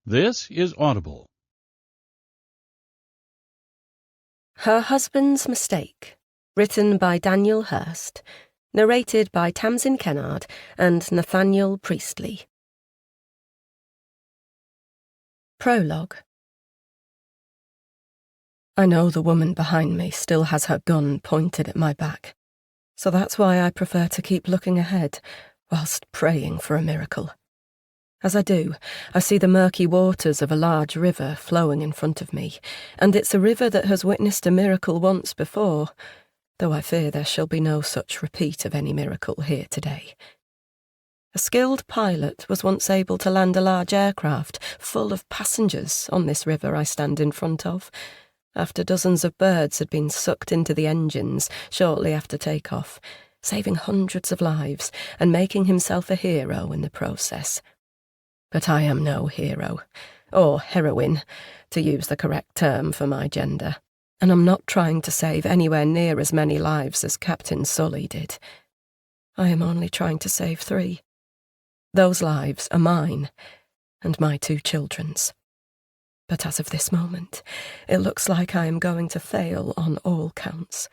This is Audible. Her Husband's Mistake, written by Daniel Hurst, narrated by Tamsin Kennard and Nathaniel Priestley. Prologue. I know the woman behind me still has her gun pointed at my back, so that's why I prefer to keep looking ahead whilst praying for a miracle. As I do, I see the murky waters of a large river flowing in front of me, and it's a river that has witnessed a miracle once before, though I fear there shall be no such repeat of any miracle here today. A skilled pilot was once able to land a large aircraft full of passengers on this river I stand in front of, after dozens of birds had been sucked into the engines shortly after takeoff, saving hundreds of lives and making himself a hero in the process. But I am no hero, or heroine, to use the correct term for my gender, and I'm not trying to save anywhere near as many lives as Captain Sully did. I am only trying to save 3. Those lives are mine, and my 2 children's. But as of this moment, it looks like I am going to fail on all counts.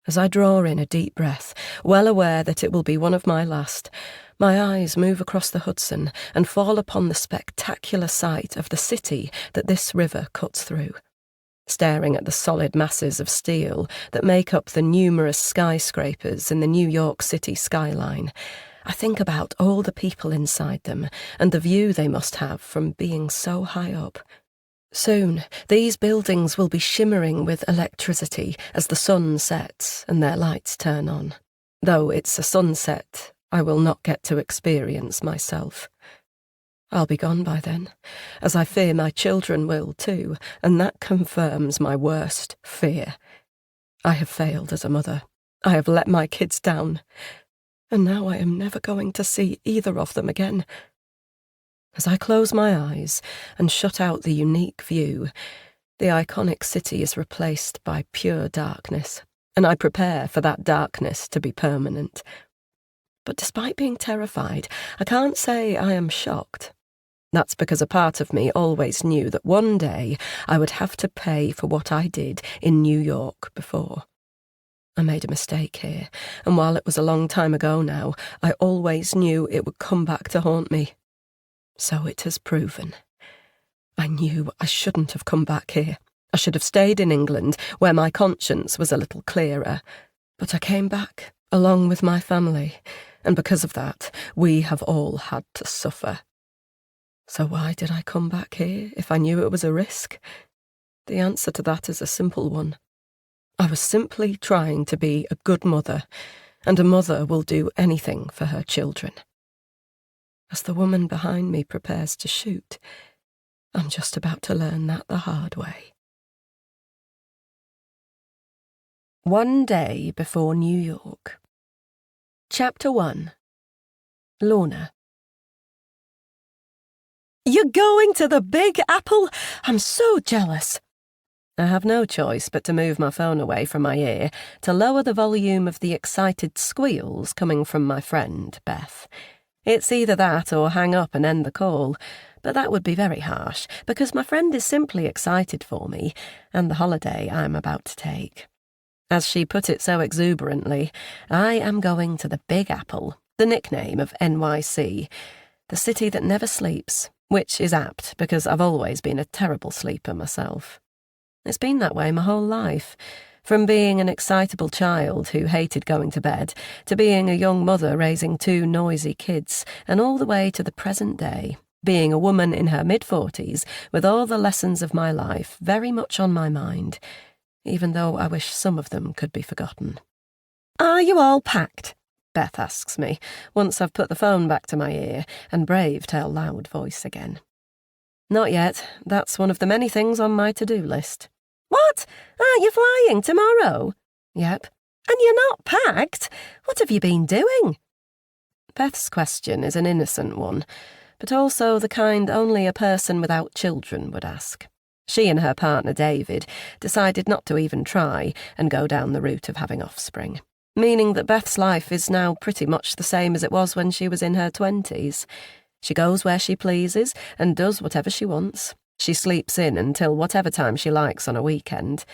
As I draw in a deep breath, well aware that it will be one of my last, my eyes move across the Hudson and fall upon the spectacular sight of the city that this river cuts through. Staring at the solid masses of steel that make up the numerous skyscrapers in the New York City skyline, I think about all the people inside them and the view they must have from being so high up. Soon, these buildings will be shimmering with electricity as the sun sets and their lights turn on. Though it's a sunset I will not get to experience myself. I'll be gone by then, as I fear my children will too, and that confirms my worst fear. I have failed as a mother. I have let my kids down, and now I am never going to see either of them again. As I close my eyes and shut out the unique view, the iconic city is replaced by pure darkness, and I prepare for that darkness to be permanent. But despite being terrified, I can't say I am shocked. That's because a part of me always knew that one day I would have to pay for what I did in New York before. I made a mistake here, and while it was a long time ago now, I always knew it would come back to haunt me. So it has proven. I knew I shouldn't have come back here. I should have stayed in England, where my conscience was a little clearer. But I came back, along with my family, and because of that, we have all had to suffer. So why did I come back here if I knew it was a risk? The answer to that is a simple one. I was simply trying to be a good mother, and a mother will do anything for her children. As the woman behind me prepares to shoot, I'm just about to learn that the hard way. One day before New York. Chapter 1. Lorna. You're going to the Big Apple? I'm so jealous. I have no choice but to move my phone away from my ear to lower the volume of the excited squeals coming from my friend, Beth. It's either that or hang up and end the call, but that would be very harsh, because my friend is simply excited for me and the holiday I'm about to take. As she put it so exuberantly, I am going to the Big Apple, the nickname of NYC, the city that never sleeps, which is apt because I've always been a terrible sleeper myself. It's been that way my whole life, from being an excitable child who hated going to bed, to being a young mother raising 2 noisy kids, and all the way to the present day, being a woman in her mid-40s with all the lessons of my life very much on my mind, even though I wish some of them could be forgotten. Are you all packed? Beth asks me, once I've put the phone back to my ear and braved her loud voice again. Not yet. That's one of the many things on my to-do list. What? Aren't you flying tomorrow? Yep. And you're not packed? What have you been doing? Beth's question is an innocent one, but also the kind only a person without children would ask. She and her partner David decided not to even try and go down the route of having offspring, meaning that Beth's life is now pretty much the same as it was when she was in her 20s. She goes where she pleases and does whatever she wants. She sleeps in until whatever time she likes on a weekend,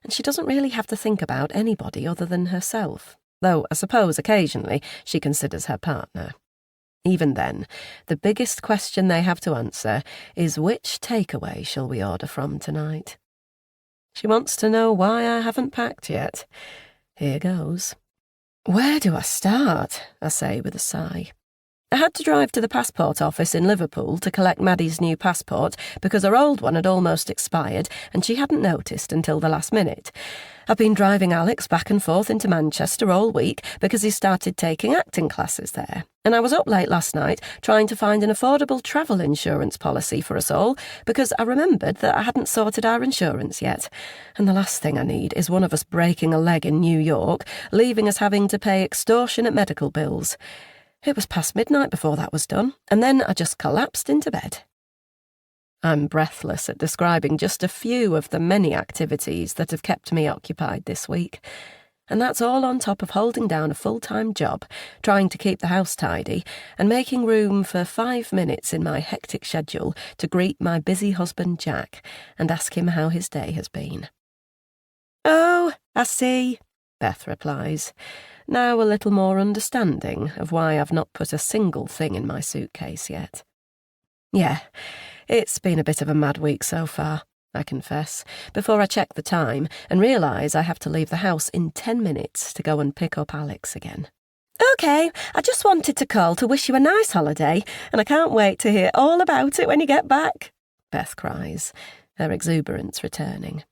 and she doesn't really have to think about anybody other than herself, though I suppose occasionally she considers her partner. Even then, the biggest question they have to answer is which takeaway shall we order from tonight? She wants to know why I haven't packed yet. Here goes. Where do I start? I say with a sigh. I had to drive to the passport office in Liverpool to collect Maddie's new passport because her old one had almost expired and she hadn't noticed until the last minute. I've been driving Alex back and forth into Manchester all week because he started taking acting classes there. And I was up late last night trying to find an affordable travel insurance policy for us all because I remembered that I hadn't sorted our insurance yet. And the last thing I need is one of us breaking a leg in New York, leaving us having to pay extortionate medical bills. It was past midnight before that was done, and then I just collapsed into bed. I'm breathless at describing just a few of the many activities that have kept me occupied this week. And that's all on top of holding down a full-time job, trying to keep the house tidy, and making room for 5 minutes in my hectic schedule to greet my busy husband Jack and ask him how his day has been. "Oh, I see," Beth replies, now a little more understanding of why I've not put a single thing in my suitcase yet. Yeah, it's been a bit of a mad week so far, I confess, before I check the time and realise I have to leave the house in 10 minutes to go and pick up Alex again. "OK, I just wanted to call to wish you a nice holiday, and I can't wait to hear all about it when you get back," Beth cries, her exuberance returning.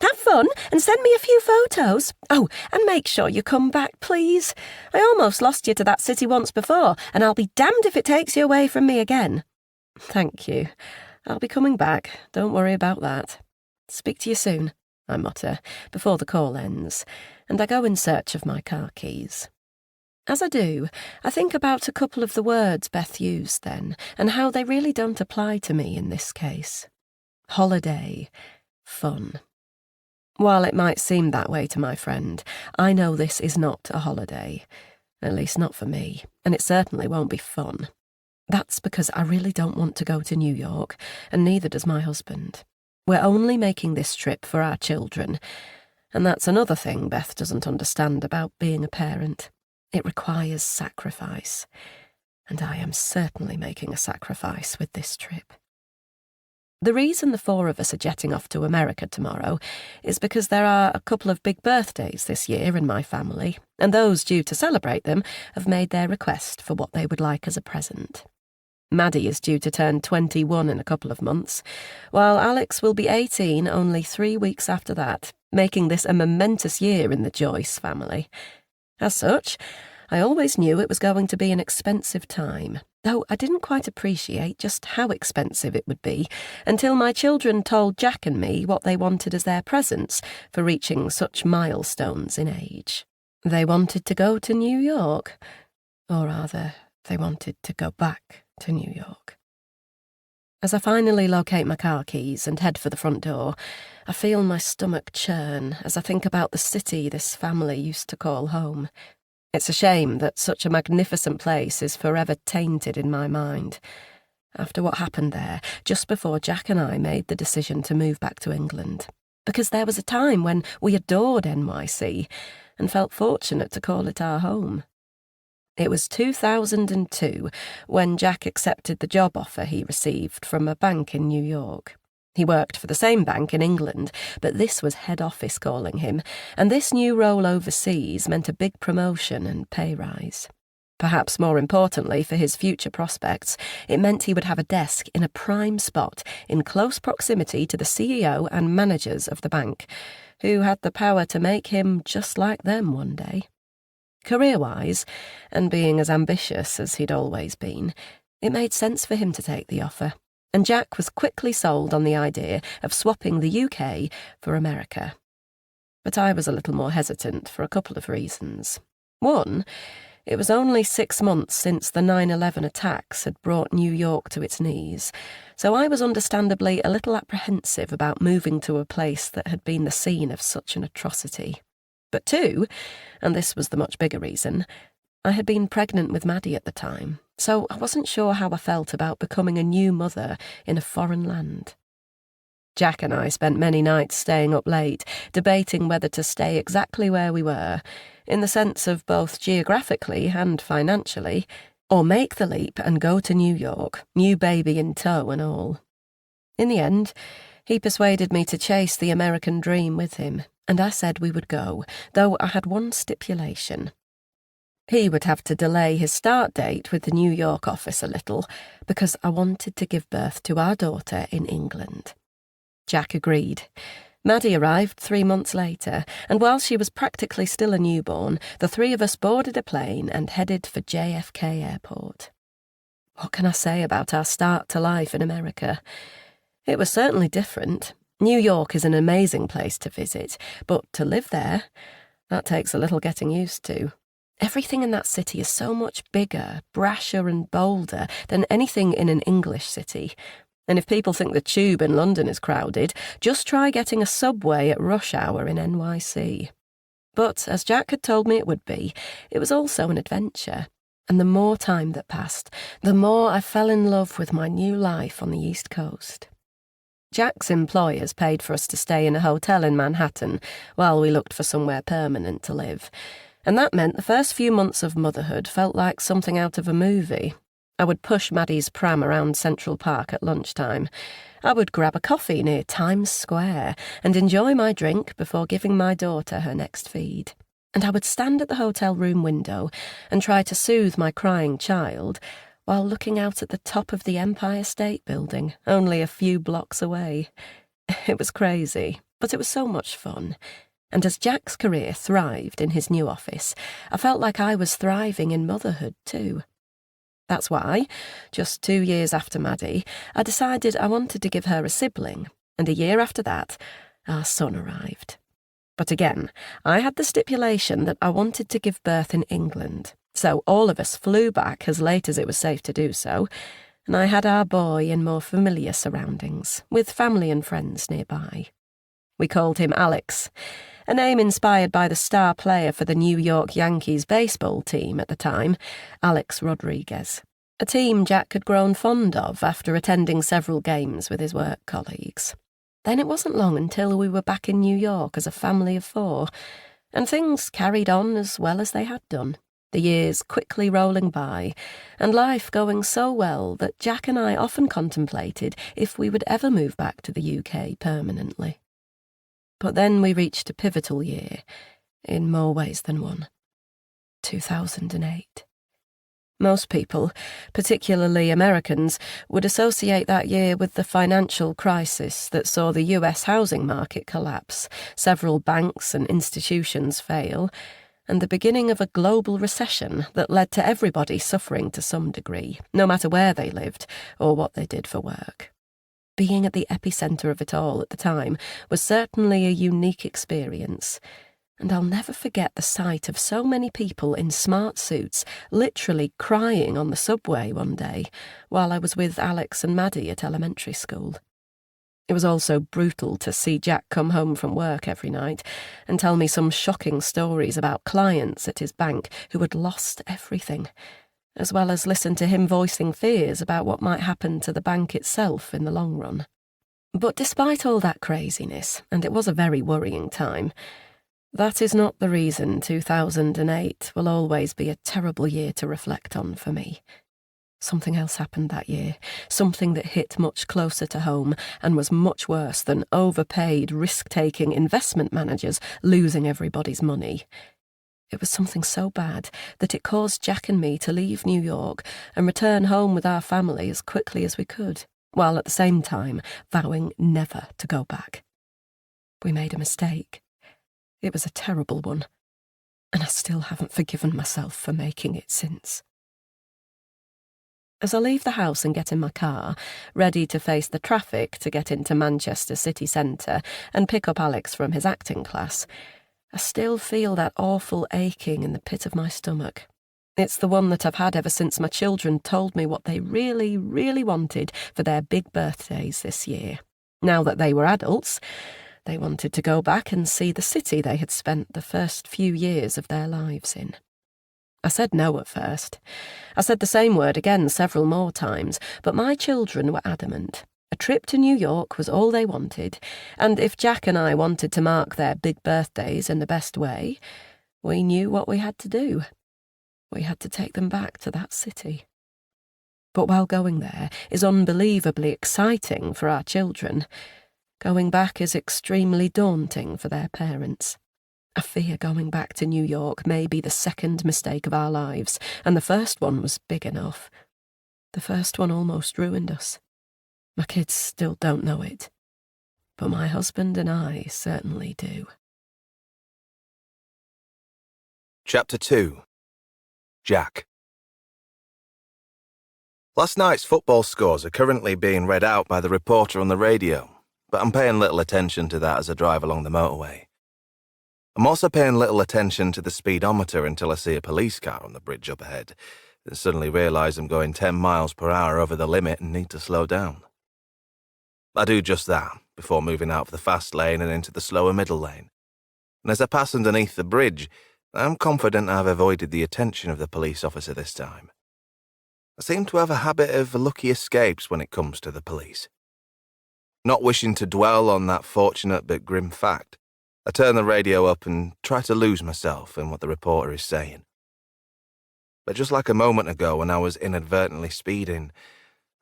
"Have fun and send me a few photos. Oh, and make sure you come back, please. I almost lost you to that city once before, and I'll be damned if it takes you away from me again." "Thank you. I'll be coming back. Don't worry about that. Speak to you soon," I mutter, before the call ends, and I go in search of my car keys. As I do, I think about a couple of the words Beth used then, and how they really don't apply to me in this case. Holiday, fun. While it might seem that way to my friend, I know this is not a holiday. At least not for me, and it certainly won't be fun. That's because I really don't want to go to New York, and neither does my husband. We're only making this trip for our children, and that's another thing Beth doesn't understand about being a parent. It requires sacrifice, and I am certainly making a sacrifice with this trip. The reason the 4 of us are jetting off to America tomorrow is because there are a couple of big birthdays this year in my family, and those due to celebrate them have made their request for what they would like as a present. Maddie is due to turn 21 in a couple of months, while Alex will be 18 only 3 weeks after that, making this a momentous year in the Joyce family. As such, I always knew it was going to be an expensive time, though I didn't quite appreciate just how expensive it would be until my children told Jack and me what they wanted as their presents for reaching such milestones in age. They wanted to go to New York, or rather, they wanted to go back to New York. As I finally locate my car keys and head for the front door, I feel my stomach churn as I think about the city this family used to call home. It's a shame that such a magnificent place is forever tainted in my mind. After what happened there, just before Jack and I made the decision to move back to England, because there was a time when we adored NYC and felt fortunate to call it our home. It was 2002 when Jack accepted the job offer he received from a bank in New York. He worked for the same bank in England, but this was head office calling him, and this new role overseas meant a big promotion and pay rise. Perhaps more importantly for his future prospects, it meant he would have a desk in a prime spot in close proximity to the CEO and managers of the bank, who had the power to make him just like them one day. Career-wise, and being as ambitious as he'd always been, it made sense for him to take the offer, and Jack was quickly sold on the idea of swapping the UK for America. But I was a little more hesitant for a couple of reasons. One, it was only 6 months since the 9/11 attacks had brought New York to its knees, so I was understandably a little apprehensive about moving to a place that had been the scene of such an atrocity. But two, and this was the much bigger reason, I had been pregnant with Maddie at the time, so I wasn't sure how I felt about becoming a new mother in a foreign land. Jack and I spent many nights staying up late, debating whether to stay exactly where we were, in the sense of both geographically and financially, or make the leap and go to New York, new baby in tow and all. In the end, he persuaded me to chase the American dream with him, and I said we would go, though I had one stipulation. He would have to delay his start date with the New York office a little, because I wanted to give birth to our daughter in England. Jack agreed. Maddie arrived 3 months later, and while she was practically still a newborn, the three of us boarded a plane and headed for JFK Airport. What can I say about our start to life in America? It was certainly different. New York is an amazing place to visit, but to live there, that takes a little getting used to. Everything in that city is so much bigger, brasher and bolder than anything in an English city. And if people think the tube in London is crowded, just try getting a subway at rush hour in NYC. But, as Jack had told me it would be, it was also an adventure. And the more time that passed, the more I fell in love with my new life on the East Coast. Jack's employers paid for us to stay in a hotel in Manhattan while we looked for somewhere permanent to live. And that meant the first few months of motherhood felt like something out of a movie. I would push Maddie's pram around Central Park at lunchtime. I would grab a coffee near Times Square and enjoy my drink before giving my daughter her next feed. And I would stand at the hotel room window and try to soothe my crying child while looking out at the top of the Empire State Building, only a few blocks away. It was crazy, but it was so much fun. And as Jack's career thrived in his new office, I felt like I was thriving in motherhood too. That's why, just 2 years after Maddie, I decided I wanted to give her a sibling, and a year after that, our son arrived. But again, I had the stipulation that I wanted to give birth in England, so all of us flew back as late as it was safe to do so, and I had our boy in more familiar surroundings, with family and friends nearby. We called him Alex, a name inspired by the star player for the New York Yankees baseball team at the time, Alex Rodriguez, a team Jack had grown fond of after attending several games with his work colleagues. Then it wasn't long until we were back in New York as a family of 4, and things carried on as well as they had done, the years quickly rolling by, and life going so well that Jack and I often contemplated if we would ever move back to the UK permanently. But then we reached a pivotal year, in more ways than one. 2008. Most people, particularly Americans, would associate that year with the financial crisis that saw the US housing market collapse, several banks and institutions fail, and the beginning of a global recession that led to everybody suffering to some degree, no matter where they lived or what they did for work. Being at the epicenter of it all at the time was certainly a unique experience, and I'll never forget the sight of so many people in smart suits literally crying on the subway one day while I was with Alex and Maddie at elementary school. It was also brutal to see Jack come home from work every night and tell me some shocking stories about clients at his bank who had lost everything, as well as listen to him voicing fears about what might happen to the bank itself in the long run. But despite all that craziness, and it was a very worrying time, that is not the reason 2008 will always be a terrible year to reflect on for me. Something else happened that year, something that hit much closer to home and was much worse than overpaid, risk-taking investment managers losing everybody's money. It was something so bad that it caused Jack and me to leave New York and return home with our family as quickly as we could, while at the same time vowing never to go back. We made a mistake. It was a terrible one, and I still haven't forgiven myself for making it since. As I leave the house and get in my car, ready to face the traffic to get into Manchester city centre and pick up Alex from his acting class, I still feel that awful aching in the pit of my stomach. It's the one that I've had ever since my children told me what they really, really wanted for their big birthdays this year. Now that they were adults, they wanted to go back and see the city they had spent the first few years of their lives in. I said no at first. I said the same word again several more times, but my children were adamant. A trip to New York was all they wanted, and if Jack and I wanted to mark their big birthdays in the best way, we knew what we had to do. We had to take them back to that city. But while going there is unbelievably exciting for our children, going back is extremely daunting for their parents. I fear going back to New York may be the second mistake of our lives, and the first one was big enough. The first one almost ruined us. My kids still don't know it, but my husband and I certainly do. Chapter 2. Jack. Last night's football scores are currently being read out by the reporter on the radio, but I'm paying little attention to that as I drive along the motorway. I'm also paying little attention to the speedometer until I see a police car on the bridge up ahead, and suddenly realise I'm going 10 miles per hour over the limit and need to slow down. I do just that, before moving out of the fast lane and into the slower middle lane. And as I pass underneath the bridge, I'm confident I've avoided the attention of the police officer this time. I seem to have a habit of lucky escapes when it comes to the police. Not wishing to dwell on that fortunate but grim fact, I turn the radio up and try to lose myself in what the reporter is saying. But just like a moment ago when I was inadvertently speeding,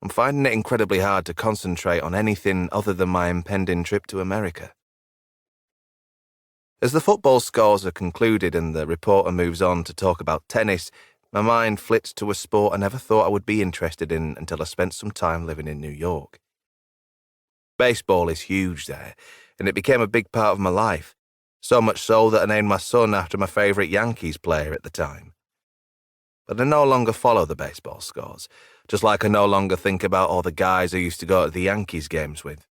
I'm finding it incredibly hard to concentrate on anything other than my impending trip to America. As the football scores are concluded and the reporter moves on to talk about tennis, my mind flits to a sport I never thought I would be interested in until I spent some time living in New York. Baseball is huge there, and it became a big part of my life, so much so that I named my son after my favourite Yankees player at the time. But I no longer follow the baseball scores, just like I no longer think about all the guys I used to go to the Yankees games with.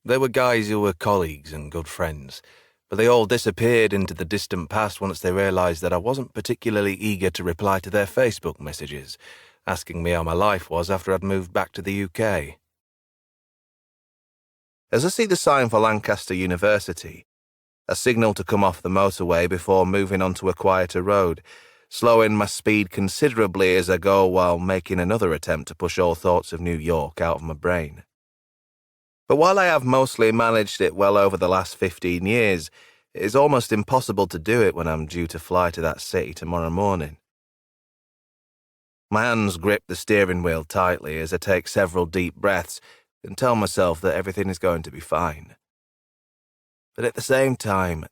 They were guys who were colleagues and good friends, but they all disappeared into the distant past once they realised that I wasn't particularly eager to reply to their Facebook messages, asking me how my life was after I'd moved back to the UK. As I see the sign for Lancaster University, a signal to come off the motorway before moving onto a quieter road, slowing my speed considerably as I go while making another attempt to push all thoughts of New York out of my brain. But while I have mostly managed it well over the last 15 years, it is almost impossible to do it when I'm due to fly to that city tomorrow morning. My hands grip the steering wheel tightly as I take several deep breaths and tell myself that everything is going to be fine. But at the same time,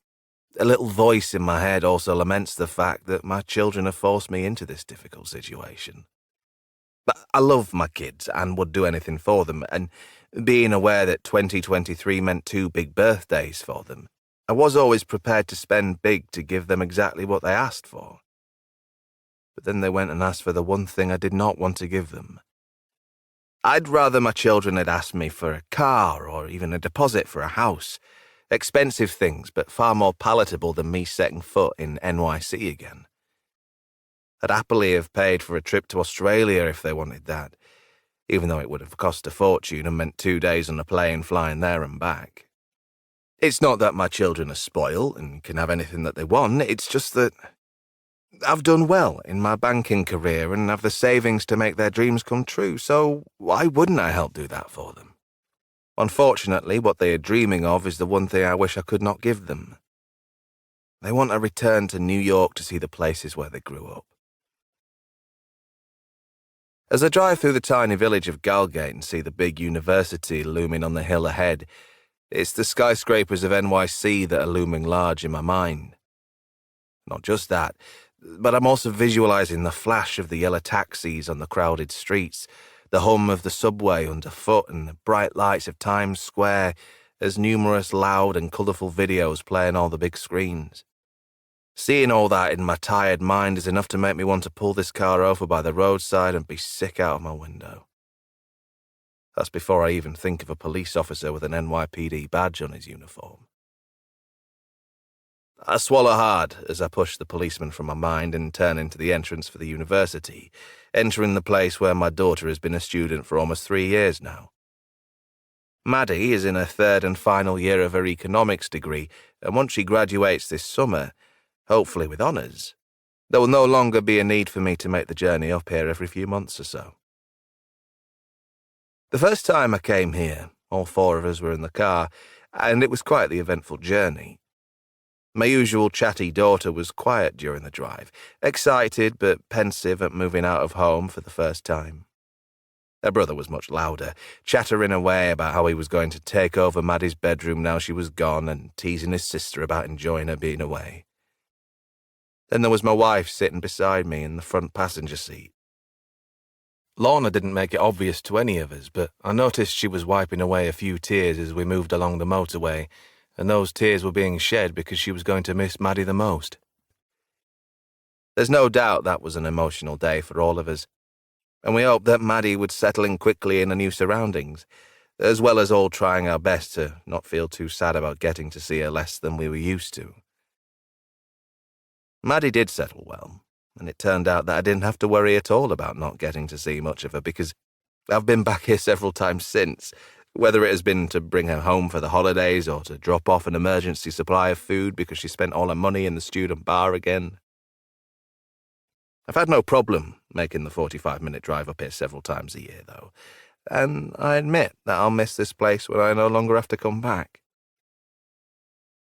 a little voice in my head also laments the fact that my children have forced me into this difficult situation. I love my kids and would do anything for them, and being aware that 2023 meant 2 big birthdays for them, I was always prepared to spend big to give them exactly what they asked for. But then they went and asked for the one thing I did not want to give them. I'd rather my children had asked me for a car or even a deposit for a house. Expensive things, but far more palatable than me setting foot in NYC again. I'd happily have paid for a trip to Australia if they wanted that, even though it would have cost a fortune and meant 2 days on a plane flying there and back. It's not that my children are spoiled and can have anything that they want, it's just that I've done well in my banking career and have the savings to make their dreams come true, so why wouldn't I help do that for them? Unfortunately, what they are dreaming of is the one thing I wish I could not give them. They want a return to New York to see the places where they grew up. As I drive through the tiny village of Galgate and see the big university looming on the hill ahead, it's the skyscrapers of NYC that are looming large in my mind. Not just that, but I'm also visualizing the flash of the yellow taxis on the crowded streets, the hum of the subway underfoot and the bright lights of Times Square as numerous loud and colourful videos play on all the big screens. Seeing all that in my tired mind is enough to make me want to pull this car over by the roadside and be sick out of my window. That's before I even think of a police officer with an NYPD badge on his uniform. I swallow hard as I push the policeman from my mind and turn into the entrance for the university, entering the place where my daughter has been a student for almost 3 years now. Maddie is in her 3rd and final year of her economics degree, and once she graduates this summer, hopefully with honours, There will no longer be a need for me to make the journey up here every few months or so. The first time I came here, all four of us were in the car, and it was quite the eventful journey. My usual chatty daughter was quiet during the drive, excited but pensive at moving out of home for the first time. Her brother was much louder, chattering away about how he was going to take over Maddie's bedroom now she was gone and teasing his sister about enjoying her being away. Then there was my wife sitting beside me in the front passenger seat. Lorna didn't make it obvious to any of us, but I noticed she was wiping away a few tears as we moved along the motorway, and those tears were being shed because she was going to miss Maddie the most. There's no doubt that was an emotional day for all of us, and we hoped that Maddie would settle in quickly in her new surroundings, as well as all trying our best to not feel too sad about getting to see her less than we were used to. Maddie did settle well, and it turned out that I didn't have to worry at all about not getting to see much of her because I've been back here several times since, whether it has been to bring her home for the holidays or to drop off an emergency supply of food because she spent all her money in the student bar again. I've had no problem making the 45-minute drive up here several times a year, though, and I admit that I'll miss this place when I no longer have to come back.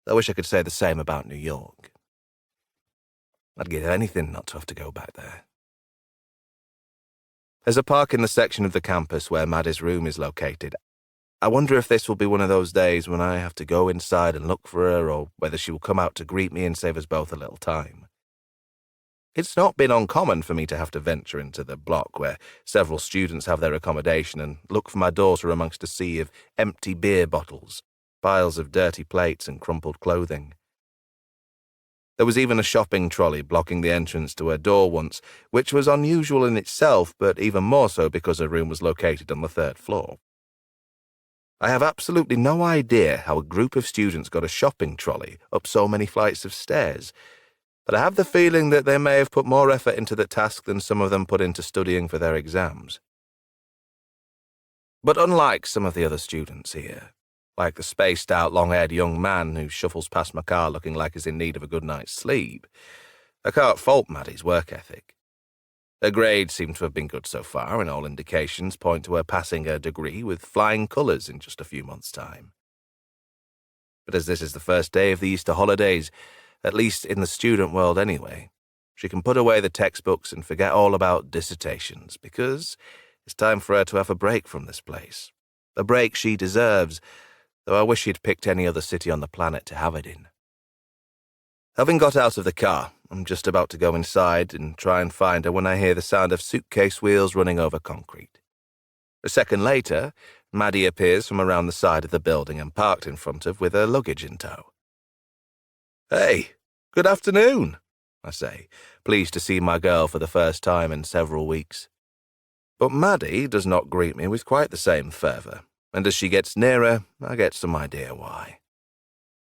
I wish I could say the same about New York. I'd give anything not to have to go back there. There's a park in the section of the campus where Maddie's room is located. I wonder if this will be one of those days when I have to go inside and look for her, or whether she will come out to greet me and save us both a little time. It's not been uncommon for me to have to venture into the block where several students have their accommodation and look for my daughter amongst a sea of empty beer bottles, piles of dirty plates and crumpled clothing. There was even a shopping trolley blocking the entrance to her door once, which was unusual in itself, but even more so because her room was located on the 3rd floor. I have absolutely no idea how a group of students got a shopping trolley up so many flights of stairs, but I have the feeling that they may have put more effort into the task than some of them put into studying for their exams. But unlike some of the other students here, like the spaced-out, long-haired young man who shuffles past my car looking like he's in need of a good night's sleep, I can't fault Maddie's work ethic. Her grades seem to have been good so far, and all indications point to her passing her degree with flying colours in just a few months' time. But as this is the first day of the Easter holidays, at least in the student world anyway, she can put away the textbooks and forget all about dissertations, because it's time for her to have a break from this place. A break she deserves, though I wish she'd picked any other city on the planet to have it in. Having got out of the car, I'm just about to go inside and try and find her when I hear the sound of suitcase wheels running over concrete. A second later, Maddie appears from around the side of the building I'm parked in front of with her luggage in tow. "Hey, good afternoon," I say, pleased to see my girl for the first time in several weeks. But Maddie does not greet me with quite the same fervour, and as she gets nearer, I get some idea why.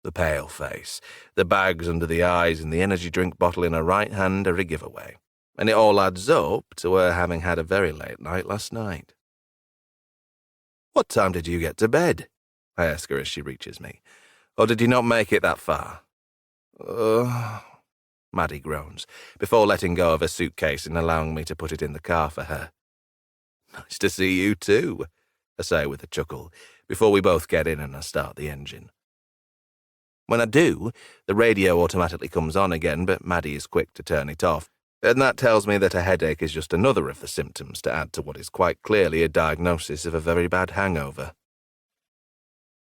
The pale face, the bags under the eyes, and the energy drink bottle in her right hand are a giveaway, and it all adds up to her having had a very late night last night. "What time did you get to bed?" I ask her as she reaches me. "Or did you not make it that far?" Maddie groans, before letting go of her suitcase and allowing me to put it in the car for her. "Nice to see you too," I say with a chuckle, before we both get in and I start the engine. When I do, the radio automatically comes on again, but Maddie is quick to turn it off, and that tells me that a headache is just another of the symptoms to add to what is quite clearly a diagnosis of a very bad hangover.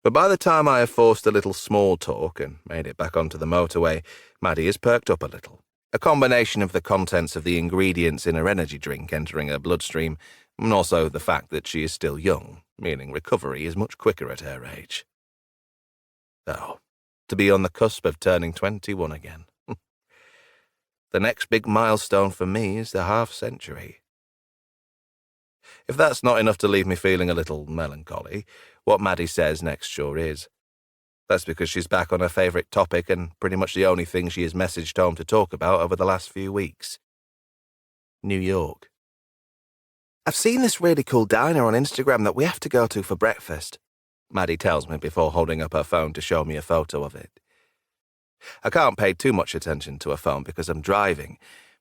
But by the time I have forced a little small talk and made it back onto the motorway, Maddie has perked up a little. A combination of the contents of the ingredients in her energy drink entering her bloodstream, and also the fact that she is still young, meaning recovery is much quicker at her age. Oh, to be on the cusp of turning 21 again. The next big milestone for me is the half-century. If that's not enough to leave me feeling a little melancholy, what Maddie says next sure is. That's because she's back on her favourite topic and pretty much the only thing she has messaged home to talk about over the last few weeks. New York. "I've seen this really cool diner on Instagram that we have to go to for breakfast," Maddie tells me before holding up her phone to show me a photo of it. I can't pay too much attention to her phone because I'm driving,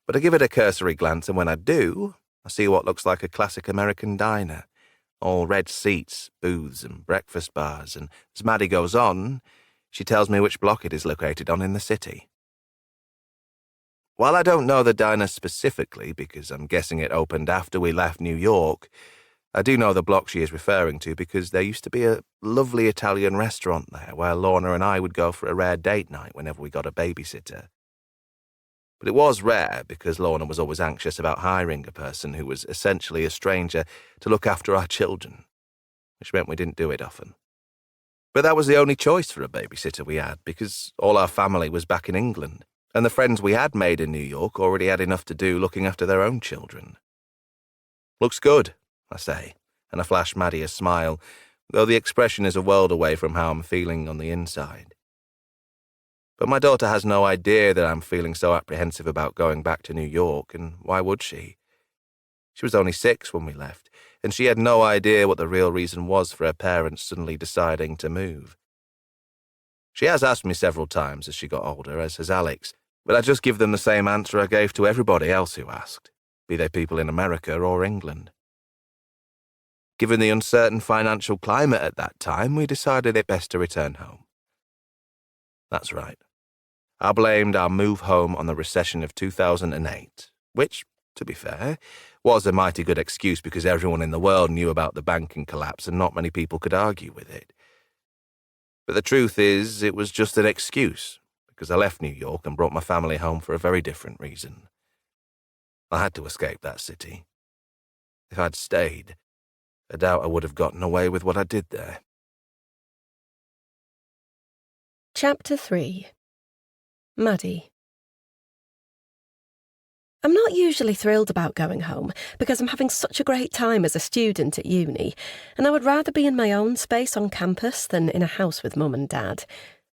But I give it a cursory glance, and when I do, I see what looks like a classic American diner. All red seats, booths, and breakfast bars, and as Maddie goes on, she tells me which block it is located on in the city. While I don't know the diner specifically, because I'm guessing it opened after we left New York, I do know the block she is referring to because there used to be a lovely Italian restaurant there where Lorna and I would go for a rare date night whenever we got a babysitter. But it was rare because Lorna was always anxious about hiring a person who was essentially a stranger to look after our children, which meant we didn't do it often. But that was the only choice for a babysitter we had because all our family was back in England, and the friends we had made in New York already had enough to do looking after their own children. "Looks good," I say, and I flash Maddie a smile, though the expression is a world away from how I'm feeling on the inside. But my daughter has no idea that I'm feeling so apprehensive about going back to New York, and why would she? She was only 6 when we left, and she had no idea what the real reason was for her parents suddenly deciding to move. She has asked me several times as she got older, as has Alex, but I just give them the same answer I gave to everybody else who asked, be they people in America or England. Given the uncertain financial climate at that time, we decided it best to return home. That's right. I blamed our move home on the recession of 2008, which, to be fair, was a mighty good excuse because everyone in the world knew about the banking collapse and not many people could argue with it. But the truth is, it was just an excuse, because I left New York and brought my family home for a very different reason. I had to escape that city. If I'd stayed, I doubt I would have gotten away with what I did there. Chapter 3. Maddie. I'm not usually thrilled about going home because I'm having such a great time as a student at uni, and I would rather be in my own space on campus than in a house with Mum and Dad.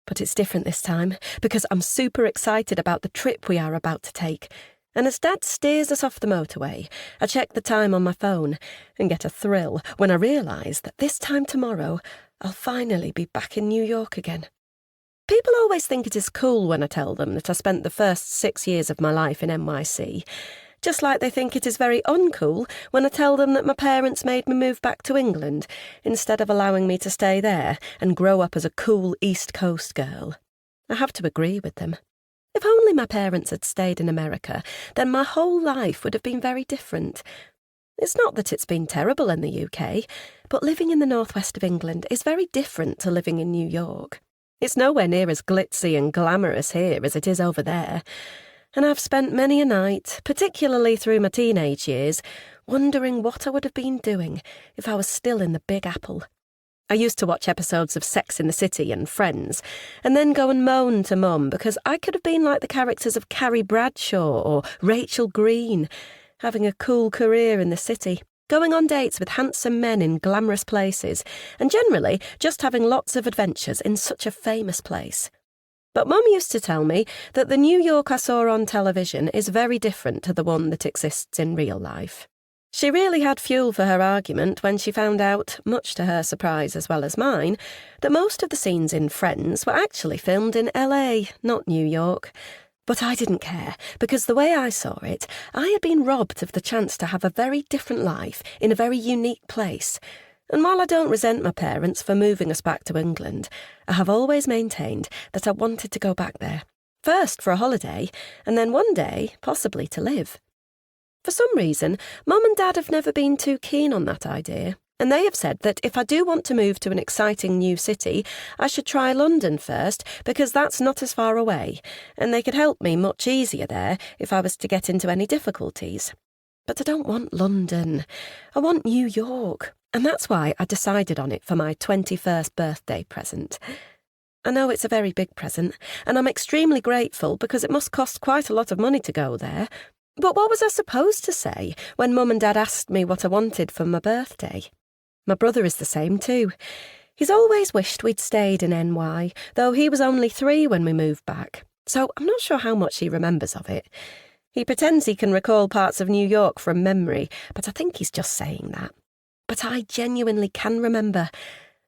But it's different this time because I'm super excited about the trip we are about to take. And as Dad steers us off the motorway, I check the time on my phone and get a thrill when I realise that this time tomorrow I'll finally be back in New York again. People always think it is cool when I tell them that I spent the first 6 years of my life in NYC, just like they think it is very uncool when I tell them that my parents made me move back to England instead of allowing me to stay there and grow up as a cool East Coast girl. I have to agree with them. If only my parents had stayed in America, then my whole life would have been very different. It's not that it's been terrible in the UK, but living in the northwest of England is very different to living in New York. It's nowhere near as glitzy and glamorous here as it is over there, and I've spent many a night, particularly through my teenage years, wondering what I would have been doing if I was still in the Big Apple. I used to watch episodes of Sex in the City and Friends, and then go and moan to Mum because I could have been like the characters of Carrie Bradshaw or Rachel Green, having a cool career in the city, going on dates with handsome men in glamorous places, and generally just having lots of adventures in such a famous place. But Mum used to tell me that the New York I saw on television is very different to the one that exists in real life. She really had fuel for her argument when she found out, much to her surprise as well as mine, that most of the scenes in Friends were actually filmed in LA, not New York. But I didn't care, because the way I saw it, I had been robbed of the chance to have a very different life in a very unique place. And while I don't resent my parents for moving us back to England, I have always maintained that I wanted to go back there, first for a holiday, and then one day, possibly to live. For some reason, Mum and Dad have never been too keen on that idea, and they have said that if I do want to move to an exciting new city, I should try London first, because that's not as far away, and they could help me much easier there if I was to get into any difficulties. But I don't want London. I want New York, and that's why I decided on it for my 21st birthday present. I know it's a very big present, and I'm extremely grateful because it must cost quite a lot of money to go there. But what was I supposed to say when Mum and Dad asked me what I wanted for my birthday? My brother is the same too. He's always wished we'd stayed in NY, though he was only 3 when we moved back, so I'm not sure how much he remembers of it. He pretends he can recall parts of New York from memory, but I think he's just saying that. But I genuinely can remember.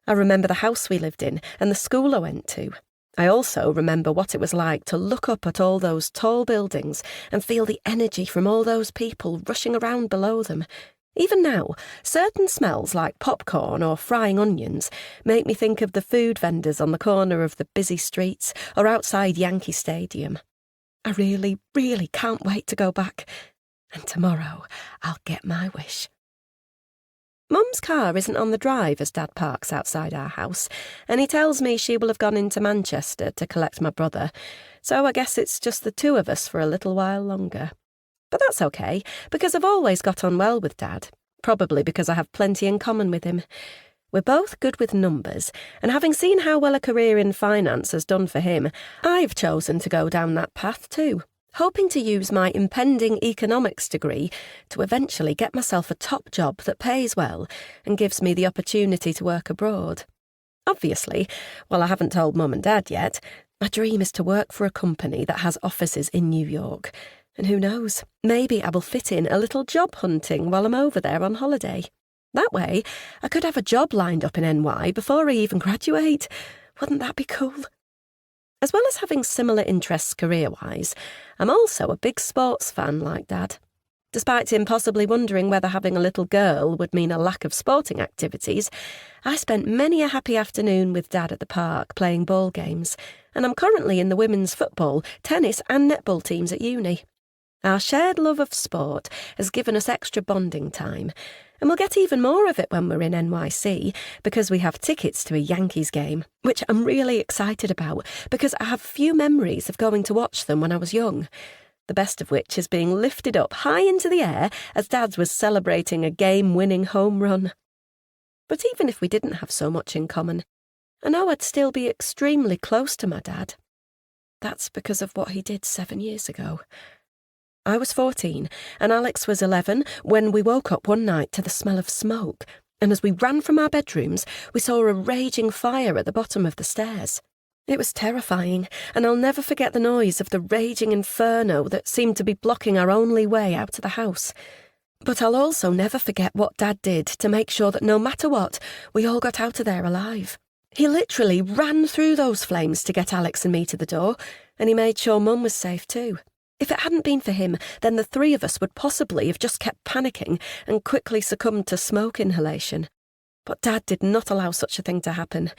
I remember the house we lived in and the school I went to. I also remember what it was like to look up at all those tall buildings and feel the energy from all those people rushing around below them. Even now, certain smells like popcorn or frying onions make me think of the food vendors on the corner of the busy streets or outside Yankee Stadium. I really, really can't wait to go back. And tomorrow I'll get my wish. Mum's car isn't on the drive as Dad parks outside our house, and he tells me she will have gone into Manchester to collect my brother, so I guess it's just the two of us for a little while longer. But that's okay, because I've always got on well with Dad, probably because I have plenty in common with him. We're both good with numbers, and having seen how well a career in finance has done for him, I've chosen to go down that path too, hoping to use my impending economics degree to eventually get myself a top job that pays well and gives me the opportunity to work abroad. Obviously, while I haven't told Mum and Dad yet, my dream is to work for a company that has offices in New York. And who knows, maybe I will fit in a little job hunting while I'm over there on holiday. That way, I could have a job lined up in NY before I even graduate. Wouldn't that be cool? As well as having similar interests career-wise, I'm also a big sports fan like Dad. Despite him possibly wondering whether having a little girl would mean a lack of sporting activities, I spent many a happy afternoon with Dad at the park playing ball games, and I'm currently in the women's football, tennis and netball teams at uni. Our shared love of sport has given us extra bonding time, and we'll get even more of it when we're in NYC because we have tickets to a Yankees game, which I'm really excited about because I have few memories of going to watch them when I was young, the best of which is being lifted up high into the air as Dad was celebrating a game-winning home run. But even if we didn't have so much in common, I know I'd still be extremely close to my dad. That's because of what he did 7 years ago. I was 14 and Alex was 11 when we woke up one night to the smell of smoke, and as we ran from our bedrooms, we saw a raging fire at the bottom of the stairs. It was terrifying, and I'll never forget the noise of the raging inferno that seemed to be blocking our only way out of the house. But I'll also never forget what Dad did to make sure that no matter what, we all got out of there alive. He literally ran through those flames to get Alex and me to the door, and he made sure Mum was safe too. If it hadn't been for him, then the three of us would possibly have just kept panicking and quickly succumbed to smoke inhalation. But Dad did not allow such a thing to happen,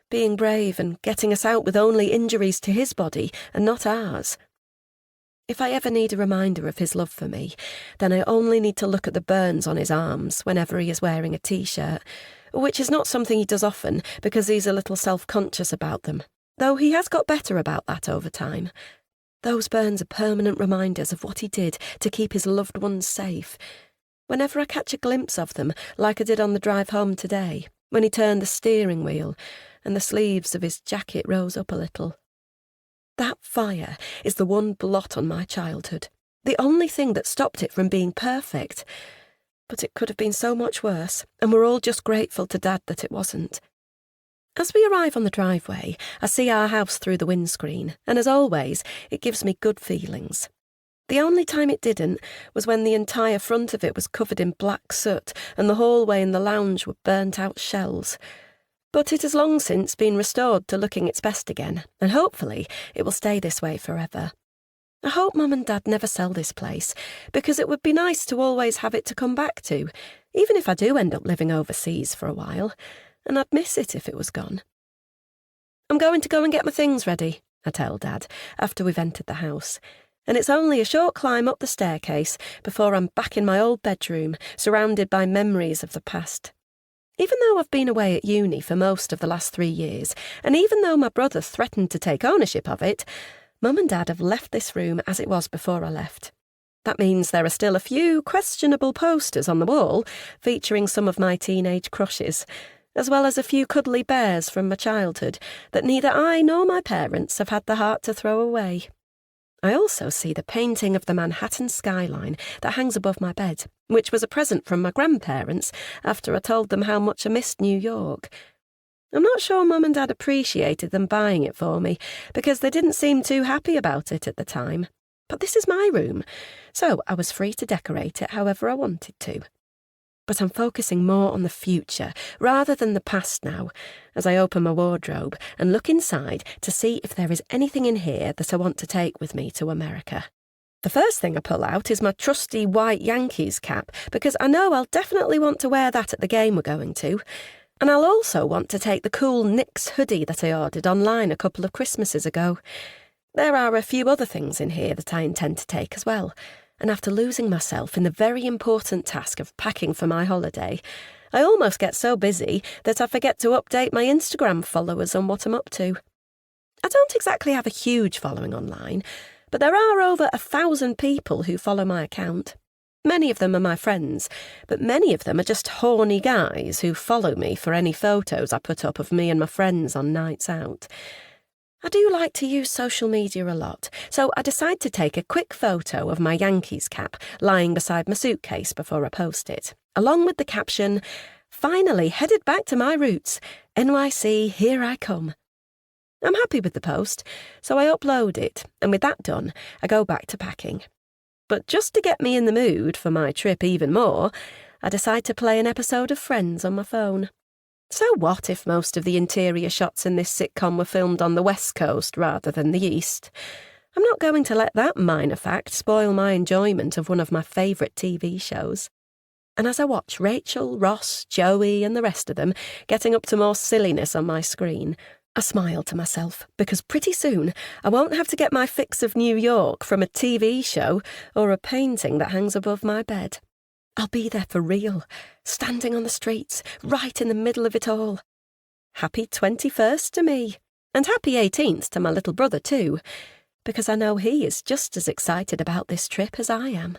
being brave and getting us out with only injuries to his body and not ours. If I ever need a reminder of his love for me, then I only need to look at the burns on his arms whenever he is wearing a t-shirt, which is not something he does often because he's a little self-conscious about them, though he has got better about that over time. Those burns are permanent reminders of what he did to keep his loved ones safe. Whenever I catch a glimpse of them, like I did on the drive home today, when he turned the steering wheel and the sleeves of his jacket rose up a little. That fire is the one blot on my childhood, the only thing that stopped it from being perfect. But it could have been so much worse, and we're all just grateful to Dad that it wasn't. As we arrive on the driveway, I see our house through the windscreen, and as always, it gives me good feelings. The only time it didn't was when the entire front of it was covered in black soot and the hallway and the lounge were burnt-out shells. But it has long since been restored to looking its best again, and hopefully it will stay this way forever. I hope Mum and Dad never sell this place, because it would be nice to always have it to come back to, even if I do end up living overseas for a while. And I'd miss it if it was gone. I'm going to go and get my things ready, I tell Dad, after we've entered the house, and it's only a short climb up the staircase before I'm back in my old bedroom, surrounded by memories of the past. Even though I've been away at uni for most of the last 3 years, and even though my brother threatened to take ownership of it, Mum and Dad have left this room as it was before I left. That means there are still a few questionable posters on the wall featuring some of my teenage crushes, as well as a few cuddly bears from my childhood that neither I nor my parents have had the heart to throw away. I also see the painting of the Manhattan skyline that hangs above my bed, which was a present from my grandparents after I told them how much I missed New York. I'm not sure Mum and Dad appreciated them buying it for me, because they didn't seem too happy about it at the time. But this is my room, so I was free to decorate it however I wanted to. But I'm focusing more on the future rather than the past now, as I open my wardrobe and look inside to see if there is anything in here that I want to take with me to America. The first thing I pull out is my trusty white Yankees cap, because I know I'll definitely want to wear that at the game we're going to. And I'll also want to take the cool Knicks hoodie that I ordered online a couple of Christmases ago. There are a few other things in here that I intend to take as well. And after losing myself in the very important task of packing for my holiday, I almost get so busy that I forget to update my Instagram followers on what I'm up to. I don't exactly have a huge following online, but there are over 1,000 people who follow my account. Many of them are my friends, but many of them are just horny guys who follow me for any photos I put up of me and my friends on nights out. I do like to use social media a lot, so I decide to take a quick photo of my Yankees cap lying beside my suitcase before I post it, along with the caption, "Finally headed back to my roots. NYC, here I come." I'm happy with the post, so I upload it, and with that done, I go back to packing. But just to get me in the mood for my trip even more, I decide to play an episode of Friends on my phone. So what if most of the interior shots in this sitcom were filmed on the West Coast rather than the East? I'm not going to let that minor fact spoil my enjoyment of one of my favourite TV shows. And as I watch Rachel, Ross, Joey and the rest of them getting up to more silliness on my screen, I smile to myself, because pretty soon I won't have to get my fix of New York from a TV show or a painting that hangs above my bed. I'll be there for real, standing on the streets, right in the middle of it all. Happy 21st to me, and happy 18th to my little brother too, because I know he is just as excited about this trip as I am.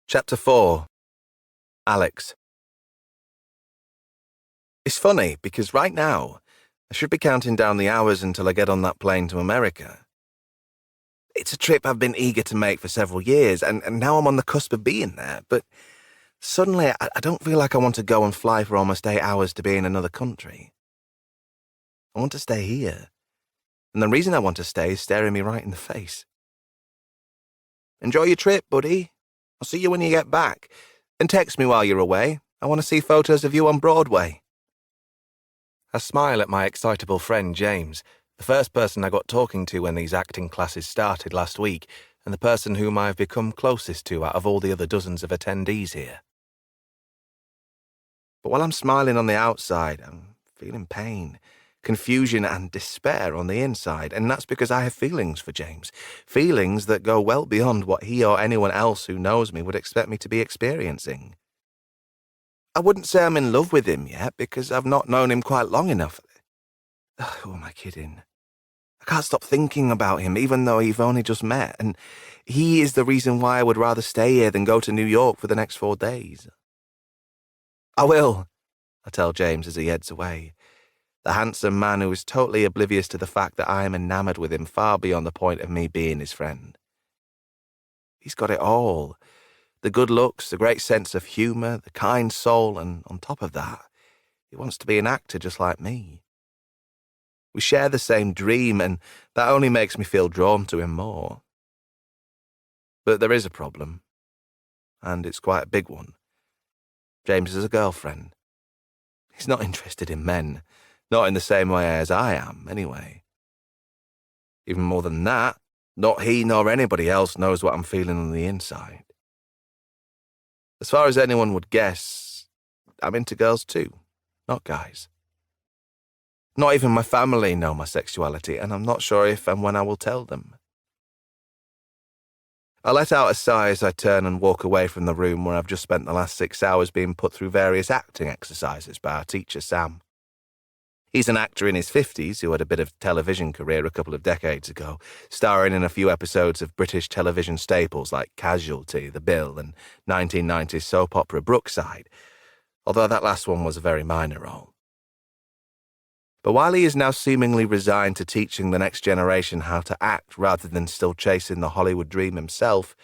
Chapter 4. Alex. It's funny, because right now, I should be counting down the hours until I get on that plane to America. It's a trip I've been eager to make for several years, and now I'm on the cusp of being there, but suddenly I don't feel like I want to go and fly for almost 8 hours to be in another country. I want to stay here, and the reason I want to stay is staring me right in the face. Enjoy your trip, buddy. I'll see you when you get back, and text me while you're away. I want to see photos of you on Broadway. I smile at my excitable friend James, the first person I got talking to when these acting classes started last week, and the person whom I have become closest to out of all the other dozens of attendees here. But while I'm smiling on the outside, I'm feeling pain, confusion and despair on the inside, and that's because I have feelings for James, feelings that go well beyond what he or anyone else who knows me would expect me to be experiencing. I wouldn't say I'm in love with him yet, because I've not known him quite long enough. Who am I kidding? I can't stop thinking about him, even though we've only just met, and he is the reason why I would rather stay here than go to New York for the next 4 days. I will, I tell James as he heads away, the handsome man who is totally oblivious to the fact that I am enamoured with him far beyond the point of me being his friend. He's got it all. The good looks, the great sense of humour, the kind soul, and on top of that, he wants to be an actor just like me. We share the same dream, and that only makes me feel drawn to him more. But there is a problem, and it's quite a big one. James has a girlfriend. He's not interested in men, not in the same way as I am, anyway. Even more than that, not he nor anybody else knows what I'm feeling on the inside. As far as anyone would guess, I'm into girls too, not guys. Not even my family know my sexuality, and I'm not sure if and when I will tell them. I let out a sigh as I turn and walk away from the room where I've just spent the last 6 hours being put through various acting exercises by our teacher, Sam. He's an actor in his 50s who had a bit of television career a couple of decades ago, starring in a few episodes of British television staples like Casualty, The Bill, and 1990s soap opera Brookside, although that last one was a very minor role. But while he is now seemingly resigned to teaching the next generation how to act rather than still chasing the Hollywood dream himself,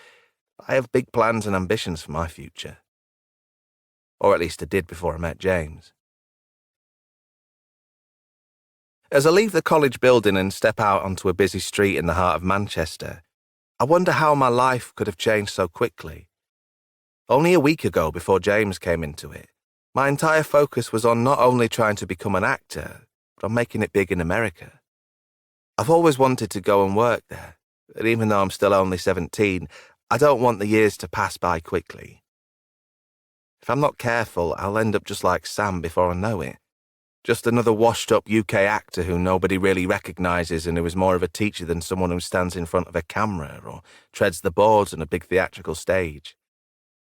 I have big plans and ambitions for my future. Or at least I did before I met James. As I leave the college building and step out onto a busy street in the heart of Manchester, I wonder how my life could have changed so quickly. Only a week ago, before James came into it, my entire focus was on not only trying to become an actor, but on making it big in America. I've always wanted to go and work there, and even though I'm still only 17, I don't want the years to pass by quickly. If I'm not careful, I'll end up just like Sam before I know it. Just another washed-up UK actor who nobody really recognises and who is more of a teacher than someone who stands in front of a camera or treads the boards on a big theatrical stage.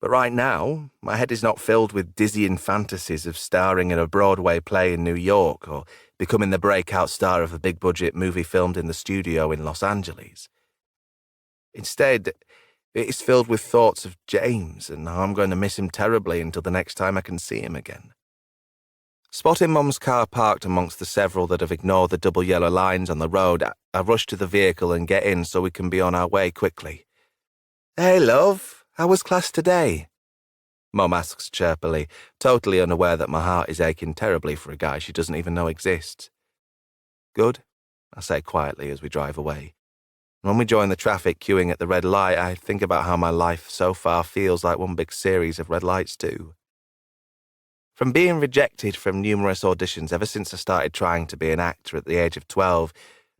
But right now, my head is not filled with dizzying fantasies of starring in a Broadway play in New York or becoming the breakout star of a big-budget movie filmed in the studio in Los Angeles. Instead, it is filled with thoughts of James and how I'm going to miss him terribly until the next time I can see him again. Spotting Mum's car parked amongst the several that have ignored the double yellow lines on the road, I rush to the vehicle and get in so we can be on our way quickly. "Hey, love. How was class today?" Mum asks chirpily, totally unaware that my heart is aching terribly for a guy she doesn't even know exists. "Good," I say quietly as we drive away. When we join the traffic queuing at the red light, I think about how my life so far feels like one big series of red lights too. From being rejected from numerous auditions ever since I started trying to be an actor at the age of 12,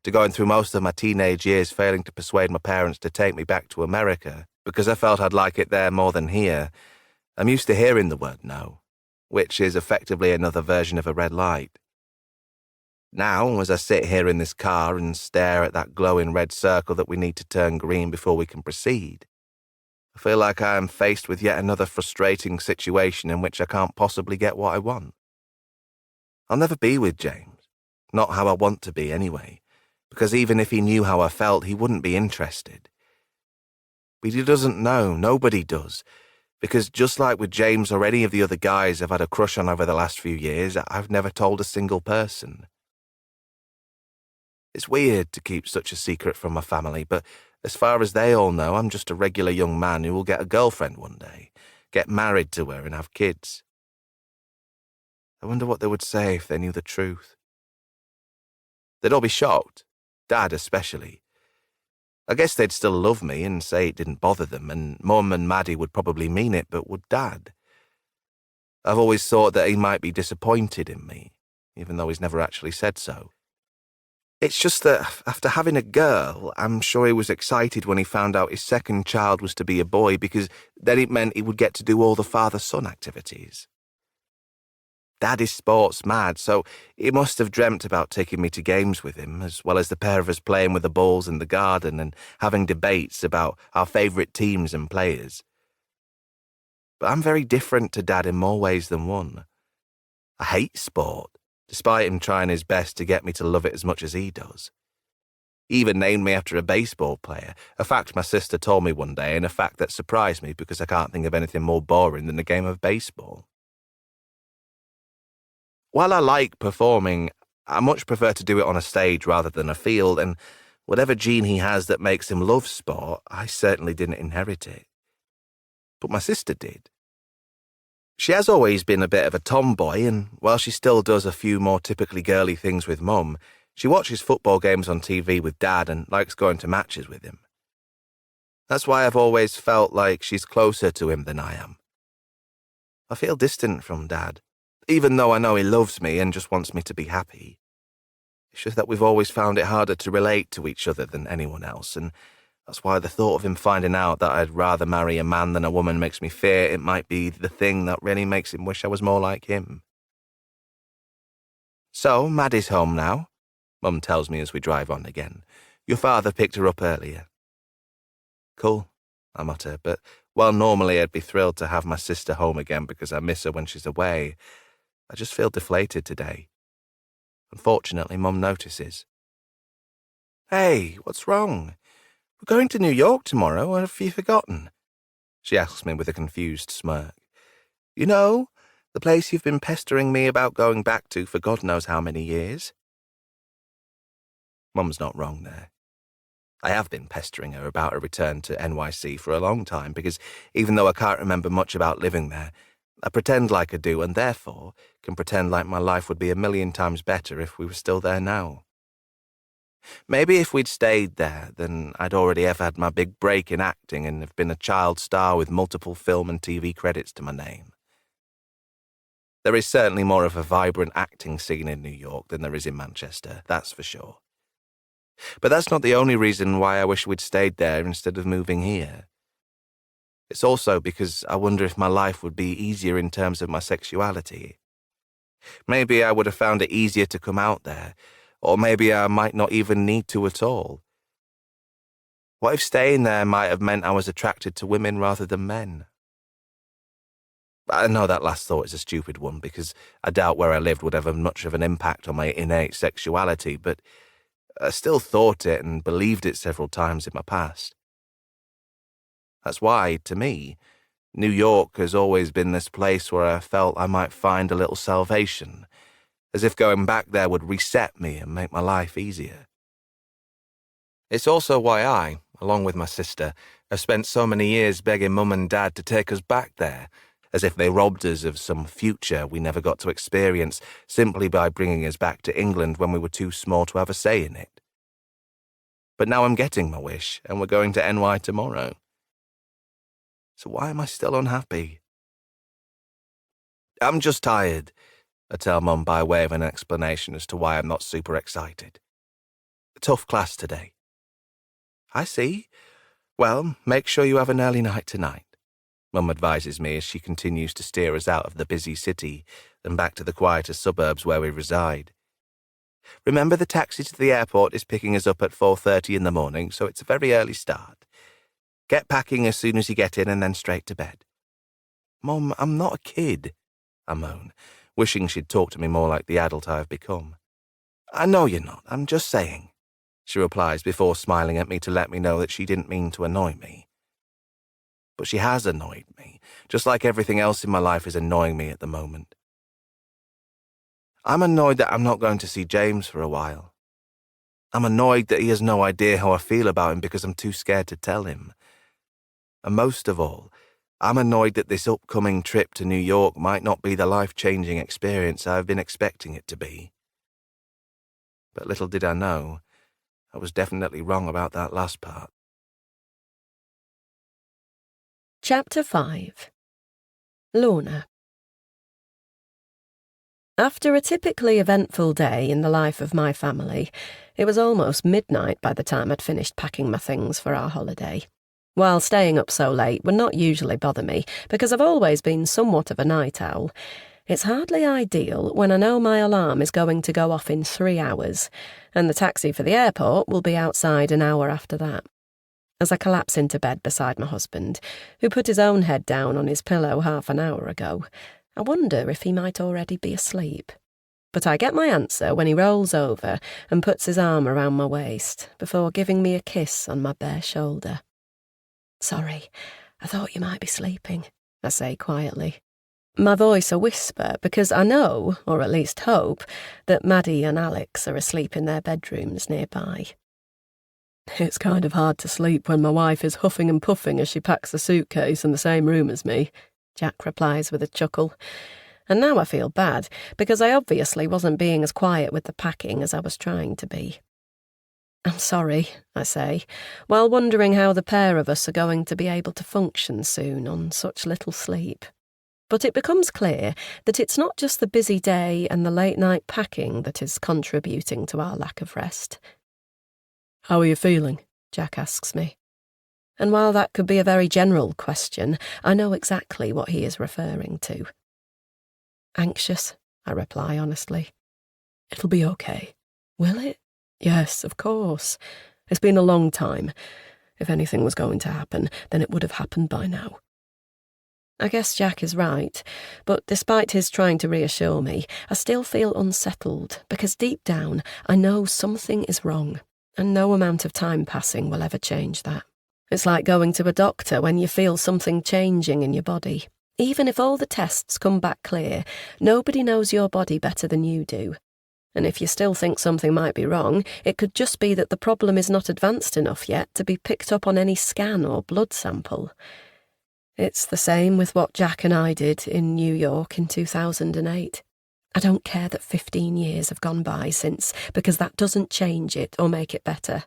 to going through most of my teenage years failing to persuade my parents to take me back to America because I felt I'd like it there more than here, I'm used to hearing the word no, which is effectively another version of a red light. Now, as I sit here in this car and stare at that glowing red circle that we need to turn green before we can proceed, I feel like I am faced with yet another frustrating situation in which I can't possibly get what I want. I'll never be with James, not how I want to be anyway, because even if he knew how I felt, he wouldn't be interested. But he doesn't know, nobody does, because just like with James or any of the other guys I've had a crush on over the last few years, I've never told a single person. It's weird to keep such a secret from my family, but as far as they all know, I'm just a regular young man who will get a girlfriend one day, get married to her and have kids. I wonder what they would say if they knew the truth. They'd all be shocked, Dad especially. I guess they'd still love me and say it didn't bother them, and Mum and Maddie would probably mean it, but would Dad? I've always thought that he might be disappointed in me, even though he's never actually said so. It's just that after having a girl, I'm sure he was excited when he found out his second child was to be a boy, because then it meant he would get to do all the father-son activities. Dad is sports mad, so he must have dreamt about taking me to games with him, as well as the pair of us playing with the balls in the garden and having debates about our favourite teams and players. But I'm very different to Dad in more ways than one. I hate sport, despite him trying his best to get me to love it as much as he does. He even named me after a baseball player, a fact my sister told me one day and a fact that surprised me because I can't think of anything more boring than a game of baseball. While I like performing, I much prefer to do it on a stage rather than a field, and whatever gene he has that makes him love sport, I certainly didn't inherit it. But my sister did. She has always been a bit of a tomboy, and while she still does a few more typically girly things with Mum, she watches football games on TV with Dad and likes going to matches with him. That's why I've always felt like she's closer to him than I am. I feel distant from Dad, even though I know he loves me and just wants me to be happy. It's just that we've always found it harder to relate to each other than anyone else, and that's why the thought of him finding out that I'd rather marry a man than a woman makes me fear it might be the thing that really makes him wish I was more like him. "So, Maddie's home now," Mum tells me as we drive on again. "Your father picked her up earlier." "Cool," I mutter, but while normally I'd be thrilled to have my sister home again because I miss her when she's away, I just feel deflated today. Unfortunately, Mum notices. "Hey, what's wrong? We're going to New York tomorrow, or have you forgotten?" She asks me with a confused smirk. "You know, the place you've been pestering me about going back to for God knows how many years?" Mum's not wrong there. I have been pestering her about a return to NYC for a long time because even though I can't remember much about living there, I pretend like I do and therefore can pretend like my life would be a million times better if we were still there now. Maybe if we'd stayed there, then I'd already have had my big break in acting and have been a child star with multiple film and TV credits to my name. There is certainly more of a vibrant acting scene in New York than there is in Manchester, that's for sure. But that's not the only reason why I wish we'd stayed there instead of moving here. It's also because I wonder if my life would be easier in terms of my sexuality. Maybe I would have found it easier to come out there, or maybe I might not even need to at all. What if staying there might have meant I was attracted to women rather than men? I know that last thought is a stupid one, because I doubt where I lived would have much of an impact on my innate sexuality, but I still thought it and believed it several times in my past. That's why, to me, New York has always been this place where I felt I might find a little salvation, as if going back there would reset me and make my life easier. It's also why I, along with my sister, have spent so many years begging Mum and Dad to take us back there, as if they robbed us of some future we never got to experience simply by bringing us back to England when we were too small to have a say in it. But now I'm getting my wish, and we're going to NY tomorrow. So why am I still unhappy? I'm just tired, I tell Mum by way of an explanation as to why I'm not super excited. A tough class today. I see. Well, make sure you have an early night tonight, Mum advises me as she continues to steer us out of the busy city and back to the quieter suburbs where we reside. Remember, the taxi to the airport is picking us up at 4:30 in the morning, so it's a very early start. Get packing as soon as you get in and then straight to bed. Mum, I'm not a kid, I moan, wishing she'd talk to me more like the adult I have become. I know you're not, I'm just saying, she replies before smiling at me to let me know that she didn't mean to annoy me. But she has annoyed me, just like everything else in my life is annoying me at the moment. I'm annoyed that I'm not going to see James for a while. I'm annoyed that he has no idea how I feel about him because I'm too scared to tell him. And most of all, I'm annoyed that this upcoming trip to New York might not be the life-changing experience I've been expecting it to be. But little did I know, I was definitely wrong about that last part. Chapter 5. Lorna. After a typically eventful day in the life of my family, it was almost midnight by the time I'd finished packing my things for our holiday. While staying up so late would not usually bother me, because I've always been somewhat of a night owl, it's hardly ideal when I know my alarm is going to go off in 3 hours, and the taxi for the airport will be outside an hour after that. As I collapse into bed beside my husband, who put his own head down on his pillow half an hour ago, I wonder if he might already be asleep. But I get my answer when he rolls over and puts his arm around my waist, before giving me a kiss on my bare shoulder. Sorry, I thought you might be sleeping, I say quietly. My voice a whisper because I know, or at least hope, that Maddie and Alex are asleep in their bedrooms nearby. It's kind of hard to sleep when my wife is huffing and puffing as she packs a suitcase in the same room as me, Jack replies with a chuckle. And now I feel bad, because I obviously wasn't being as quiet with the packing as I was trying to be. I'm sorry, I say, while wondering how the pair of us are going to be able to function soon on such little sleep. But it becomes clear that it's not just the busy day and the late-night packing that is contributing to our lack of rest. How are you feeling? Jack asks me. And while that could be a very general question, I know exactly what he is referring to. Anxious, I reply honestly. It'll be okay. Will it? Yes, of course. It's been a long time. If anything was going to happen, then it would have happened by now. I guess Jack is right, but despite his trying to reassure me, I still feel unsettled because deep down I know something is wrong, and no amount of time passing will ever change that. It's like going to a doctor when you feel something changing in your body. Even if all the tests come back clear, nobody knows your body better than you do. And if you still think something might be wrong, it could just be that the problem is not advanced enough yet to be picked up on any scan or blood sample. It's the same with what Jack and I did in New York in 2008. I don't care that 15 years have gone by since, because that doesn't change it or make it better.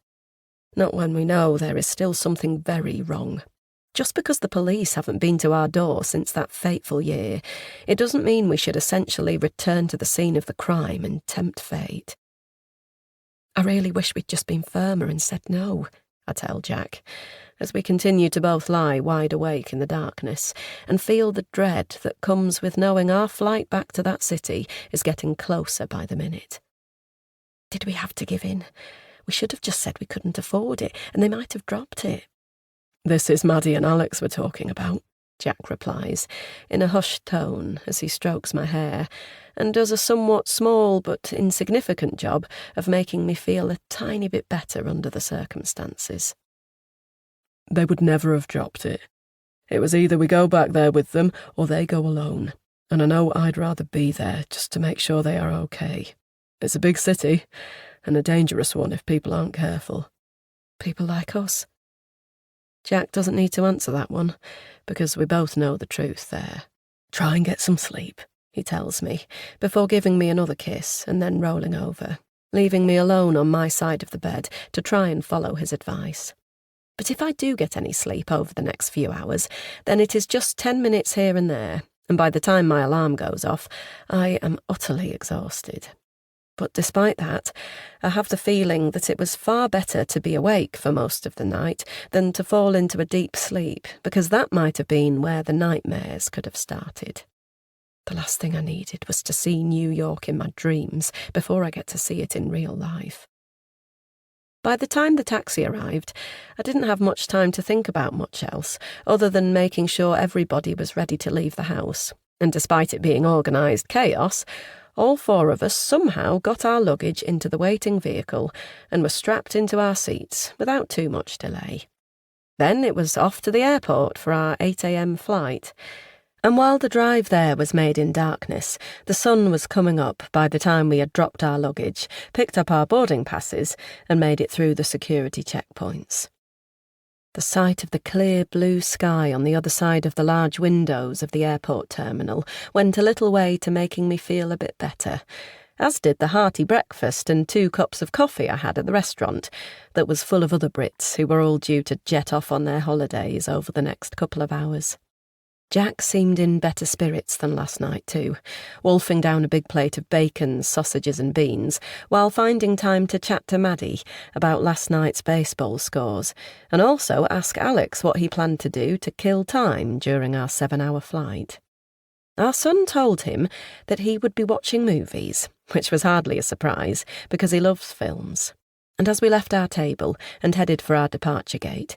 Not when we know there is still something very wrong. Just because the police haven't been to our door since that fateful year, it doesn't mean we should essentially return to the scene of the crime and tempt fate. I really wish we'd just been firmer and said no, I tell Jack, as we continue to both lie wide awake in the darkness and feel the dread that comes with knowing our flight back to that city is getting closer by the minute. Did we have to give in? We should have just said we couldn't afford it, and they might have dropped it. This is Maddie and Alex we're talking about, Jack replies, in a hushed tone as he strokes my hair, and does a somewhat small but insignificant job of making me feel a tiny bit better under the circumstances. They would never have dropped it. It was either we go back there with them or they go alone, and I know I'd rather be there just to make sure they are okay. It's a big city, and a dangerous one if people aren't careful. People like us. Jack doesn't need to answer that one, because we both know the truth there. Try and get some sleep, he tells me, before giving me another kiss and then rolling over, leaving me alone on my side of the bed to try and follow his advice. But if I do get any sleep over the next few hours, then it is just 10 minutes here and there, and by the time my alarm goes off, I am utterly exhausted. But despite that, I have the feeling that it was far better to be awake for most of the night than to fall into a deep sleep, because that might have been where the nightmares could have started. The last thing I needed was to see New York in my dreams before I get to see it in real life. By the time the taxi arrived, I didn't have much time to think about much else, other than making sure everybody was ready to leave the house, and despite it being organised chaos, all four of us somehow got our luggage into the waiting vehicle and were strapped into our seats without too much delay. Then it was off to the airport for our 8 a.m. flight. And while the drive there was made in darkness, the sun was coming up by the time we had dropped our luggage, picked up our boarding passes, and made it through the security checkpoints. The sight of the clear blue sky on the other side of the large windows of the airport terminal went a little way to making me feel a bit better, as did the hearty breakfast and 2 cups of coffee I had at the restaurant that was full of other Brits who were all due to jet off on their holidays over the next couple of hours. Jack seemed in better spirits than last night too, wolfing down a big plate of bacon, sausages and beans, while finding time to chat to Maddie about last night's baseball scores, and also ask Alex what he planned to do to kill time during our 7-hour flight. Our son told him that he would be watching movies, which was hardly a surprise, because he loves films. And as we left our table and headed for our departure gate,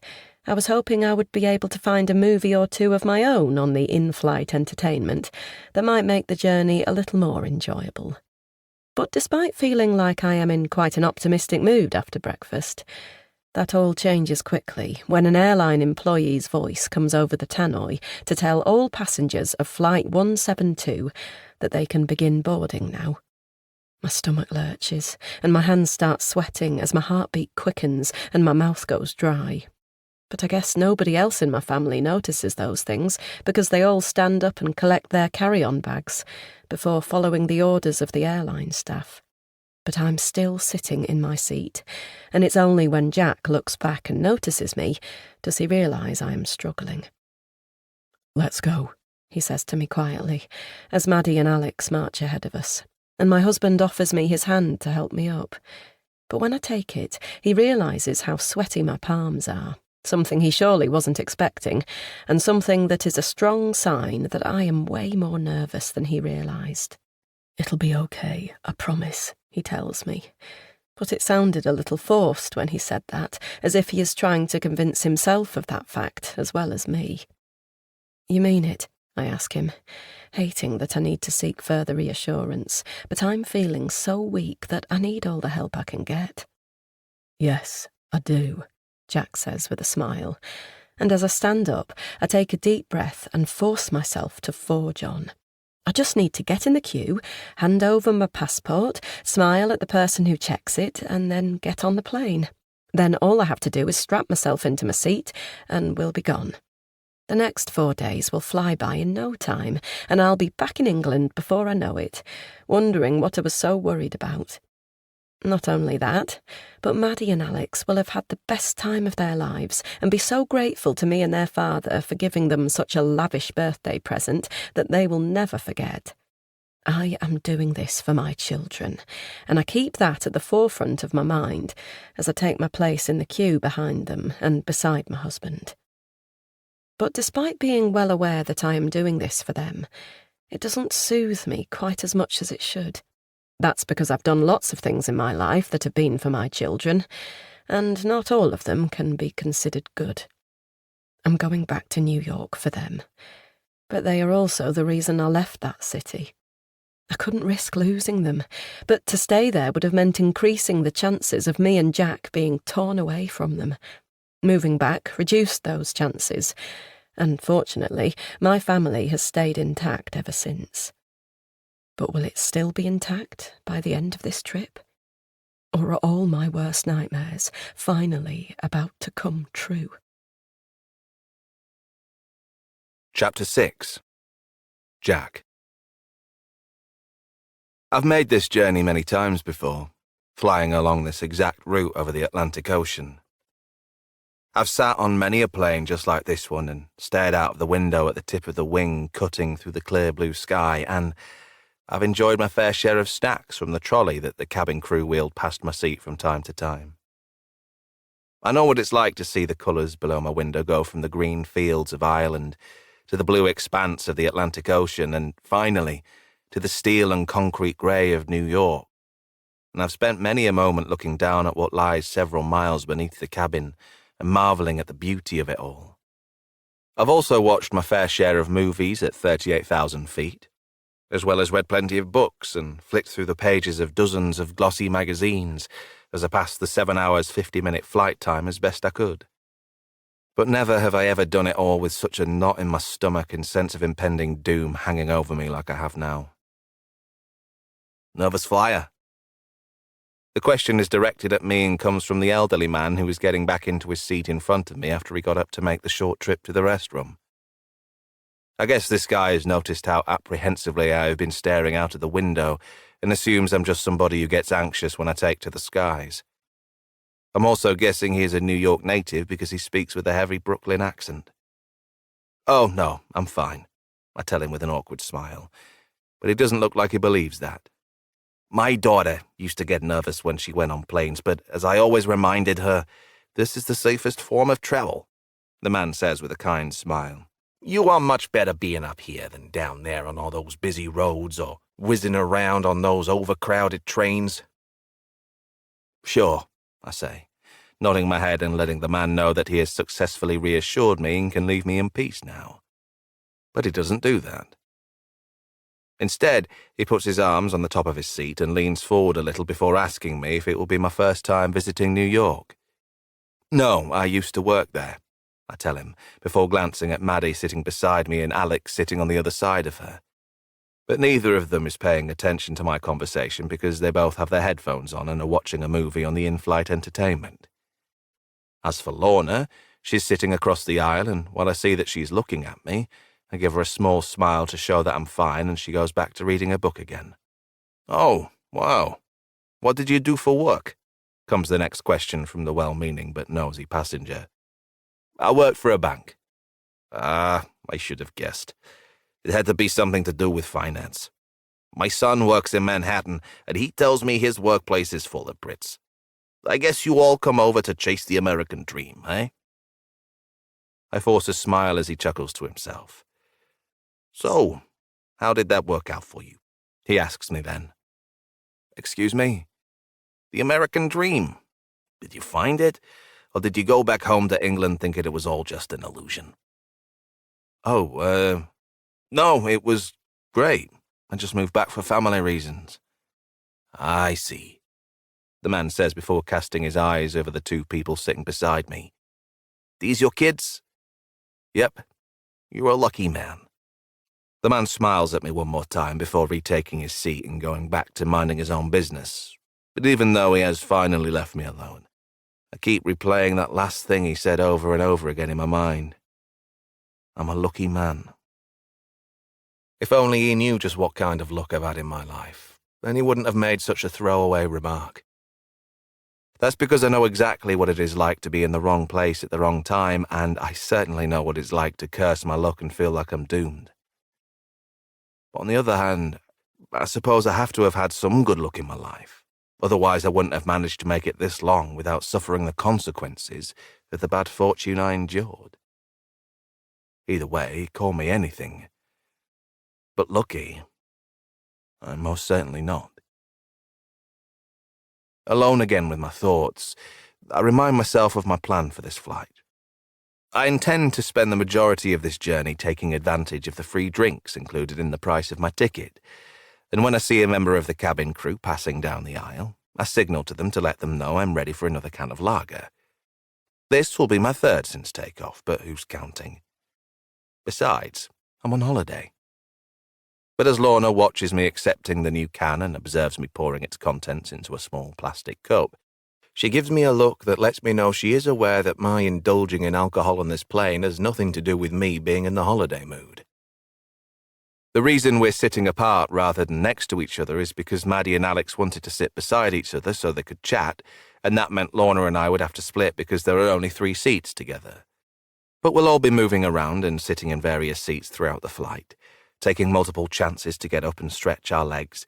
I was hoping I would be able to find a movie or 2 of my own on the in-flight entertainment that might make the journey a little more enjoyable. But despite feeling like I am in quite an optimistic mood after breakfast, that all changes quickly when an airline employee's voice comes over the tannoy to tell all passengers of Flight 172 that they can begin boarding now. My stomach lurches, and my hands start sweating as my heartbeat quickens and my mouth goes dry. But I guess nobody else in my family notices those things because they all stand up and collect their carry-on bags before following the orders of the airline staff. But I'm still sitting in my seat, and it's only when Jack looks back and notices me does he realise I am struggling. "Let's go," he says to me quietly, as Maddie and Alex march ahead of us, and my husband offers me his hand to help me up. But when I take it, he realises how sweaty my palms are, something he surely wasn't expecting, and something that is a strong sign that I am way more nervous than he realised. "It'll be okay, I promise," he tells me. But it sounded a little forced when he said that, as if he is trying to convince himself of that fact as well as me. "You mean it?" I ask him, hating that I need to seek further reassurance, but I'm feeling so weak that I need all the help I can get. "Yes, I do," Jack says with a smile, and as I stand up, I take a deep breath and force myself to forge on. I just need to get in the queue, hand over my passport, smile at the person who checks it, and then get on the plane. Then all I have to do is strap myself into my seat, and we'll be gone. The next 4 days will fly by in no time, and I'll be back in England before I know it, wondering what I was so worried about. Not only that, but Maddie and Alex will have had the best time of their lives and be so grateful to me and their father for giving them such a lavish birthday present that they will never forget. I am doing this for my children, and I keep that at the forefront of my mind as I take my place in the queue behind them and beside my husband. But despite being well aware that I am doing this for them, it doesn't soothe me quite as much as it should. That's because I've done lots of things in my life that have been for my children, and not all of them can be considered good. I'm going back to New York for them, but they are also the reason I left that city. I couldn't risk losing them, but to stay there would have meant increasing the chances of me and Jack being torn away from them. Moving back reduced those chances, and fortunately, my family has stayed intact ever since. But will it still be intact by the end of this trip? Or are all my worst nightmares finally about to come true? Chapter 6. Jack. I've made this journey many times before, flying along this exact route over the Atlantic Ocean. I've sat on many a plane just like this one and stared out of the window at the tip of the wing cutting through the clear blue sky, and I've enjoyed my fair share of snacks from the trolley that the cabin crew wheeled past my seat from time to time. I know what it's like to see the colours below my window go from the green fields of Ireland to the blue expanse of the Atlantic Ocean and, finally, to the steel and concrete grey of New York. And I've spent many a moment looking down at what lies several miles beneath the cabin and marvelling at the beauty of it all. I've also watched my fair share of movies at 38,000 feet, as well as read plenty of books and flicked through the pages of dozens of glossy magazines as I passed the 7 hours 50-minute flight time as best I could. But never have I ever done it all with such a knot in my stomach and sense of impending doom hanging over me like I have now. Nervous flyer? The question is directed at me and comes from the elderly man who was getting back into his seat in front of me after he got up to make the short trip to the restroom. I guess this guy has noticed how apprehensively I have been staring out of the window and assumes I'm just somebody who gets anxious when I take to the skies. I'm also guessing he is a New York native because he speaks with a heavy Brooklyn accent. Oh, no, I'm fine, I tell him with an awkward smile, but he doesn't look like he believes that. My daughter used to get nervous when she went on planes, but as I always reminded her, this is the safest form of travel, the man says with a kind smile. You are much better being up here than down there on all those busy roads or whizzing around on those overcrowded trains. Sure, I say, nodding my head and letting the man know that he has successfully reassured me and can leave me in peace now. But he doesn't do that. Instead, he puts his arms on the top of his seat and leans forward a little before asking me if it will be my first time visiting New York. No, I used to work there, I tell him, before glancing at Maddie sitting beside me and Alex sitting on the other side of her. But neither of them is paying attention to my conversation because they both have their headphones on and are watching a movie on the in-flight entertainment. As for Lorna, she's sitting across the aisle, and while I see that she's looking at me, I give her a small smile to show that I'm fine, and she goes back to reading her book again. Oh, wow. What did you do for work? Comes the next question from the well-meaning but nosy passenger. I worked for a bank. I should have guessed. It had to be something to do with finance. My son works in Manhattan, and he tells me his workplace is full of Brits. I guess you all come over to chase the American dream, eh? I force a smile as he chuckles to himself. So, how did that work out for you? He asks me then. Excuse me? The American dream. Did you find it? Or did you go back home to England thinking it was all just an illusion? Oh, no, it was great. I just moved back for family reasons. I see, the man says before casting his eyes over the two people sitting beside me. These your kids? Yep. You're a lucky man. The man smiles at me one more time before retaking his seat and going back to minding his own business. But even though he has finally left me alone, I keep replaying that last thing he said over and over again in my mind. I'm a lucky man. If only he knew just what kind of luck I've had in my life, then he wouldn't have made such a throwaway remark. That's because I know exactly what it is like to be in the wrong place at the wrong time, and I certainly know what it's like to curse my luck and feel like I'm doomed. But on the other hand, I suppose I have to have had some good luck in my life. Otherwise, I wouldn't have managed to make it this long without suffering the consequences of the bad fortune I endured. Either way, call me anything. But lucky, I'm most certainly not. Alone again with my thoughts, I remind myself of my plan for this flight. I intend to spend the majority of this journey taking advantage of the free drinks included in the price of my ticket, and when I see a member of the cabin crew passing down the aisle, I signal to them to let them know I'm ready for another can of lager. This will be my third since takeoff, but who's counting? Besides, I'm on holiday. But as Lorna watches me accepting the new can and observes me pouring its contents into a small plastic cup, she gives me a look that lets me know she is aware that my indulging in alcohol on this plane has nothing to do with me being in the holiday mood. The reason we're sitting apart rather than next to each other is because Maddie and Alex wanted to sit beside each other so they could chat, and that meant Lorna and I would have to split because there are only 3 seats together. But we'll all be moving around and sitting in various seats throughout the flight, taking multiple chances to get up and stretch our legs,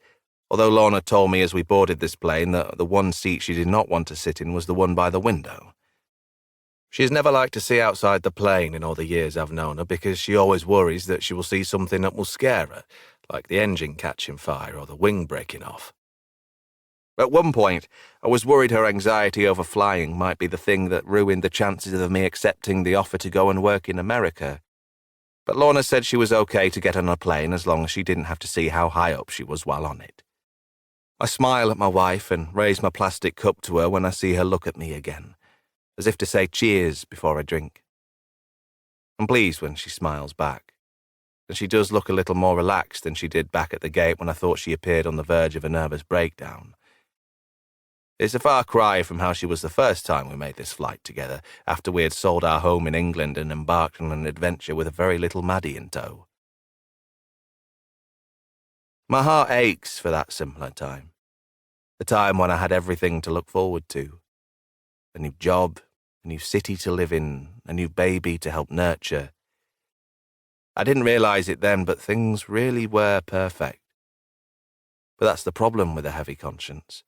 although Lorna told me as we boarded this plane that the one seat she did not want to sit in was the one by the window. She's never liked to see outside the plane in all the years I've known her because she always worries that she will see something that will scare her, like the engine catching fire or the wing breaking off. At one point, I was worried her anxiety over flying might be the thing that ruined the chances of me accepting the offer to go and work in America. But Lorna said she was okay to get on a plane as long as she didn't have to see how high up she was while on it. I smile at my wife and raise my plastic cup to her when I see her look at me again, as if to say cheers before I drink. I'm pleased when she smiles back, and she does look a little more relaxed than she did back at the gate when I thought she appeared on the verge of a nervous breakdown. It's a far cry from how she was the first time we made this flight together, after we had sold our home in England and embarked on an adventure with a very little Maddie in tow. My heart aches for that simpler time, the time when I had everything to look forward to. A new job, a new city to live in, a new baby to help nurture. I didn't realize it then, but things really were perfect. But that's the problem with a heavy conscience.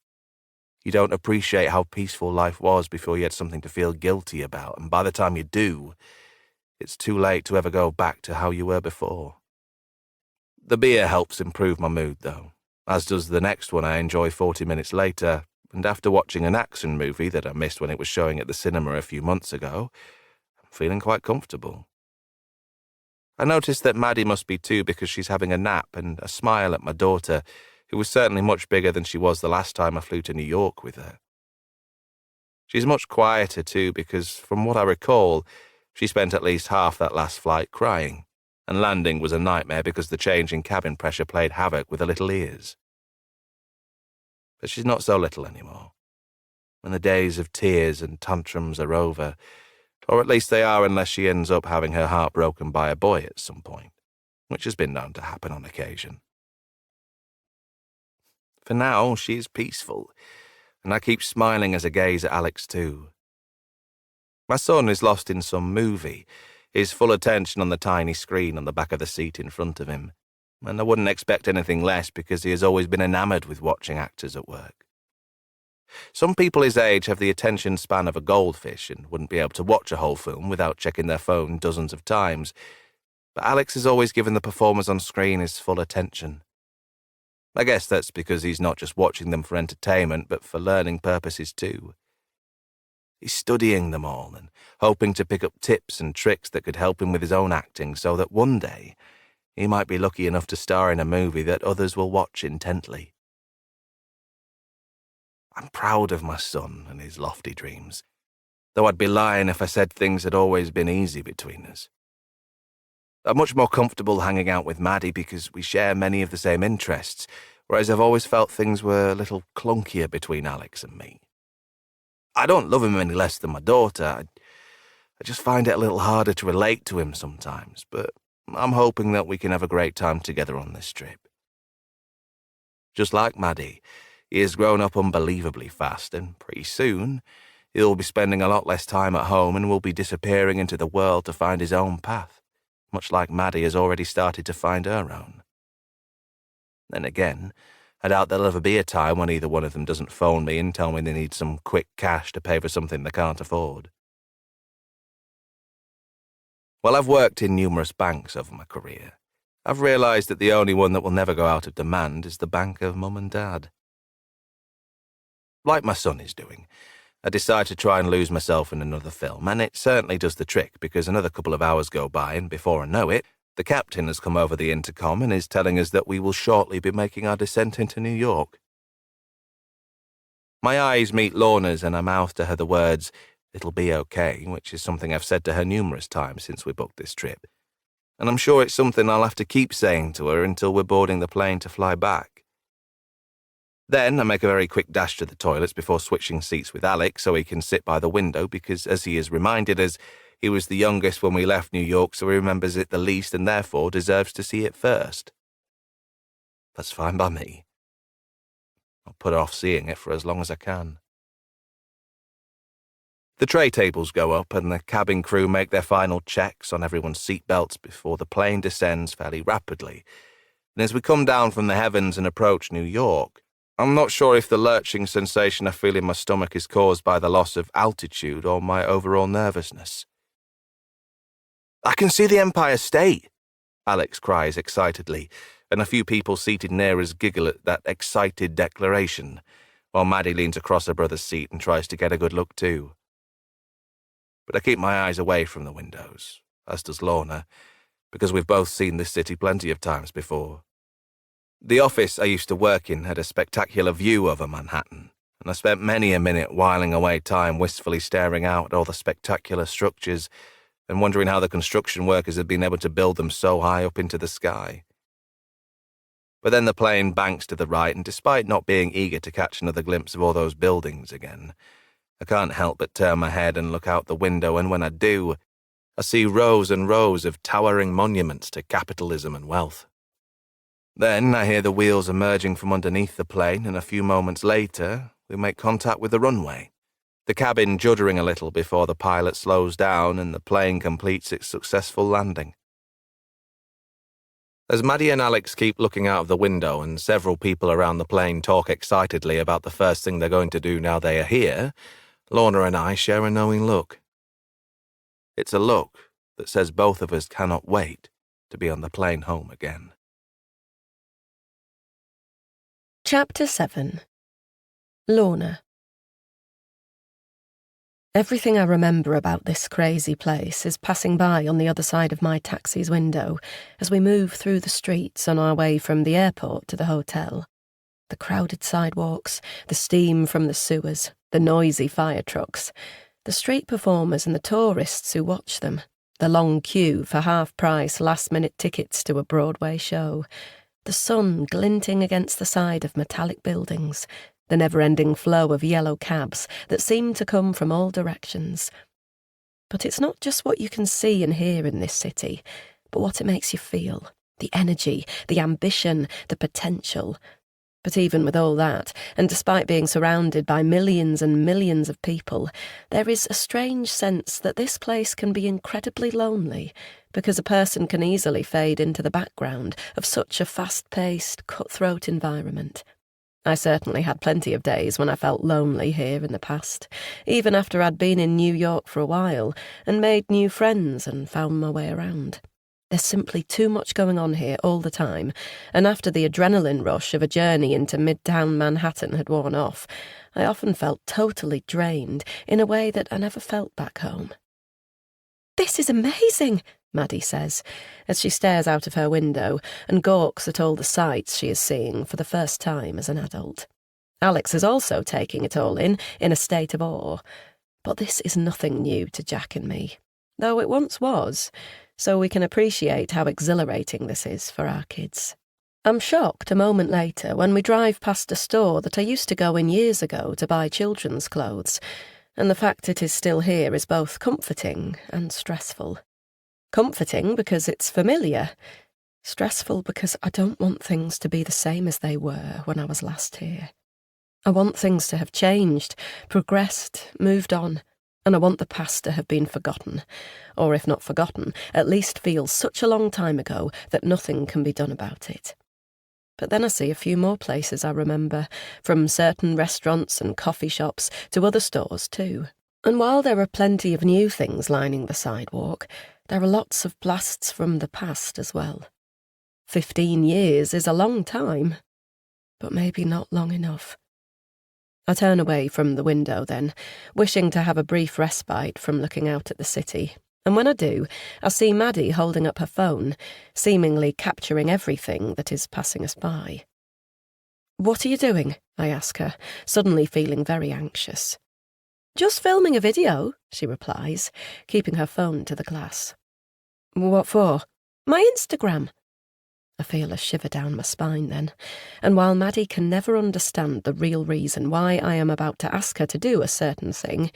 You don't appreciate how peaceful life was before you had something to feel guilty about, and by the time you do, it's too late to ever go back to how you were before. The beer helps improve my mood, though, as does the next one I enjoy 40 minutes later, and after watching an action movie that I missed when it was showing at the cinema a few months ago, I'm feeling quite comfortable. I noticed that Maddie must be too because she's having a nap and a smile at my daughter, who was certainly much bigger than she was the last time I flew to New York with her. She's much quieter too because, from what I recall, she spent at least half that last flight crying, and landing was a nightmare because the change in cabin pressure played havoc with her little ears. But she's not so little anymore, and the days of tears and tantrums are over, or at least they are unless she ends up having her heart broken by a boy at some point, which has been known to happen on occasion. For now, she is peaceful, and I keep smiling as I gaze at Alex too. My son is lost in some movie, his full attention on the tiny screen on the back of the seat in front of him, and I wouldn't expect anything less because he has always been enamoured with watching actors at work. Some people his age have the attention span of a goldfish and wouldn't be able to watch a whole film without checking their phone dozens of times, but Alex has always given the performers on screen his full attention. I guess that's because he's not just watching them for entertainment, but for learning purposes too. He's studying them all and hoping to pick up tips and tricks that could help him with his own acting so that one day he might be lucky enough to star in a movie that others will watch intently. I'm proud of my son and his lofty dreams, though I'd be lying if I said things had always been easy between us. I'm much more comfortable hanging out with Maddie because we share many of the same interests, whereas I've always felt things were a little clunkier between Alex and me. I don't love him any less than my daughter. I just find it a little harder to relate to him sometimes, but I'm hoping that we can have a great time together on this trip. Just like Maddie, he has grown up unbelievably fast, and pretty soon he'll be spending a lot less time at home and will be disappearing into the world to find his own path, much like Maddie has already started to find her own. Then again, I doubt there'll ever be a time when either one of them doesn't phone me and tell me they need some quick cash to pay for something they can't afford. While I've worked in numerous banks over my career, I've realised that the only one that will never go out of demand is the bank of Mum and Dad. Like my son is doing, I decide to try and lose myself in another film, and it certainly does the trick because another couple of hours go by and before I know it, the captain has come over the intercom and is telling us that we will shortly be making our descent into New York. My eyes meet Lorna's and I mouth to her the words, "It'll be okay," which is something I've said to her numerous times since we booked this trip. And I'm sure it's something I'll have to keep saying to her until we're boarding the plane to fly back. Then I make a very quick dash to the toilets before switching seats with Alex so he can sit by the window because, as he has reminded us, he was the youngest when we left New York, so he remembers it the least and therefore deserves to see it first. That's fine by me. I'll put off seeing it for as long as I can. The tray tables go up and the cabin crew make their final checks on everyone's seatbelts before the plane descends fairly rapidly. And as we come down from the heavens and approach New York, I'm not sure if the lurching sensation I feel in my stomach is caused by the loss of altitude or my overall nervousness. "I can see the Empire State," Alex cries excitedly, and a few people seated near us giggle at that excited declaration, while Maddie leans across her brother's seat and tries to get a good look too. But I keep my eyes away from the windows, as does Lorna, because we've both seen this city plenty of times before. The office I used to work in had a spectacular view over Manhattan, and I spent many a minute whiling away time wistfully staring out at all the spectacular structures and wondering how the construction workers had been able to build them so high up into the sky. But then the plane banks to the right, and despite not being eager to catch another glimpse of all those buildings again, I can't help but turn my head and look out the window, and when I do, I see rows and rows of towering monuments to capitalism and wealth. Then I hear the wheels emerging from underneath the plane, and a few moments later, we make contact with the runway, the cabin juddering a little before the pilot slows down and the plane completes its successful landing. As Maddie and Alex keep looking out of the window and several people around the plane talk excitedly about the first thing they're going to do now they are here, Lorna and I share a knowing look. It's a look that says both of us cannot wait to be on the plane home again. Chapter 7. Lorna. Everything I remember about this crazy place is passing by on the other side of my taxi's window as we move through the streets on our way from the airport to the hotel. The crowded sidewalks, the steam from the sewers, the noisy fire trucks, the street performers and the tourists who watch them, the long queue for half-price last-minute tickets to a Broadway show, the sun glinting against the side of metallic buildings, the never-ending flow of yellow cabs that seem to come from all directions. But it's not just what you can see and hear in this city, but what it makes you feel, the energy, the ambition, the potential. But even with all that, and despite being surrounded by millions and millions of people, there is a strange sense that this place can be incredibly lonely, because a person can easily fade into the background of such a fast-paced, cutthroat environment. I certainly had plenty of days when I felt lonely here in the past, even after I'd been in New York for a while and made new friends and found my way around. There's simply too much going on here all the time, and after the adrenaline rush of a journey into Midtown Manhattan had worn off, I often felt totally drained in a way that I never felt back home. "This is amazing," Maddie says, as she stares out of her window and gawks at all the sights she is seeing for the first time as an adult. Alex is also taking it all in a state of awe. But this is nothing new to Jack and me, though it once was, so we can appreciate how exhilarating this is for our kids. I'm shocked a moment later when we drive past a store that I used to go in years ago to buy children's clothes, and the fact it is still here is both comforting and stressful. Comforting because it's familiar. Stressful because I don't want things to be the same as they were when I was last here. I want things to have changed, progressed, moved on, and I want the past to have been forgotten, or if not forgotten, at least feel such a long time ago that nothing can be done about it. But then I see a few more places I remember, from certain restaurants and coffee shops to other stores too. And while there are plenty of new things lining the sidewalk, there are lots of blasts from the past as well. 15 years is a long time, but maybe not long enough. I turn away from the window then, wishing to have a brief respite from looking out at the city, and when I do, I see Maddie holding up her phone, seemingly capturing everything that is passing us by. "What are you doing?" I ask her, suddenly feeling very anxious. "Just filming a video," she replies, keeping her phone to the glass. "What for?" "My Instagram." I feel a shiver down my spine then, and while Maddie can never understand the real reason why I am about to ask her to do a certain thing,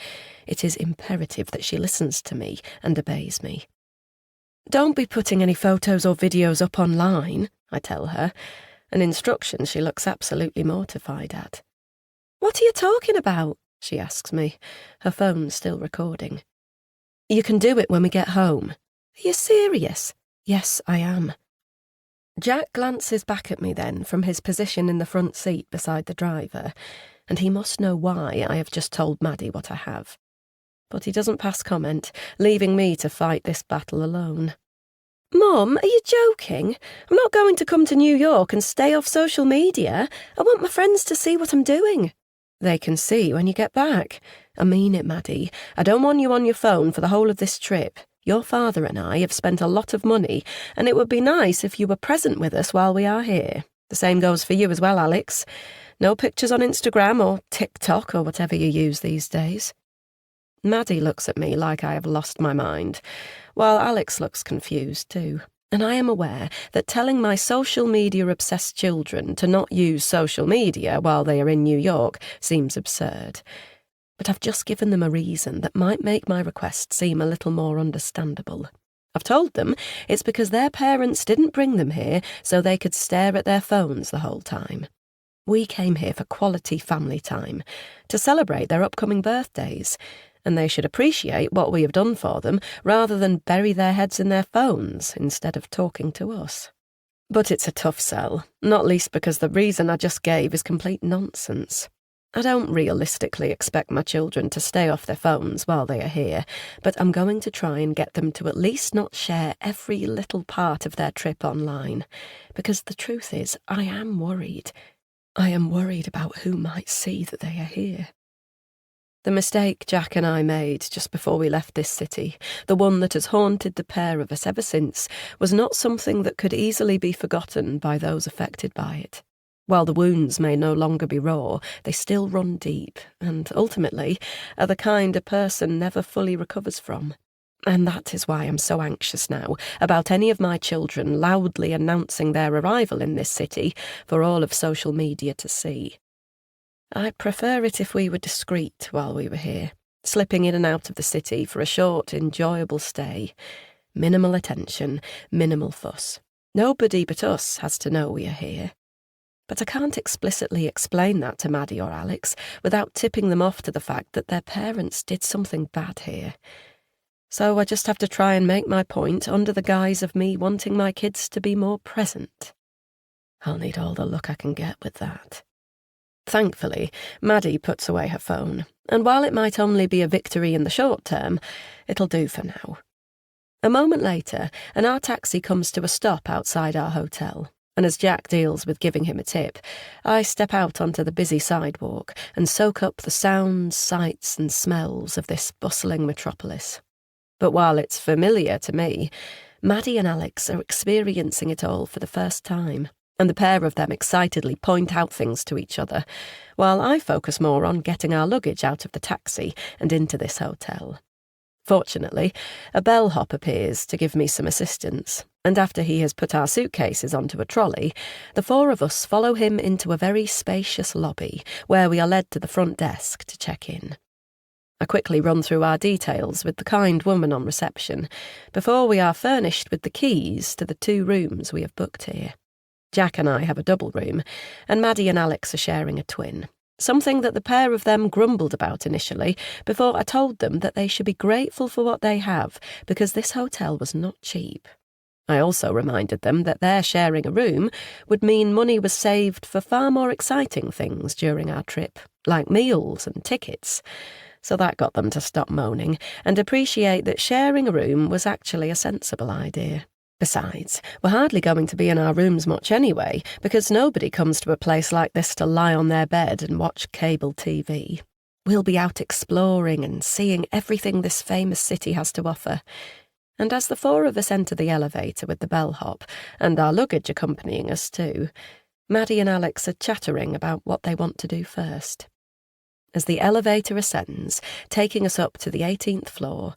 it is imperative that she listens to me and obeys me. "Don't be putting any photos or videos up online," I tell her, an instruction she looks absolutely mortified at. "What are you talking about?" she asks me, her phone still recording. "You can do it when we get home." "Are you serious?" "Yes, I am." Jack glances back at me then from his position in the front seat beside the driver, and he must know why I have just told Maddie what I have. But he doesn't pass comment, leaving me to fight this battle alone. "Mum, are you joking? I'm not going to come to New York and stay off social media. I want my friends to see what I'm doing." "They can see when you get back. I mean it, Maddie. I don't want you on your phone for the whole of this trip. Your father and I have spent a lot of money, and it would be nice if you were present with us while we are here. The same goes for you as well, Alex. No pictures on Instagram or TikTok or whatever you use these days." Maddie looks at me like I have lost my mind, while Alex looks confused too. And I am aware that telling my social media-obsessed children to not use social media while they are in New York seems absurd. But I've just given them a reason that might make my request seem a little more understandable. I've told them it's because their parents didn't bring them here so they could stare at their phones the whole time. We came here for quality family time, to celebrate their upcoming birthdays, and they should appreciate what we have done for them rather than bury their heads in their phones instead of talking to us. But it's a tough sell, not least because the reason I just gave is complete nonsense. I don't realistically expect my children to stay off their phones while they are here, but I'm going to try and get them to at least not share every little part of their trip online, because the truth is, I am worried. I am worried about who might see that they are here. The mistake Jack and I made just before we left this city, the one that has haunted the pair of us ever since, was not something that could easily be forgotten by those affected by it. While the wounds may no longer be raw, they still run deep, and ultimately are the kind a person never fully recovers from. And that is why I'm so anxious now about any of my children loudly announcing their arrival in this city for all of social media to see. I'd prefer it if we were discreet while we were here, slipping in and out of the city for a short, enjoyable stay. Minimal attention, minimal fuss. Nobody but us has to know we are here. But I can't explicitly explain that to Maddie or Alex without tipping them off to the fact that their parents did something bad here. So I just have to try and make my point under the guise of me wanting my kids to be more present. I'll need all the luck I can get with that. Thankfully, Maddie puts away her phone, and while it might only be a victory in the short term, it'll do for now. A moment later, our taxi comes to a stop outside our hotel, and as Jack deals with giving him a tip, I step out onto the busy sidewalk and soak up the sounds, sights and smells of this bustling metropolis. But while it's familiar to me, Maddie and Alex are experiencing it all for the first time, and the pair of them excitedly point out things to each other, while I focus more on getting our luggage out of the taxi and into this hotel. Fortunately, a bellhop appears to give me some assistance, and after he has put our suitcases onto a trolley, the four of us follow him into a very spacious lobby, where we are led to the front desk to check in. I quickly run through our details with the kind woman on reception before we are furnished with the keys to the 2 rooms we have booked here. Jack and I have a double room, and Maddie and Alex are sharing a twin, something that the pair of them grumbled about initially before I told them that they should be grateful for what they have because this hotel was not cheap. I also reminded them that their sharing a room would mean money was saved for far more exciting things during our trip, like meals and tickets. So that got them to stop moaning and appreciate that sharing a room was actually a sensible idea. Besides, we're hardly going to be in our rooms much anyway, because nobody comes to a place like this to lie on their bed and watch cable TV. We'll be out exploring and seeing everything this famous city has to offer. And as the 4 of us enter the elevator with the bellhop, and our luggage accompanying us too, Maddie and Alex are chattering about what they want to do first. As the elevator ascends, taking us up to the 18th floor,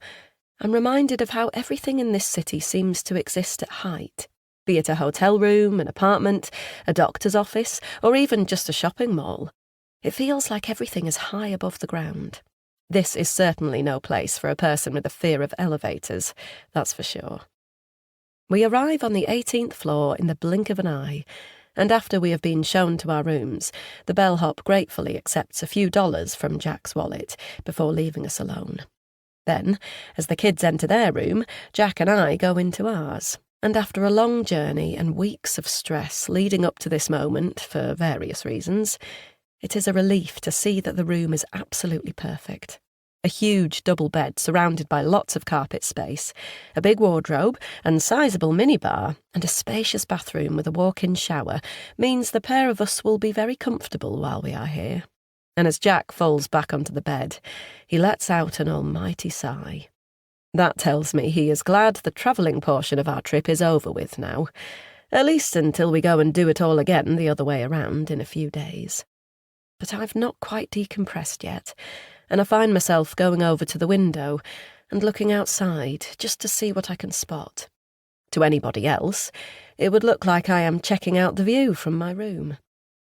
I'm reminded of how everything in this city seems to exist at height, be it a hotel room, an apartment, a doctor's office, or even just a shopping mall. It feels like everything is high above the ground. This is certainly no place for a person with a fear of elevators, that's for sure. We arrive on the 18th floor in the blink of an eye, and after we have been shown to our rooms, the bellhop gratefully accepts a few dollars from Jack's wallet before leaving us alone. Then, as the kids enter their room, Jack and I go into ours, and after a long journey and weeks of stress leading up to this moment for various reasons, it is a relief to see that the room is absolutely perfect. A huge double bed surrounded by lots of carpet space, a big wardrobe and sizable minibar, and a spacious bathroom with a walk-in shower means the pair of us will be very comfortable while we are here. And as Jack falls back onto the bed, he lets out an almighty sigh. That tells me he is glad the travelling portion of our trip is over with now, at least until we go and do it all again the other way around in a few days. But I've not quite decompressed yet, and I find myself going over to the window and looking outside just to see what I can spot. To anybody else, it would look like I am checking out the view from my room.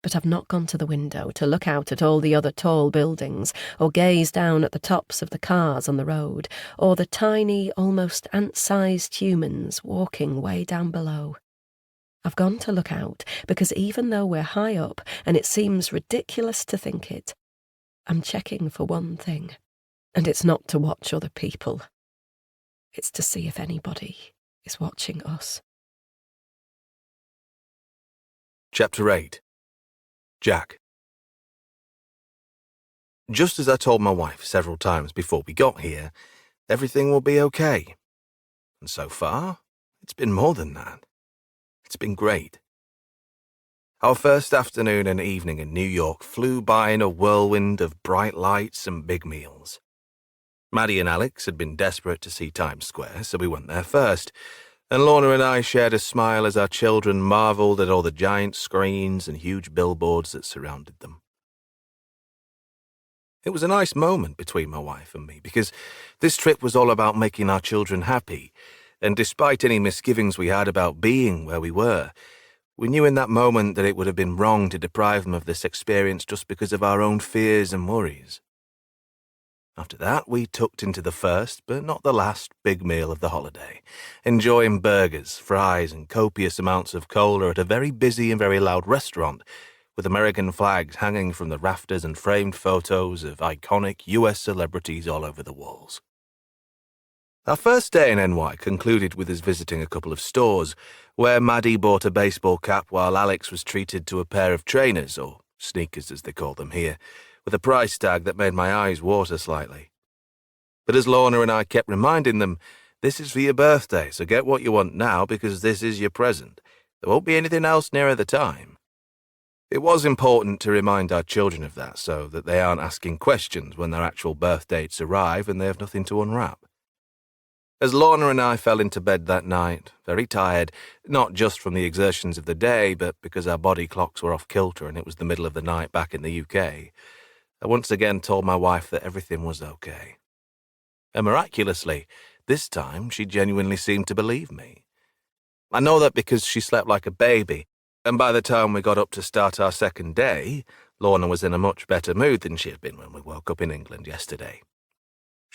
But I've not gone to the window to look out at all the other tall buildings, or gaze down at the tops of the cars on the road, or the tiny, almost ant-sized humans walking way down below. I've gone to look out because even though we're high up and it seems ridiculous to think it, I'm checking for one thing, and it's not to watch other people. It's to see if anybody is watching us. Chapter 8. Jack. Just as I told my wife several times before we got here, everything will be okay. And so far, it's been more than that. It's been great. Our first afternoon and evening in New York flew by in a whirlwind of bright lights and big meals. Maddie and Alex had been desperate to see Times Square, so we went there first, and Lorna and I shared a smile as our children marvelled at all the giant screens and huge billboards that surrounded them. It was a nice moment between my wife and me, because this trip was all about making our children happy, and despite any misgivings we had about being where we were, we knew in that moment that it would have been wrong to deprive them of this experience just because of our own fears and worries. After that, we tucked into the first, but not the last, big meal of the holiday, enjoying burgers, fries, and copious amounts of cola at a very busy and very loud restaurant, with American flags hanging from the rafters and framed photos of iconic US celebrities all over the walls. Our first day in NY concluded with us visiting a couple of stores, where Maddie bought a baseball cap while Alex was treated to a pair of trainers, or sneakers as they call them here, with a price tag that made my eyes water slightly. But as Lorna and I kept reminding them, this is for your birthday, so get what you want now because this is your present. There won't be anything else nearer the time. It was important to remind our children of that so that they aren't asking questions when their actual birth dates arrive and they have nothing to unwrap. As Lorna and I fell into bed that night, very tired, not just from the exertions of the day, but because our body clocks were off kilter and it was the middle of the night back in the UK, I once again told my wife that everything was okay. And miraculously, this time she genuinely seemed to believe me. I know that because she slept like a baby, and by the time we got up to start our second day, Lorna was in a much better mood than she had been when we woke up in England yesterday.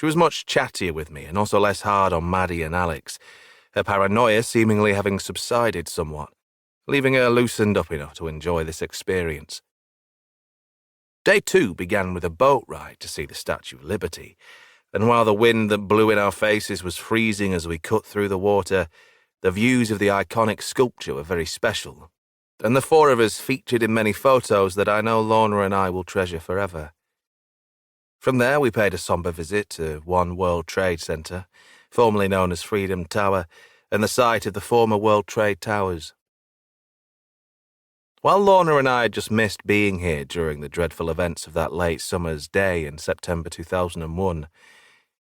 She was much chattier with me and also less hard on Maddie and Alex, her paranoia seemingly having subsided somewhat, leaving her loosened up enough to enjoy this experience. Day 2 began with a boat ride to see the Statue of Liberty, and while the wind that blew in our faces was freezing as we cut through the water, the views of the iconic sculpture were very special, and the 4 of us featured in many photos that I know Lorna and I will treasure forever. From there we paid a somber visit to One World Trade Center, formerly known as Freedom Tower, and the site of the former World Trade Towers. While Lorna and I had just missed being here during the dreadful events of that late summer's day in September 2001,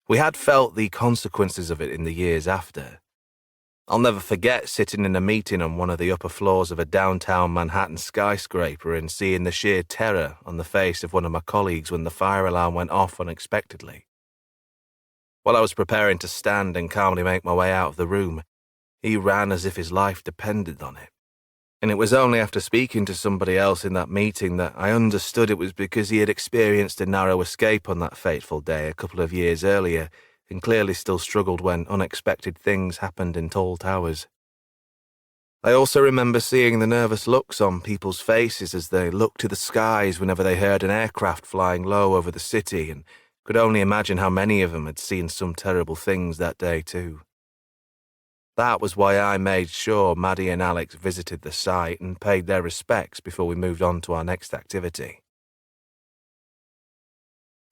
we had felt the consequences of it in the years after. I'll never forget sitting in a meeting on one of the upper floors of a downtown Manhattan skyscraper and seeing the sheer terror on the face of one of my colleagues when the fire alarm went off unexpectedly. While I was preparing to stand and calmly make my way out of the room, he ran as if his life depended on it. And it was only after speaking to somebody else in that meeting that I understood it was because he had experienced a narrow escape on that fateful day a couple of years earlier and clearly still struggled when unexpected things happened in tall towers. I also remember seeing the nervous looks on people's faces as they looked to the skies whenever they heard an aircraft flying low over the city, and could only imagine how many of them had seen some terrible things that day too. That was why I made sure Maddie and Alex visited the site and paid their respects before we moved on to our next activity.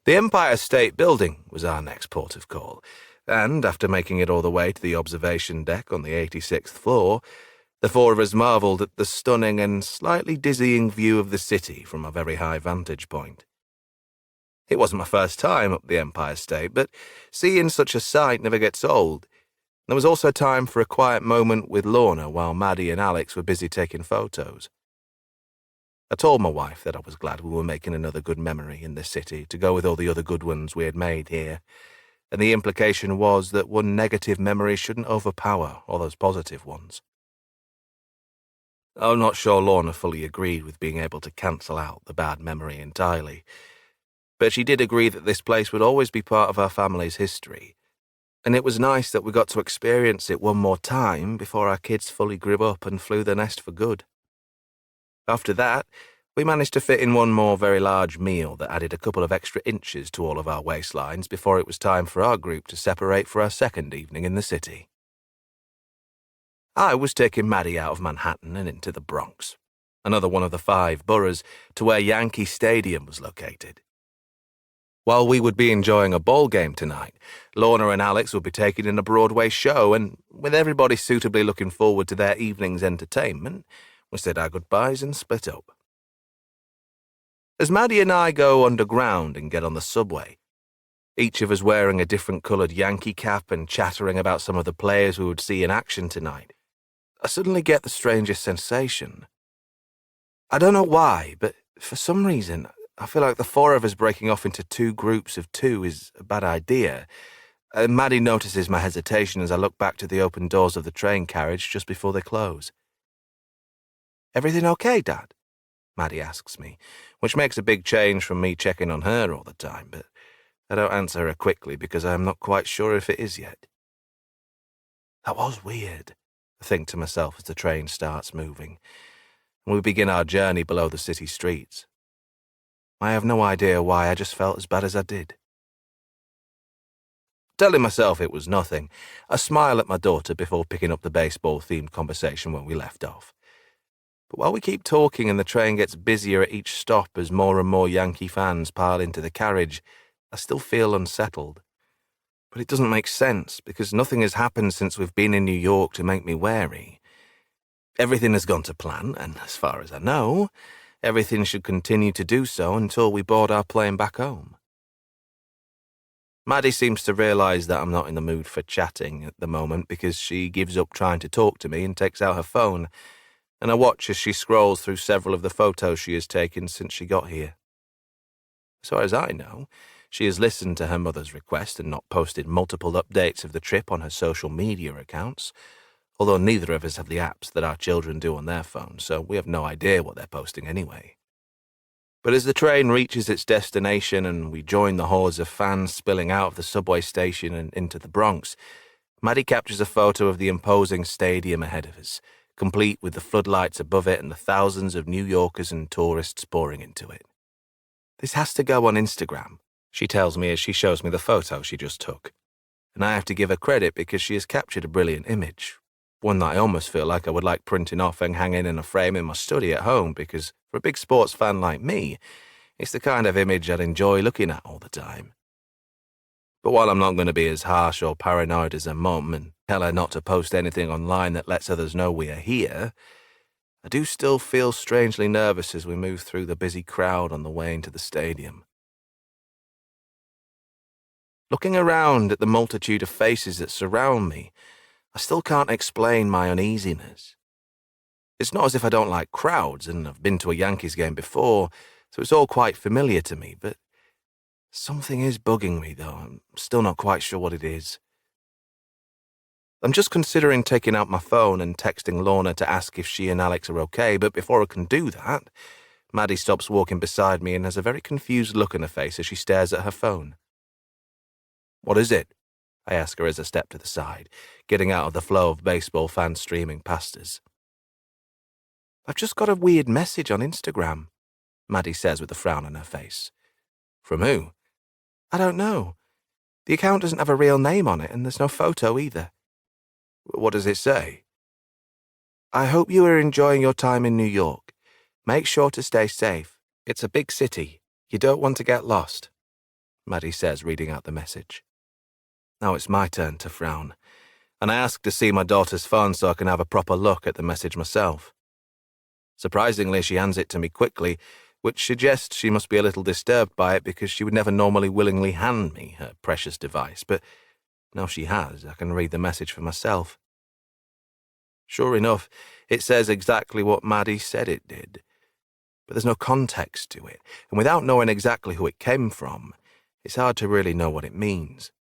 The Empire State Building was our next port of call, and after making it all the way to the observation deck on the 86th floor, the 4 of us marvelled at the stunning and slightly dizzying view of the city from a very high vantage point. It wasn't my first time up the Empire State, but seeing such a sight never gets old. There was also time for a quiet moment with Lorna while Maddie and Alex were busy taking photos. I told my wife that I was glad we were making another good memory in this city to go with all the other good ones we had made here, and the implication was that one negative memory shouldn't overpower all those positive ones. I'm not sure Lorna fully agreed with being able to cancel out the bad memory entirely, but she did agree that this place would always be part of our family's history, and it was nice that we got to experience it one more time before our kids fully grew up and flew the nest for good. After that, we managed to fit in one more very large meal that added a couple of extra inches to all of our waistlines before it was time for our group to separate for our second evening in the city. I was taking Maddie out of Manhattan and into the Bronx, another one of the 5 boroughs, to where Yankee Stadium was located. While we would be enjoying a ball game tonight, Lorna and Alex would be taking in a Broadway show, and with everybody suitably looking forward to their evening's entertainment, we said our goodbyes and split up. As Maddie and I go underground and get on the subway, each of us wearing a different coloured Yankee cap and chattering about some of the players we would see in action tonight, I suddenly get the strangest sensation. I don't know why, but for some reason, I feel like the 4 of us breaking off into 2 groups of 2 is a bad idea. Maddie notices my hesitation as I look back to the open doors of the train carriage just before they close. "Everything okay, Dad?" Maddie asks me, which makes a big change from me checking on her all the time, but I don't answer her quickly because I am not quite sure if it is yet. That was weird, I think to myself as the train starts moving, and we begin our journey below the city streets. I have no idea why I just felt as bad as I did. Telling myself it was nothing, I smile at my daughter before picking up the baseball-themed conversation when we left off. But while we keep talking and the train gets busier at each stop as more and more Yankee fans pile into the carriage, I still feel unsettled. But it doesn't make sense because nothing has happened since we've been in New York to make me wary. Everything has gone to plan, and as far as I know, everything should continue to do so until we board our plane back home. Maddie seems to realise that I'm not in the mood for chatting at the moment because she gives up trying to talk to me and takes out her phone, and I watch as she scrolls through several of the photos she has taken since she got here. As far as I know, she has listened to her mother's request and not posted multiple updates of the trip on her social media accounts, although neither of us have the apps that our children do on their phones, so we have no idea what they're posting anyway. But as the train reaches its destination and we join the hordes of fans spilling out of the subway station and into the Bronx, Maddie captures a photo of the imposing stadium ahead of us, complete with the floodlights above it and the thousands of New Yorkers and tourists pouring into it. "This has to go on Instagram," she tells me as she shows me the photo she just took. And I have to give her credit because she has captured a brilliant image, one that I almost feel like I would like printing off and hanging in a frame in my study at home because for a big sports fan like me, it's the kind of image I'd enjoy looking at all the time. But while I'm not going to be as harsh or paranoid as her mum and tell her not to post anything online that lets others know we are here, I do still feel strangely nervous as we move through the busy crowd on the way into the stadium. Looking around at the multitude of faces that surround me, I still can't explain my uneasiness. It's not as if I don't like crowds, and I've been to a Yankees game before, so it's all quite familiar to me, but something is bugging me, though. I'm still not quite sure what it is. I'm just considering taking out my phone and texting Lorna to ask if she and Alex are okay, but before I can do that, Maddie stops walking beside me and has a very confused look on her face as she stares at her phone. "What is it?" I ask her as I step to the side, getting out of the flow of baseball fans streaming past us. "I've just got a weird message on Instagram," Maddie says with a frown on her face. "From who?" "I don't know. The account doesn't have a real name on it, and there's no photo either." "What does it say?" "I hope you are enjoying your time in New York. Make sure to stay safe. It's a big city. You don't want to get lost," Maddie says, reading out the message. Now it's my turn to frown, and I ask to see my daughter's phone so I can have a proper look at the message myself. Surprisingly, she hands it to me quickly, which suggests she must be a little disturbed by it because she would never normally willingly hand me her precious device, but now she has, I can read the message for myself. Sure enough, it says exactly what Maddie said it did, but there's no context to it, and without knowing exactly who it came from, it's hard to really know what it means.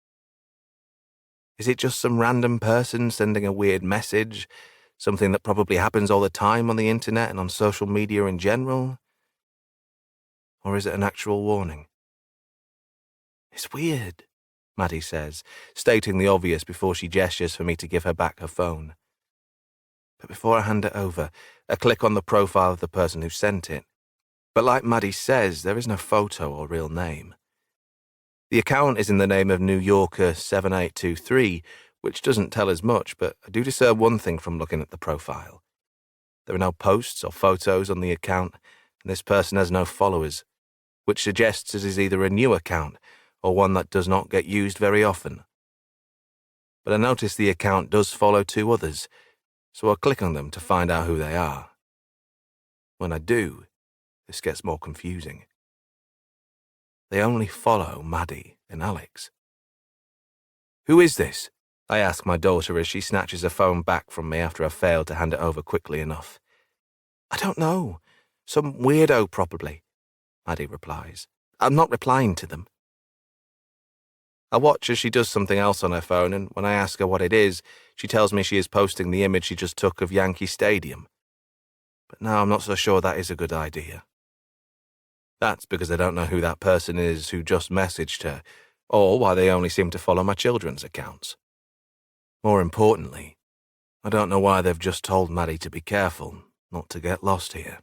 Is it just some random person sending a weird message, something that probably happens all the time on the internet and on social media in general? Or is it an actual warning? "It's weird," Maddie says, stating the obvious before she gestures for me to give her back her phone. But before I hand it over, I click on the profile of the person who sent it. But like Maddie says, there is no photo or real name. The account is in the name of New Yorker 7823, which doesn't tell us much, but I do discern one thing from looking at the profile. There are no posts or photos on the account, and this person has no followers, which suggests it is either a new account or one that does not get used very often. But I notice the account does follow two others, so I'll click on them to find out who they are. When I do, this gets more confusing. They only follow Maddie and Alex. "Who is this?" I ask my daughter as she snatches her phone back from me after I failed to hand it over quickly enough. "I don't know. Some weirdo, probably," Maddie replies. "I'm not replying to them." I watch as she does something else on her phone, and when I ask her what it is, she tells me she is posting the image she just took of Yankee Stadium. But now I'm not so sure that is a good idea. That's because I don't know who that person is who just messaged her, or why they only seem to follow my children's accounts. More importantly, I don't know why they've just told Maddie to be careful, not to get lost here.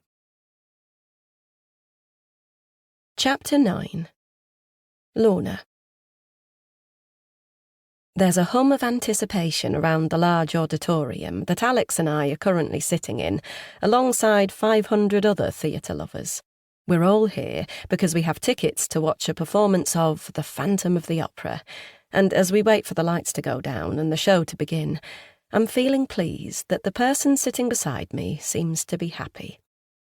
Chapter 9. Lorna. There's a hum of anticipation around the large auditorium that Alex and I are currently sitting in, alongside 500 other theatre lovers. We're all here because we have tickets to watch a performance of The Phantom of the Opera, and as we wait for the lights to go down and the show to begin, I'm feeling pleased that the person sitting beside me seems to be happy.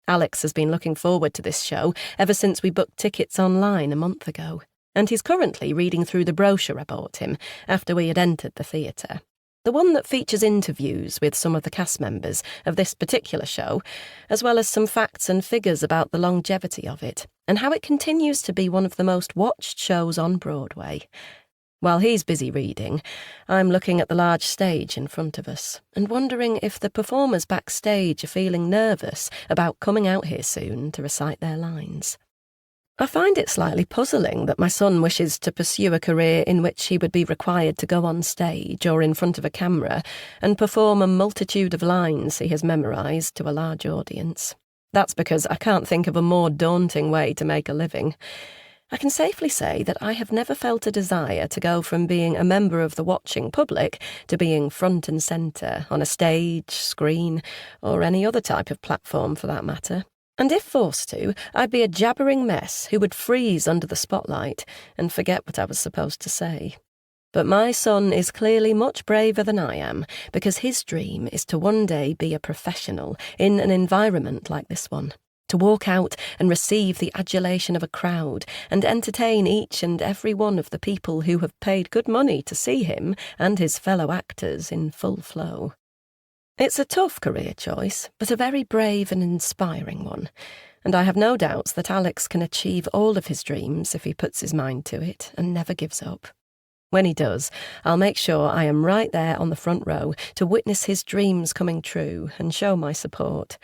Alex has been looking forward to this show ever since we booked tickets online a month ago, and he's currently reading through the brochure I bought him after we had entered the theatre. The one that features interviews with some of the cast members of this particular show, as well as some facts and figures about the longevity of it, and how it continues to be one of the most watched shows on Broadway. While he's busy reading, I'm looking at the large stage in front of us, and wondering if the performers backstage are feeling nervous about coming out here soon to recite their lines. I find it slightly puzzling that my son wishes to pursue a career in which he would be required to go on stage or in front of a camera and perform a multitude of lines he has memorised to a large audience. That's because I can't think of a more daunting way to make a living. I can safely say that I have never felt a desire to go from being a member of the watching public to being front and centre on a stage, screen, or any other type of platform for that matter. And if forced to, I'd be a jabbering mess who would freeze under the spotlight and forget what I was supposed to say. But my son is clearly much braver than I am, because his dream is to one day be a professional in an environment like this one, to walk out and receive the adulation of a crowd and entertain each and every one of the people who have paid good money to see him and his fellow actors in full flow. It's a tough career choice, but a very brave and inspiring one, and I have no doubts that Alex can achieve all of his dreams if he puts his mind to it and never gives up. When he does, I'll make sure I am right there on the front row to witness his dreams coming true and show my support.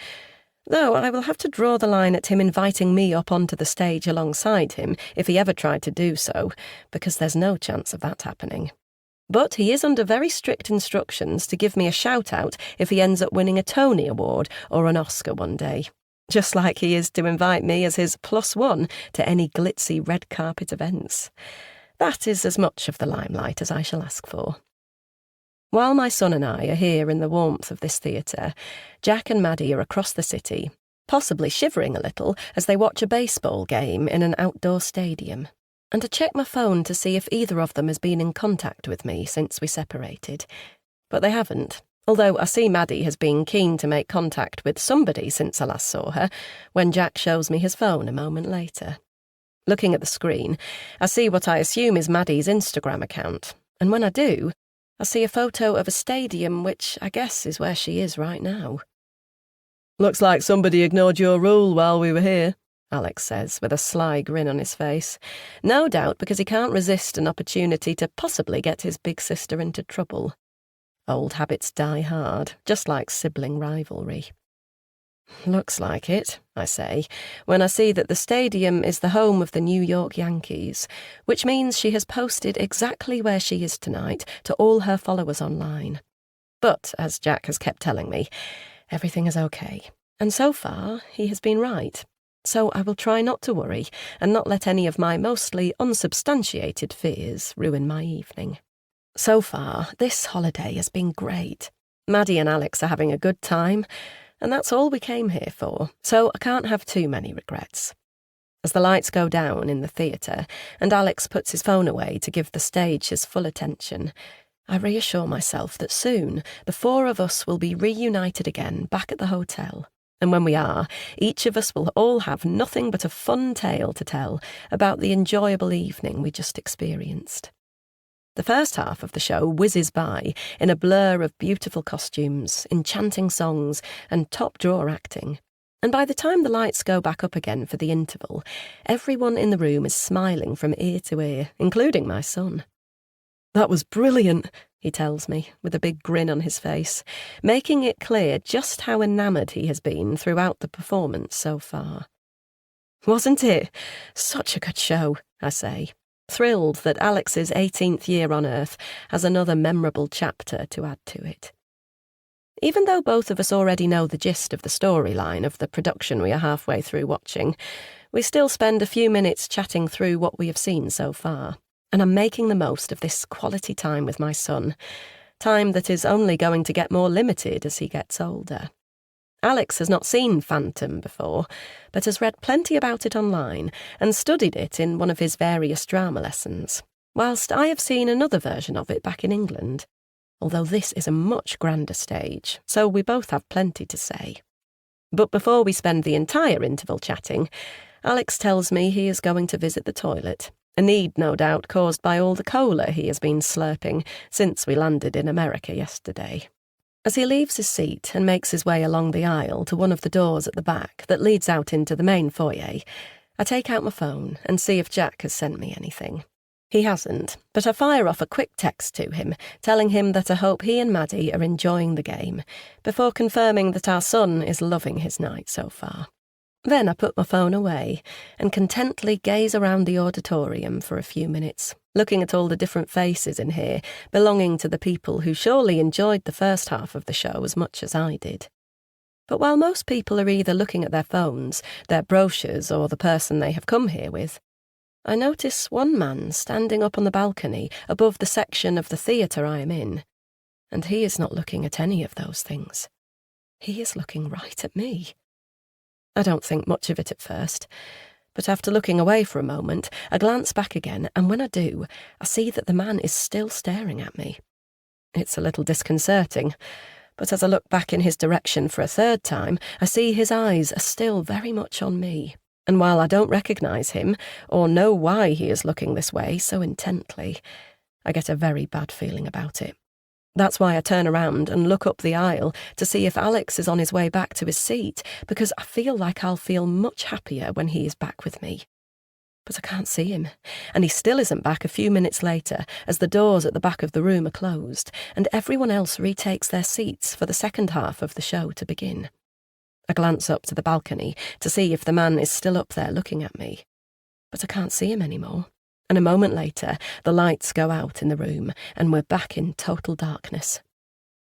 Though I will have to draw the line at him inviting me up onto the stage alongside him if he ever tried to do so, because there's no chance of that happening. But he is under very strict instructions to give me a shout-out if he ends up winning a Tony Award or an Oscar one day, just like he is to invite me as his +1 to any glitzy red carpet events. That is as much of the limelight as I shall ask for. While my son and I are here in the warmth of this theatre, Jack and Maddie are across the city, possibly shivering a little as they watch a baseball game in an outdoor stadium. And I check my phone to see if either of them has been in contact with me since we separated. But they haven't, although I see Maddie has been keen to make contact with somebody since I last saw her, when Jack shows me his phone a moment later. Looking at the screen, I see what I assume is Maddie's Instagram account, and when I do, I see a photo of a stadium which I guess is where she is right now. "Looks like somebody ignored your rule while we were here," Alex says, with a sly grin on his face. No doubt because he can't resist an opportunity to possibly get his big sister into trouble. Old habits die hard, just like sibling rivalry. "Looks like it," I say, when I see that the stadium is the home of the New York Yankees, which means she has posted exactly where she is tonight to all her followers online. But, as Jack has kept telling me, everything is okay, and so far he has been right. So I will try not to worry and not let any of my mostly unsubstantiated fears ruin my evening. So far, this holiday has been great. Maddie and Alex are having a good time, and that's all we came here for, so I can't have too many regrets. As the lights go down in the theatre and Alex puts his phone away to give the stage his full attention, I reassure myself that soon the four of us will be reunited again back at the hotel. And when we are, each of us will all have nothing but a fun tale to tell about the enjoyable evening we just experienced. The first half of the show whizzes by in a blur of beautiful costumes, enchanting songs, and top-drawer acting. And by the time the lights go back up again for the interval, everyone in the room is smiling from ear to ear, including my son. "That was brilliant," he tells me, with a big grin on his face, making it clear just how enamoured he has been throughout the performance so far. "Wasn't it? Such a good show," I say, thrilled that Alex's 18th year on Earth has another memorable chapter to add to it. Even though both of us already know the gist of the storyline of the production we are halfway through watching, we still spend a few minutes chatting through what we have seen so far. And I'm making the most of this quality time with my son, time that is only going to get more limited as he gets older. Alex has not seen Phantom before, but has read plenty about it online and studied it in one of his various drama lessons, whilst I have seen another version of it back in England, although this is a much grander stage, so we both have plenty to say. But before we spend the entire interval chatting, Alex tells me he is going to visit the toilet, a need, no doubt, caused by all the cola he has been slurping since we landed in America yesterday. As he leaves his seat and makes his way along the aisle to one of the doors at the back that leads out into the main foyer, I take out my phone and see if Jack has sent me anything. He hasn't, but I fire off a quick text to him, telling him that I hope he and Maddie are enjoying the game, before confirming that our son is loving his night so far. Then I put my phone away and contentedly gaze around the auditorium for a few minutes, looking at all the different faces in here belonging to the people who surely enjoyed the first half of the show as much as I did. But while most people are either looking at their phones, their brochures, or the person they have come here with, I notice one man standing up on the balcony above the section of the theatre I am in, and he is not looking at any of those things. He is looking right at me. I don't think much of it at first, but after looking away for a moment, I glance back again, and when I do, I see that the man is still staring at me. It's a little disconcerting, but as I look back in his direction for a third time, I see his eyes are still very much on me, and while I don't recognise him, or know why he is looking this way so intently, I get a very bad feeling about it. That's why I turn around and look up the aisle to see if Alex is on his way back to his seat, because I feel like I'll feel much happier when he is back with me. But I can't see him, and he still isn't back a few minutes later as the doors at the back of the room are closed and everyone else retakes their seats for the second half of the show to begin. I glance up to the balcony to see if the man is still up there looking at me, but I can't see him anymore. And a moment later, the lights go out in the room, and we're back in total darkness.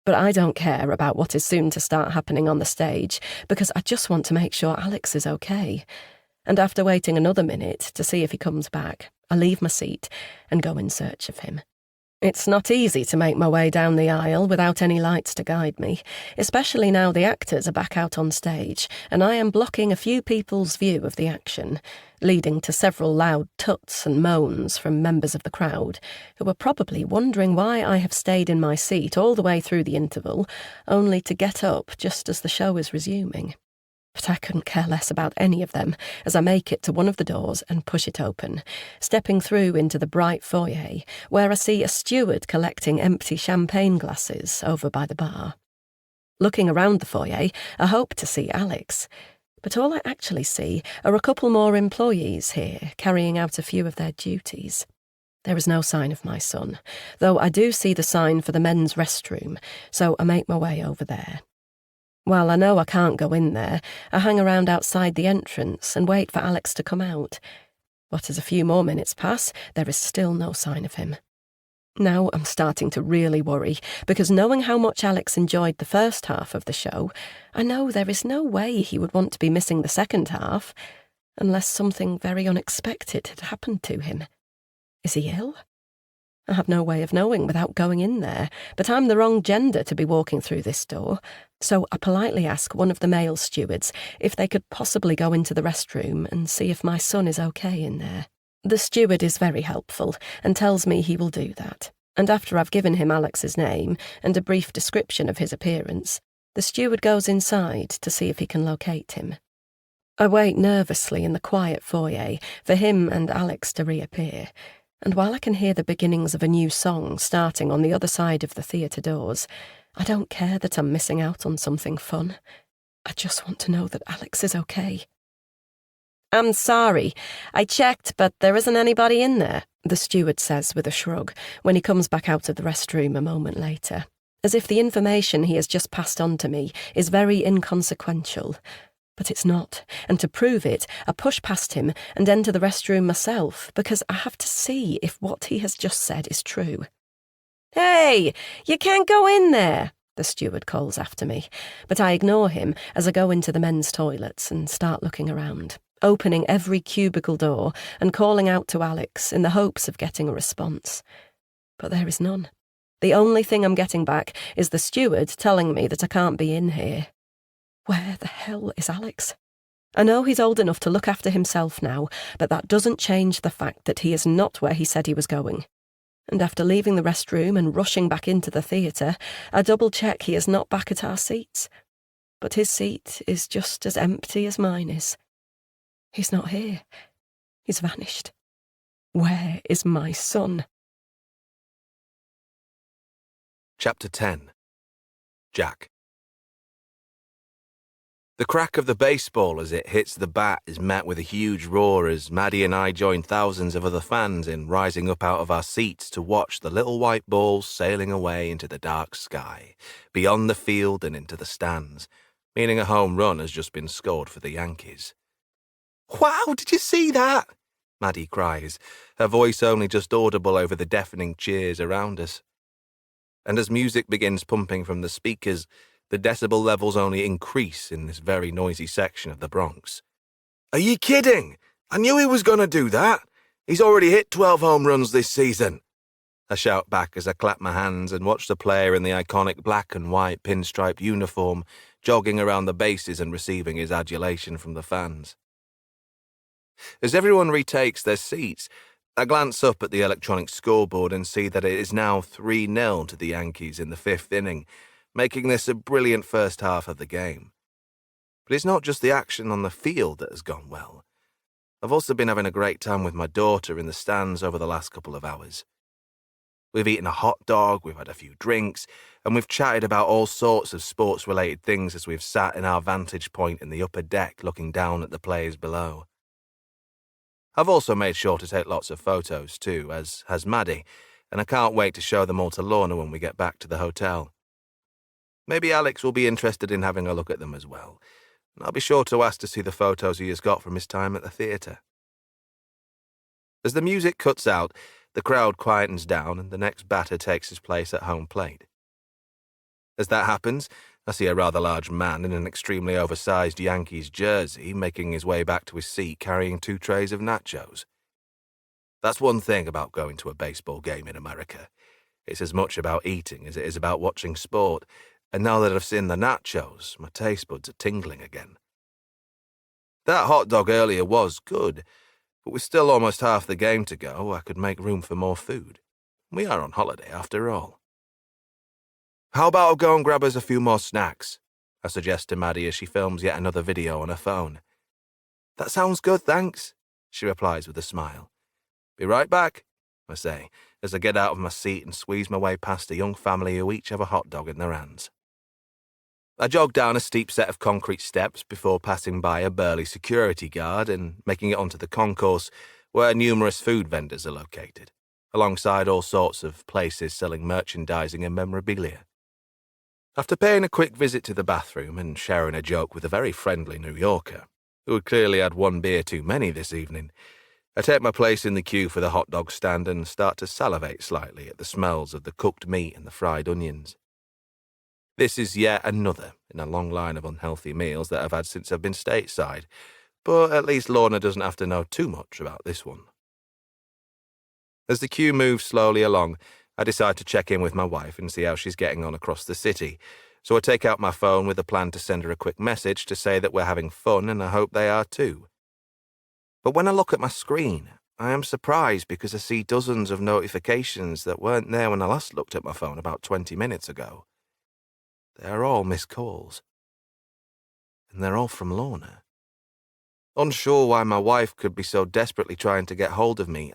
But I don't care about what is soon to start happening on the stage, because I just want to make sure Alex is okay. And after waiting another minute to see if he comes back, I leave my seat and go in search of him. It's not easy to make my way down the aisle without any lights to guide me, especially now the actors are back out on stage, and I am blocking a few people's view of the action, leading to several loud tuts and moans from members of the crowd, who are probably wondering why I have stayed in my seat all the way through the interval, only to get up just as the show is resuming. But I couldn't care less about any of them as I make it to one of the doors and push it open, stepping through into the bright foyer, where I see a steward collecting empty champagne glasses over by the bar. Looking around the foyer, I hope to see Alex, but all I actually see are a couple more employees here carrying out a few of their duties. There is no sign of my son, though I do see the sign for the men's restroom, so I make my way over there. While I know I can't go in there, I hang around outside the entrance and wait for Alex to come out. But as a few more minutes pass, there is still no sign of him. Now I'm starting to really worry, because knowing how much Alex enjoyed the first half of the show, I know there is no way he would want to be missing the second half, unless something very unexpected had happened to him. Is he ill? I have no way of knowing without going in there, but I'm the wrong gender to be walking through this door, so I politely ask one of the male stewards if they could possibly go into the restroom and see if my son is okay in there. The steward is very helpful and tells me he will do that, and after I've given him Alex's name and a brief description of his appearance, the steward goes inside to see if he can locate him. I wait nervously in the quiet foyer for him and Alex to reappear, and while I can hear the beginnings of a new song starting on the other side of the theatre doors, I don't care that I'm missing out on something fun. I just want to know that Alex is okay. "I'm sorry. I checked, but there isn't anybody in there," the steward says with a shrug when he comes back out of the restroom a moment later, as if the information he has just passed on to me is very inconsequential. But it's not, and to prove it, I push past him and enter the restroom myself, because I have to see if what he has just said is true. "Hey, you can't go in there," the steward calls after me, but I ignore him as I go into the men's toilets and start looking around, opening every cubicle door and calling out to Alex in the hopes of getting a response. But there is none. The only thing I'm getting back is the steward telling me that I can't be in here. Where the hell is Alex? I know he's old enough to look after himself now, but that doesn't change the fact that he is not where he said he was going. And after leaving the restroom and rushing back into the theatre, I double-check he is not back at our seats. But his seat is just as empty as mine is. He's not here. He's vanished. Where is my son? Chapter 10. Jack. The crack of the baseball as it hits the bat is met with a huge roar as Maddie and I join thousands of other fans in rising up out of our seats to watch the little white ball sailing away into the dark sky, beyond the field and into the stands, meaning a home run has just been scored for the Yankees. "Wow, did you see that?" Maddie cries, her voice only just audible over the deafening cheers around us. And as music begins pumping from the speakers, the decibel levels only increase in this very noisy section of the Bronx. "Are you kidding? I knew he was going to do that. He's already hit 12 home runs this season." I shout back as I clap my hands and watch the player in the iconic black and white pinstripe uniform jogging around the bases and receiving his adulation from the fans. As everyone retakes their seats, I glance up at the electronic scoreboard and see that it is now 3-0 to the Yankees in the 5th inning, making this a brilliant first half of the game. But it's not just the action on the field that has gone well. I've also been having a great time with my daughter in the stands over the last couple of hours. We've eaten a hot dog, we've had a few drinks, and we've chatted about all sorts of sports-related things as we've sat in our vantage point in the upper deck looking down at the players below. I've also made sure to take lots of photos too, as has Maddie, and I can't wait to show them all to Lorna when we get back to the hotel. Maybe Alex will be interested in having a look at them as well, and I'll be sure to ask to see the photos he has got from his time at the theatre. As the music cuts out, the crowd quietens down and the next batter takes his place at home plate. As that happens, I see a rather large man in an extremely oversized Yankees jersey making his way back to his seat carrying 2 trays of nachos. That's one thing about going to a baseball game in America. It's as much about eating as it is about watching sport, and now that I've seen the nachos, my taste buds are tingling again. That hot dog earlier was good, but with still almost half the game to go, I could make room for more food. We are on holiday after all. "How about I go and grab us a few more snacks?" I suggest to Maddie as she films yet another video on her phone. "That sounds good, thanks," she replies with a smile. "Be right back," I say, as I get out of my seat and squeeze my way past a young family who each have a hot dog in their hands. I jog down a steep set of concrete steps before passing by a burly security guard and making it onto the concourse where numerous food vendors are located, alongside all sorts of places selling merchandising and memorabilia. After paying a quick visit to the bathroom and sharing a joke with a very friendly New Yorker, who had clearly had one beer too many this evening, I take my place in the queue for the hot dog stand and start to salivate slightly at the smells of the cooked meat and the fried onions. This is yet another in a long line of unhealthy meals that I've had since I've been stateside, but at least Lorna doesn't have to know too much about this one. As the queue moves slowly along, I decide to check in with my wife and see how she's getting on across the city, so I take out my phone with a plan to send her a quick message to say that we're having fun and I hope they are too. But when I look at my screen, I am surprised because I see dozens of notifications that weren't there when I last looked at my phone about 20 minutes ago. They are all missed calls. And they're all from Lorna. Unsure why my wife could be so desperately trying to get hold of me,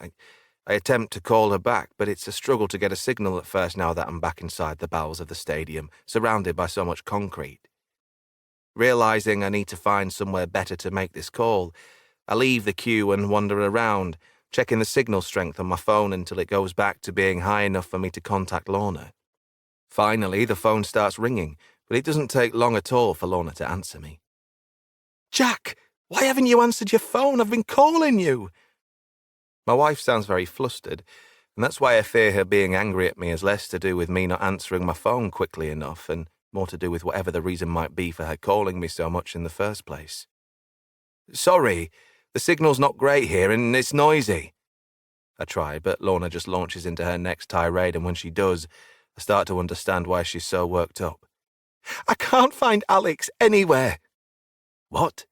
I attempt to call her back, but it's a struggle to get a signal at first now that I'm back inside the bowels of the stadium, surrounded by so much concrete. Realizing I need to find somewhere better to make this call, I leave the queue and wander around, checking the signal strength on my phone until it goes back to being high enough for me to contact Lorna. Finally, the phone starts ringing, but it doesn't take long at all for Lorna to answer me. "Jack, why haven't you answered your phone? I've been calling you." My wife sounds very flustered, and that's why I fear her being angry at me has less to do with me not answering my phone quickly enough and more to do with whatever the reason might be for her calling me so much in the first place. "Sorry, the signal's not great here and it's noisy." I try, but Lorna just launches into her next tirade, and when she does, I start to understand why she's so worked up. "I can't find Alex anywhere." "What?"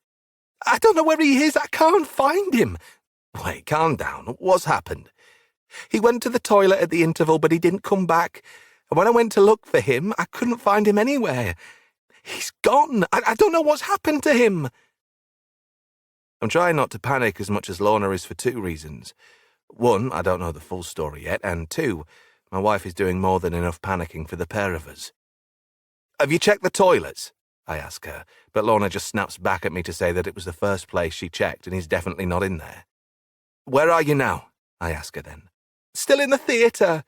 "I don't know where he is. I can't find him." "Wait, calm down. What's happened?" "He went to the toilet at the interval, but he didn't come back. And when I went to look for him, I couldn't find him anywhere. He's gone. I don't know what's happened to him." I'm trying not to panic as much as Lorna is for 2 reasons. 1, I don't know the full story yet, and 2, my wife is doing more than enough panicking for the pair of us. "Have you checked the toilets?" I ask her, but Lorna just snaps back at me to say that it was the first place she checked and he's definitely not in there. "Where are you now?" I ask her then. "Still in the theatre."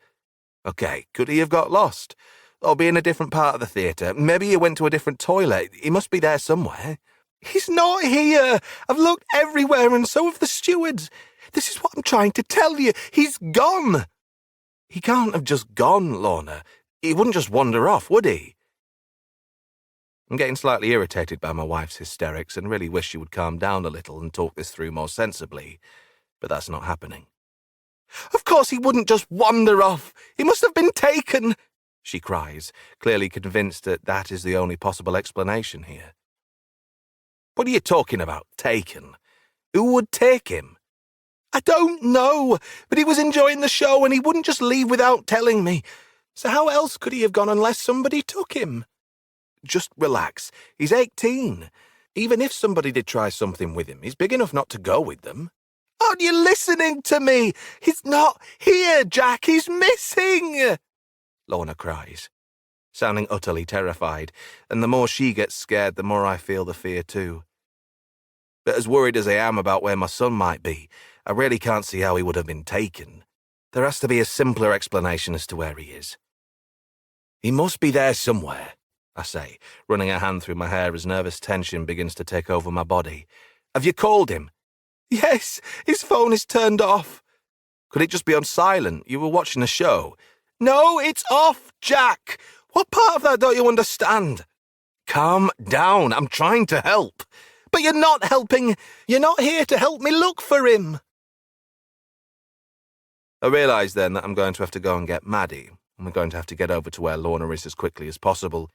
"Okay, could he have got lost? Or be in a different part of the theatre? Maybe he went to a different toilet. He must be there somewhere." He's not here. I've looked everywhere and so have the stewards. This is what I'm trying to tell you. He's gone. He can't have just gone, Lorna. He wouldn't just wander off, would he? I'm getting slightly irritated by my wife's hysterics and really wish she would calm down a little and talk this through more sensibly, but that's not happening. Of course he wouldn't just wander off. He must have been taken, she cries, clearly convinced that that is the only possible explanation here. What are you talking about, taken? Who would take him? I don't know, but he was enjoying the show and he wouldn't just leave without telling me. So how else could he have gone unless somebody took him? Just relax. He's 18. Even if somebody did try something with him, he's big enough not to go with them. Aren't you listening to me? He's not here, Jack. He's missing, Lorna cries, sounding utterly terrified, and the more she gets scared, the more I feel the fear too. But as worried as I am about where my son might be, I really can't see how he would have been taken. There has to be a simpler explanation as to where he is. He must be there somewhere, I say, running a hand through my hair as nervous tension begins to take over my body. Have you called him? Yes, his phone is turned off. Could it just be on silent? You were watching a show. No, it's off, Jack. What part of that don't you understand? Calm down. I'm trying to help. But you're not helping. You're not here to help me look for him. I realise then that I'm going to have to go and get Maddie, and we're going to have to get over to where Lorna is as quickly as possible,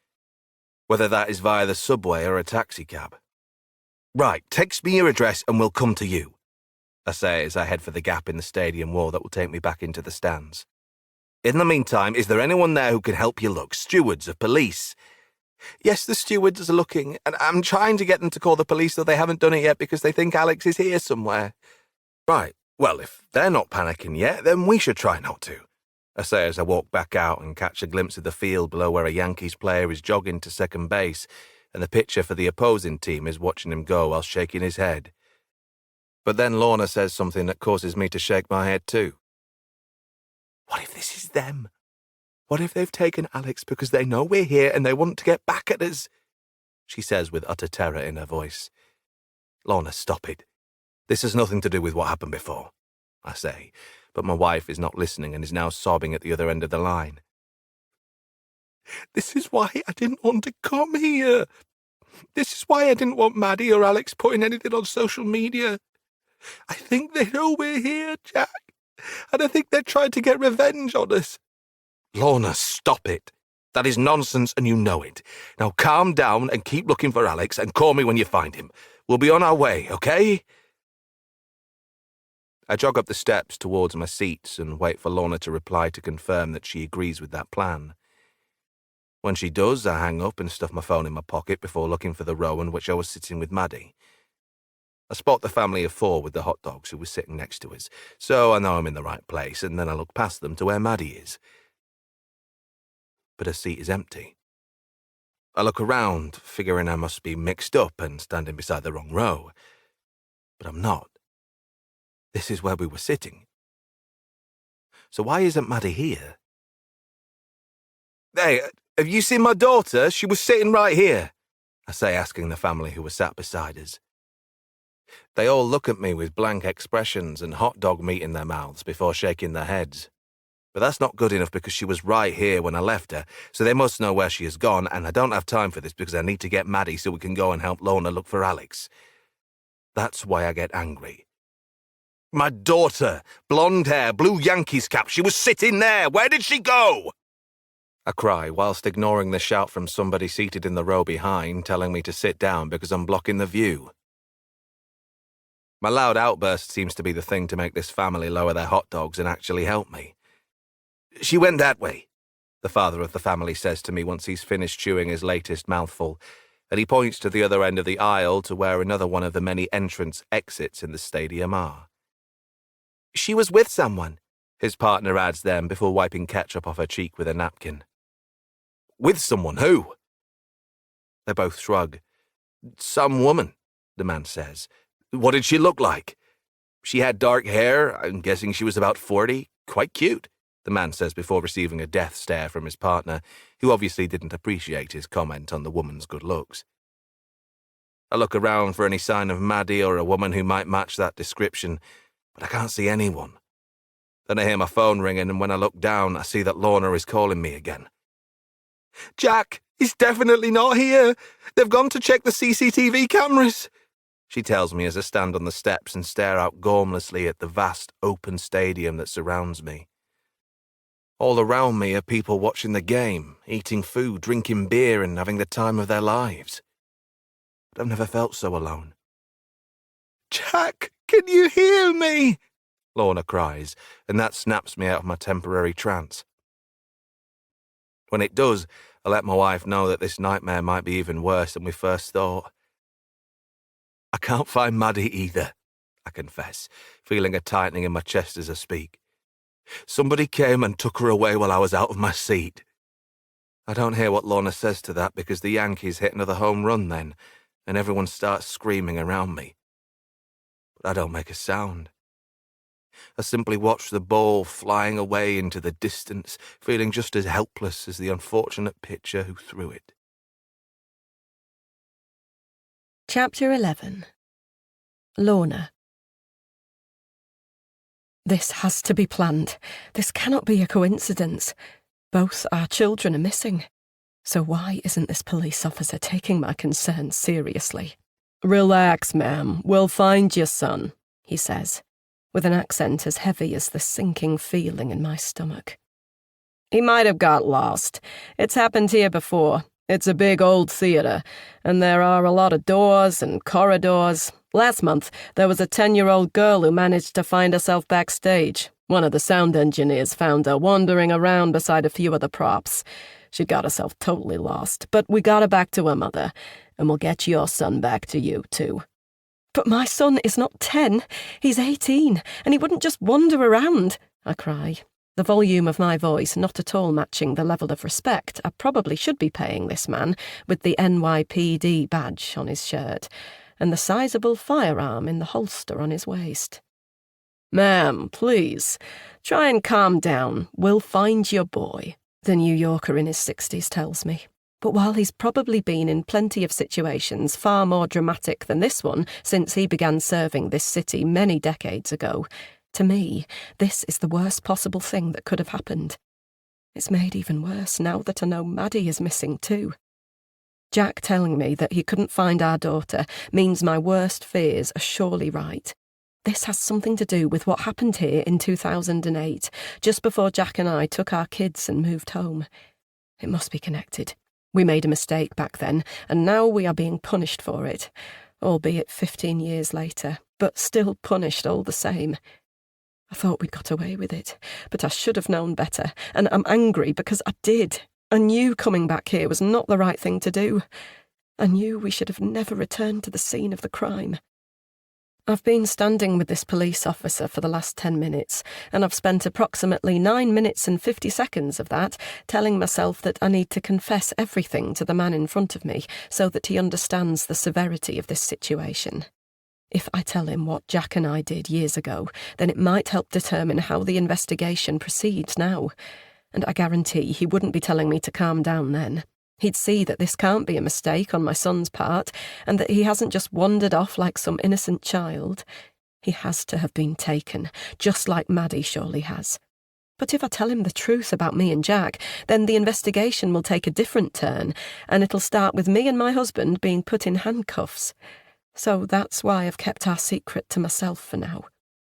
whether that is via the subway or a taxicab. Right, text me your address and we'll come to you, I say as I head for the gap in the stadium wall that will take me back into the stands. In the meantime, is there anyone there who can help you look? Stewards or police? Yes, the stewards are looking, and I'm trying to get them to call the police, though they haven't done it yet because they think Alex is here somewhere. Right, well, if they're not panicking yet, then we should try not to, I say as I walk back out and catch a glimpse of the field below where a Yankees player is jogging to second base, and the pitcher for the opposing team is watching him go while shaking his head. But then Lorna says something that causes me to shake my head too. What if this is them? What if they've taken Alex because they know we're here and they want to get back at us? She says with utter terror in her voice. Lorna, stop it. This has nothing to do with what happened before, I say, but my wife is not listening and is now sobbing at the other end of the line. This is why I didn't want to come here. This is why I didn't want Maddie or Alex putting anything on social media. I think they know we're here, Jack, and I think they're trying to get revenge on us. Lorna, stop it. That is nonsense and you know it. Now calm down and keep looking for Alex and call me when you find him. We'll be on our way, okay? I jog up the steps towards my seats and wait for Lorna to reply to confirm that she agrees with that plan. When she does, I hang up and stuff my phone in my pocket before looking for the row in which I was sitting with Maddie. I spot the family of 4 with the hot dogs who was sitting next to us, so I know I'm in the right place, and then I look past them to where Maddie is. But her seat is empty. I look around, figuring I must be mixed up and standing beside the wrong row. But I'm not. This is where we were sitting. So why isn't Maddie here? Hey, have you seen my daughter? She was sitting right here, I say, asking the family who were sat beside us. They all look at me with blank expressions and hot dog meat in their mouths before shaking their heads. But that's not good enough because she was right here when I left her, so they must know where she has gone, and I don't have time for this because I need to get Maddie so we can go and help Lorna look for Alex. That's why I get angry. My daughter, blonde hair, blue Yankees cap, she was sitting there. Where did she go? I cry whilst ignoring the shout from somebody seated in the row behind telling me to sit down because I'm blocking the view. My loud outburst seems to be the thing to make this family lower their hot dogs and actually help me. She went that way, the father of the family says to me once he's finished chewing his latest mouthful, and he points to the other end of the aisle to where another one of the many entrance exits in the stadium are. She was with someone, his partner adds then before wiping ketchup off her cheek with a napkin. With someone who? They both shrug. Some woman, the man says. What did she look like? She had dark hair, I'm guessing she was about 40, quite cute, the man says before receiving a death stare from his partner, who obviously didn't appreciate his comment on the woman's good looks. I look around for any sign of Maddie or a woman who might match that description, but I can't see anyone. Then I hear my phone ringing, and when I look down, I see that Lorna is calling me again. "Jack, he's definitely not here. They've gone to check the CCTV cameras," she tells me as I stand on the steps and stare out gormlessly at the vast open stadium that surrounds me. All around me are people watching the game, eating food, drinking beer, and having the time of their lives. But I've never felt so alone. "Jack, can you hear me?" Lorna cries, and that snaps me out of my temporary trance. When it does, I let my wife know that this nightmare might be even worse than we first thought. "I can't find Maddie either," I confess, feeling a tightening in my chest as I speak. "Somebody came and took her away while I was out of my seat." I don't hear what Lorna says to that because the Yankees hit another home run then, and everyone starts screaming around me. But I don't make a sound. I simply watch the ball flying away into the distance, feeling just as helpless as the unfortunate pitcher who threw it. Chapter 11. Lorna. This has to be planned. This cannot be a coincidence. Both our children are missing. So why isn't this police officer taking my concerns seriously? "Relax, ma'am. We'll find your son," he says, with an accent as heavy as the sinking feeling in my stomach. "He might have got lost. It's happened here before. It's a big old theatre, and there are a lot of doors and corridors. Last month, there was a 10-year-old girl who managed to find herself backstage. One of the sound engineers found her wandering around beside a few of the props. She got herself totally lost, but we got her back to her mother, and we'll get your son back to you, too." "But my son is not 10, he's 18, and he wouldn't just wander around," I cry, the volume of my voice not at all matching the level of respect I probably should be paying this man with the NYPD badge on his shirt and the sizable firearm in the holster on his waist. "Ma'am, please, try and calm down. We'll find your boy," the New Yorker in his 60s tells me. But while he's probably been in plenty of situations far more dramatic than this one since he began serving this city many decades ago, to me, this is the worst possible thing that could have happened. It's made even worse now that I know Maddie is missing too. Jack telling me that he couldn't find our daughter means my worst fears are surely right. This has something to do with what happened here in 2008, just before Jack and I took our kids and moved home. It must be connected. We made a mistake back then, and now we are being punished for it, albeit 15 years later, but still punished all the same. I thought we'd got away with it, but I should have known better, and I'm angry because I did. I knew coming back here was not the right thing to do. I knew we should have never returned to the scene of the crime. I've been standing with this police officer for the last 10 minutes, and I've spent approximately 9 minutes and 50 seconds of that telling myself that I need to confess everything to the man in front of me so that he understands the severity of this situation. If I tell him what Jack and I did years ago, then it might help determine how the investigation proceeds now. And I guarantee he wouldn't be telling me to calm down then. He'd see that this can't be a mistake on my son's part, and that he hasn't just wandered off like some innocent child. He has to have been taken, just like Maddie surely has. But if I tell him the truth about me and Jack, then the investigation will take a different turn, and it'll start with me and my husband being put in handcuffs. So that's why I've kept our secret to myself for now.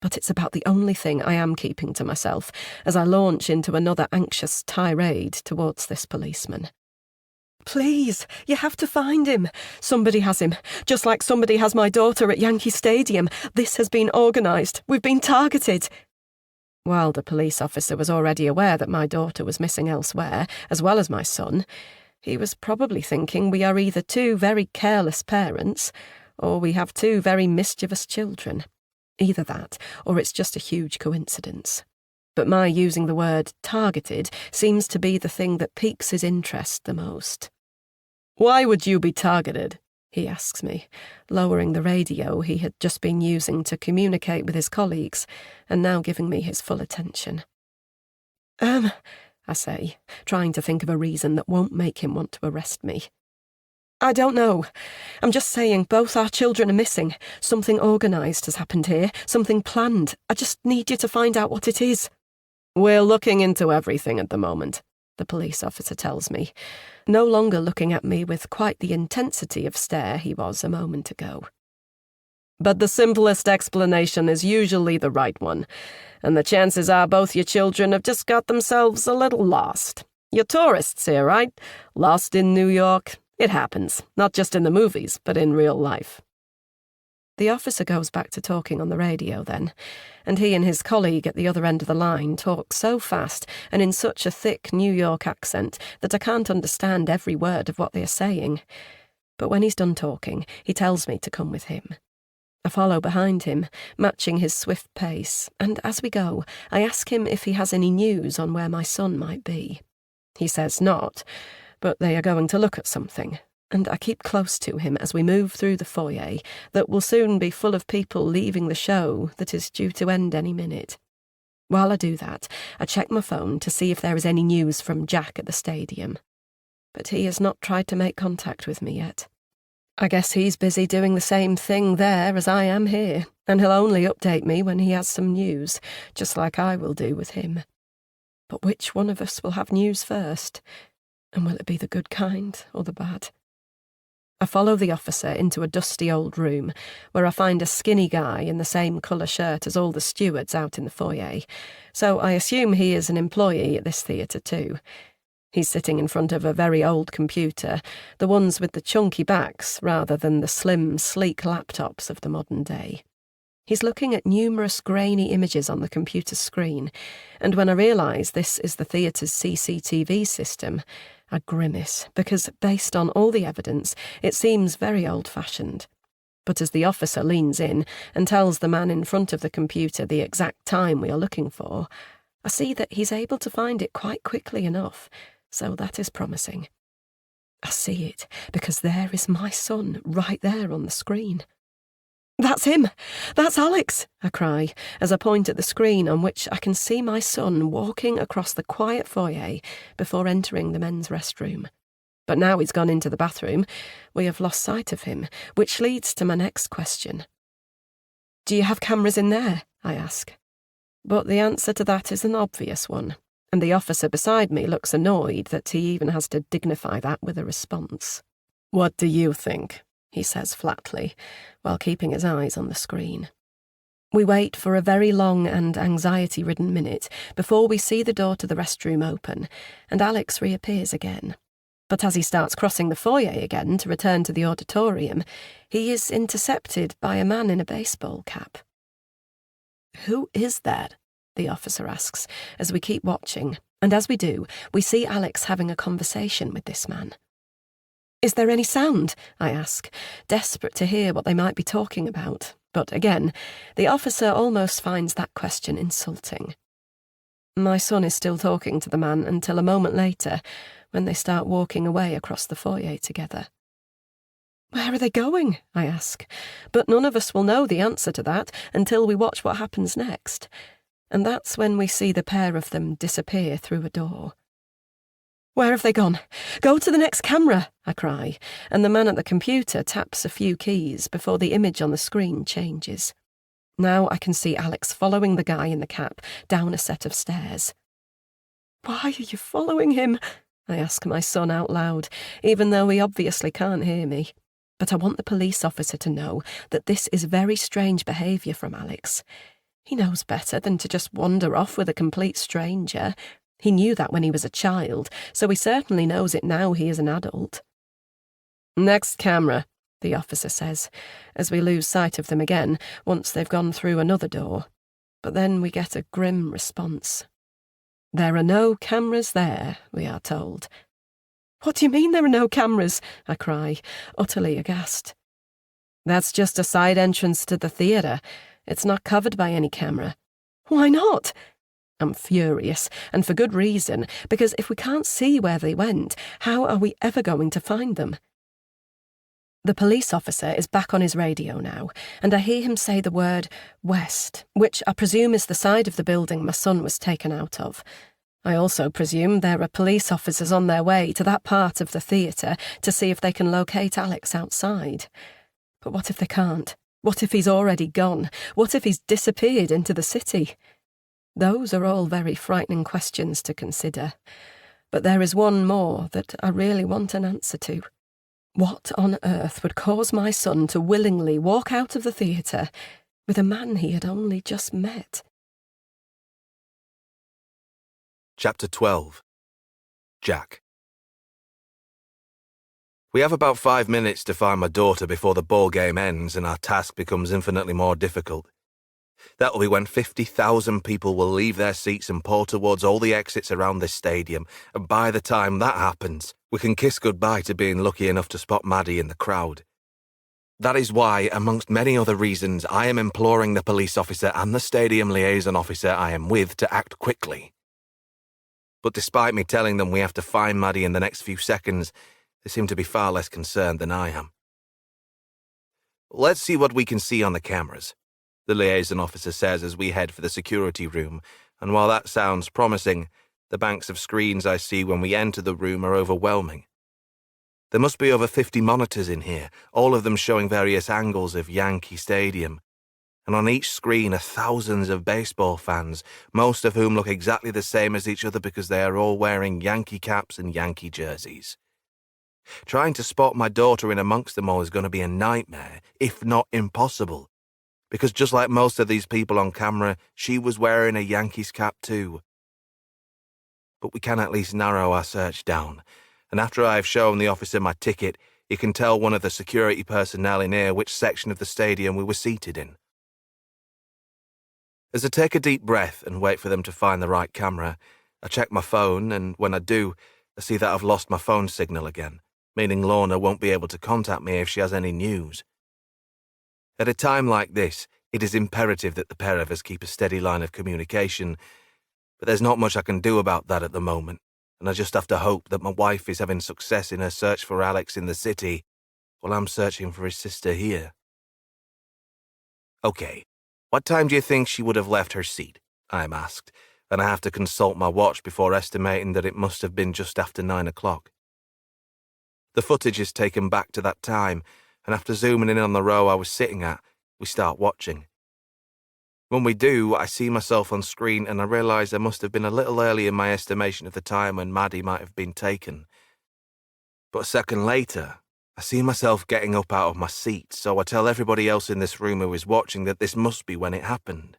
But it's about the only thing I am keeping to myself as I launch into another anxious tirade towards this policeman. "Please, you have to find him. Somebody has him, just like somebody has my daughter at Yankee Stadium. This has been organised. We've been targeted." While the police officer was already aware that my daughter was missing elsewhere, as well as my son, he was probably thinking we are either two very careless parents, or we have two very mischievous children. Either that, or it's just a huge coincidence. But my using the word targeted seems to be the thing that piques his interest the most. "Why would you be targeted?" he asks me, lowering the radio he had just been using to communicate with his colleagues, and now giving me his full attention. I say, trying to think of a reason that won't make him want to arrest me. I don't know. I'm just saying both our children are missing. Something organised has happened here, something planned. I just need you to find out what it is. We're looking into everything at the moment, the police officer tells me, no longer looking at me with quite the intensity of stare he was a moment ago. But the simplest explanation is usually the right one, and the chances are both your children have just got themselves a little lost. You're tourists here, right? Lost in New York. It happens, not just in the movies, but in real life. The officer goes back to talking on the radio then, and he and his colleague at the other end of the line talk so fast and in such a thick New York accent that I can't understand every word of what they are saying. But when he's done talking, he tells me to come with him. I follow behind him, matching his swift pace, and as we go, I ask him if he has any news on where my son might be. He says not, but they are going to look at something, and I keep close to him as we move through the foyer that will soon be full of people leaving the show that is due to end any minute. While I do that, I check my phone to see if there is any news from Jack at the stadium. But he has not tried to make contact with me yet. I guess he's busy doing the same thing there as I am here, and he'll only update me when he has some news, just like I will do with him. But which one of us will have news first? And will it be the good kind or the bad? I follow the officer into a dusty old room, where I find a skinny guy in the same colour shirt as all the stewards out in the foyer, so I assume he is an employee at this theatre too. He's sitting in front of a very old computer, the ones with the chunky backs rather than the slim, sleek laptops of the modern day. He's looking at numerous grainy images on the computer screen, and when I realise this is the theatre's CCTV system, I grimace, because based on all the evidence, it seems very old-fashioned. But as the officer leans in and tells the man in front of the computer the exact time we are looking for, I see that he's able to find it quite quickly enough, so that is promising. I see it, because there is my son right there on the screen. "That's him! That's Alex!" I cry, as I point at the screen on which I can see my son walking across the quiet foyer before entering the men's restroom. But now he's gone into the bathroom, we have lost sight of him, which leads to my next question. "Do you have cameras in there?" I ask. But the answer to that is an obvious one, and the officer beside me looks annoyed that he even has to dignify that with a response. "What do you think?" he says flatly, while keeping his eyes on the screen. We wait for a very long and anxiety-ridden minute before we see the door to the restroom open, and Alex reappears again. But as he starts crossing the foyer again to return to the auditorium, he is intercepted by a man in a baseball cap. "Who is that?" the officer asks, as we keep watching, and as we do, we see Alex having a conversation with this man. "Is there any sound?" I ask, desperate to hear what they might be talking about. But again, the officer almost finds that question insulting. My son is still talking to the man until a moment later, when they start walking away across the foyer together. "Where are they going?" I ask, but none of us will know the answer to that until we watch what happens next. And that's when we see the pair of them disappear through a door. "Where have they gone? Go to the next camera!" I cry, and the man at the computer taps a few keys before the image on the screen changes. Now I can see Alex following the guy in the cap down a set of stairs. "Why are you following him?" I ask my son out loud, even though he obviously can't hear me. But I want the police officer to know that this is very strange behaviour from Alex. He knows better than to just wander off with a complete stranger. He knew that when he was a child, so he certainly knows it now he is an adult. "Next camera," the officer says, as we lose sight of them again once they've gone through another door. But then we get a grim response. "There are no cameras there," we are told. "What do you mean there are no cameras?" I cry, utterly aghast. "That's just a side entrance to the theatre. It's not covered by any camera." "Why not?" I'm furious, and for good reason, because if we can't see where they went, how are we ever going to find them? The police officer is back on his radio now, and I hear him say the word west, which I presume is the side of the building my son was taken out of. I also presume there are police officers on their way to that part of the theatre to see if they can locate Alex outside. But what if they can't? What if he's already gone? What if he's disappeared into the city? Those are all very frightening questions to consider. But there is one more that I really want an answer to. What on earth would cause my son to willingly walk out of the theatre with a man he had only just met? Chapter 12. Jack. We have about 5 minutes to find my daughter before the ball game ends and our task becomes infinitely more difficult. That will be when 50,000 people will leave their seats and pour towards all the exits around this stadium, and by the time that happens, we can kiss goodbye to being lucky enough to spot Maddie in the crowd. That is why, amongst many other reasons, I am imploring the police officer and the stadium liaison officer I am with to act quickly. But despite me telling them we have to find Maddie in the next few seconds, they seem to be far less concerned than I am. "Let's see what we can see on the cameras," the liaison officer says as we head for the security room, and while that sounds promising, the banks of screens I see when we enter the room are overwhelming. There must be over 50 monitors in here, all of them showing various angles of Yankee Stadium. And on each screen are thousands of baseball fans, most of whom look exactly the same as each other because they are all wearing Yankee caps and Yankee jerseys. Trying to spot my daughter in amongst them all is going to be a nightmare, if not impossible, because just like most of these people on camera, she was wearing a Yankees cap too. But we can at least narrow our search down, and after I have shown the officer my ticket, he can tell one of the security personnel in here which section of the stadium we were seated in. As I take a deep breath and wait for them to find the right camera, I check my phone, and when I do, I see that I've lost my phone signal again, meaning Lorna won't be able to contact me if she has any news. At a time like this, it is imperative that the pair of us keep a steady line of communication, but there's not much I can do about that at the moment, and I just have to hope that my wife is having success in her search for Alex in the city, while I'm searching for his sister here. "Okay, what time do you think she would have left her seat?" I'm asked, and I have to consult my watch before estimating that it must have been just after 9 o'clock. The footage is taken back to that time, and after zooming in on the row I was sitting at, we start watching. When we do, I see myself on screen and I realise I must have been a little early in my estimation of the time when Maddie might have been taken. But a second later, I see myself getting up out of my seat, so I tell everybody else in this room who is watching that this must be when it happened.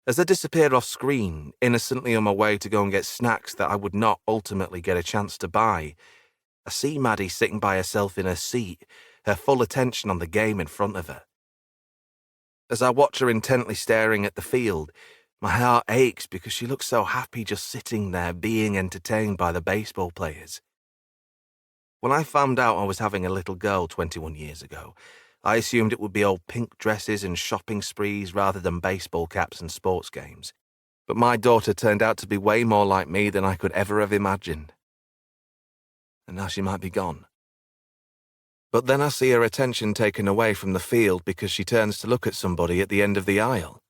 As I disappear off screen, innocently on my way to go and get snacks that I would not ultimately get a chance to buy, I see Maddie sitting by herself in her seat, her full attention on the game in front of her. As I watch her intently staring at the field, my heart aches because she looks so happy just sitting there being entertained by the baseball players. When I found out I was having a little girl 21 years ago, I assumed it would be all pink dresses and shopping sprees rather than baseball caps and sports games. But my daughter turned out to be way more like me than I could ever have imagined. And now she might be gone. But then I see her attention taken away from the field because she turns to look at somebody at the end of the aisle.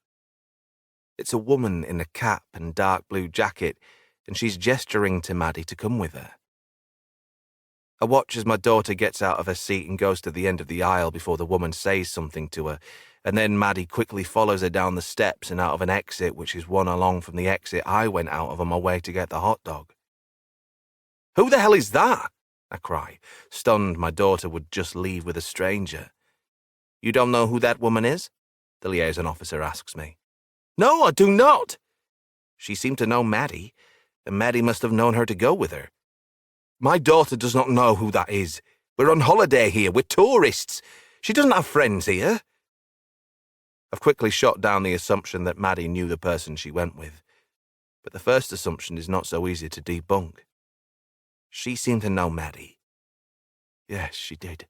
It's a woman in a cap and dark blue jacket, and she's gesturing to Maddie to come with her. I watch as my daughter gets out of her seat and goes to the end of the aisle before the woman says something to her, and then Maddie quickly follows her down the steps and out of an exit which is one along from the exit I went out of on my way to get the hot dog. "Who the hell is that?" I cry, stunned my daughter would just leave with a stranger. "You don't know who that woman is?" the liaison officer asks me. "No, I do not." "She seemed to know Maddie, and Maddie must have known her to go with her." "My daughter does not know who that is. We're on holiday here. We're tourists. She doesn't have friends here." I've quickly shot down the assumption that Maddie knew the person she went with. But the first assumption is not so easy to debunk. She seemed to know Maddie. Yes, she did.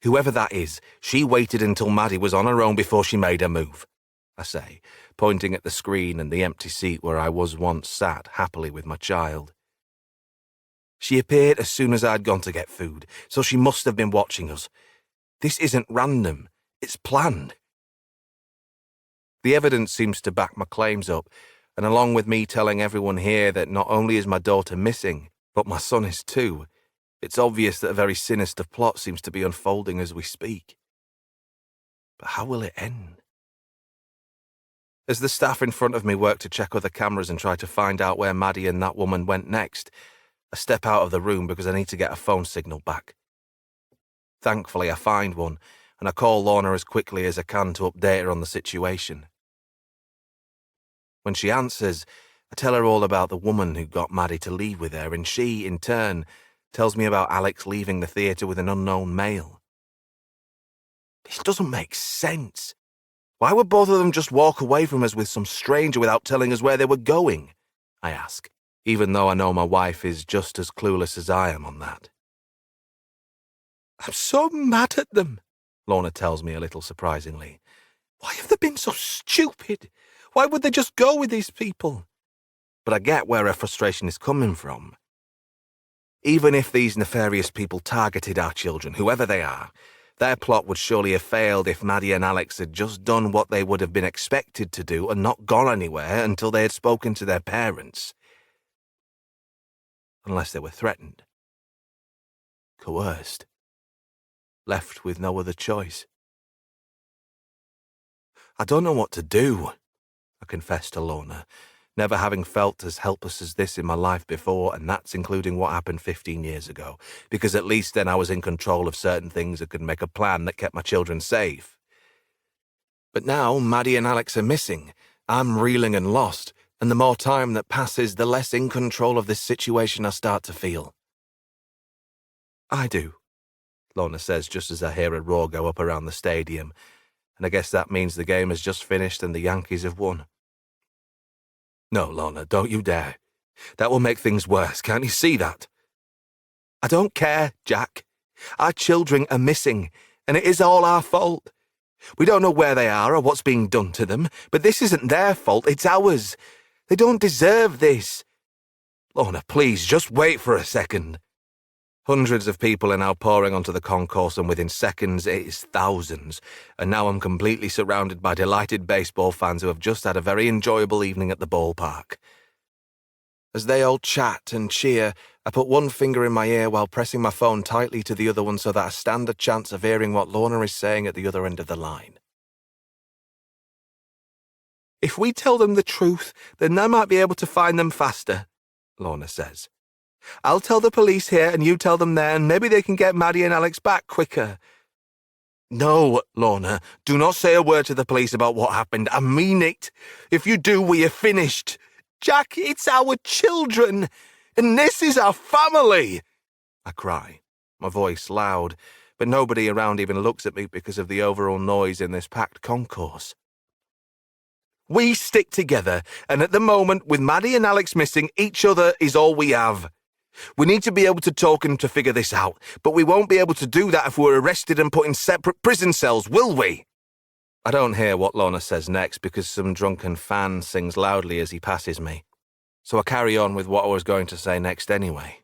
Whoever that is, she waited until Maddie was on her own before she made her move, I say, pointing at the screen and the empty seat where I was once sat happily with my child. She appeared as soon as I'd gone to get food, so she must have been watching us. This isn't random. It's planned. The evidence seems to back my claims up, And along with me telling everyone here that not only is my daughter missing, but my son is too, it's obvious that a very sinister plot seems to be unfolding as we speak. But how will it end? As the staff in front of me work to check other cameras and try to find out where Maddie and that woman went next, I step out of the room because I need to get a phone signal back. Thankfully, I find one, and I call Lorna as quickly as I can to update her on the situation. When she answers, I tell her all about the woman who got Maddie to leave with her, and she, in turn, tells me about Alex leaving the theatre with an unknown male. This doesn't make sense. Why would both of them just walk away from us with some stranger without telling us where they were going? I ask, even though I know my wife is just as clueless as I am on that. I'm so mad at them, Lorna tells me a little surprisingly. Why have they been so stupid? Why would they just go with these people? But I get where her frustration is coming from. Even if these nefarious people targeted our children, whoever they are, their plot would surely have failed if Maddie and Alex had just done what they would have been expected to do and not gone anywhere until they had spoken to their parents. Unless they were threatened. Coerced. Left with no other choice. I don't know what to do, I confess to Lorna, never having felt as helpless as this in my life before, and that's including what happened 15 years ago, because at least then I was in control of certain things and could make a plan that kept my children safe. But now Maddie and Alex are missing. I'm reeling and lost, and the more time that passes, the less in control of this situation I start to feel. I do, Lorna says just as I hear a roar go up around the stadium, and I guess that means the game has just finished and the Yankees have won. No, Lorna, don't you dare. That will make things worse, can't you see that? I don't care, Jack. Our children are missing, and it is all our fault. We don't know where they are or what's being done to them, but this isn't their fault, it's ours. They don't deserve this. Lorna, please, just wait for a second. Hundreds of people are now pouring onto the concourse, and within seconds it is thousands, and now I'm completely surrounded by delighted baseball fans who have just had a very enjoyable evening at the ballpark. As they all chat and cheer, I put one finger in my ear while pressing my phone tightly to the other one so that I stand a chance of hearing what Lorna is saying at the other end of the line. If we tell them the truth, then they might be able to find them faster, Lorna says. I'll tell the police here and you tell them there, and maybe they can get Maddie and Alex back quicker. No, Lorna, do not say a word to the police about what happened. I mean it. If you do, we are finished. Jack, it's our children, and this is our family, I cry, my voice loud, but nobody around even looks at me because of the overall noise in this packed concourse. We stick together, and at the moment, with Maddie and Alex missing, each other is all we have. We need to be able to talk and to figure this out, but we won't be able to do that if we're arrested and put in separate prison cells, will we? I don't hear what Lorna says next because some drunken fan sings loudly as he passes me, so I carry on with what I was going to say next anyway.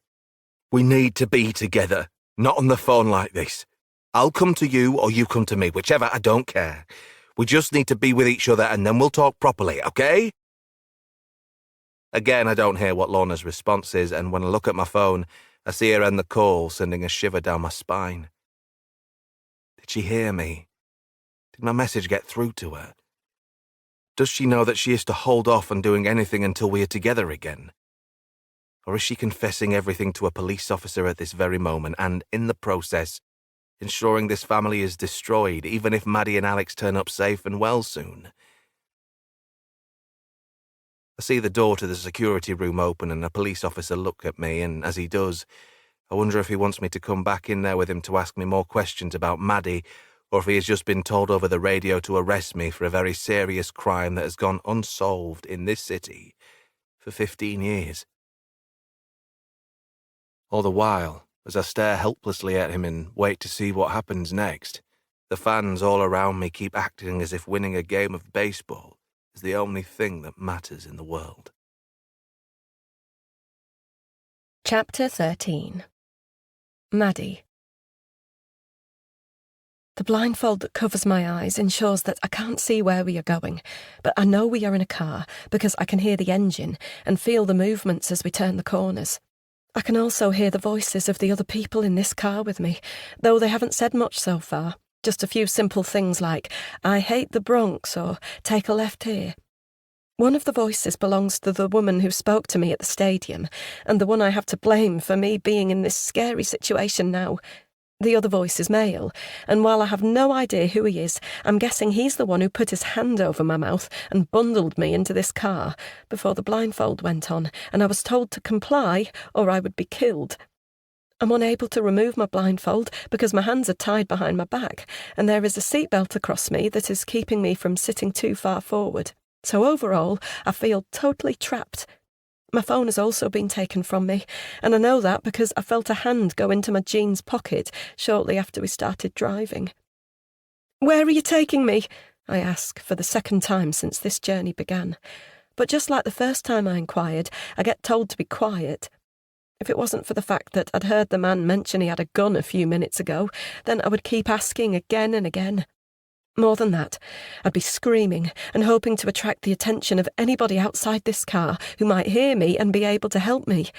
We need to be together, not on the phone like this. I'll come to you or you come to me, whichever, I don't care. We just need to be with each other and then we'll talk properly, okay? Again, I don't hear what Lorna's response is, and when I look at my phone, I see her end the call, sending a shiver down my spine. Did she hear me? Did my message get through to her? Does she know that she is to hold off on doing anything until we are together again? Or is she confessing everything to a police officer at this very moment and, in the process, ensuring this family is destroyed, even if Maddie and Alex turn up safe and well soon? I see the door to the security room open and a police officer look at me, and as he does, I wonder if he wants me to come back in there with him to ask me more questions about Maddie, or if he has just been told over the radio to arrest me for a very serious crime that has gone unsolved in this city for 15 years. All the while, as I stare helplessly at him and wait to see what happens next, the fans all around me keep acting as if winning a game of baseball is the only thing that matters in the world. Chapter 13. Maddie. The blindfold that covers my eyes ensures that I can't see where we are going, but I know we are in a car because I can hear the engine and feel the movements as we turn the corners. I can also hear the voices of the other people in this car with me, though they haven't said much so far, just a few simple things like, "I hate the Bronx," or "take a left here." One of the voices belongs to the woman who spoke to me at the stadium, and the one I have to blame for me being in this scary situation now. The other voice is male, and while I have no idea who he is, I'm guessing he's the one who put his hand over my mouth and bundled me into this car before the blindfold went on, and I was told to comply or I would be killed. I'm unable to remove my blindfold because my hands are tied behind my back, and there is a seatbelt across me that is keeping me from sitting too far forward. So overall, I feel totally trapped. My phone has also been taken from me, and I know that because I felt a hand go into my jeans pocket shortly after we started driving. "Where are you taking me?" I ask for the second time since this journey began. But just like the first time I inquired, I get told to be quiet. If it wasn't for the fact that I'd heard the man mention he had a gun a few minutes ago, then I would keep asking again and again. More than that, I'd be screaming and hoping to attract the attention of anybody outside this car who might hear me and be able to help me.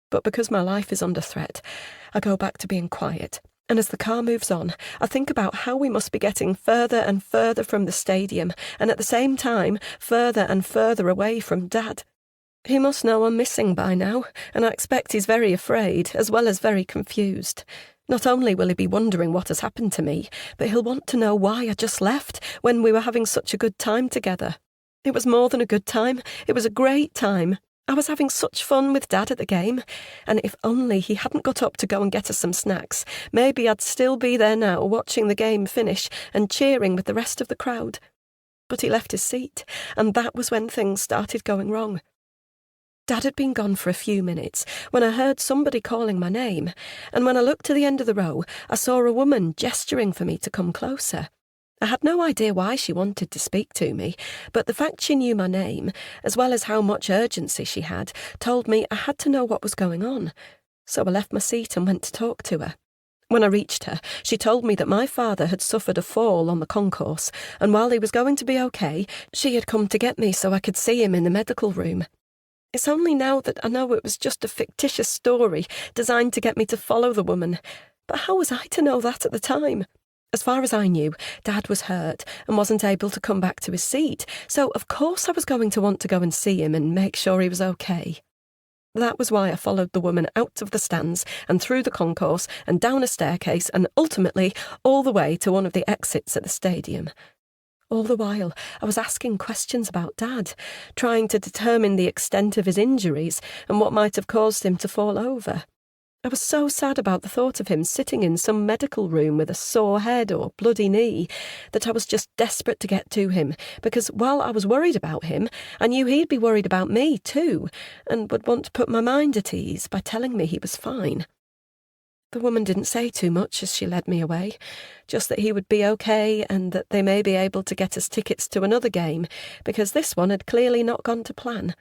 But because my life is under threat, I go back to being quiet, and as the car moves on, I think about how we must be getting further and further from the stadium, and at the same time, further and further away from Dad. He must know I'm missing by now, and I expect he's very afraid, as well as very confused. Not only will he be wondering what has happened to me, but he'll want to know why I just left when we were having such a good time together. It was more than a good time, it was a great time. I was having such fun with Dad at the game, and if only he hadn't got up to go and get us some snacks, maybe I'd still be there now watching the game finish and cheering with the rest of the crowd. But he left his seat, and that was when things started going wrong. Dad had been gone for a few minutes when I heard somebody calling my name, and when I looked to the end of the row, I saw a woman gesturing for me to come closer. I had no idea why she wanted to speak to me, but the fact she knew my name, as well as how much urgency she had, told me I had to know what was going on. So I left my seat and went to talk to her. When I reached her, she told me that my father had suffered a fall on the concourse, and while he was going to be okay, she had come to get me so I could see him in the medical room. It's only now that I know it was just a fictitious story designed to get me to follow the woman. But how was I to know that at the time? As far as I knew, Dad was hurt and wasn't able to come back to his seat, so of course I was going to want to go and see him and make sure he was okay. That was why I followed the woman out of the stands and through the concourse and down a staircase and ultimately all the way to one of the exits at the stadium. All the while, I was asking questions about Dad, trying to determine the extent of his injuries and what might have caused him to fall over. I was so sad about the thought of him sitting in some medical room with a sore head or bloody knee that I was just desperate to get to him, because while I was worried about him, I knew he'd be worried about me too, and would want to put my mind at ease by telling me he was fine. The woman didn't say too much as she led me away, just that he would be okay and that they may be able to get us tickets to another game, because this one had clearly not gone to plan.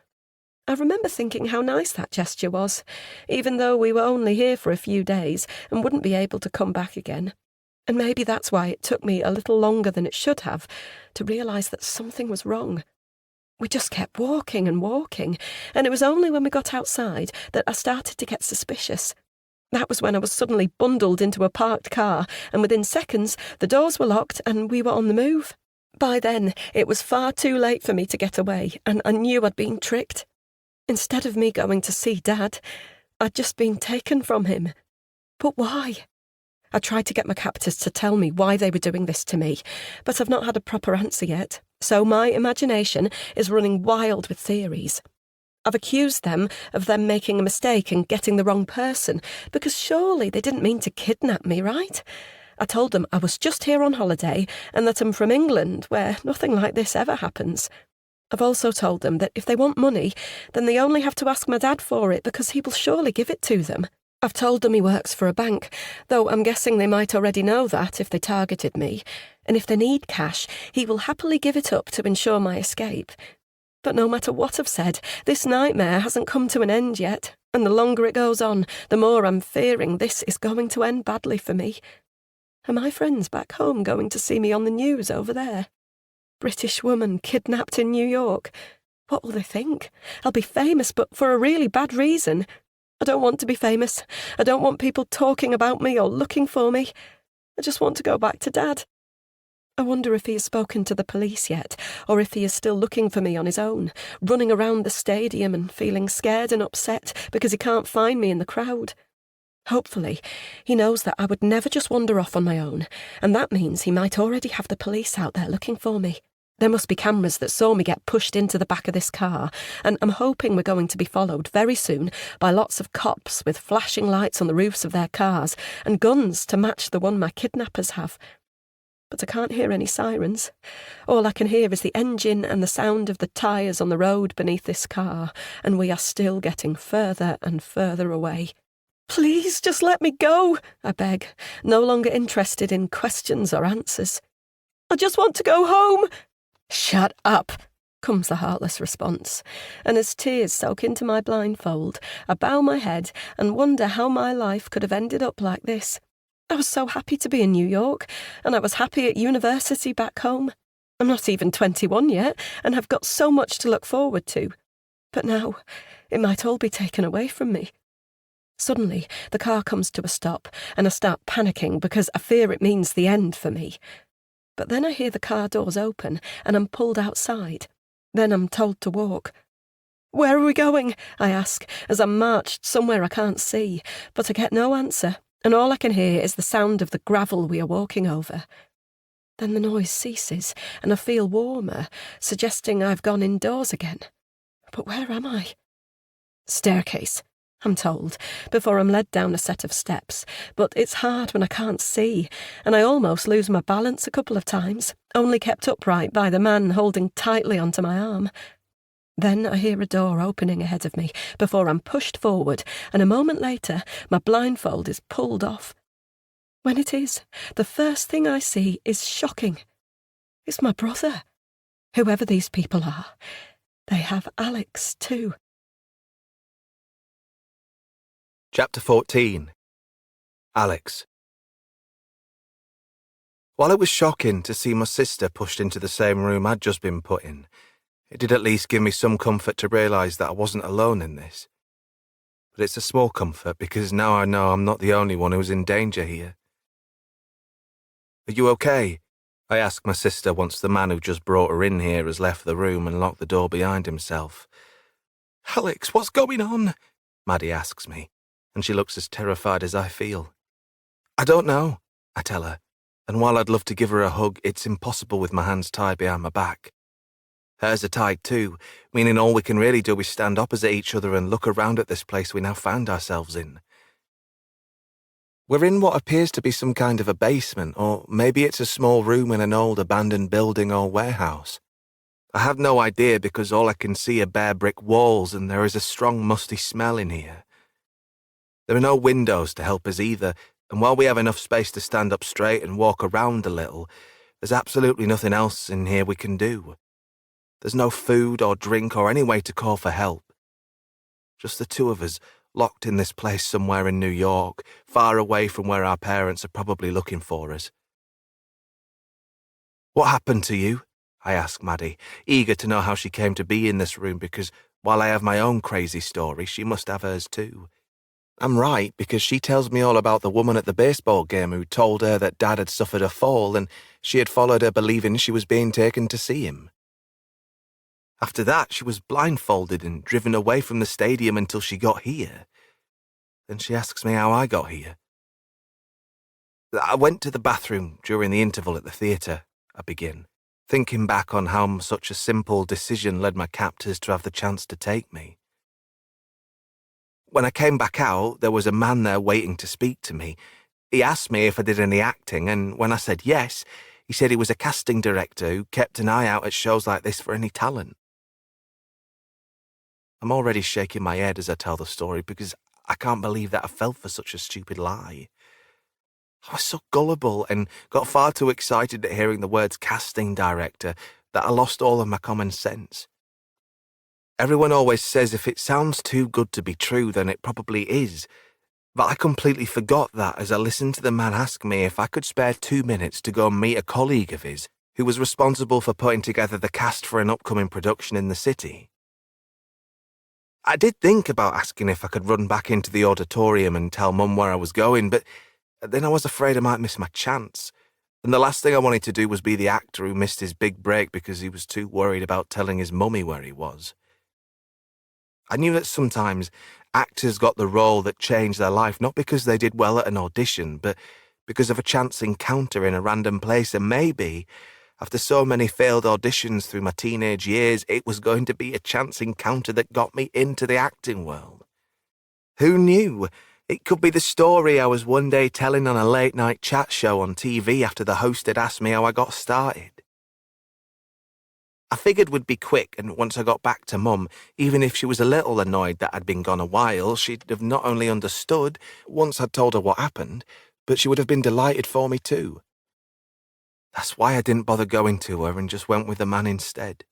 I remember thinking how nice that gesture was, even though we were only here for a few days and wouldn't be able to come back again. And maybe that's why it took me a little longer than it should have to realise that something was wrong. We just kept walking and walking, and it was only when we got outside that I started to get suspicious. That was when I was suddenly bundled into a parked car, and within seconds the doors were locked and we were on the move. By then, it was far too late for me to get away, and I knew I'd been tricked. Instead of me going to see Dad, I'd just been taken from him. But why? I tried to get my captors to tell me why they were doing this to me, but I've not had a proper answer yet, so my imagination is running wild with theories. I've accused them of them making a mistake and getting the wrong person, because surely they didn't mean to kidnap me, right? I told them I was just here on holiday and that I'm from England, where nothing like this ever happens. I've also told them that if they want money, then they only have to ask my dad for it because he will surely give it to them. I've told them he works for a bank, though I'm guessing they might already know that if they targeted me, and if they need cash, he will happily give it up to ensure my escape. But no matter what I've said, this nightmare hasn't come to an end yet, and the longer it goes on, the more I'm fearing this is going to end badly for me. Are my friends back home going to see me on the news over there? British woman kidnapped in New York. What will they think? I'll be famous, but for a really bad reason. I don't want to be famous. I don't want people talking about me or looking for me. I just want to go back to Dad. I wonder if he has spoken to the police yet, or if he is still looking for me on his own, running around the stadium and feeling scared and upset because he can't find me in the crowd. Hopefully, he knows that I would never just wander off on my own, and that means he might already have the police out there looking for me. There must be cameras that saw me get pushed into the back of this car, and I'm hoping we're going to be followed very soon by lots of cops with flashing lights on the roofs of their cars and guns to match the one my kidnappers have. But I can't hear any sirens. All I can hear is the engine and the sound of the tyres on the road beneath this car, and we are still getting further and further away. Please, just let me go, I beg, no longer interested in questions or answers. I just want to go home. Shut up, comes the heartless response, and as tears soak into my blindfold, I bow my head and wonder how my life could have ended up like this. I was so happy to be in New York, and I was happy at university back home. I'm not even 21 yet, and have got so much to look forward to. But now, it might all be taken away from me. Suddenly, the car comes to a stop, and I start panicking because I fear it means the end for me. But then I hear the car doors open, and I'm pulled outside. Then I'm told to walk. Where are we going? I ask, as I'm marched somewhere I can't see, but I get no answer, and all I can hear is the sound of the gravel we are walking over. Then the noise ceases, and I feel warmer, suggesting I've gone indoors again. But where am I? Staircase, I'm told, before I'm led down a set of steps, but it's hard when I can't see, and I almost lose my balance a couple of times, only kept upright by the man holding tightly onto my arm. Then I hear a door opening ahead of me before I'm pushed forward, and a moment later my blindfold is pulled off. When it is, the first thing I see is shocking. It's my brother. Whoever these people are, they have Alex too. Chapter 14. Alex. While it was shocking to see my sister pushed into the same room I'd just been put in, it did at least give me some comfort to realise that I wasn't alone in this. But it's a small comfort because now I know I'm not the only one who's in danger here. Are you okay? I asked my sister once the man who just brought her in here has left the room and locked the door behind himself. Alex, what's going on? Maddie asks me, and she looks as terrified as I feel. I don't know, I tell her, and while I'd love to give her a hug, it's impossible with my hands tied behind my back. Hers are tied too, meaning all we can really do is stand opposite each other and look around at this place we now found ourselves in. We're in what appears to be some kind of a basement, or maybe it's a small room in an old abandoned building or warehouse. I have no idea because all I can see are bare brick walls and there is a strong musty smell in here. There are no windows to help us either, and while we have enough space to stand up straight and walk around a little, there's absolutely nothing else in here we can do. There's no food or drink or any way to call for help. Just the two of us, locked in this place somewhere in New York, far away from where our parents are probably looking for us. What happened to you? I asked Maddie, eager to know how she came to be in this room because, while I have my own crazy story, she must have hers too. I'm right because she tells me all about the woman at the baseball game who told her that Dad had suffered a fall and she had followed her believing she was being taken to see him. After that, she was blindfolded and driven away from the stadium until she got here. Then she asks me how I got here. I went to the bathroom during the interval at the theatre, I begin, thinking back on how such a simple decision led my captors to have the chance to take me. When I came back out, there was a man there waiting to speak to me. He asked me if I did any acting, and when I said yes, he said he was a casting director who kept an eye out at shows like this for any talent. I'm already shaking my head as I tell the story because I can't believe that I fell for such a stupid lie. I was so gullible and got far too excited at hearing the words casting director that I lost all of my common sense. Everyone always says if it sounds too good to be true, then it probably is. But I completely forgot that as I listened to the man ask me if I could spare 2 minutes to go and meet a colleague of his who was responsible for putting together the cast for an upcoming production in the city. I did think about asking if I could run back into the auditorium and tell Mum where I was going, but then I was afraid I might miss my chance. And the last thing I wanted to do was be the actor who missed his big break because he was too worried about telling his mummy where he was. I knew that sometimes actors got the role that changed their life not because they did well at an audition, but because of a chance encounter in a random place, and maybe, after so many failed auditions through my teenage years, it was going to be a chance encounter that got me into the acting world. Who knew? It could be the story I was one day telling on a late-night chat show on TV after the host had asked me how I got started. I figured we'd be quick, and once I got back to Mum, even if she was a little annoyed that I'd been gone a while, she'd have not only understood once I'd told her what happened, but she would have been delighted for me too. That's why I didn't bother going to her and just went with the man instead.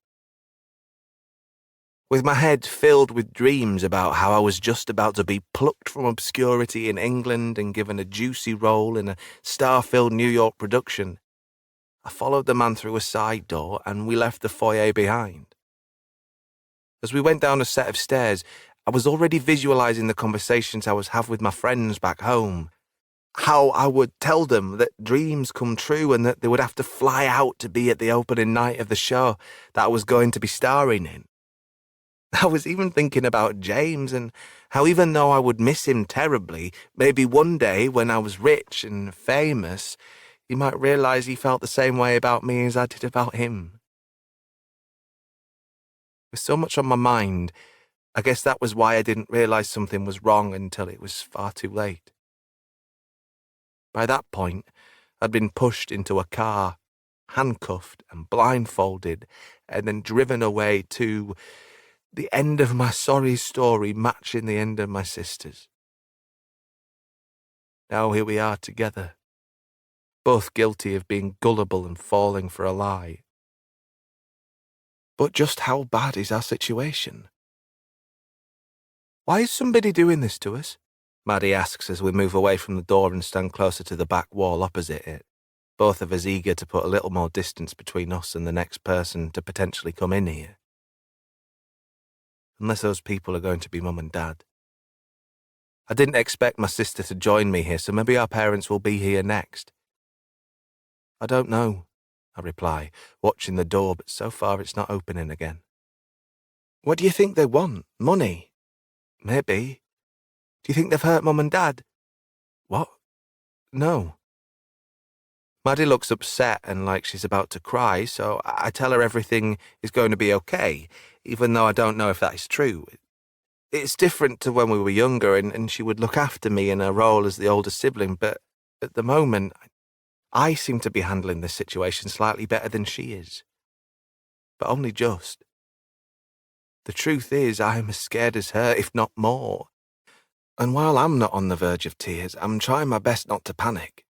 With my head filled with dreams about how I was just about to be plucked from obscurity in England and given a juicy role in a star-filled New York production, I followed the man through a side door and we left the foyer behind. As we went down a set of stairs, I was already visualizing the conversations I was having with my friends back home. How I would tell them that dreams come true and that they would have to fly out to be at the opening night of the show that I was going to be starring in. I was even thinking about James and how even though I would miss him terribly, maybe one day when I was rich and famous, he might realise he felt the same way about me as I did about him. With so much on my mind, I guess that was why I didn't realise something was wrong until it was far too late. By that point, I'd been pushed into a car, handcuffed and blindfolded, and then driven away to the end of my sorry story matching the end of my sister's. Now here we are together, both guilty of being gullible and falling for a lie. But just how bad is our situation? Why is somebody doing this to us? Maddie asks as we move away from the door and stand closer to the back wall opposite it, both of us eager to put a little more distance between us and the next person to potentially come in here. Unless those people are going to be Mum and Dad. I didn't expect my sister to join me here, so maybe our parents will be here next. I don't know, I reply, watching the door, but so far it's not opening again. What do you think they want? Money? Maybe. Do you think they've hurt Mum and Dad? What? No. Maddie looks upset and like she's about to cry, so I tell her everything is going to be okay, even though I don't know if that is true. It's different to when we were younger and she would look after me in her role as the older sibling, but at the moment, I seem to be handling this situation slightly better than she is. But only just. The truth is, I am as scared as her, if not more. And while I'm not on the verge of tears, I'm trying my best not to panic.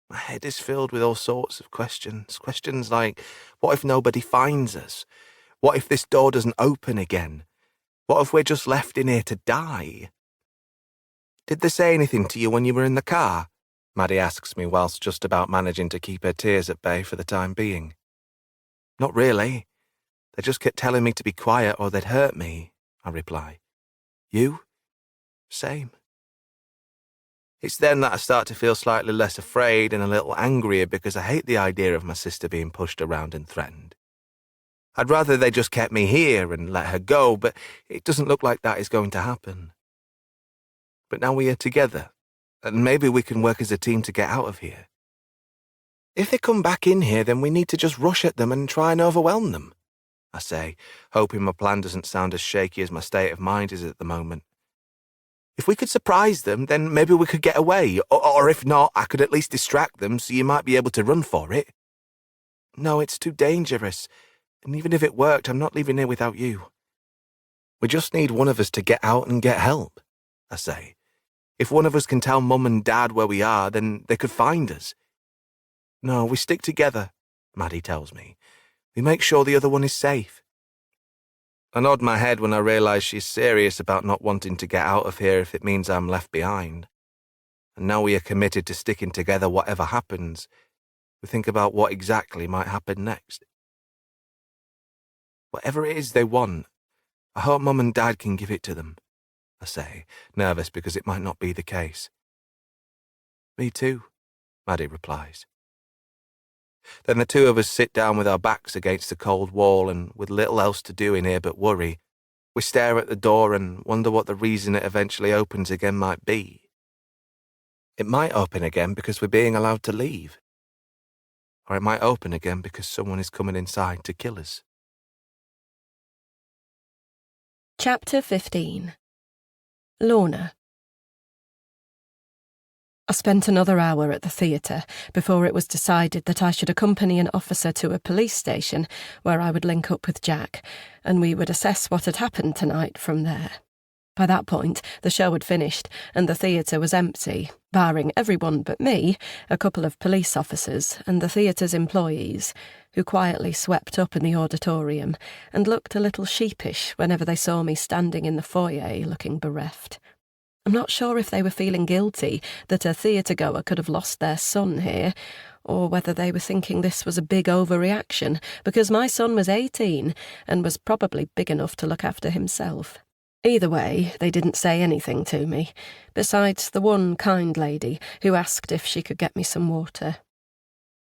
My head is filled with all sorts of questions. Questions like, what if nobody finds us? What if this door doesn't open again? What if we're just left in here to die? Did they say anything to you when you were in the car? Maddie asks me whilst just about managing to keep her tears at bay for the time being. Not really. They just kept telling me to be quiet or they'd hurt me, I reply. You? Same. It's then that I start to feel slightly less afraid and a little angrier because I hate the idea of my sister being pushed around and threatened. I'd rather they just kept me here and let her go, but it doesn't look like that is going to happen. But now we are together, and maybe we can work as a team to get out of here. If they come back in here, then we need to just rush at them and try and overwhelm them, I say, hoping my plan doesn't sound as shaky as my state of mind is at the moment. If we could surprise them, then maybe we could get away, or if not, I could at least distract them so you might be able to run for it. No, it's too dangerous, and even if it worked, I'm not leaving here without you. We just need one of us to get out and get help, I say. If one of us can tell Mum and Dad where we are, then they could find us. No, we stick together, Maddie tells me. We make sure the other one is safe. I nod my head when I realise she's serious about not wanting to get out of here if it means I'm left behind. And now we are committed to sticking together whatever happens, we think about what exactly might happen next. Whatever it is they want, I hope Mum and Dad can give it to them, I say, nervous because it might not be the case. Me too, Maddie replies. Then the two of us sit down with our backs against the cold wall and with little else to do in here but worry. We stare at the door and wonder what the reason it eventually opens again might be. It might open again because we're being allowed to leave. Or it might open again because someone is coming inside to kill us. Chapter 15. Lorna. I spent another hour at the theatre before it was decided that I should accompany an officer to a police station where I would link up with Jack, and we would assess what had happened tonight from there. By that point, the show had finished, and the theatre was empty, barring everyone but me, a couple of police officers, and the theatre's employees, who quietly swept up in the auditorium and looked a little sheepish whenever they saw me standing in the foyer looking bereft. I'm not sure if they were feeling guilty that a theatre-goer could have lost their son here, or whether they were thinking this was a big overreaction, because my son was 18 and was probably big enough to look after himself. Either way, they didn't say anything to me, besides the one kind lady who asked if she could get me some water.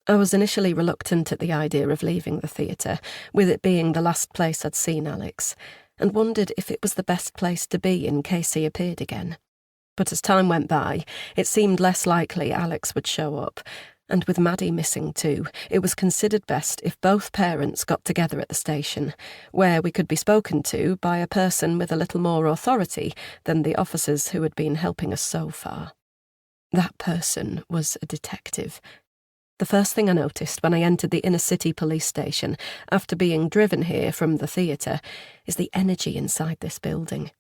I was initially reluctant at the idea of leaving the theatre, with it being the last place I'd seen Alex, and wondered if it was the best place to be in case he appeared again. But as time went by, it seemed less likely Alex would show up, and with Maddie missing too, it was considered best if both parents got together at the station, where we could be spoken to by a person with a little more authority than the officers who had been helping us so far. That person was a detective. The first thing I noticed when I entered the inner-city police station, after being driven here from the theatre, is the energy inside this building.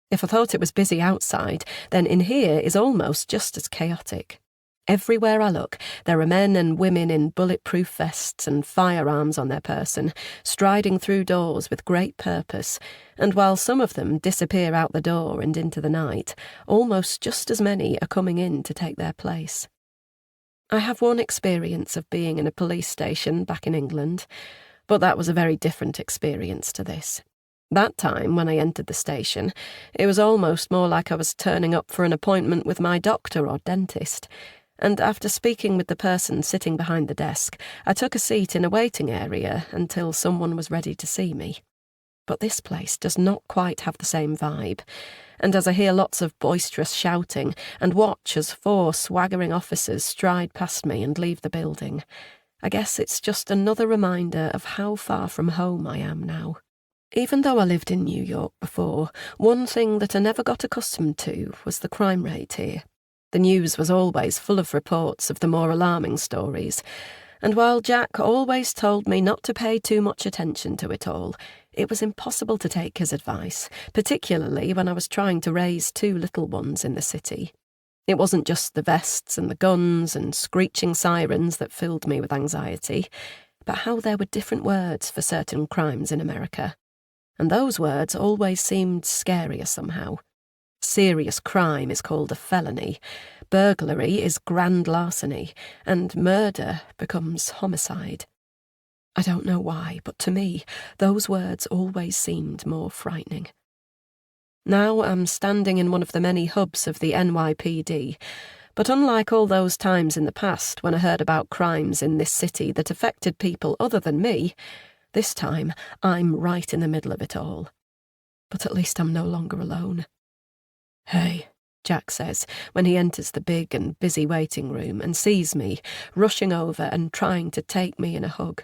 If I thought it was busy outside, then in here is almost just as chaotic. Everywhere I look, there are men and women in bulletproof vests and firearms on their person, striding through doors with great purpose, and while some of them disappear out the door and into the night, almost just as many are coming in to take their place. I have one experience of being in a police station back in England, but that was a very different experience to this. That time, when I entered the station, it was almost more like I was turning up for an appointment with my doctor or dentist, and after speaking with the person sitting behind the desk, I took a seat in a waiting area until someone was ready to see me. But this place does not quite have the same vibe, and as I hear lots of boisterous shouting and watch as 4 swaggering officers stride past me and leave the building, I guess it's just another reminder of how far from home I am now. Even though I lived in New York before, one thing that I never got accustomed to was the crime rate here. The news was always full of reports of the more alarming stories, and while Jack always told me not to pay too much attention to it all, it was impossible to take his advice, particularly when I was trying to raise 2 little ones in the city. It wasn't just the vests and the guns and screeching sirens that filled me with anxiety, but how there were different words for certain crimes in America. And those words always seemed scarier somehow. Serious crime is called a felony, burglary is grand larceny, and murder becomes homicide. I don't know why, but to me, those words always seemed more frightening. Now I'm standing in one of the many hubs of the NYPD, but unlike all those times in the past when I heard about crimes in this city that affected people other than me, this time I'm right in the middle of it all. But at least I'm no longer alone. "Hey," Jack says when he enters the big and busy waiting room and sees me, rushing over and trying to take me in a hug.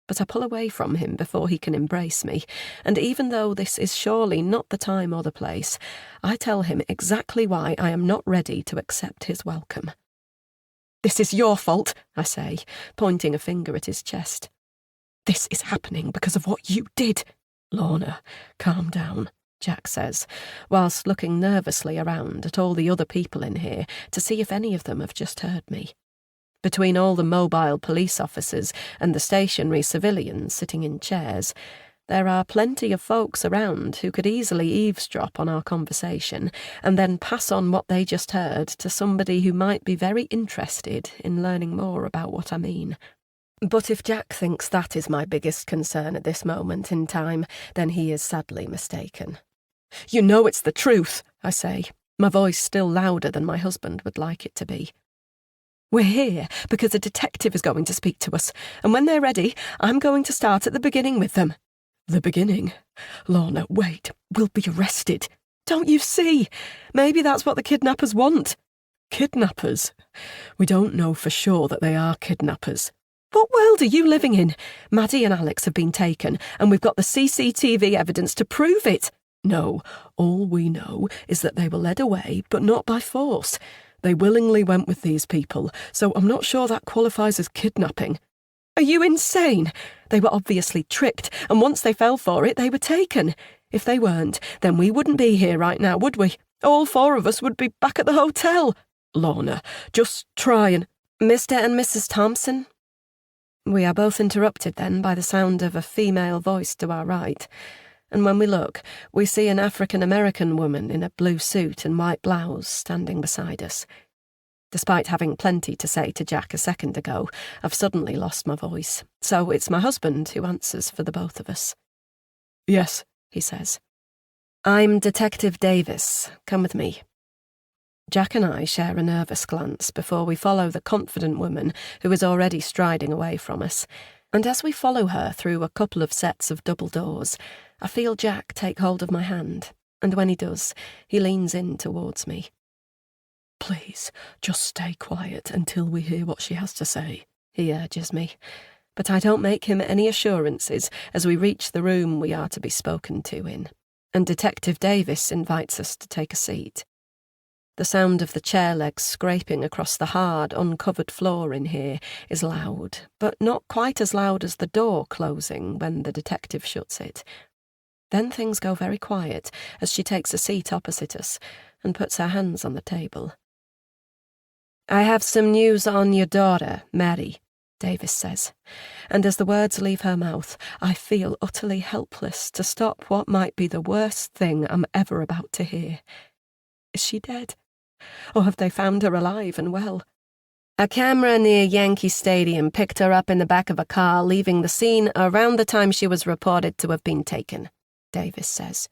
But I pull away from him before he can embrace me, and even though this is surely not the time or the place, I tell him exactly why I am not ready to accept his welcome. "This is your fault," I say, pointing a finger at his chest. "This is happening because of what you did." "Lorna, calm down," Jack says, whilst looking nervously around at all the other people in here to see if any of them have just heard me. Between all the mobile police officers and the stationary civilians sitting in chairs, There are plenty of folks around who could easily eavesdrop on our conversation and then pass on what they just heard to somebody who might be very interested in learning more about what I mean. But if Jack thinks that is my biggest concern at this moment in time, then he is sadly mistaken. "You know it's the truth," I say, my voice still louder than my husband would like it to be. "We're here because a detective is going to speak to us, and when they're ready, I'm going to start at the beginning with them." "The beginning? Lorna, wait, we'll be arrested." "Don't you see? Maybe that's what the kidnappers want." "Kidnappers? We don't know for sure that they are kidnappers." "What world are you living in? Maddie and Alex have been taken, and we've got the CCTV evidence to prove it." "No, all we know is that they were led away, but not by force. They willingly went with these people, so I'm not sure that qualifies as kidnapping." "Are you insane? They were obviously tricked, and once they fell for it, they were taken. If they weren't, then we wouldn't be here right now, would we? All four of us would be back at the hotel." "Lorna, just try and—" "Mr. and Mrs. Thompson?" We are both interrupted then by the sound of a female voice to our right, and when we look, we see an African-American woman in a blue suit and white blouse standing beside us. Despite having plenty to say to Jack a second ago, I've suddenly lost my voice, so it's my husband who answers for the both of us. "Yes," he says. "I'm Detective Davis. Come with me." Jack and I share a nervous glance before we follow the confident woman who is already striding away from us, and as we follow her through a couple of sets of double doors, I feel Jack take hold of my hand, and when he does, he leans in towards me. "Please, just stay quiet until we hear what she has to say," he urges me, but I don't make him any assurances as we reach the room we are to be spoken to in, and Detective Davis invites us to take a seat. The sound of the chair legs scraping across the hard, uncovered floor in here is loud, but not quite as loud as the door closing when the detective shuts it. Then things go very quiet as she takes a seat opposite us and puts her hands on the table. "I have some news on your daughter, Mary," Davis says, and as the words leave her mouth, I feel utterly helpless to stop what might be the worst thing I'm ever about to hear. Is she dead? Or have they found her alive and well? "A camera near Yankee Stadium picked her up in the back of a car, leaving the scene around the time she was reported to have been taken," Davis says.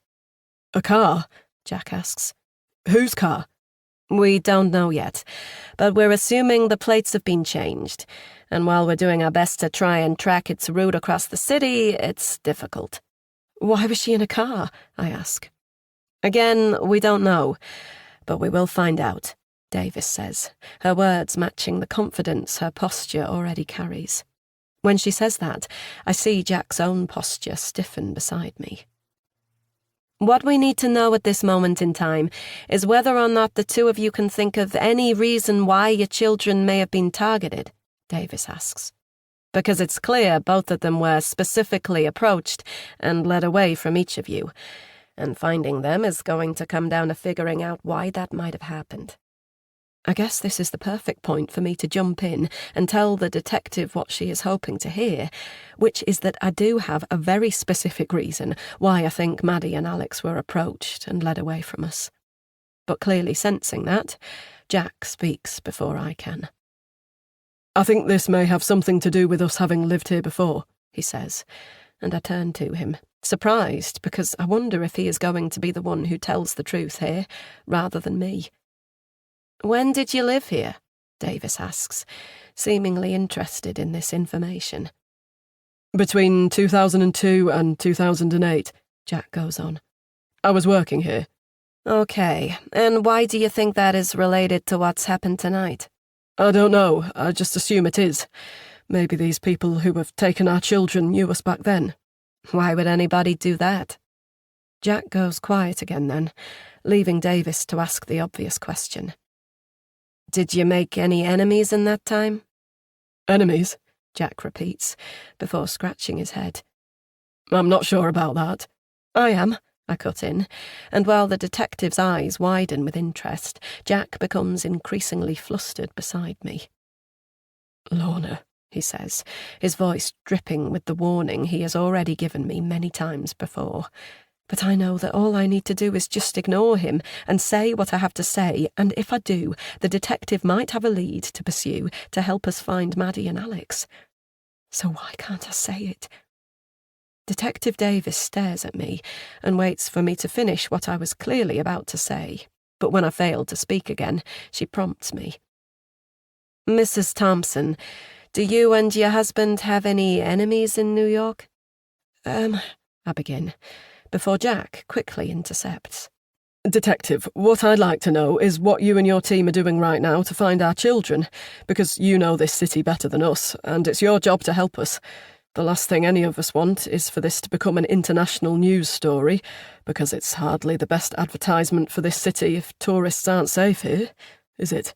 "A car?" Jack asks. "Whose car?" "We don't know yet, but we're assuming the plates have been changed, and while we're doing our best to try and track its route across the city, it's difficult." "Why was she in a car?" I ask. "Again, we don't know, but we will find out," Davis says, her words matching the confidence her posture already carries. When she says that, I see Jack's own posture stiffen beside me. "What we need to know at this moment in time is whether or not the two of you can think of any reason why your children may have been targeted," Davis asks. "Because it's clear both of them were specifically approached and led away from each of you, and finding them is going to come down to figuring out why that might have happened." I guess this is the perfect point for me to jump in and tell the detective what she is hoping to hear, which is that I do have a very specific reason why I think Maddie and Alex were approached and led away from us. But clearly sensing that, Jack speaks before I can. "I think this may have something to do with us having lived here before," he says, and I turn to him, surprised because I wonder if he is going to be the one who tells the truth here, rather than me. "When did you live here?" Davis asks, seemingly interested in this information. "Between 2002 and 2008, Jack goes on. "I was working here." "Okay, and why do you think that is related to what's happened tonight?" "I don't know, I just assume it is. Maybe these people who have taken our children knew us back then." "Why would anybody do that?" Jack goes quiet again then, leaving Davis to ask the obvious question. "Did you make any enemies in that time?" "Enemies?" Jack repeats, before scratching his head. "I'm not sure about that." "I am," I cut in, and while the detective's eyes widen with interest, Jack becomes increasingly flustered beside me. "Lorna," he says, his voice dripping with the warning he has already given me many times before. But I know that all I need to do is just ignore him and say what I have to say, and if I do, the detective might have a lead to pursue to help us find Maddie and Alex. So why can't I say it? Detective Davis stares at me and waits for me to finish what I was clearly about to say, but when I fail to speak again, she prompts me. Mrs. Thompson, do you and your husband have any enemies in New York? I begin, before Jack quickly intercepts. Detective, what I'd like to know is what you and your team are doing right now to find our children, because you know this city better than us, and it's your job to help us. The last thing any of us want is for this to become an international news story, because it's hardly the best advertisement for this city if tourists aren't safe here, is it?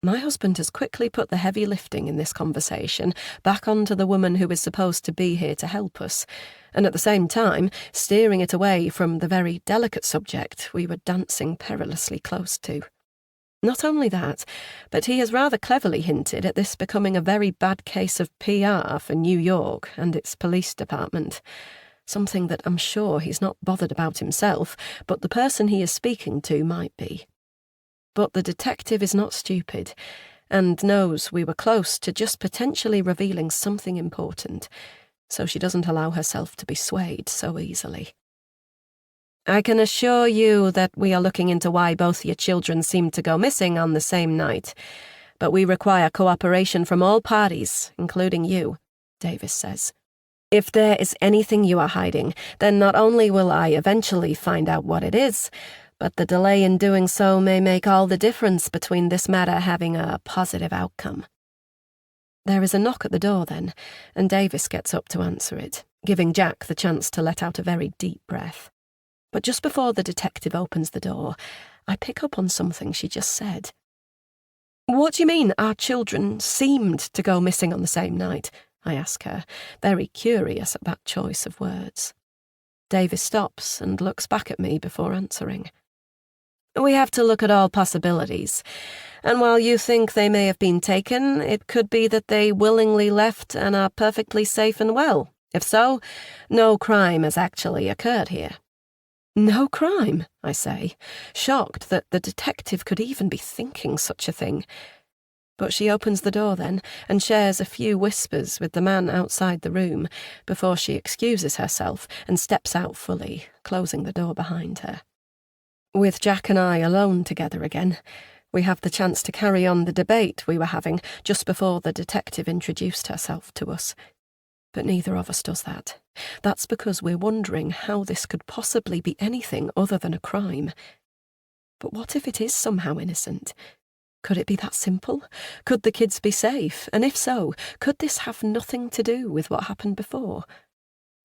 My husband has quickly put the heavy lifting in this conversation back onto the woman who is supposed to be here to help us, and at the same time steering it away from the very delicate subject we were dancing perilously close to. Not only that, but he has rather cleverly hinted at this becoming a very bad case of PR for New York and its police department, something that I'm sure he's not bothered about himself, but the person he is speaking to might be. But the detective is not stupid, and knows we were close to just potentially revealing something important, so she doesn't allow herself to be swayed so easily. I can assure you that we are looking into why both your children seemed to go missing on the same night, but we require cooperation from all parties, including you, Davis says. If there is anything you are hiding, then not only will I eventually find out what it is, but the delay in doing so may make all the difference between this matter having a positive outcome. There is a knock at the door then, and Davis gets up to answer it, giving Jack the chance to let out a very deep breath. But just before the detective opens the door, I pick up on something she just said. What do you mean our children seemed to go missing on the same night? I ask her, very curious at that choice of words. Davis stops and looks back at me before answering. We have to look at all possibilities, and while you think they may have been taken, it could be that they willingly left and are perfectly safe and well. If so, no crime has actually occurred here. No crime, I say, shocked that the detective could even be thinking such a thing. But she opens the door then and shares a few whispers with the man outside the room before she excuses herself and steps out fully, closing the door behind her. With Jack and I alone together again, we have the chance to carry on the debate we were having just before the detective introduced herself to us. But neither of us does that. That's because we're wondering how this could possibly be anything other than a crime. But what if it is somehow innocent? Could it be that simple? Could the kids be safe? And if so, could this have nothing to do with what happened before?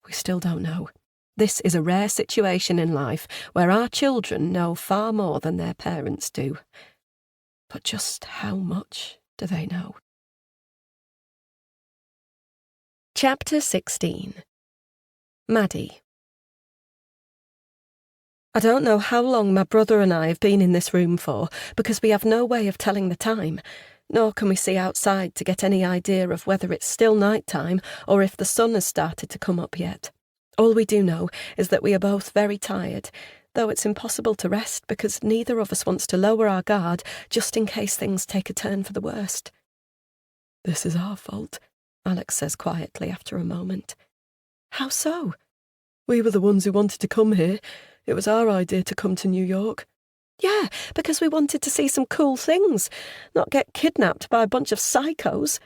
We still don't know. This is a rare situation in life where our children know far more than their parents do. But just how much do they know? Chapter 16. Maddie. I don't know how long my brother and I have been in this room for, because we have no way of telling the time, nor can we see outside to get any idea of whether it's still night time or if the sun has started to come up yet. All we do know is that we are both very tired, though it's impossible to rest because neither of us wants to lower our guard just in case things take a turn for the worst. This is our fault, Alex says quietly after a moment. How so? We were the ones who wanted to come here. It was our idea to come to New York. Yeah, because we wanted to see some cool things, not get kidnapped by a bunch of psychos.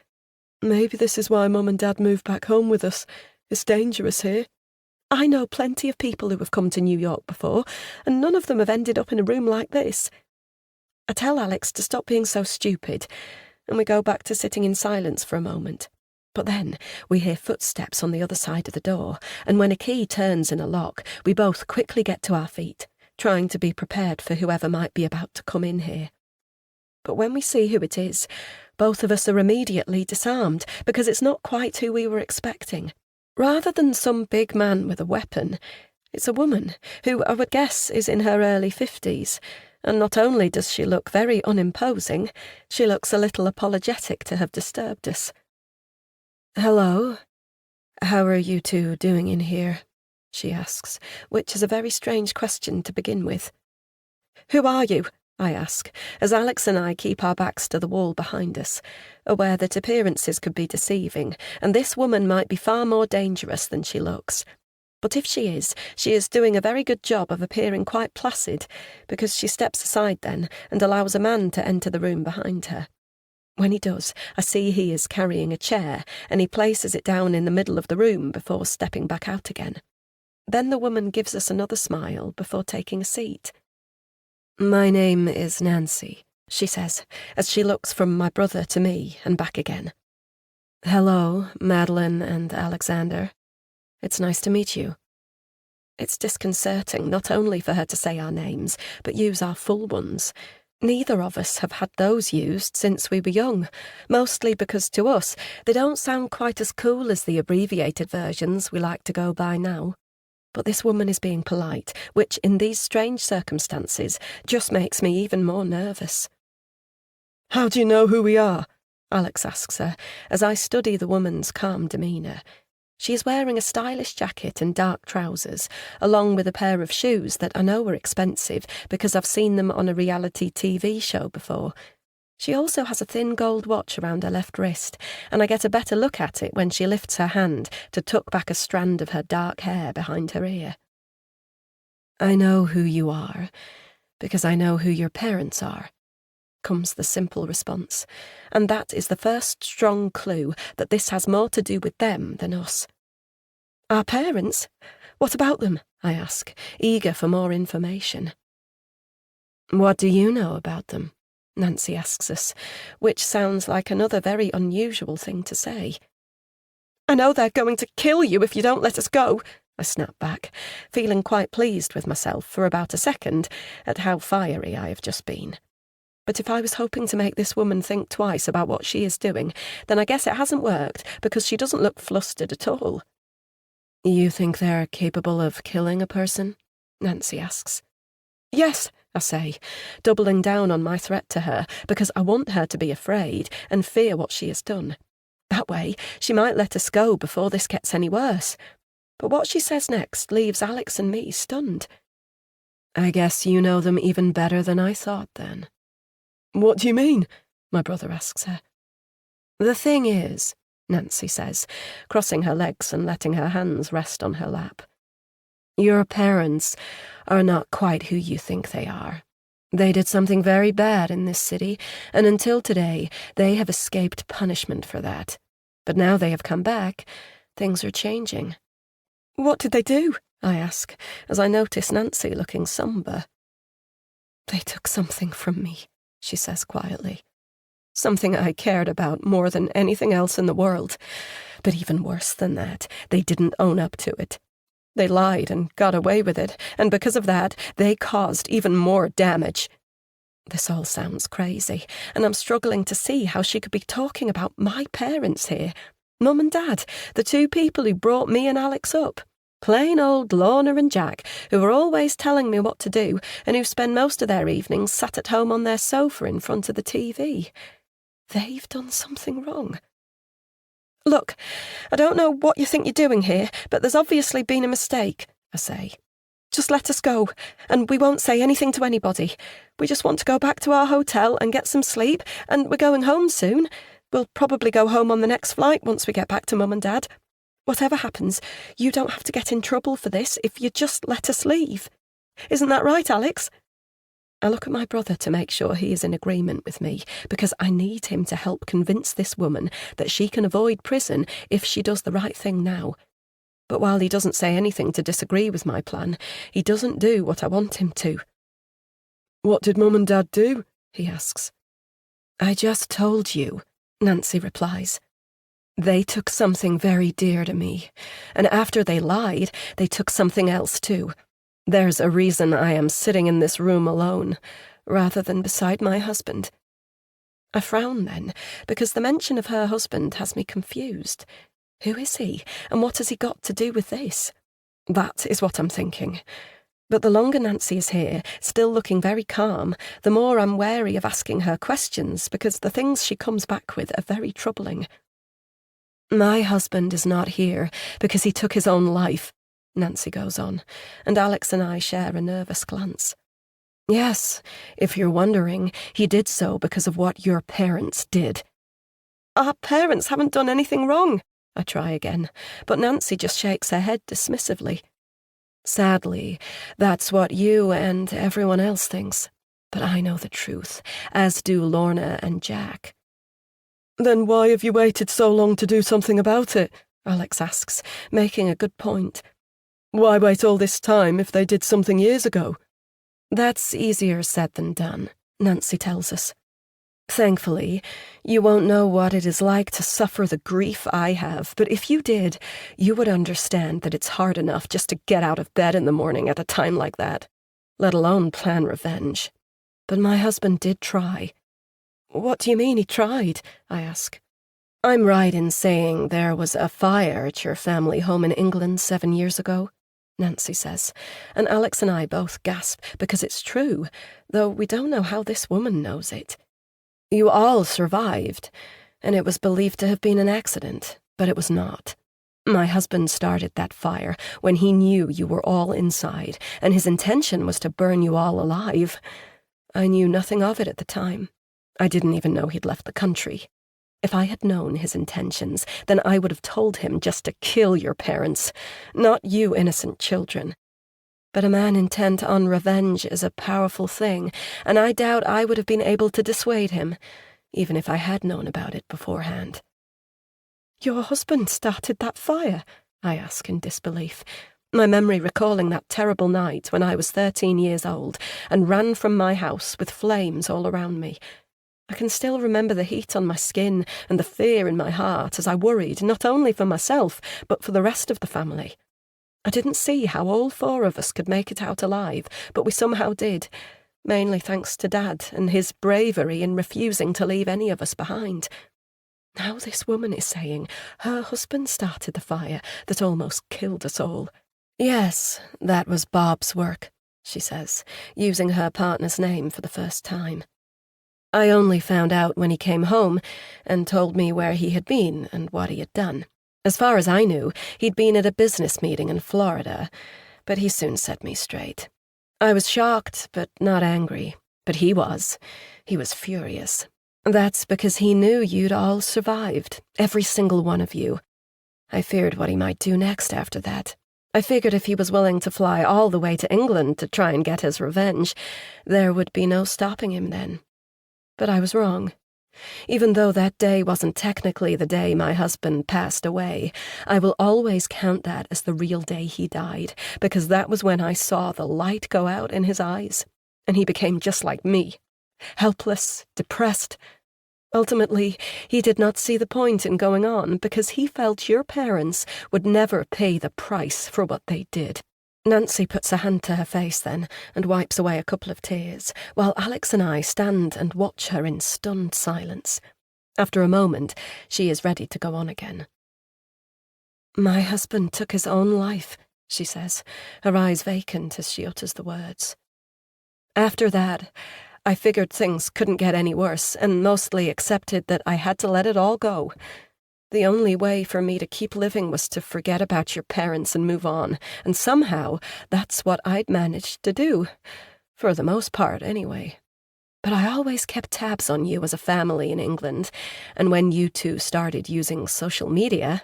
Maybe this is why Mum and Dad moved back home with us. It's dangerous here. I know plenty of people who have come to New York before, and none of them have ended up in a room like this. I tell Alex to stop being so stupid, and we go back to sitting in silence for a moment. But then we hear footsteps on the other side of the door, and when a key turns in a lock, we both quickly get to our feet, trying to be prepared for whoever might be about to come in here. But when we see who it is, both of us are immediately disarmed, because it's not quite who we were expecting. Rather than some big man with a weapon, it's a woman who I would guess is in her early 50s, and not only does she look very unimposing, she looks a little apologetic to have disturbed us. Hello. How are you two doing in here? She asks, which is a very strange question to begin with. Who are you? I ask, as Alex and I keep our backs to the wall behind us, aware that appearances could be deceiving, and this woman might be far more dangerous than she looks. But if she is doing a very good job of appearing quite placid, because she steps aside then and allows a man to enter the room behind her. When he does, I see he is carrying a chair, and he places it down in the middle of the room before stepping back out again. Then the woman gives us another smile before taking a seat. My name is Nancy, she says, as she looks from my brother to me and back again. Hello, Madeline and Alexander. It's nice to meet you. It's disconcerting not only for her to say our names, but use our full ones. Neither of us have had those used since we were young, mostly because to us they don't sound quite as cool as the abbreviated versions we like to go by now. But this woman is being polite, which in these strange circumstances just makes me even more nervous. How do you know who we are? Alex asks her, as I study the woman's calm demeanour. She is wearing a stylish jacket and dark trousers, along with a pair of shoes that I know are expensive because I've seen them on a reality TV show before. She also has a thin gold watch around her left wrist, and I get a better look at it when she lifts her hand to tuck back a strand of her dark hair behind her ear. I know who you are, because I know who your parents are, comes the simple response, and that is the first strong clue that this has more to do with them than us. Our parents? What about them? I ask, eager for more information. What do you know about them? Nancy asks us, which sounds like another very unusual thing to say. I know they're going to kill you if you don't let us go, I snap back, feeling quite pleased with myself for about a second at how fiery I have just been. But if I was hoping to make this woman think twice about what she is doing, then I guess it hasn't worked because she doesn't look flustered at all. You think they're capable of killing a person? Nancy asks. Yes, I say, doubling down on my threat to her because I want her to be afraid and fear what she has done. That way, she might let us go before this gets any worse. But what she says next leaves Alex and me stunned. I guess you know them even better than I thought then. What do you mean? My brother asks her. The thing is, Nancy says, crossing her legs and letting her hands rest on her lap. Your parents are not quite who you think they are. They did something very bad in this city, and until today, they have escaped punishment for that. But now they have come back, things are changing. What did they do? I ask, as I notice Nancy looking sombre. They took something from me, she says quietly. Something I cared about more than anything else in the world. But even worse than that, they didn't own up to it. They lied and got away with it, and because of that, they caused even more damage. This all sounds crazy, and I'm struggling to see how she could be talking about my parents here. Mum and Dad, the two people who brought me and Alex up. Plain old Lorna and Jack, who are always telling me what to do, and who spend most of their evenings sat at home on their sofa in front of the TV. They've done something wrong. Look, I don't know what you think you're doing here, but there's obviously been a mistake, I say. Just let us go, and we won't say anything to anybody. We just want to go back to our hotel and get some sleep, and we're going home soon. We'll probably go home on the next flight once we get back to Mum and Dad. Whatever happens, you don't have to get in trouble for this if you just let us leave. Isn't that right, Alex? I look at my brother to make sure he is in agreement with me, because I need him to help convince this woman that she can avoid prison if she does the right thing now. But while he doesn't say anything to disagree with my plan, he doesn't do what I want him to. What did Mum and Dad do? He asks. I just told you, Nancy replies. They took something very dear to me, and after they lied, they took something else too. There's a reason I am sitting in this room alone, rather than beside my husband. I frown then, because the mention of her husband has me confused. Who is he, and what has he got to do with this? That is what I'm thinking. But the longer Nancy is here, still looking very calm, the more I'm wary of asking her questions, because the things she comes back with are very troubling. My husband is not here because he took his own life, Nancy goes on, and Alex and I share a nervous glance. Yes, if you're wondering, he did so because of what your parents did. Our parents haven't done anything wrong, I try again, but Nancy just shakes her head dismissively. Sadly, that's what you and everyone else thinks, but I know the truth, as do Lorna and Jack. Then why have you waited so long to do something about it? Alex asks, making a good point. Why wait all this time if they did something years ago? That's easier said than done, Nancy tells us. Thankfully, you won't know what it is like to suffer the grief I have, but if you did, you would understand that it's hard enough just to get out of bed in the morning at a time like that, let alone plan revenge. But my husband did try. What do you mean he tried? I ask. I'm right in saying there was a fire at your family home in England 7 years ago, Nancy says, and Alex and I both gasp because it's true, though we don't know how this woman knows it. You all survived, and it was believed to have been an accident, but it was not. My husband started that fire when he knew you were all inside, and his intention was to burn you all alive. I knew nothing of it at the time. I didn't even know he'd left the country. If I had known his intentions, then I would have told him just to kill your parents, not you innocent children. But a man intent on revenge is a powerful thing, and I doubt I would have been able to dissuade him, even if I had known about it beforehand. Your husband started that fire? I ask in disbelief, my memory recalling that terrible night when I was 13 years old and ran from my house with flames all around me. I can still remember the heat on my skin and the fear in my heart as I worried not only for myself, but for the rest of the family. I didn't see how all 4 of us could make it out alive, but we somehow did, mainly thanks to Dad and his bravery in refusing to leave any of us behind. Now this woman is saying her husband started the fire that almost killed us all. Yes, that was Bob's work, she says, using her partner's name for the first time. I only found out when he came home and told me where he had been and what he had done. As far as I knew, he'd been at a business meeting in Florida, but he soon set me straight. I was shocked, but not angry. But he was. He was furious. That's because he knew you'd all survived, every single one of you. I feared what he might do next after that. I figured if he was willing to fly all the way to England to try and get his revenge, there would be no stopping him then. But I was wrong. Even though that day wasn't technically the day my husband passed away, I will always count that as the real day he died, because that was when I saw the light go out in his eyes, and he became just like me, helpless, depressed. Ultimately, he did not see the point in going on because he felt your parents would never pay the price for what they did. Nancy puts a hand to her face then and wipes away a couple of tears, while Alex and I stand and watch her in stunned silence. After a moment, she is ready to go on again. My husband took his own life, she says, her eyes vacant as she utters the words. After that, I figured things couldn't get any worse and mostly accepted that I had to let it all go. The only way for me to keep living was to forget about your parents and move on, and somehow that's what I'd managed to do. For the most part, anyway. But I always kept tabs on you as a family in England, and when you two started using social media,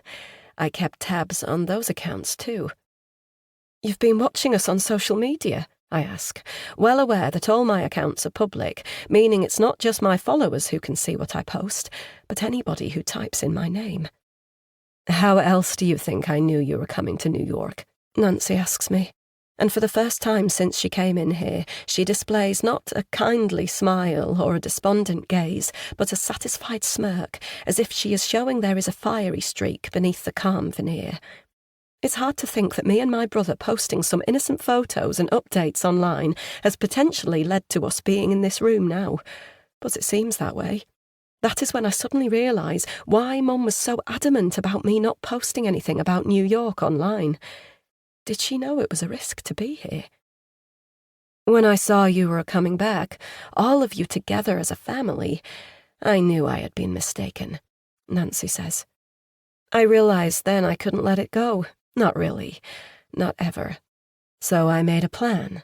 I kept tabs on those accounts too. You've been watching us on social media? I ask, well aware that all my accounts are public, meaning it's not just my followers who can see what I post, but anybody who types in my name. How else do you think I knew you were coming to New York? Nancy asks me, and for the first time since she came in here, she displays not a kindly smile or a despondent gaze, but a satisfied smirk, as if she is showing there is a fiery streak beneath the calm veneer. It's hard to think that me and my brother posting some innocent photos and updates online has potentially led to us being in this room now. But it seems that way. That is when I suddenly realise why Mum was so adamant about me not posting anything about New York online. Did she know it was a risk to be here? When I saw you were coming back, all of you together as a family, I knew I had been mistaken, Nancy says. I realized then I couldn't let it go. Not really. Not ever. So I made a plan.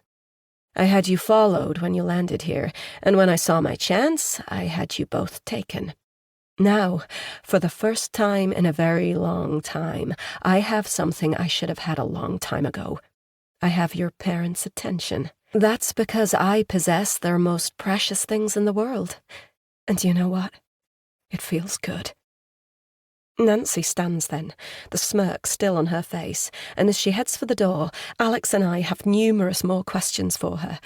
I had you followed when you landed here, and when I saw my chance, I had you both taken. Now, for the first time in a very long time, I have something I should have had a long time ago. I have your parents' attention. That's because I possess their most precious things in the world. And you know what? It feels good. Nancy stands then, the smirk still on her face, and as she heads for the door, Alex and I have numerous more questions for her.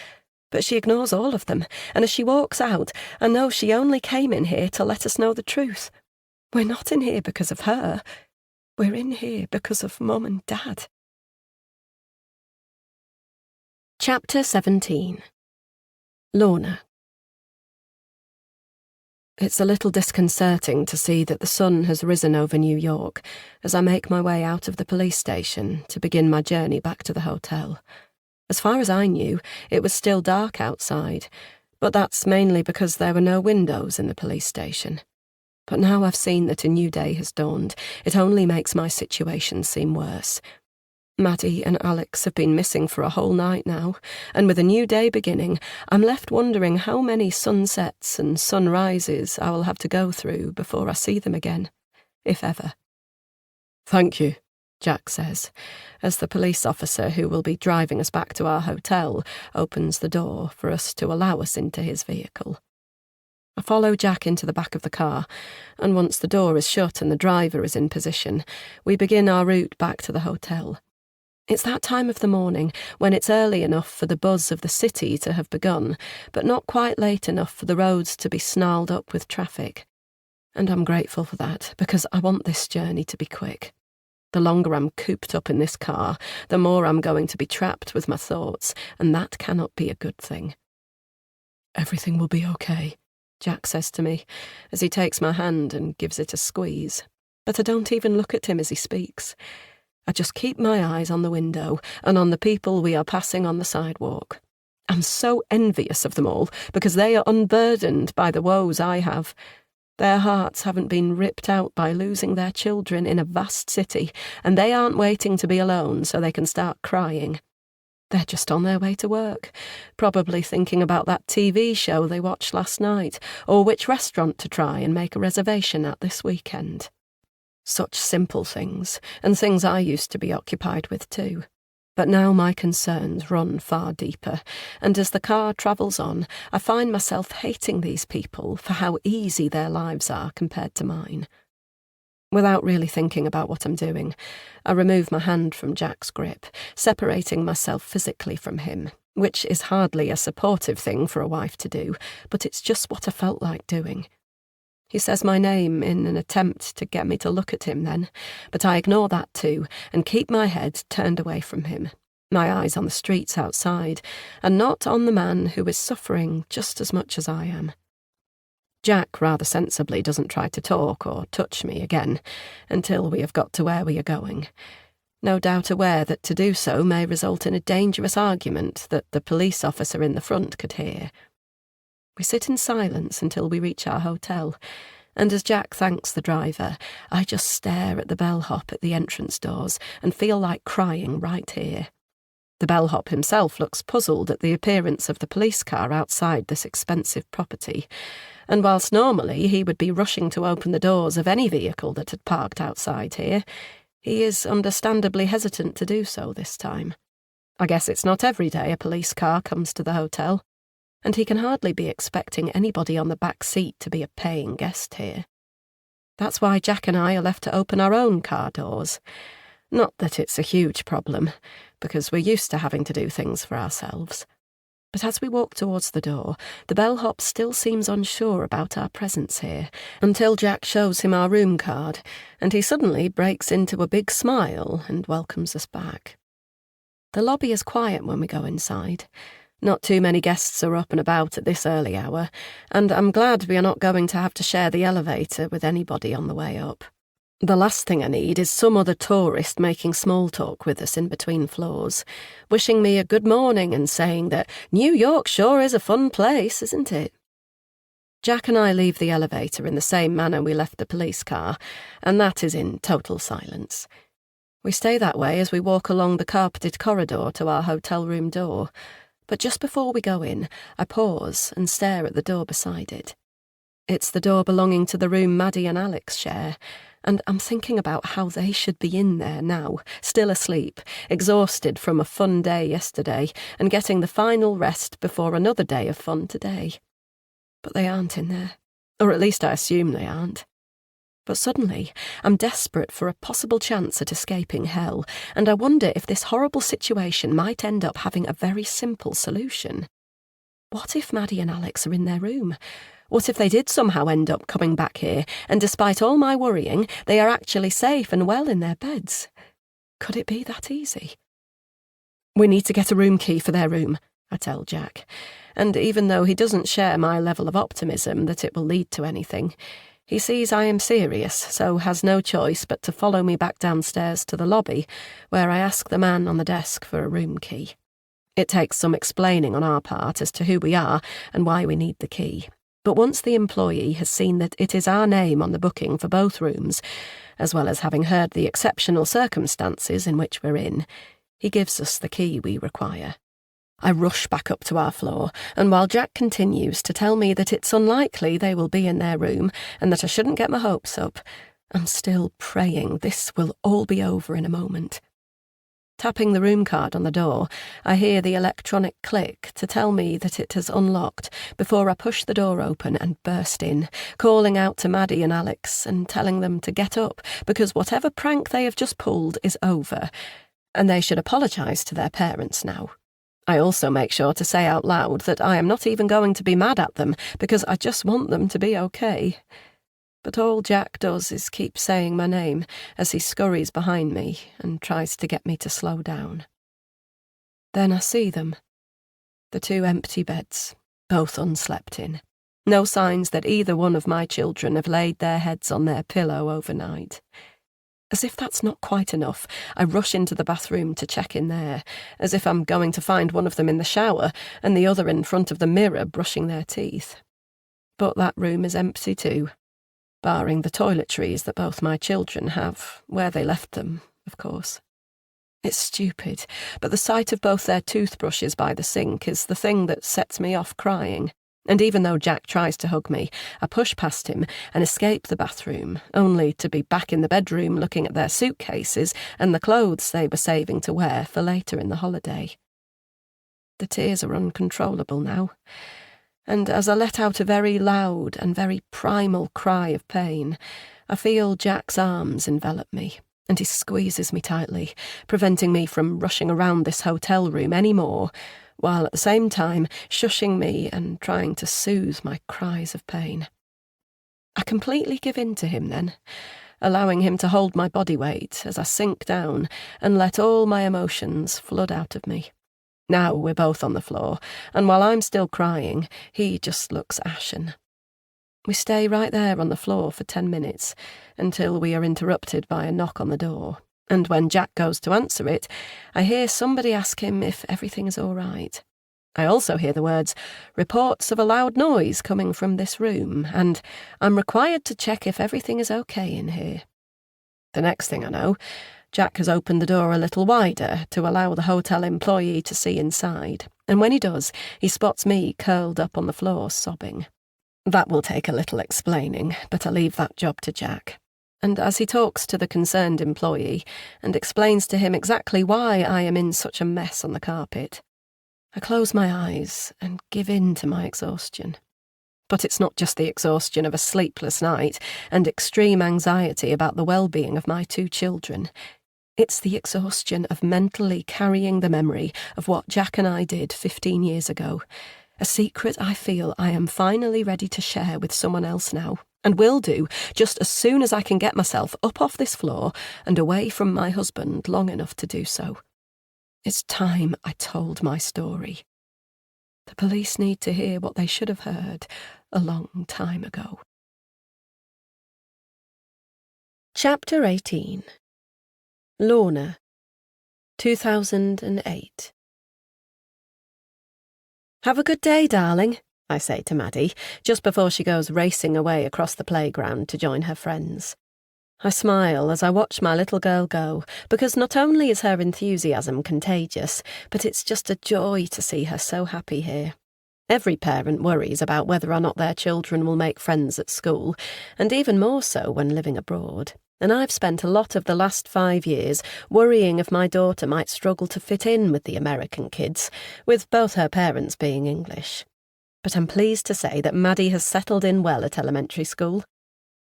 But she ignores all of them, and as she walks out, I know she only came in here to let us know the truth. We're not in here because of her. We're in here because of Mum and Dad. Chapter 17. Lorna. It's a little disconcerting to see that the sun has risen over New York as I make my way out of the police station to begin my journey back to the hotel. As far as I knew, it was still dark outside, but that's mainly because there were no windows in the police station. But now I've seen that a new day has dawned, it only makes my situation seem worse. Maddie and Alex have been missing for a whole night now, and with a new day beginning, I'm left wondering how many sunsets and sunrises I will have to go through before I see them again, if ever. "Thank you," Jack says, as the police officer who will be driving us back to our hotel opens the door for us to allow us into his vehicle. I follow Jack into the back of the car, and once the door is shut and the driver is in position, we begin our route back to the hotel. It's that time of the morning when it's early enough for the buzz of the city to have begun, but not quite late enough for the roads to be snarled up with traffic. And I'm grateful for that, because I want this journey to be quick. The longer I'm cooped up in this car, the more I'm going to be trapped with my thoughts, and that cannot be a good thing. "Everything will be okay," Jack says to me, as he takes my hand and gives it a squeeze. But I don't even look at him as he speaks. I just keep my eyes on the window and on the people we are passing on the sidewalk. I'm so envious of them all because they are unburdened by the woes I have. Their hearts haven't been ripped out by losing their children in a vast city, and they aren't waiting to be alone so they can start crying. They're just on their way to work, probably thinking about that TV show they watched last night, or which restaurant to try and make a reservation at this weekend. Such simple things, and things I used to be occupied with too. But now my concerns run far deeper, and as the car travels on, I find myself hating these people for how easy their lives are compared to mine. Without really thinking about what I'm doing, I remove my hand from Jack's grip, separating myself physically from him, which is hardly a supportive thing for a wife to do, but it's just what I felt like doing. He says my name in an attempt to get me to look at him then, but I ignore that too and keep my head turned away from him, my eyes on the streets outside, and not on the man who is suffering just as much as I am. Jack rather sensibly doesn't try to talk or touch me again until we have got to where we are going, no doubt aware that to do so may result in a dangerous argument that the police officer in the front could hear. We sit in silence until we reach our hotel, and as Jack thanks the driver, I just stare at the bellhop at the entrance doors and feel like crying right here. The bellhop himself looks puzzled at the appearance of the police car outside this expensive property, and whilst normally he would be rushing to open the doors of any vehicle that had parked outside here, he is understandably hesitant to do so this time. I guess it's not every day a police car comes to the hotel, and he can hardly be expecting anybody on the back seat to be a paying guest here. That's why Jack and I are left to open our own car doors. Not that it's a huge problem, because we're used to having to do things for ourselves. But as we walk towards the door, the bellhop still seems unsure about our presence here, until Jack shows him our room card, and he suddenly breaks into a big smile and welcomes us back. The lobby is quiet when we go inside. Not too many guests are up and about at this early hour, and I'm glad we are not going to have to share the elevator with anybody on the way up. The last thing I need is some other tourist making small talk with us in between floors, wishing me a good morning and saying that New York sure is a fun place, isn't it? Jack and I leave the elevator in the same manner we left the police car, and that is in total silence. We stay that way as we walk along the carpeted corridor to our hotel room door, but just before we go in, I pause and stare at the door beside it. It's the door belonging to the room Maddie and Alex share, and I'm thinking about how they should be in there now, still asleep, exhausted from a fun day yesterday, and getting the final rest before another day of fun today. But they aren't in there, or at least I assume they aren't. But suddenly, I'm desperate for a possible chance at escaping hell, and I wonder if this horrible situation might end up having a very simple solution. What if Maddie and Alex are in their room? What if they did somehow end up coming back here, and despite all my worrying, they are actually safe and well in their beds? Could it be that easy? We need to get a room key for their room, I tell Jack, and even though he doesn't share my level of optimism that it will lead to anything, he sees I am serious, so has no choice but to follow me back downstairs to the lobby, where I ask the man on the desk for a room key. It takes some explaining on our part as to who we are and why we need the key, but once the employee has seen that it is our name on the booking for both rooms, as well as having heard the exceptional circumstances in which we're in, he gives us the key we require. I rush back up to our floor, and while Jack continues to tell me that it's unlikely they will be in their room and that I shouldn't get my hopes up, I'm still praying this will all be over in a moment. Tapping the room card on the door, I hear the electronic click to tell me that it has unlocked before I push the door open and burst in, calling out to Maddie and Alex and telling them to get up because whatever prank they have just pulled is over, and they should apologise to their parents now. I also make sure to say out loud that I am not even going to be mad at them because I just want them to be okay. But all Jack does is keep saying my name as he scurries behind me and tries to get me to slow down. Then I see them. The two empty beds, both unslept in. No signs that either one of my children have laid their heads on their pillow overnight. As if that's not quite enough, I rush into the bathroom to check in there, as if I'm going to find one of them in the shower and the other in front of the mirror brushing their teeth. But that room is empty too, barring the toiletries that both my children have, where they left them, of course. It's stupid, but the sight of both their toothbrushes by the sink is the thing that sets me off crying. And even though Jack tries to hug me, I push past him and escape the bathroom, only to be back in the bedroom looking at their suitcases and the clothes they were saving to wear for later in the holiday. The tears are uncontrollable now, and as I let out a very loud and very primal cry of pain, I feel Jack's arms envelop me, and he squeezes me tightly, preventing me from rushing around this hotel room any more, while at the same time shushing me and trying to soothe my cries of pain. I completely give in to him then, allowing him to hold my body weight as I sink down and let all my emotions flood out of me. Now we're both on the floor, and while I'm still crying, he just looks ashen. We stay right there on the floor for 10 minutes, until we are interrupted by a knock on the door. And when Jack goes to answer it, I hear somebody ask him if everything is all right. I also hear the words, "Reports of a loud noise coming from this room," and "I'm required to check if everything is okay in here." The next thing I know, Jack has opened the door a little wider to allow the hotel employee to see inside, and when he does, he spots me curled up on the floor sobbing. That will take a little explaining, but I leave that job to Jack. And as he talks to the concerned employee and explains to him exactly why I am in such a mess on the carpet, I close my eyes and give in to my exhaustion. But it's not just the exhaustion of a sleepless night and extreme anxiety about the well-being of my two children. It's the exhaustion of mentally carrying the memory of what Jack and I did 15 years ago, a secret I feel I am finally ready to share with someone else now, and will do just as soon as I can get myself up off this floor and away from my husband long enough to do so. It's time I told my story. The police need to hear what they should have heard a long time ago. Chapter 18. Lorna, 2008. Have a good day, darling, I say to Maddie, just before she goes racing away across the playground to join her friends. I smile as I watch my little girl go, because not only is her enthusiasm contagious, but it's just a joy to see her so happy here. Every parent worries about whether or not their children will make friends at school, and even more so when living abroad. And I've spent a lot of the last 5 years worrying if my daughter might struggle to fit in with the American kids, with both her parents being English. But I'm pleased to say that Maddie has settled in well at elementary school.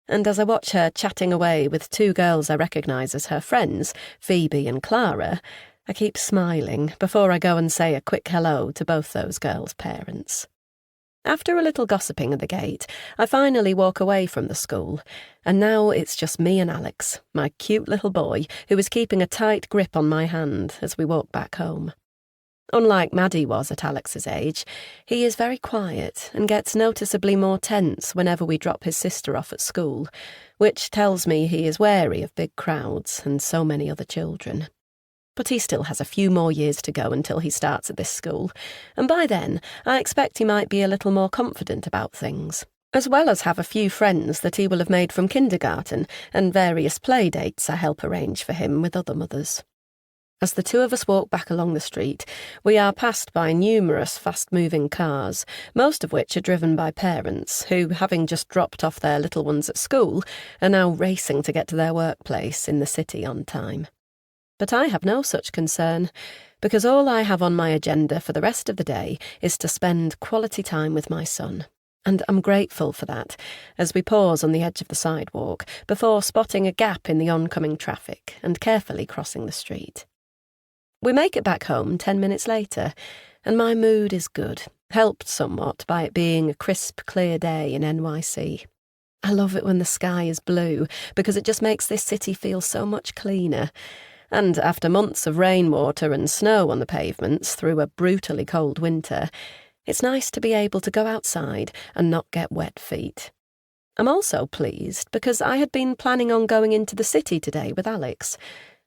And as I watch her chatting away with 2 girls I recognise as her friends, Phoebe and Clara, I keep smiling before I go and say a quick hello to both those girls' parents. After a little gossiping at the gate, I finally walk away from the school, and now it's just me and Alex, my cute little boy, who is keeping a tight grip on my hand as we walk back home. Unlike Maddie was at Alex's age, he is very quiet and gets noticeably more tense whenever we drop his sister off at school, which tells me he is wary of big crowds and so many other children. But he still has a few more years to go until he starts at this school, and by then I expect he might be a little more confident about things, as well as have a few friends that he will have made from kindergarten and various play dates I help arrange for him with other mothers. As the 2 of us walk back along the street, we are passed by numerous fast-moving cars, most of which are driven by parents who, having just dropped off their little ones at school, are now racing to get to their workplace in the city on time. But I have no such concern, because all I have on my agenda for the rest of the day is to spend quality time with my son. And I'm grateful for that, as we pause on the edge of the sidewalk before spotting a gap in the oncoming traffic and carefully crossing the street. We make it back home 10 minutes later, and my mood is good, helped somewhat by it being a crisp, clear day in NYC. I love it when the sky is blue, because it just makes this city feel so much cleaner. And after months of rainwater and snow on the pavements through a brutally cold winter, it's nice to be able to go outside and not get wet feet. I'm also pleased because I had been planning on going into the city today with Alex,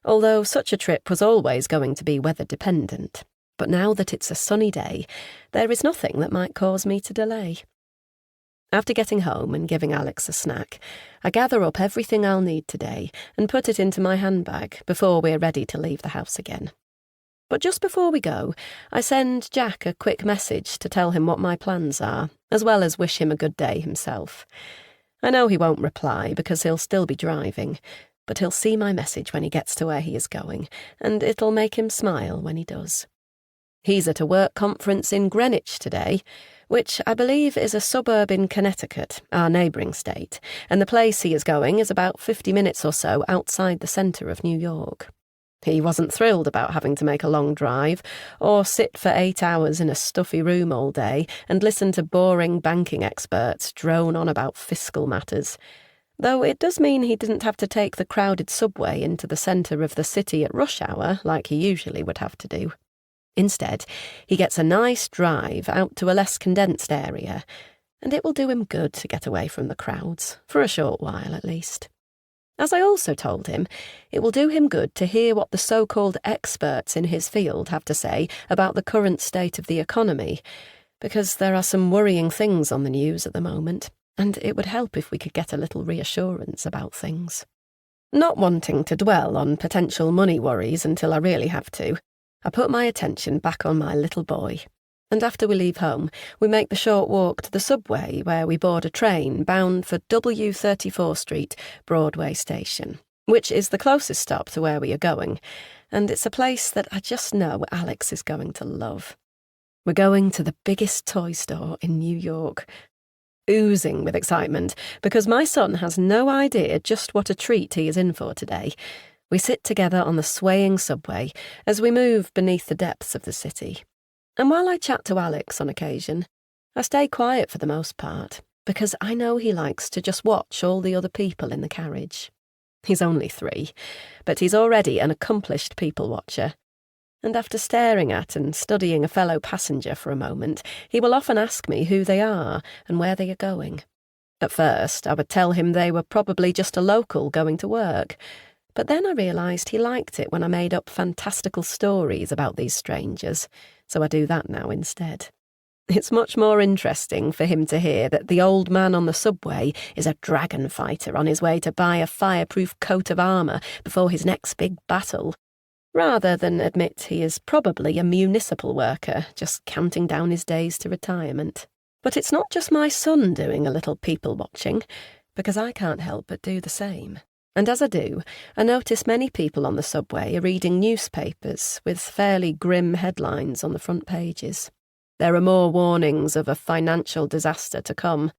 although such a trip was always going to be weather dependent. But now that it's a sunny day, there is nothing that might cause me to delay. After getting home and giving Alex a snack, I gather up everything I'll need today and put it into my handbag before we're ready to leave the house again. But just before we go, I send Jack a quick message to tell him what my plans are, as well as wish him a good day himself. I know he won't reply because he'll still be driving, but he'll see my message when he gets to where he is going, and it'll make him smile when he does. He's at a work conference in Greenwich today, which I believe is a suburb in Connecticut, our neighbouring state, and the place he is going is about 50 minutes or so outside the centre of New York. He wasn't thrilled about having to make a long drive, or sit for 8 hours in a stuffy room all day and listen to boring banking experts drone on about fiscal matters, though it does mean he didn't have to take the crowded subway into the centre of the city at rush hour like he usually would have to do. Instead, he gets a nice drive out to a less condensed area, and it will do him good to get away from the crowds, for a short while at least. As I also told him, it will do him good to hear what the so-called experts in his field have to say about the current state of the economy, because there are some worrying things on the news at the moment, and it would help if we could get a little reassurance about things. Not wanting to dwell on potential money worries until I really have to, I put my attention back on my little boy, and after we leave home, we make the short walk to the subway where we board a train bound for W34 Street, Broadway Station, which is the closest stop to where we are going, and it's a place that I just know Alex is going to love. We're going to the biggest toy store in New York, oozing with excitement because my son has no idea just what a treat he is in for today. We sit together on the swaying subway as we move beneath the depths of the city. And while I chat to Alex on occasion, I stay quiet for the most part, because I know he likes to just watch all the other people in the carriage. He's only 3, but he's already an accomplished people watcher. And after staring at and studying a fellow passenger for a moment, he will often ask me who they are and where they are going. At first, I would tell him they were probably just a local going to work, but then I realised he liked it when I made up fantastical stories about these strangers, so I do that now instead. It's much more interesting for him to hear that the old man on the subway is a dragon fighter on his way to buy a fireproof coat of armour before his next big battle, rather than admit he is probably a municipal worker just counting down his days to retirement. But it's not just my son doing a little people-watching, because I can't help but do the same. And as I do, I notice many people on the subway are reading newspapers with fairly grim headlines on the front pages. There are more warnings of a financial disaster to come.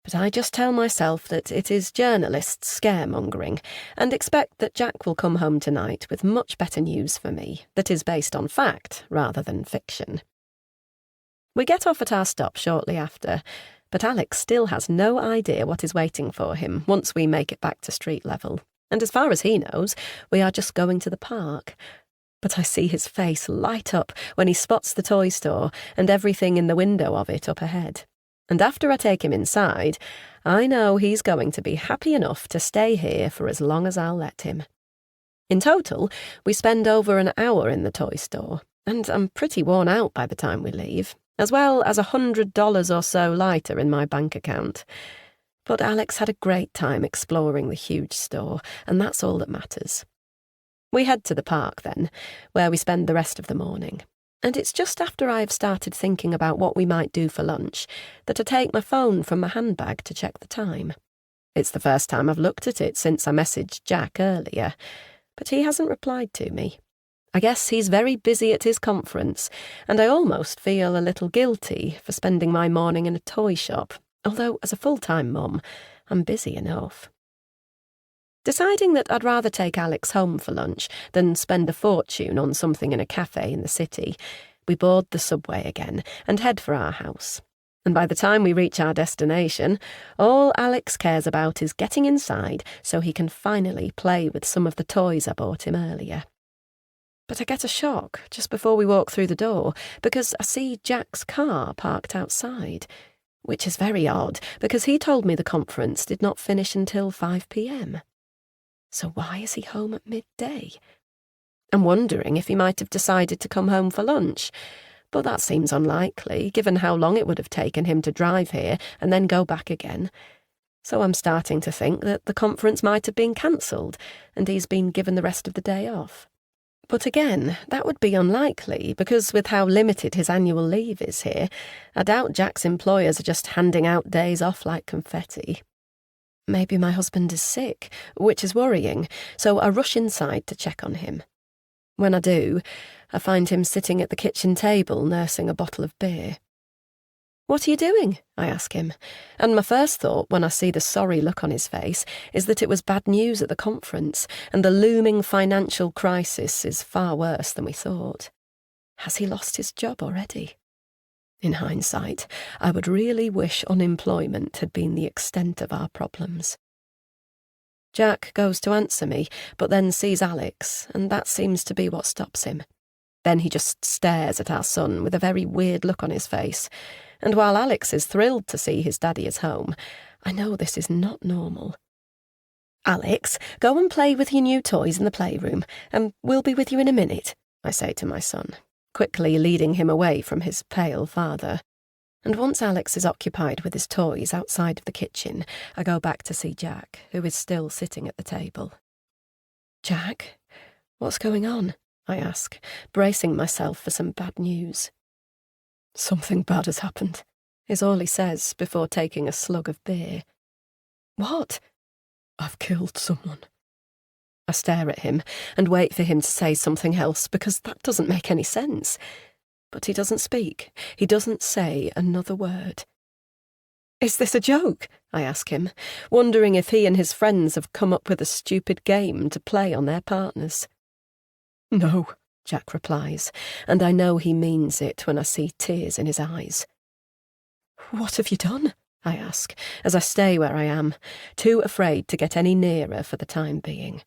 But I just tell myself that it is journalists scaremongering, and expect that Jack will come home tonight with much better news for me that is based on fact rather than fiction. We get off at our stop shortly after, but Alex still has no idea what is waiting for him once we make it back to street level, and as far as he knows, we are just going to the park. But I see his face light up when he spots the toy store and everything in the window of it up ahead. And after I take him inside, I know he's going to be happy enough to stay here for as long as I'll let him. In total, we spend over an hour in the toy store, and I'm pretty worn out by the time we leave, as well as $100 or so lighter in my bank account. But Alex had a great time exploring the huge store, and that's all that matters. We head to the park then, where we spend the rest of the morning. And it's just after I've started thinking about what we might do for lunch that I take my phone from my handbag to check the time. It's the first time I've looked at it since I messaged Jack earlier, but he hasn't replied to me. I guess he's very busy at his conference, and I almost feel a little guilty for spending my morning in a toy shop, although as a full-time mum, I'm busy enough. Deciding that I'd rather take Alex home for lunch than spend a fortune on something in a cafe in the city, we board the subway again and head for our house. And by the time we reach our destination, all Alex cares about is getting inside so he can finally play with some of the toys I bought him earlier. But I get a shock just before we walk through the door because I see Jack's car parked outside, which is very odd because he told me the conference did not finish until 5 p.m. So why is he home at midday? I'm wondering if he might have decided to come home for lunch, but that seems unlikely, given how long it would have taken him to drive here and then go back again. So I'm starting to think that the conference might have been cancelled, and he's been given the rest of the day off. But again, that would be unlikely, because with how limited his annual leave is here, I doubt Jack's employers are just handing out days off like confetti. Maybe my husband is sick, which is worrying, so I rush inside to check on him. When I do, I find him sitting at the kitchen table nursing a bottle of beer. "What are you doing?" I ask him, and my first thought when I see the sorry look on his face is that it was bad news at the conference, and the looming financial crisis is far worse than we thought. Has he lost his job already? In hindsight, I would really wish unemployment had been the extent of our problems. Jack goes to answer me, but then sees Alex, and that seems to be what stops him. Then he just stares at our son with a very weird look on his face, and while Alex is thrilled to see his daddy is home, I know this is not normal. "Alex, go and play with your new toys in the playroom, and we'll be with you in a minute," I say to my son, quickly leading him away from his pale father. And once Alex is occupied with his toys outside of the kitchen, I go back to see Jack, who is still sitting at the table. "Jack, what's going on?" I ask, bracing myself for some bad news. "Something bad has happened," is all he says before taking a slug of beer. "What?" "I've killed someone." I stare at him and wait for him to say something else, because that doesn't make any sense. But he doesn't speak. He doesn't say another word. "Is this a joke?" I ask him, wondering if he and his friends have come up with a stupid game to play on their partners. "No," Jack replies, and I know he means it when I see tears in his eyes. "What have you done?" I ask, as I stay where I am, too afraid to get any nearer for the time being.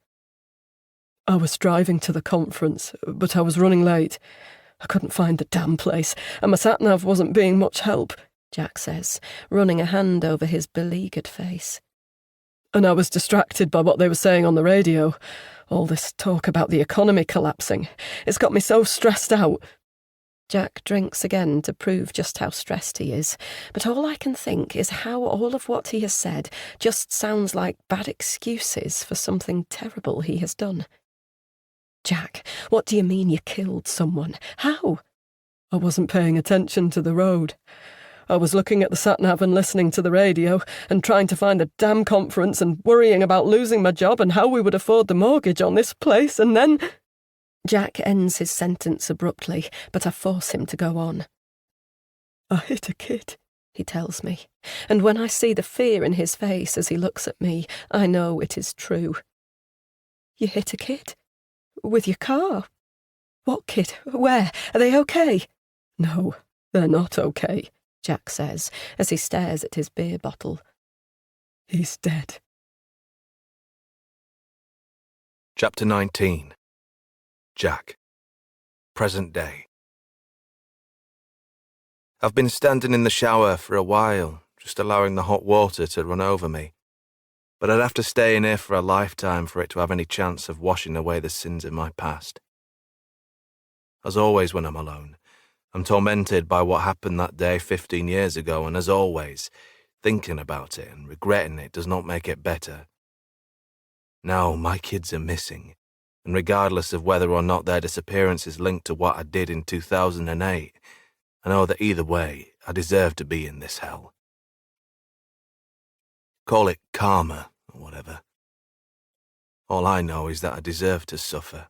"I was driving to the conference, but I was running late. I couldn't find the damn place, and my sat-nav wasn't being much help," Jack says, running a hand over his beleaguered face. "And I was distracted by what they were saying on the radio. All this talk about the economy collapsing. It's got me so stressed out." Jack drinks again to prove just how stressed he is, but all I can think is how all of what he has said just sounds like bad excuses for something terrible he has done. Jack, what do you mean you killed someone? How? I wasn't paying attention to the road. I was looking at the sat-nav and listening to the radio and trying to find a damn conference and worrying about losing my job and how we would afford the mortgage on this place, and then... Jack ends his sentence abruptly, but I force him to go on. I hit a kid, he tells me, and when I see the fear in his face as he looks at me, I know it is true. You hit a kid? With your car? What kid? Where? Are they okay? No, they're not okay, Jack says, as he stares at his beer bottle. He's dead. Chapter 19. Jack. Present day. I've been standing in the shower for a while, just allowing the hot water to run over me. But I'd have to stay in here for a lifetime for it to have any chance of washing away the sins of my past. As always when I'm alone, I'm tormented by what happened that day 15 years ago, and as always, thinking about it and regretting it does not make it better. Now my kids are missing, and regardless of whether or not their disappearance is linked to what I did in 2008, I know that either way, I deserve to be in this hell. Call it karma or whatever. All I know is that I deserve to suffer.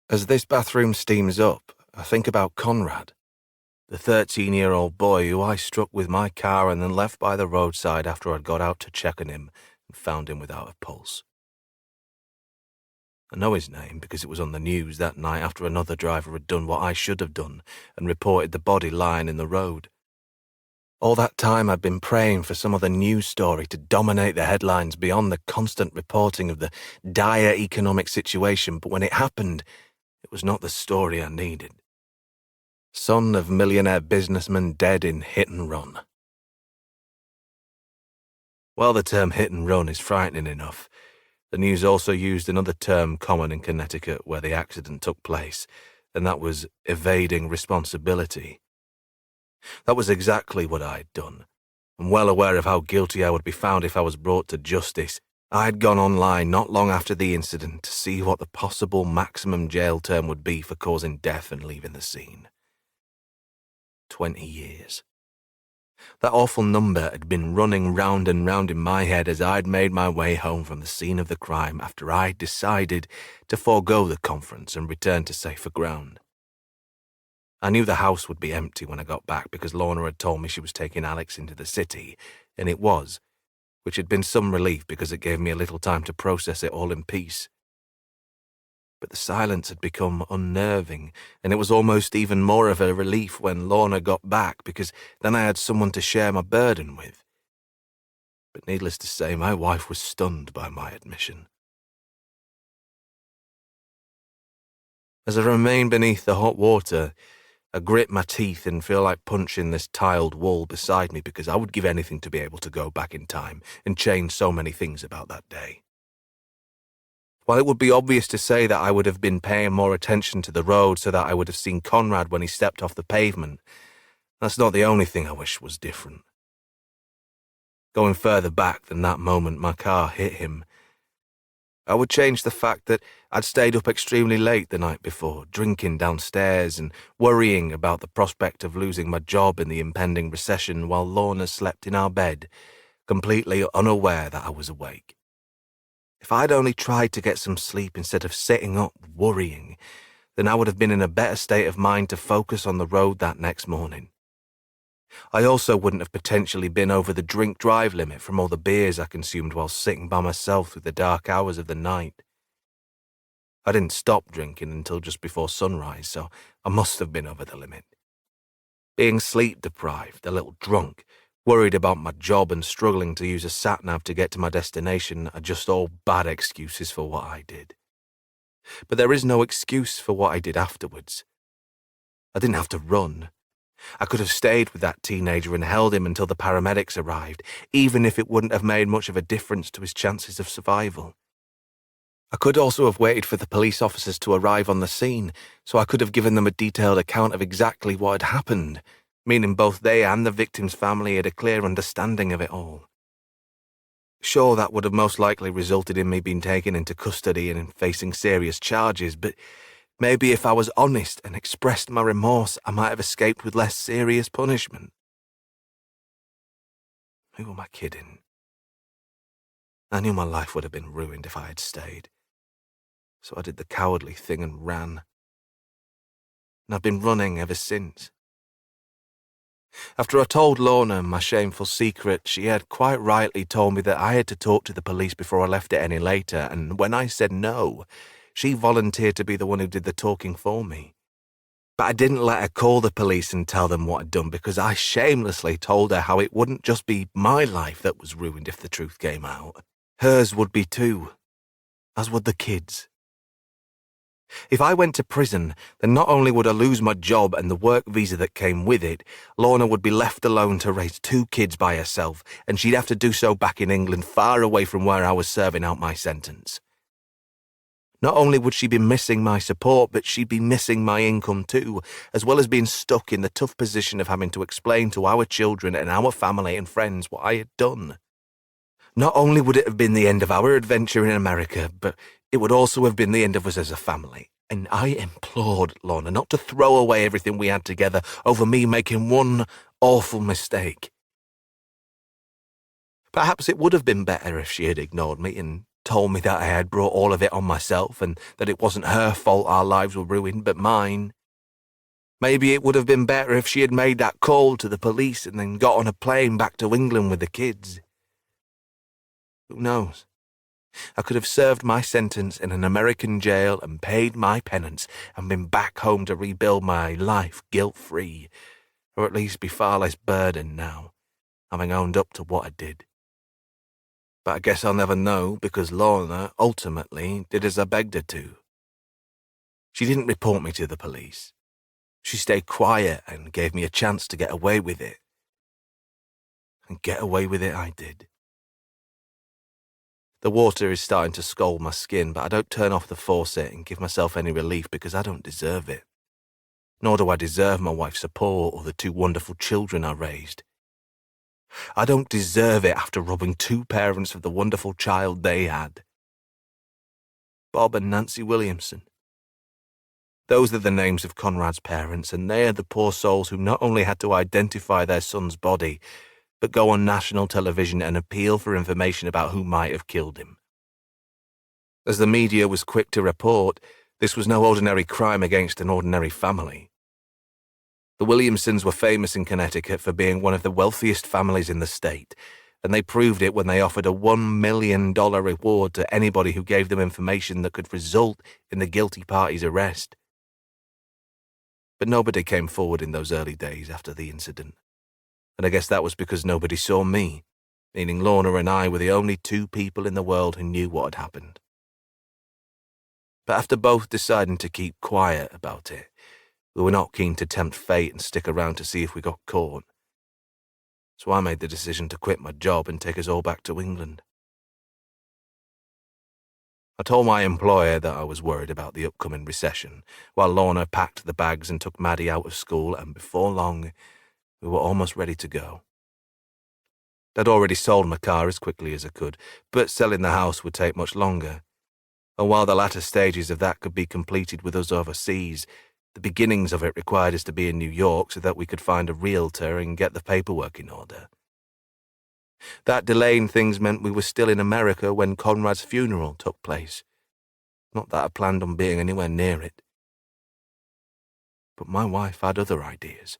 As this bathroom steams up, I think about Conrad, the 13-year-old boy who I struck with my car and then left by the roadside after I'd got out to check on him and found him without a pulse. I know his name because it was on the news that night after another driver had done what I should have done and reported the body lying in the road. All that time I'd been praying for some other news story to dominate the headlines beyond the constant reporting of the dire economic situation, but when it happened, it was not the story I needed. Son of millionaire businessman dead in hit and run. While the term hit and run is frightening enough, the news also used another term common in Connecticut where the accident took place, and that was evading responsibility. That was exactly what I had done, and well aware of how guilty I would be found if I was brought to justice, I had gone online not long after the incident to see what the possible maximum jail term would be for causing death and leaving the scene. 20 years. That awful number had been running round and round in my head as I'd made my way home from the scene of the crime after I'd decided to forego the conference and return to safer ground. I knew the house would be empty when I got back because Lorna had told me she was taking Alex into the city, and it was, which had been some relief because it gave me a little time to process it all in peace. But the silence had become unnerving, and it was almost even more of a relief when Lorna got back because then I had someone to share my burden with. But needless to say, my wife was stunned by my admission. As I remained beneath the hot water, I grit my teeth and feel like punching this tiled wall beside me because I would give anything to be able to go back in time and change so many things about that day. While it would be obvious to say that I would have been paying more attention to the road so that I would have seen Conrad when he stepped off the pavement, that's not the only thing I wish was different. Going further back than that moment my car hit him, I would change the fact that I'd stayed up extremely late the night before, drinking downstairs and worrying about the prospect of losing my job in the impending recession while Lorna slept in our bed, completely unaware that I was awake. If I'd only tried to get some sleep instead of sitting up worrying, then I would have been in a better state of mind to focus on the road that next morning. I also wouldn't have potentially been over the drink-drive limit from all the beers I consumed while sitting by myself through the dark hours of the night. I didn't stop drinking until just before sunrise, so I must have been over the limit. Being sleep-deprived, a little drunk, worried about my job and struggling to use a sat-nav to get to my destination are just all bad excuses for what I did. But there is no excuse for what I did afterwards. I didn't have to run. I could have stayed with that teenager and held him until the paramedics arrived, even if it wouldn't have made much of a difference to his chances of survival. I could also have waited for the police officers to arrive on the scene, so I could have given them a detailed account of exactly what had happened, meaning both they and the victim's family had a clear understanding of it all. Sure, that would have most likely resulted in me being taken into custody and facing serious charges, but maybe if I was honest and expressed my remorse, I might have escaped with less serious punishment. Who am I kidding? I knew my life would have been ruined if I had stayed. So I did the cowardly thing and ran. And I've been running ever since. After I told Lorna my shameful secret, she had quite rightly told me that I had to talk to the police before I left it any later, and when I said no, she volunteered to be the one who did the talking for me. But I didn't let her call the police and tell them what I'd done because I shamelessly told her how it wouldn't just be my life that was ruined if the truth came out. Hers would be too, as would the kids. If I went to prison, then not only would I lose my job and the work visa that came with it, Lorna would be left alone to raise 2 kids by herself, and she'd have to do so back in England, far away from where I was serving out my sentence. Not only would she be missing my support, but she'd be missing my income too, as well as being stuck in the tough position of having to explain to our children and our family and friends what I had done. Not only would it have been the end of our adventure in America, but it would also have been the end of us as a family, and I implored Lorna not to throw away everything we had together over me making one awful mistake. Perhaps it would have been better if she had ignored me and told me that I had brought all of it on myself and that it wasn't her fault our lives were ruined, but mine. Maybe it would have been better if she had made that call to the police and then got on a plane back to England with the kids. Who knows? I could have served my sentence in an American jail and paid my penance and been back home to rebuild my life guilt-free, or at least be far less burdened now, having owned up to what I did. But I guess I'll never know because Lorna ultimately did as I begged her to. She didn't report me to the police. She stayed quiet and gave me a chance to get away with it. And get away with it I did. The water is starting to scald my skin, but I don't turn off the faucet and give myself any relief because I don't deserve it. Nor do I deserve my wife's support or the 2 wonderful children I raised. I don't deserve it after robbing 2 parents of the wonderful child they had. Bob and Nancy Williamson. Those are the names of Conrad's parents, and they are the poor souls who not only had to identify their son's body, but go on national television and appeal for information about who might have killed him. As the media was quick to report, this was no ordinary crime against an ordinary family. The Williamsons were famous in Connecticut for being one of the wealthiest families in the state, and they proved it when they offered a $1 million reward to anybody who gave them information that could result in the guilty party's arrest. But nobody came forward in those early days after the incident. And I guess that was because nobody saw me, meaning Lorna and I were the only 2 people in the world who knew what had happened. But after both deciding to keep quiet about it, we were not keen to tempt fate and stick around to see if we got caught. So I made the decision to quit my job and take us all back to England. I told my employer that I was worried about the upcoming recession, while Lorna packed the bags and took Maddie out of school, and before long, we were almost ready to go. I'd already sold my car as quickly as I could, but selling the house would take much longer. And while the latter stages of that could be completed with us overseas, the beginnings of it required us to be in New York so that we could find a realtor and get the paperwork in order. That delay in things meant we were still in America when Conrad's funeral took place. Not that I planned on being anywhere near it. But my wife had other ideas.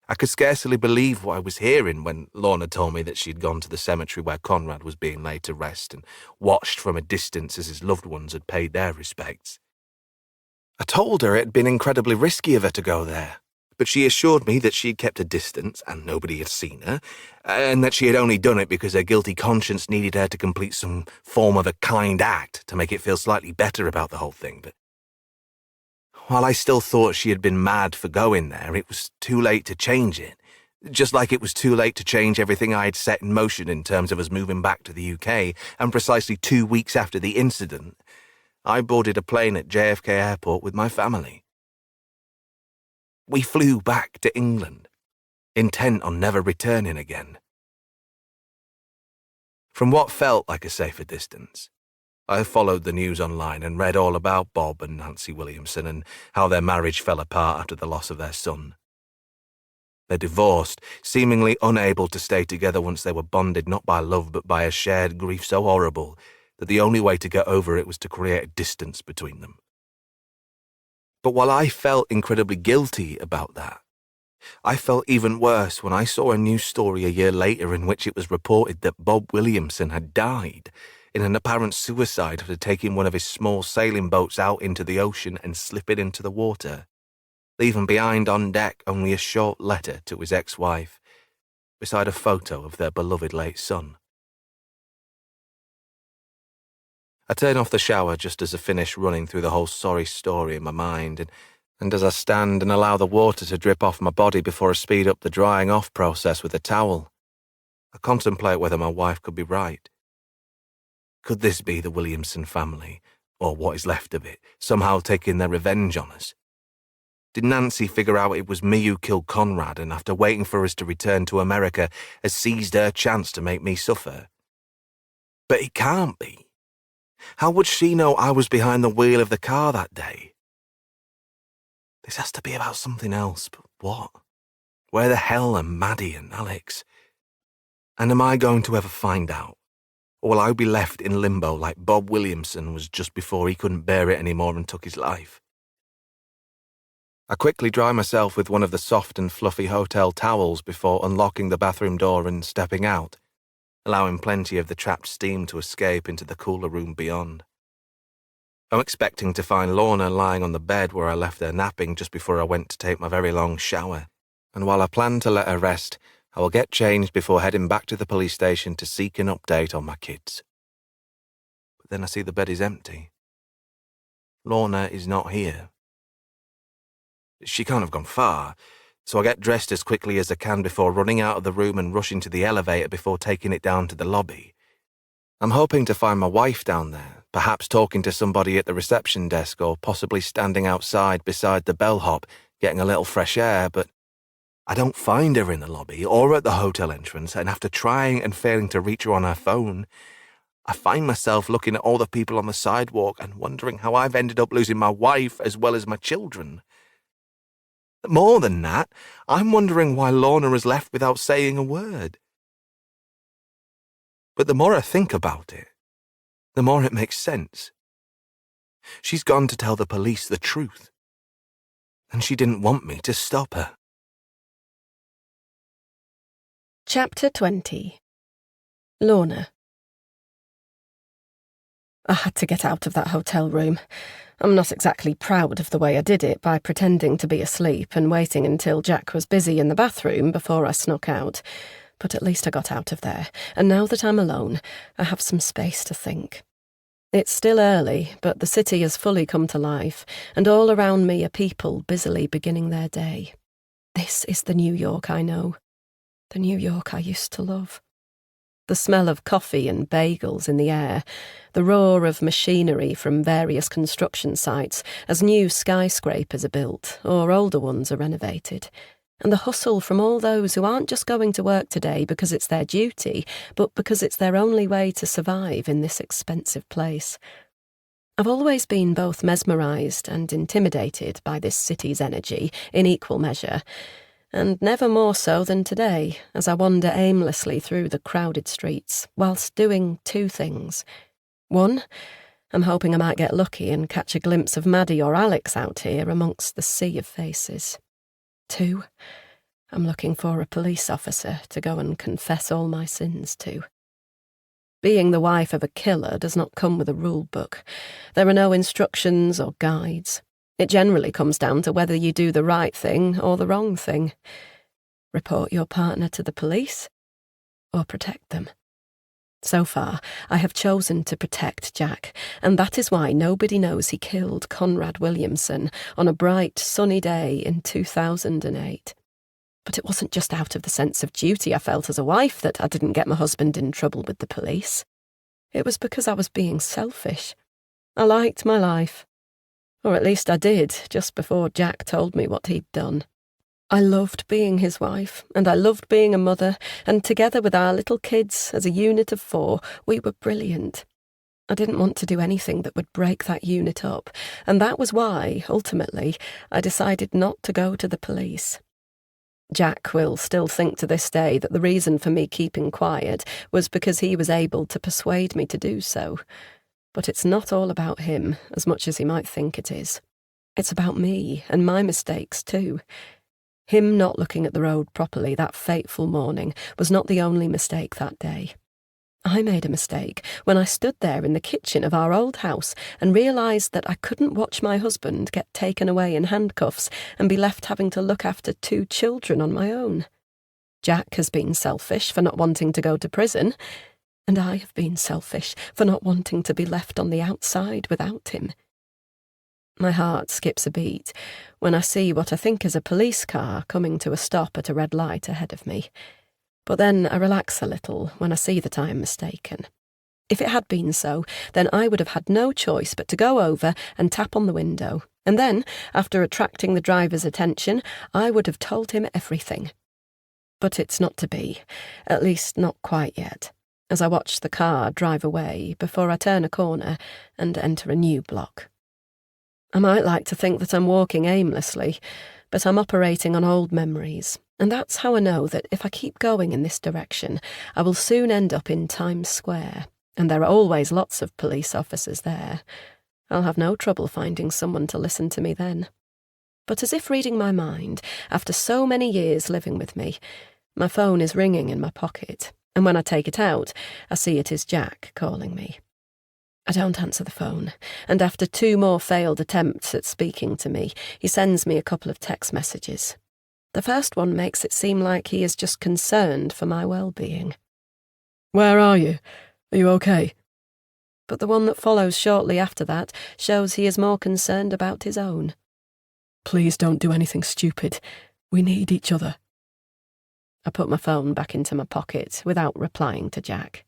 I could scarcely believe what I was hearing when Lorna told me that she'd gone to the cemetery where Conrad was being laid to rest and watched from a distance as his loved ones had paid their respects. I told her it had been incredibly risky of her to go there, but she assured me that she had kept a distance and nobody had seen her, and that she had only done it because her guilty conscience needed her to complete some form of a kind act to make it feel slightly better about the whole thing. But while I still thought she had been mad for going there, it was too late to change it, Just like it was too late to change everything I had set in motion in terms of us moving back to the UK, and precisely 2 weeks after the incident, I boarded a plane at JFK Airport with my family. We flew back to England, intent on never returning again. From what felt like a safer distance, I followed the news online and read all about Bob and Nancy Williamson and how their marriage fell apart after the loss of their son. They divorced, seemingly unable to stay together once they were bonded not by love but by a shared grief so horrible that the only way to get over it was to create a distance between them. But while I felt incredibly guilty about that, I felt even worse when I saw a news story a year later in which it was reported that Bob Williamson had died in an apparent suicide after taking one of his small sailing boats out into the ocean and slipping into the water, leaving behind on deck only a short letter to his ex-wife, beside a photo of their beloved late son. I turn off the shower just as I finish running through the whole sorry story in my mind, and as I stand and allow the water to drip off my body before I speed up the drying off process with a towel, I contemplate whether my wife could be right. Could this be the Williamson family, or what is left of it, somehow taking their revenge on us? Did Nancy figure out it was me who killed Conrad and after waiting for us to return to America has seized her chance to make me suffer? But it can't be. How would she know I was behind the wheel of the car that day? This has to be about something else, but what? Where the hell are Maddie and Alex? And am I going to ever find out? Or will I be left in limbo like Bob Williamson was just before he couldn't bear it anymore and took his life? I quickly dry myself with one of the soft and fluffy hotel towels before unlocking the bathroom door and stepping out, allowing plenty of the trapped steam to escape into the cooler room beyond. I'm expecting to find Lorna lying on the bed where I left her napping just before I went to take my very long shower, and while I plan to let her rest, I will get changed before heading back to the police station to seek an update on my kids. But then I see the bed is empty. Lorna is not here. She can't have gone far, so I get dressed as quickly as I can before running out of the room and rushing to the elevator before taking it down to the lobby. I'm hoping to find my wife down there, perhaps talking to somebody at the reception desk or possibly standing outside beside the bellhop, getting a little fresh air, but I don't find her in the lobby or at the hotel entrance, and after trying and failing to reach her on her phone, I find myself looking at all the people on the sidewalk and wondering how I've ended up losing my wife as well as my children. More than that, I'm wondering why Lorna is left without saying a word. But the more I think about it, the more it makes sense. She's gone to tell the police the truth, and she didn't want me to stop her. Chapter 20. Lorna. I had to get out of that hotel room. I'm not exactly proud of the way I did it by pretending to be asleep and waiting until Jack was busy in the bathroom before I snuck out. But at least I got out of there, and now that I'm alone, I have some space to think. It's still early, but the city has fully come to life, and all around me are people busily beginning their day. This is the New York I know, the New York I used to love. The smell of coffee and bagels in the air, the roar of machinery from various construction sites as new skyscrapers are built or older ones are renovated, and the hustle from all those who aren't just going to work today because it's their duty, but because it's their only way to survive in this expensive place. I've always been both mesmerised and intimidated by this city's energy in equal measure, and never more so than today, as I wander aimlessly through the crowded streets, whilst doing two things. One, I'm hoping I might get lucky and catch a glimpse of Maddie or Alex out here amongst the sea of faces. Two, I'm looking for a police officer to go and confess all my sins to. Being the wife of a killer does not come with a rule book. There are no instructions or guides. It generally comes down to whether you do the right thing or the wrong thing. Report your partner to the police or protect them. So far, I have chosen to protect Jack, and that is why nobody knows he killed Conrad Williamson on a bright, sunny day in 2008. But it wasn't just out of the sense of duty I felt as a wife that I didn't get my husband in trouble with the police. It was because I was being selfish. I liked my life. Or at least I did, just before Jack told me what he'd done. I loved being his wife, and I loved being a mother, and together with our little kids, as a unit of 4, we were brilliant. I didn't want to do anything that would break that unit up, and that was why, ultimately, I decided not to go to the police. Jack will still think to this day that the reason for me keeping quiet was because he was able to persuade me to do so. But it's not all about him, as much as he might think it is. It's about me, and my mistakes too. Him not looking at the road properly that fateful morning was not the only mistake that day. I made a mistake when I stood there in the kitchen of our old house and realised that I couldn't watch my husband get taken away in handcuffs and be left having to look after 2 children on my own. Jack has been selfish for not wanting to go to prison, and I have been selfish for not wanting to be left on the outside without him. My heart skips a beat when I see what I think is a police car coming to a stop at a red light ahead of me. But then I relax a little when I see that I am mistaken. If it had been so, then I would have had no choice but to go over and tap on the window, and then, after attracting the driver's attention, I would have told him everything. But it's not to be, at least not quite yet, as I watch the car drive away before I turn a corner and enter a new block. I might like to think that I'm walking aimlessly, but I'm operating on old memories, and that's how I know that if I keep going in this direction, I will soon end up in Times Square, and there are always lots of police officers there. I'll have no trouble finding someone to listen to me then. But as if reading my mind, after so many years living with me, my phone is ringing in my pocket, and when I take it out, I see it is Jack calling me. I don't answer the phone, and after 2 more failed attempts at speaking to me, he sends me a couple of text messages. The first one makes it seem like he is just concerned for my well-being. "Where are you? Are you okay?" But the one that follows shortly after that shows he is more concerned about his own. "Please don't do anything stupid. We need each other." I put my phone back into my pocket without replying to Jack.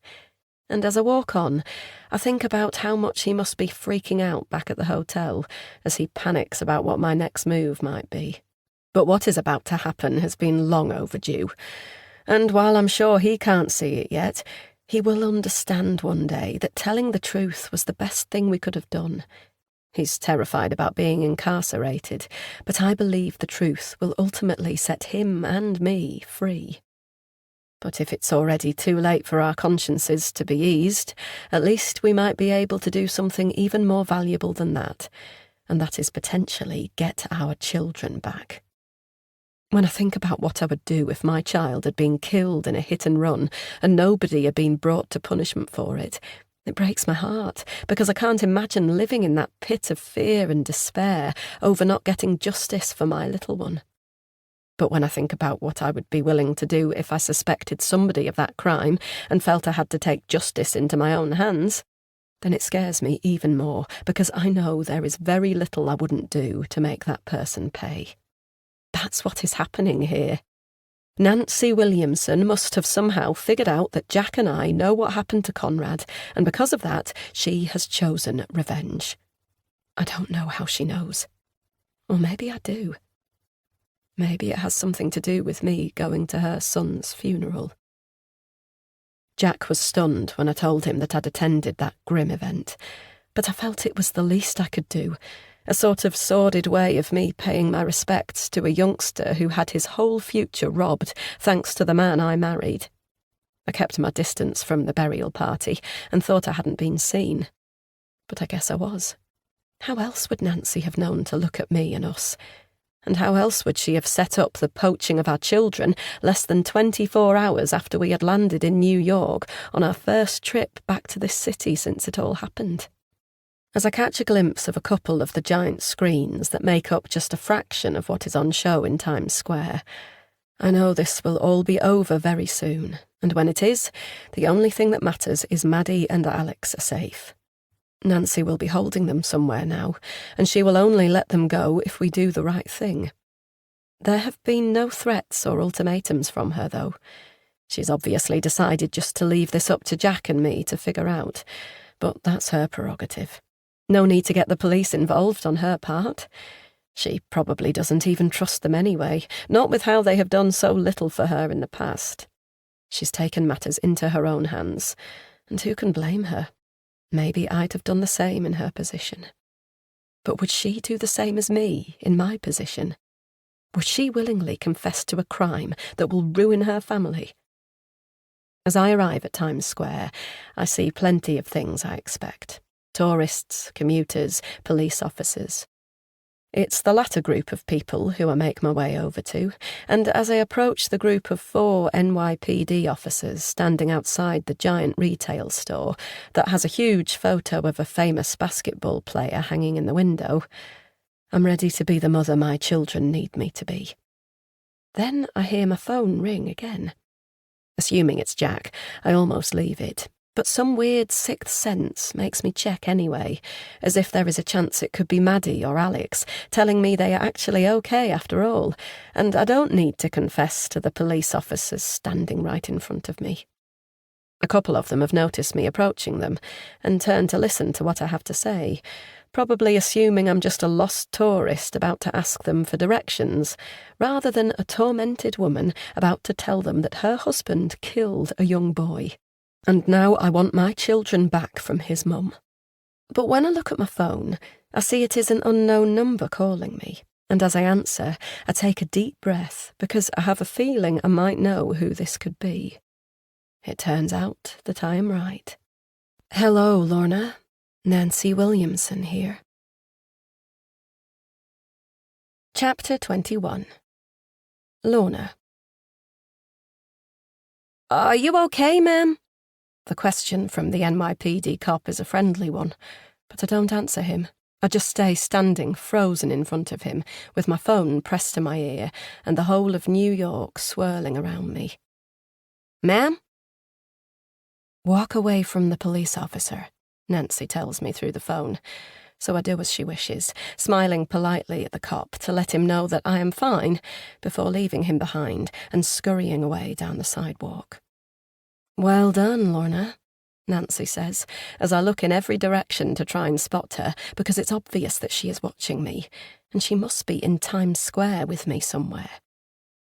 And as I walk on, I think about how much he must be freaking out back at the hotel as he panics about what my next move might be. But what is about to happen has been long overdue, and while I'm sure he can't see it yet, he will understand one day that telling the truth was the best thing we could have done. He's terrified about being incarcerated, but I believe the truth will ultimately set him and me free. But if it's already too late for our consciences to be eased, at least we might be able to do something even more valuable than that, and that is potentially get our children back. When I think about what I would do if my child had been killed in a hit and run and nobody had been brought to punishment for it, it breaks my heart, because I can't imagine living in that pit of fear and despair over not getting justice for my little one. But when I think about what I would be willing to do if I suspected somebody of that crime and felt I had to take justice into my own hands, then it scares me even more, because I know there is very little I wouldn't do to make that person pay. That's what is happening here. Nancy Williamson must have somehow figured out that Jack and I know what happened to Conrad, and because of that, she has chosen revenge. I don't know how she knows. Or maybe I do. Maybe it has something to do with me going to her son's funeral. Jack was stunned when I told him that I'd attended that grim event, but I felt it was the least I could do, a sort of sordid way of me paying my respects to a youngster who had his whole future robbed thanks to the man I married. I kept my distance from the burial party and thought I hadn't been seen. But I guess I was. How else would Nancy have known to look at me and us? And how else would she have set up the poaching of our children less than 24 hours after we had landed in New York on our first trip back to this city since it all happened? As I catch a glimpse of a couple of the giant screens that make up just a fraction of what is on show in Times Square, I know this will all be over very soon, and when it is, the only thing that matters is Maddie and Alex are safe. Nancy will be holding them somewhere now, and she will only let them go if we do the right thing. There have been no threats or ultimatums from her, though. She's obviously decided just to leave this up to Jack and me to figure out, but that's her prerogative. No need to get the police involved on her part. She probably doesn't even trust them anyway, not with how they have done so little for her in the past. She's taken matters into her own hands, and who can blame her? Maybe I'd have done the same in her position. But would she do the same as me in my position? Would she willingly confess to a crime that will ruin her family? As I arrive at Times Square, I see plenty of things I expect. Tourists, commuters, police officers. It's the latter group of people who I make my way over to, and as I approach the group of 4 NYPD officers standing outside the giant retail store that has a huge photo of a famous basketball player hanging in the window, I'm ready to be the mother my children need me to be. Then I hear my phone ring again. Assuming it's Jack, I almost leave it, but some weird sixth sense makes me check anyway, as if there is a chance it could be Maddie or Alex, telling me they are actually okay after all, and I don't need to confess to the police officers standing right in front of me. A couple of them have noticed me approaching them, and turn to listen to what I have to say, probably assuming I'm just a lost tourist about to ask them for directions, rather than a tormented woman about to tell them that her husband killed a young boy. And now I want my children back from his mum. But when I look at my phone, I see it is an unknown number calling me, and as I answer, I take a deep breath because I have a feeling I might know who this could be. It turns out that I am right. Hello, Lorna. Nancy Williamson here. Chapter 21. Lorna. Are you okay, ma'am? The question from the NYPD cop is a friendly one, but I don't answer him. I just stay standing, frozen in front of him, with my phone pressed to my ear and the whole of New York swirling around me. Ma'am? Walk away from the police officer, Nancy tells me through the phone, so I do as she wishes, smiling politely at the cop to let him know that I am fine before leaving him behind and scurrying away down the sidewalk. Well done, Lorna, Nancy says, as I look in every direction to try and spot her, because it's obvious that she is watching me, and she must be in Times Square with me somewhere.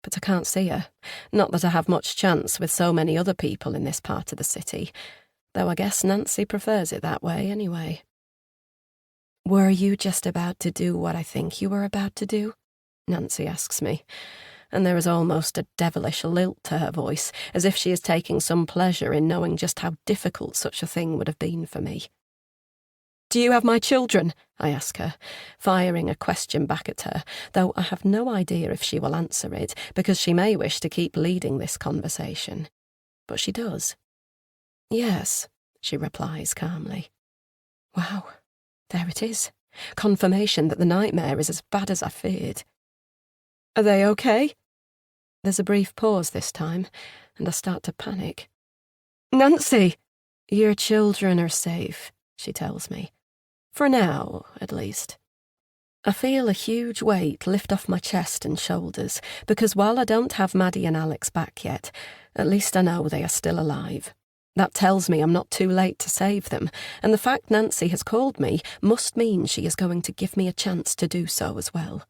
But I can't see her, not that I have much chance with so many other people in this part of the city, though I guess Nancy prefers it that way anyway. Were you just about to do what I think you were about to do? Nancy asks me, and there is almost a devilish lilt to her voice, as if she is taking some pleasure in knowing just how difficult such a thing would have been for me. Do you have my children? I ask her, firing a question back at her, though I have no idea if she will answer it, because she may wish to keep leading this conversation. But she does. Yes, she replies calmly. Wow, there it is. Confirmation that the nightmare is as bad as I feared. Are they okay? There's a brief pause this time, and I start to panic. Nancy! Your children are safe, she tells me. For now, at least. I feel a huge weight lift off my chest and shoulders, because while I don't have Maddie and Alex back yet, at least I know they are still alive. That tells me I'm not too late to save them, and the fact Nancy has called me must mean she is going to give me a chance to do so as well.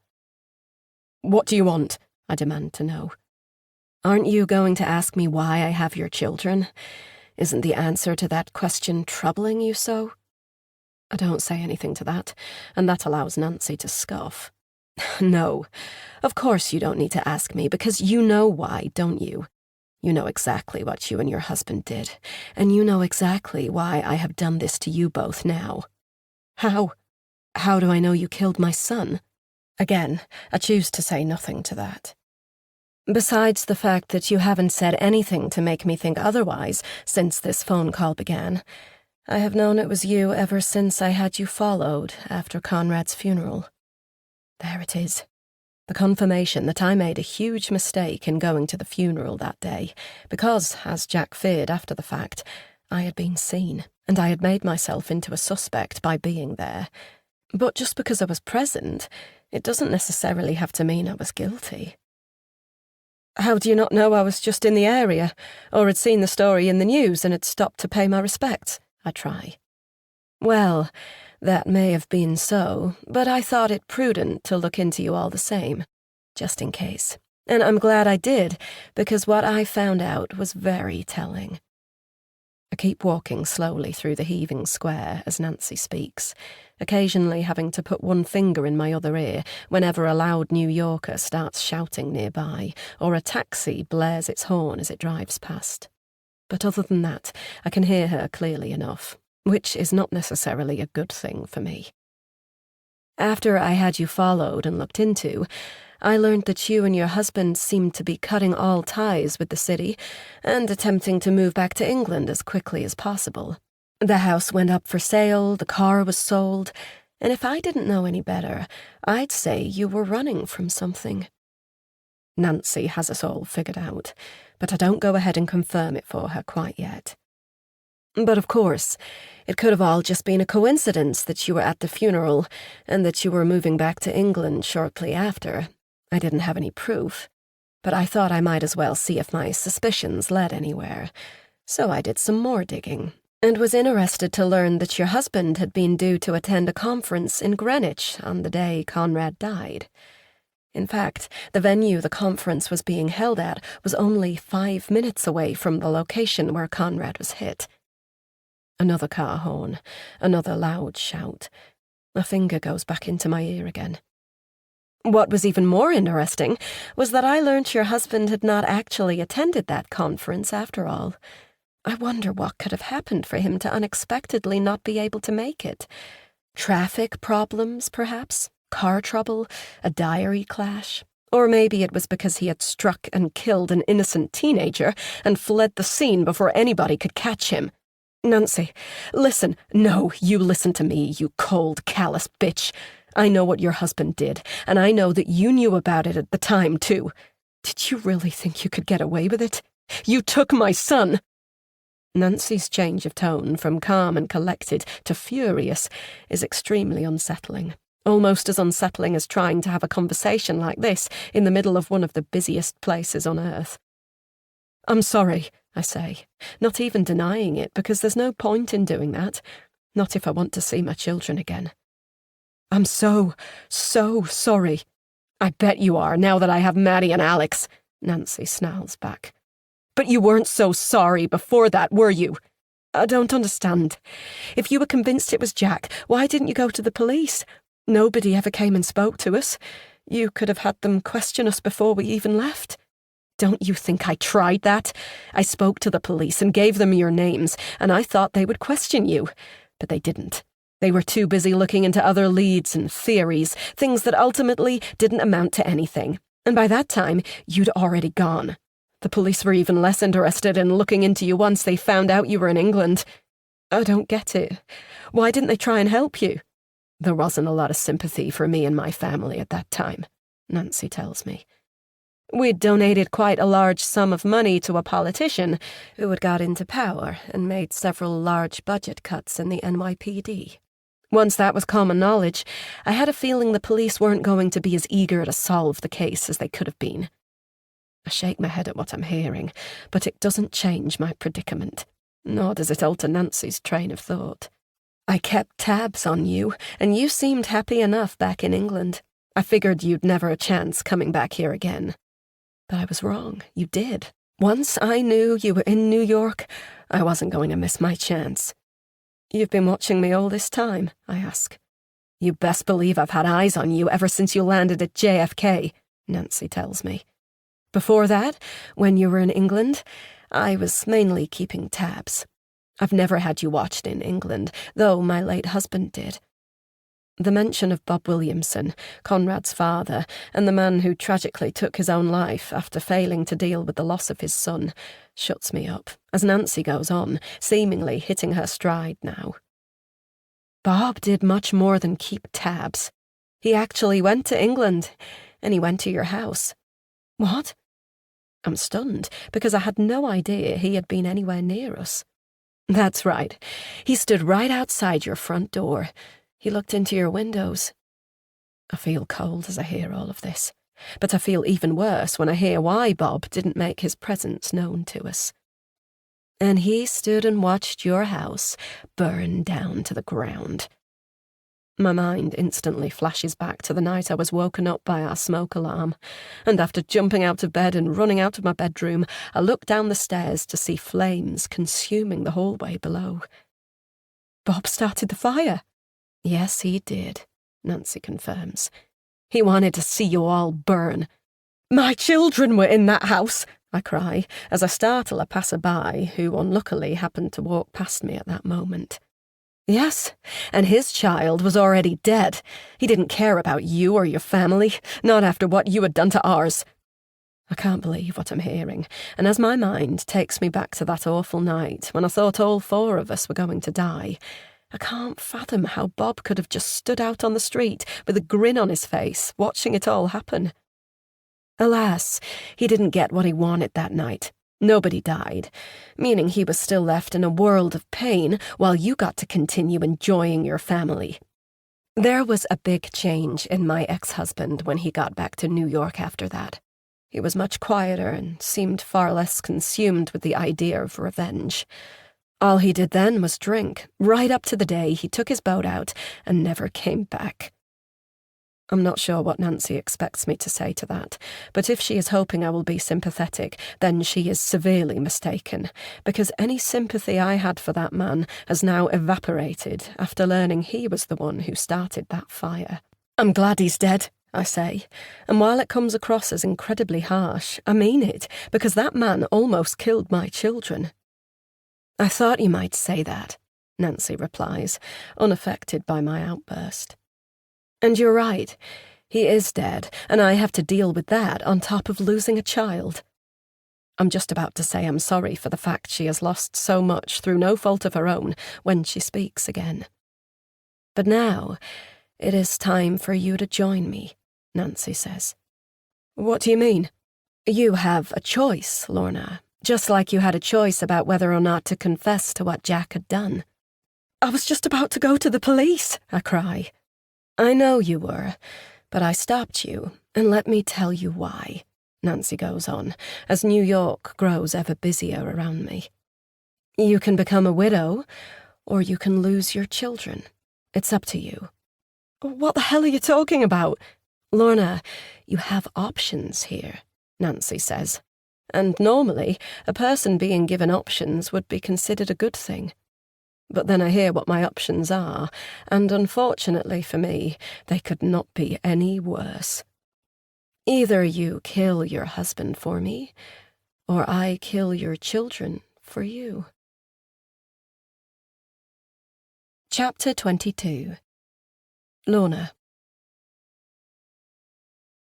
What do you want? I demand to know. Aren't you going to ask me why I have your children? Isn't the answer to that question troubling you so? I don't say anything to that, and that allows Nancy to scoff. No, of course you don't need to ask me, because you know why, don't you? You know exactly what you and your husband did, and you know exactly why I have done this to you both now. How? How do I know you killed my son? Again, I choose to say nothing to that. Besides the fact that you haven't said anything to make me think otherwise since this phone call began, I have known it was you ever since I had you followed after Conrad's funeral. There it is. The confirmation that I made a huge mistake in going to the funeral that day, because, as Jack feared after the fact, I had been seen, and I had made myself into a suspect by being there. But just because I was present, It doesn't necessarily have to mean I was guilty. How do you not know I was just in the area, or had seen the story in the news and had stopped to pay my respects? I try. Well, that may have been so, but I thought it prudent to look into you all the same, just in case. And I'm glad I did, because what I found out was very telling. I keep walking slowly through the heaving square as Nancy speaks, occasionally having to put one finger in my other ear whenever a loud New Yorker starts shouting nearby, or a taxi blares its horn as it drives past. But other than that, I can hear her clearly enough, which is not necessarily a good thing for me. After I had you followed and looked into, I learned that you and your husband seemed to be cutting all ties with the city and attempting to move back to England as quickly as possible. The house went up for sale, the car was sold, and if I didn't know any better, I'd say you were running from something. Nancy has us all figured out, but I don't go ahead and confirm it for her quite yet. But of course, it could have all just been a coincidence that you were at the funeral and that you were moving back to England shortly after. I didn't have any proof, but I thought I might as well see if my suspicions led anywhere. So I did some more digging, and was interested to learn that your husband had been due to attend a conference in Greenwich on the day Conrad died. In fact, the venue the conference was being held at was only 5 minutes away from the location where Conrad was hit. Another car horn, another loud shout. A finger goes back into my ear again. What was even more interesting was that I learnt your husband had not actually attended that conference after all. I wonder what could have happened for him to unexpectedly not be able to make it. Traffic problems, perhaps? Car trouble? A diary clash? Or maybe it was because he had struck and killed an innocent teenager and fled the scene before anybody could catch him. Nancy, listen. No, you listen to me, you cold, callous bitch. I know what your husband did, and I know that you knew about it at the time, too. Did you really think you could get away with it? You took my son! Nancy's change of tone from calm and collected to furious is extremely unsettling. Almost as unsettling as trying to have a conversation like this in the middle of one of the busiest places on earth. I'm sorry, I say, not even denying it, because there's no point in doing that. Not if I want to see my children again. I'm so sorry. I bet you are, now that I have Maddie and Alex, Nancy snarls back. But you weren't so sorry before that, were you? I don't understand. If you were convinced it was Jack, why didn't you go to the police? Nobody ever came and spoke to us. You could have had them question us before we even left. Don't you think I tried that? I spoke to the police and gave them your names, and I thought they would question you. But they didn't. They were too busy looking into other leads and theories, things that ultimately didn't amount to anything. And by that time, you'd already gone. The police were even less interested in looking into you once they found out you were in England. I don't get it. Why didn't they try and help you? There wasn't a lot of sympathy for me and my family at that time, Nancy tells me. We'd donated quite a large sum of money to a politician who had got into power and made several large budget cuts in the NYPD. Once that was common knowledge, I had a feeling the police weren't going to be as eager to solve the case as they could have been. I shake my head at what I'm hearing, but it doesn't change my predicament, nor does it alter Nancy's train of thought. I kept tabs on you, and you seemed happy enough back in England. I figured you'd never a chance coming back here again. But I was wrong. You did. Once I knew you were in New York, I wasn't going to miss my chance. You've been watching me all this time, I ask. You best believe I've had eyes on you ever since you landed at JFK, Nancy tells me. Before that, when you were in England, I was mainly keeping tabs. I've never had you watched in England, though my late husband did. The mention of Bob Williamson, Conrad's father, and the man who tragically took his own life after failing to deal with the loss of his son, shuts me up, as Nancy goes on, seemingly hitting her stride now. Bob did much more than keep tabs. He actually went to England, and he went to your house. What? I'm stunned, because I had no idea he had been anywhere near us. That's right. He stood right outside your front door. He looked into your windows. I feel cold as I hear all of this, but I feel even worse when I hear why Bob didn't make his presence known to us. And he stood and watched your house burn down to the ground. My mind instantly flashes back to the night I was woken up by our smoke alarm, and after jumping out of bed and running out of my bedroom, I looked down the stairs to see flames consuming the hallway below. Bob started the fire. Yes, he did, Nancy confirms. He wanted to see you all burn. My children were in that house, I cry, as I startle a passerby who unluckily happened to walk past me at that moment. Yes, and his child was already dead. He didn't care about you or your family, not after what you had done to ours. I can't believe what I'm hearing, and as my mind takes me back to that awful night when I thought all 4 of us were going to die, I can't fathom how Bob could have just stood out on the street with a grin on his face, watching it all happen. Alas, he didn't get what he wanted that night. Nobody died, meaning he was still left in a world of pain while you got to continue enjoying your family. There was a big change in my ex-husband when he got back to New York after that. He was much quieter and seemed far less consumed with the idea of revenge. All he did then was drink, right up to the day he took his boat out and never came back. I'm not sure what Nancy expects me to say to that, but if she is hoping I will be sympathetic, then she is severely mistaken, because any sympathy I had for that man has now evaporated after learning he was the one who started that fire. I'm glad he's dead, I say, and while it comes across as incredibly harsh, I mean it, because that man almost killed my children. I thought you might say that, Nancy replies, unaffected by my outburst. And you're right, he is dead, and I have to deal with that on top of losing a child. I'm just about to say I'm sorry for the fact she has lost so much through no fault of her own when she speaks again. But now, it is time for you to join me, Nancy says. What do you mean? You have a choice, Lorna, just like you had a choice about whether or not to confess to what Jack had done. I was just about to go to the police, I cry. I know you were, but I stopped you, and let me tell you why, Nancy goes on, as New York grows ever busier around me. You can become a widow, or you can lose your children. It's up to you. What the hell are you talking about? Lorna, you have options here, Nancy says. And normally, a person being given options would be considered a good thing. But then I hear what my options are, and unfortunately for me, they could not be any worse. Either you kill your husband for me, or I kill your children for you. Chapter 22. Lorna.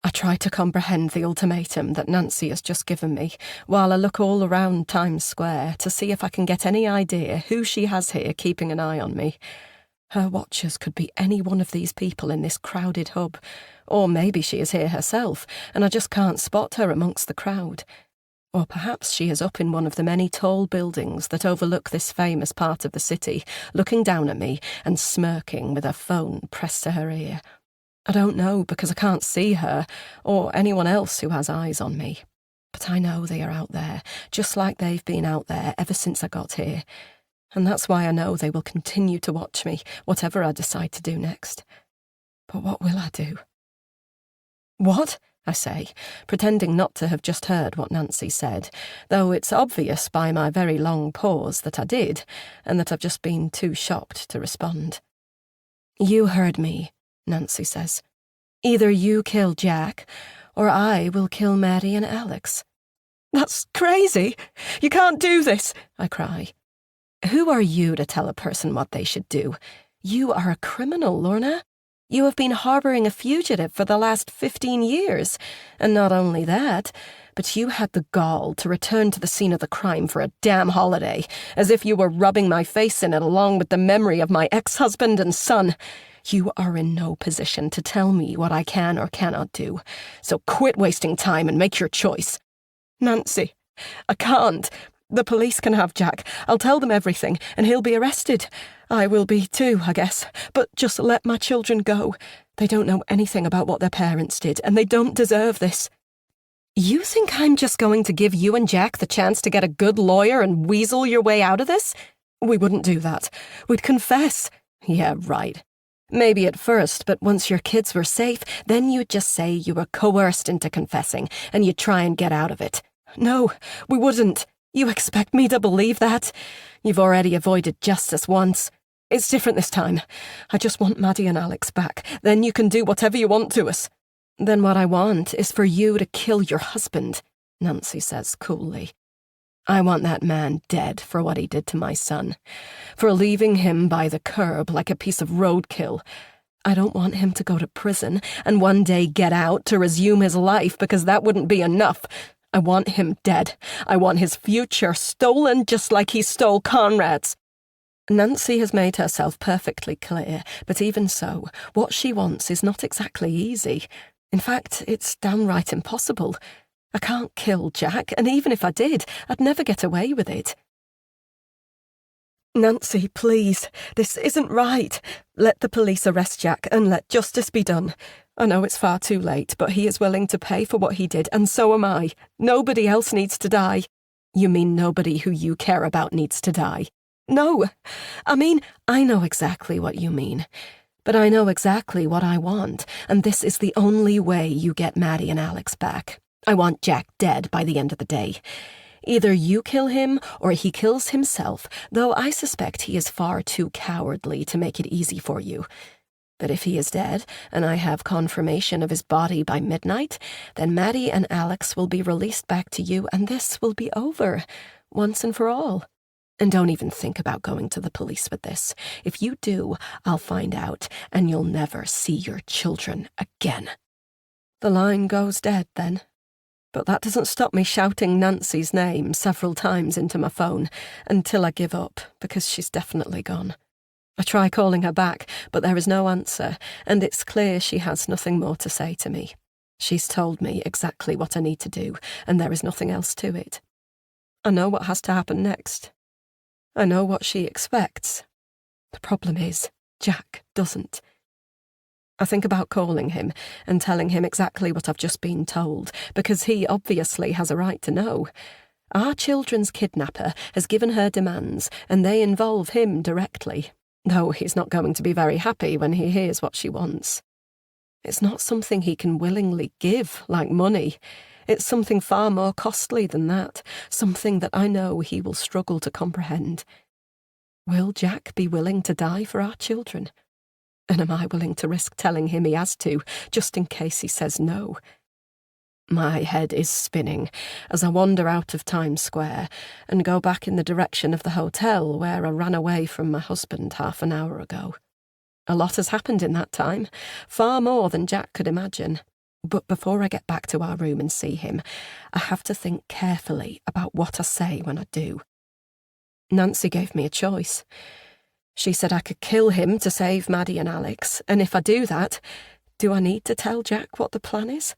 I try to comprehend the ultimatum that Nancy has just given me, while I look all around Times Square to see if I can get any idea who she has here keeping an eye on me. Her watchers could be any one of these people in this crowded hub, or maybe she is here herself, and I just can't spot her amongst the crowd. Or perhaps she is up in one of the many tall buildings that overlook this famous part of the city, looking down at me and smirking with her phone pressed to her ear. I don't know because I can't see her or anyone else who has eyes on me. But I know they are out there, just like they've been out there ever since I got here. And that's why I know they will continue to watch me, whatever I decide to do next. But what will I do? What? I say, pretending not to have just heard what Nancy said, though it's obvious by my very long pause that I did, and that I've just been too shocked to respond. You heard me, Nancy says. Either you kill Jack, or I will kill Maddie and Alex. That's crazy! You can't do this! I cry. Who are you to tell a person what they should do? You are a criminal, Lorna. You have been harbouring a fugitive for the last 15 years, and not only that, but you had the gall to return to the scene of the crime for a damn holiday, as if you were rubbing my face in it along with the memory of my ex-husband and son. You are in no position to tell me what I can or cannot do, so quit wasting time and make your choice. Nancy, I can't. The police can have Jack. I'll tell them everything, and he'll be arrested. I will be too, I guess. But just let my children go. They don't know anything about what their parents did, and they don't deserve this. You think I'm just going to give you and Jack the chance to get a good lawyer and weasel your way out of this? We wouldn't do that. We'd confess. Yeah, right. Maybe at first, but once your kids were safe, then you'd just say you were coerced into confessing, and you'd try and get out of it. No, we wouldn't. You expect me to believe that? You've already avoided justice once. It's different this time. I just want Maddie and Alex back. Then you can do whatever you want to us. Then what I want is for you to kill your husband, Nancy says coolly. I want that man dead for what he did to my son, for leaving him by the curb like a piece of roadkill. I don't want him to go to prison and one day get out to resume his life, because that wouldn't be enough. I want him dead. I want his future stolen just like he stole Conrad's. Nancy has made herself perfectly clear, but even so, what she wants is not exactly easy. In fact, it's downright impossible. I can't kill Jack, and even if I did, I'd never get away with it. Nancy, please, this isn't right. Let the police arrest Jack and let justice be done. I know it's far too late, but he is willing to pay for what he did, and so am I. Nobody else needs to die. You mean nobody who you care about needs to die? No, I know exactly what you mean. But I know exactly what I want, and this is the only way you get Maddie and Alex back. I want Jack dead by the end of the day. Either you kill him or he kills himself, though I suspect he is far too cowardly to make it easy for you. But if he is dead, and I have confirmation of his body by midnight, then Maddie and Alex will be released back to you, and this will be over, once and for all. And don't even think about going to the police with this. If you do, I'll find out, and you'll never see your children again. The line goes dead then. But that doesn't stop me shouting Nancy's name several times into my phone until I give up, because she's definitely gone. I try calling her back, but there is no answer, and it's clear she has nothing more to say to me. She's told me exactly what I need to do, and there is nothing else to it. I know what has to happen next. I know what she expects. The problem is, Jack doesn't. I think about calling him and telling him exactly what I've just been told, because he obviously has a right to know. Our children's kidnapper has given her demands, and they involve him directly, though he's not going to be very happy when he hears what she wants. It's not something he can willingly give, like money. It's something far more costly than that, something that I know he will struggle to comprehend. Will Jack be willing to die for our children? And am I willing to risk telling him he has to, just in case he says no? My head is spinning as I wander out of Times Square and go back in the direction of the hotel where I ran away from my husband half an hour ago. A lot has happened in that time, far more than Jack could imagine. But before I get back to our room and see him, I have to think carefully about what I say when I do. Nancy gave me a choice. She said I could kill him to save Maddie and Alex, and if I do that, do I need to tell Jack what the plan is?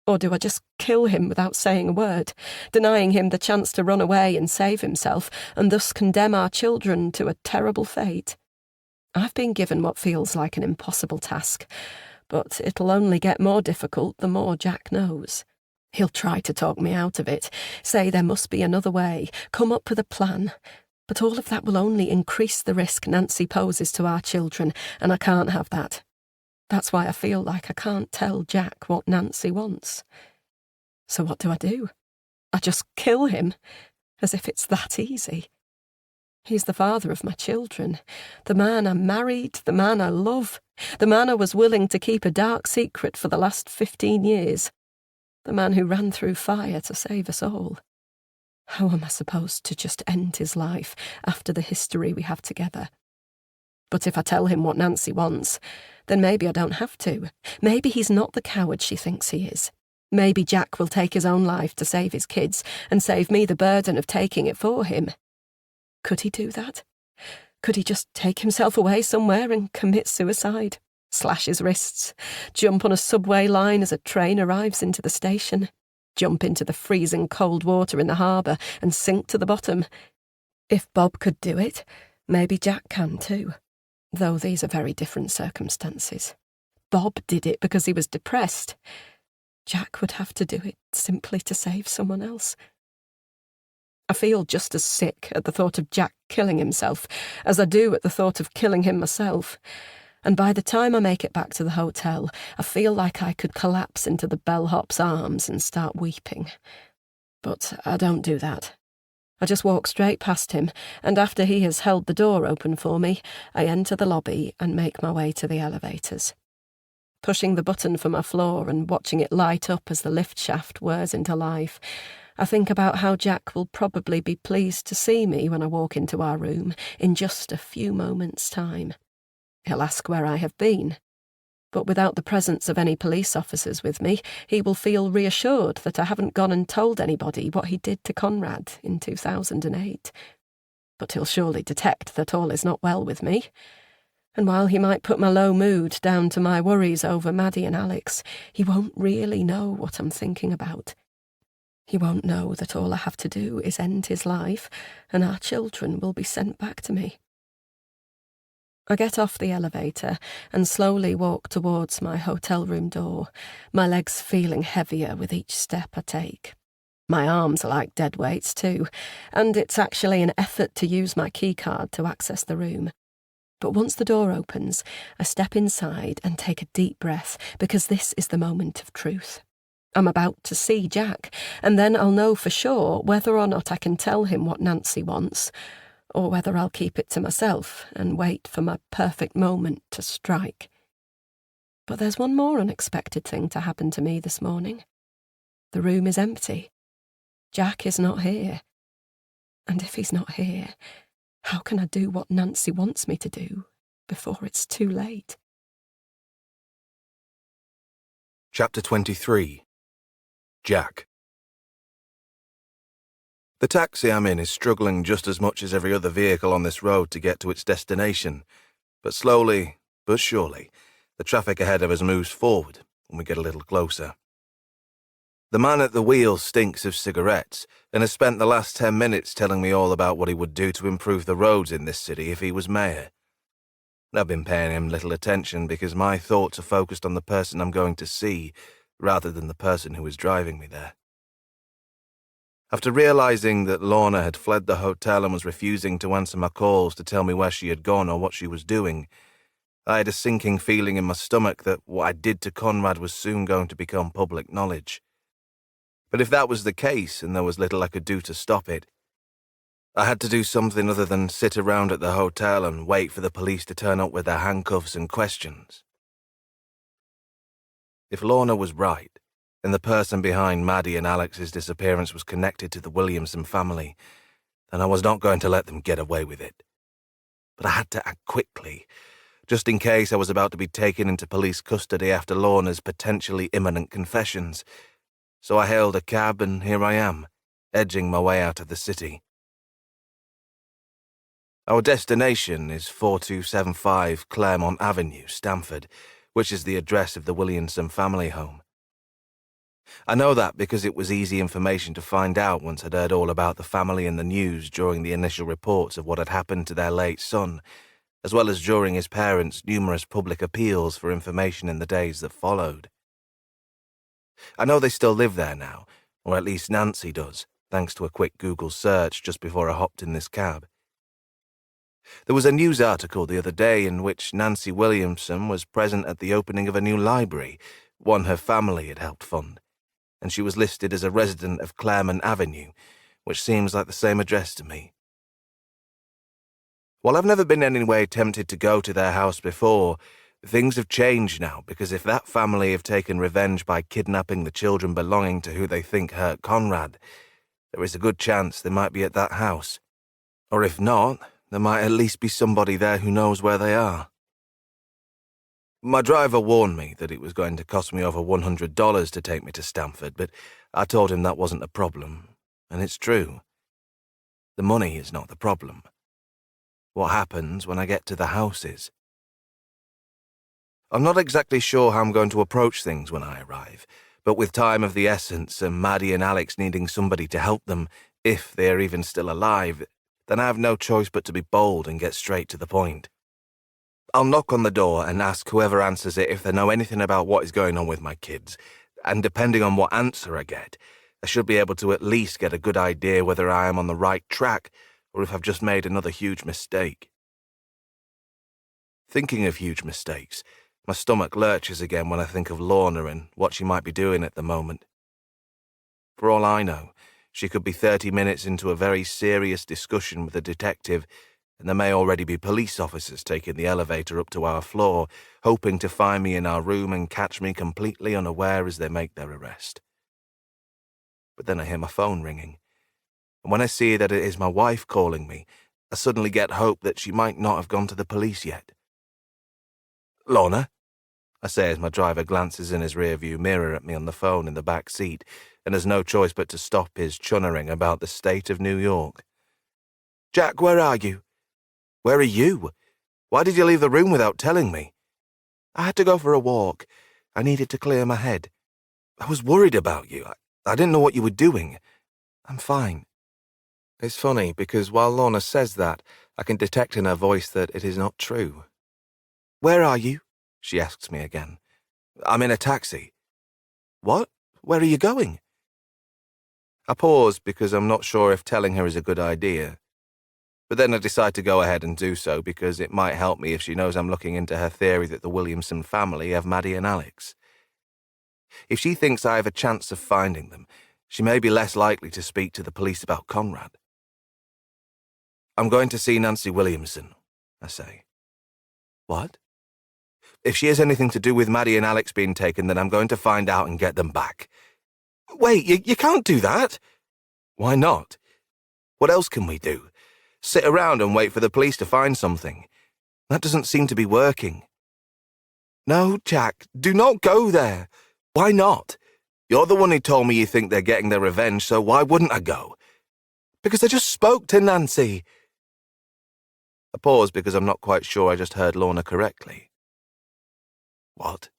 Or do I just kill him without saying a word, denying him the chance to run away and save himself, and thus condemn our children to a terrible fate? I've been given what feels like an impossible task, but it'll only get more difficult the more Jack knows. He'll try to talk me out of it, say there must be another way, come up with a plan. But all of that will only increase the risk Nancy poses to our children, and I can't have that. That's why I feel like I can't tell Jack what Nancy wants. So what do? I just kill him, as if it's that easy. He's the father of my children, the man I married, the man I love, the man I was willing to keep a dark secret for the last 15 years, the man who ran through fire to save us all. How am I supposed to just end his life after the history we have together? But if I tell him what Nancy wants, then maybe I don't have to. Maybe he's not the coward she thinks he is. Maybe Jack will take his own life to save his kids and save me the burden of taking it for him. Could he do that? Could he just take himself away somewhere and commit suicide? Slash his wrists, jump on a subway line as a train arrives into the station? jump into the freezing cold water in the harbour and sink to the bottom. If Bob could do it, maybe Jack can too, though these are very different circumstances. Bob did it because he was depressed. Jack would have to do it simply to save someone else. I feel just as sick at the thought of Jack killing himself as I do at the thought of killing him myself. And by the time I make it back to the hotel, I feel like I could collapse into the bellhop's arms and start weeping. But I don't do that. I just walk straight past him, and after he has held the door open for me, I enter the lobby and make my way to the elevators. Pushing the button for my floor and watching it light up as the lift shaft whirs into life, I think about how Jack will probably be pleased to see me when I walk into our room in just a few moments' time. He'll ask where I have been, but without the presence of any police officers with me, he will feel reassured that I haven't gone and told anybody what he did to Conrad in 2008. But he'll surely detect that all is not well with me. And while he might put my low mood down to my worries over Maddie and Alex, he won't really know what I'm thinking about. He won't know that all I have to do is end his life, and our children will be sent back to me. I get off the elevator and slowly walk towards my hotel room door, my legs feeling heavier with each step I take. My arms are like dead weights too, and it's actually an effort to use my keycard to access the room. But once the door opens, I step inside and take a deep breath, because this is the moment of truth. I'm about to see Jack, and then I'll know for sure whether or not I can tell him what Nancy wants, or whether I'll keep it to myself and wait for my perfect moment to strike. But there's one more unexpected thing to happen to me this morning. The room is empty. Jack is not here. And if he's not here, how can I do what Nancy wants me to do before it's too late? Chapter 23. Jack. The taxi I'm in is struggling just as much as every other vehicle on this road to get to its destination, but slowly, but surely, the traffic ahead of us moves forward when we get a little closer. The man at the wheel stinks of cigarettes and has spent the last 10 minutes telling me all about what he would do to improve the roads in this city if he was mayor. I've been paying him little attention because my thoughts are focused on the person I'm going to see rather than the person who is driving me there. After realizing that Lorna had fled the hotel and was refusing to answer my calls to tell me where she had gone or what she was doing, I had a sinking feeling in my stomach that what I did to Conrad was soon going to become public knowledge. But if that was the case and there was little I could do to stop it, I had to do something other than sit around at the hotel and wait for the police to turn up with their handcuffs and questions. If Lorna was right, and the person behind Maddie and Alex's disappearance was connected to the Williamson family, then I was not going to let them get away with it. But I had to act quickly, just in case I was about to be taken into police custody after Lorna's potentially imminent confessions. So I hailed a cab and here I am, edging my way out of the city. Our destination is 4275 Claremont Avenue, Stamford, which is the address of the Williamson family home. I know that because it was easy information to find out once I'd heard all about the family in the news during the initial reports of what had happened to their late son, as well as during his parents' numerous public appeals for information in the days that followed. I know they still live there now, or at least Nancy does, thanks to a quick Google search just before I hopped in this cab. There was a news article the other day in which Nancy Williamson was present at the opening of a new library, one her family had helped fund, and she was listed as a resident of Claremont Avenue, which seems like the same address to me. While I've never been in any way tempted to go to their house before, things have changed now because if that family have taken revenge by kidnapping the children belonging to who they think hurt Conrad, there is a good chance they might be at that house. Or if not, there might at least be somebody there who knows where they are. My driver warned me that it was going to cost me over $100 to take me to Stamford, but I told him that wasn't a problem, and it's true. The money is not the problem. What happens when I get to the house is. I'm not exactly sure how I'm going to approach things when I arrive, But with time of the essence and Maddie and Alex needing somebody to help them, if they are even still alive, then I have no choice but to be bold and get straight to the point. I'll knock on the door and ask whoever answers it if they know anything about what is going on with my kids, and depending on what answer I get, I should be able to at least get a good idea whether I am on the right track or if I've just made another huge mistake. Thinking of huge mistakes, my stomach lurches again when I think of Lorna and what she might be doing at the moment. For all I know, she could be 30 minutes into a very serious discussion with a detective, and there may already be police officers taking the elevator up to our floor, hoping to find me in our room and catch me completely unaware as they make their arrest. But then I hear my phone ringing, and when I see that it is my wife calling me, I suddenly get hope that she might not have gone to the police yet. "Lorna?" I say as my driver glances in his rearview mirror at me on the phone in the back seat and has no choice but to stop his chunnering about the state of New York. "Jack, where are you?" "Where are you? Why did you leave the room without telling me?" "I had to go for a walk. I needed to clear my head. I was worried about you. I didn't know what you were doing. I'm fine." It's funny because while Lorna says that, I can detect in her voice that it is not true. "Where are you?" she asks me again. "I'm in a taxi." "What? Where are you going?" I pause because I'm not sure if telling her is a good idea. But then I decide to go ahead and do so because it might help me if she knows I'm looking into her theory that the Williamson family have Maddie and Alex. If she thinks I have a chance of finding them, she may be less likely to speak to the police about Conrad. "I'm going to see Nancy Williamson," I say. "What?" "If she has anything to do with Maddie and Alex being taken, then I'm going to find out and get them back." "Wait, you can't do that." "Why not? What else can we do? Sit around and wait for the police to find something? That doesn't seem to be working." "No, Jack, do not go there." "Why not? You're the one who told me you think they're getting their revenge, so why wouldn't I go?" "Because I just spoke to Nancy." I pause because I'm not quite sure I just heard Lorna correctly. "What?"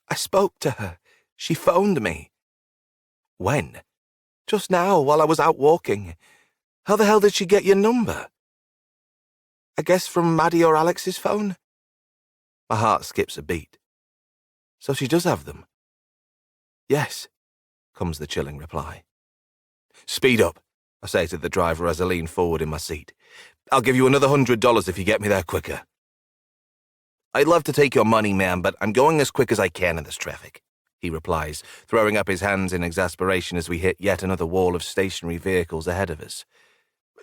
"I spoke to her. She phoned me." "When?" "Just now, while I was out walking. How the hell did she get your number?" "I guess from Maddie or Alex's phone." My heart skips a beat. So she does have them? "Yes," comes the chilling reply. "Speed up," I say to the driver as I lean forward in my seat. "I'll give you another $100 if you get me there quicker." "I'd love to take your money, ma'am, but I'm going as quick as I can in this traffic," he replies, throwing up his hands in exasperation as we hit yet another wall of stationary vehicles ahead of us.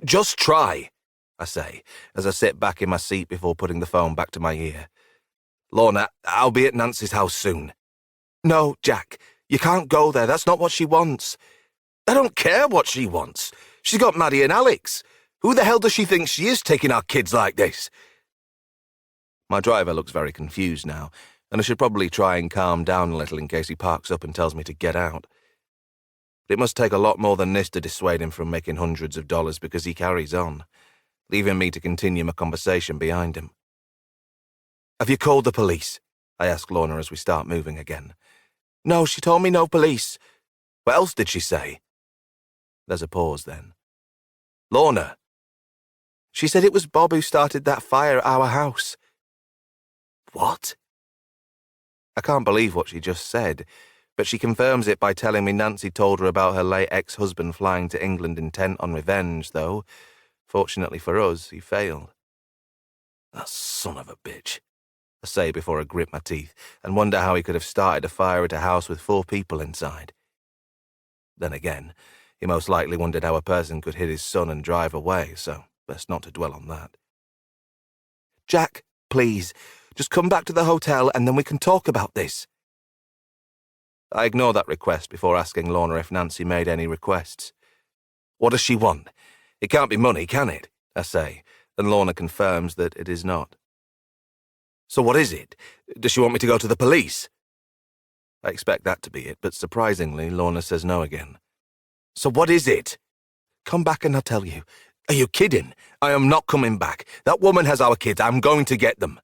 "Just try," I say, as I sit back in my seat before putting the phone back to my ear. "Lorna, I'll be at Nancy's house soon." "No, Jack, you can't go there. That's not what she wants." "I don't care what she wants. She's got Maddie and Alex. Who the hell does she think she is taking our kids like this?" My driver looks very confused now, and I should probably try and calm down a little in case he parks up and tells me to get out. But it must take a lot more than this to dissuade him from making hundreds of dollars because he carries on, leaving me to continue my conversation behind him. "Have you called the police?" I ask Lorna as we start moving again. "No, she told me no police." "What else did she say?" There's a pause then. "Lorna." "She said it was Bob who started that fire at our house." "What?" I can't believe what she just said, but she confirms it by telling me Nancy told her about her late ex-husband flying to England intent on revenge, though, fortunately for us, he failed. "That son of a bitch," I say before I grit my teeth and wonder how he could have started a fire at a house with 4 people inside. Then again, he most likely wondered how a person could hit his son and drive away, so best not to dwell on that. "Jack, please, just come back to the hotel and then we can talk about this." I ignore that request before asking Lorna if Nancy made any requests. "What does she want? It can't be money, can it?" I say, and Lorna confirms that it is not. "So what is it? Does she want me to go to the police?" I expect that to be it, but surprisingly, Lorna says no again. "So what is it?" "Come back and I'll tell you." "Are you kidding? I am not coming back. That woman has our kids. I'm going to get them."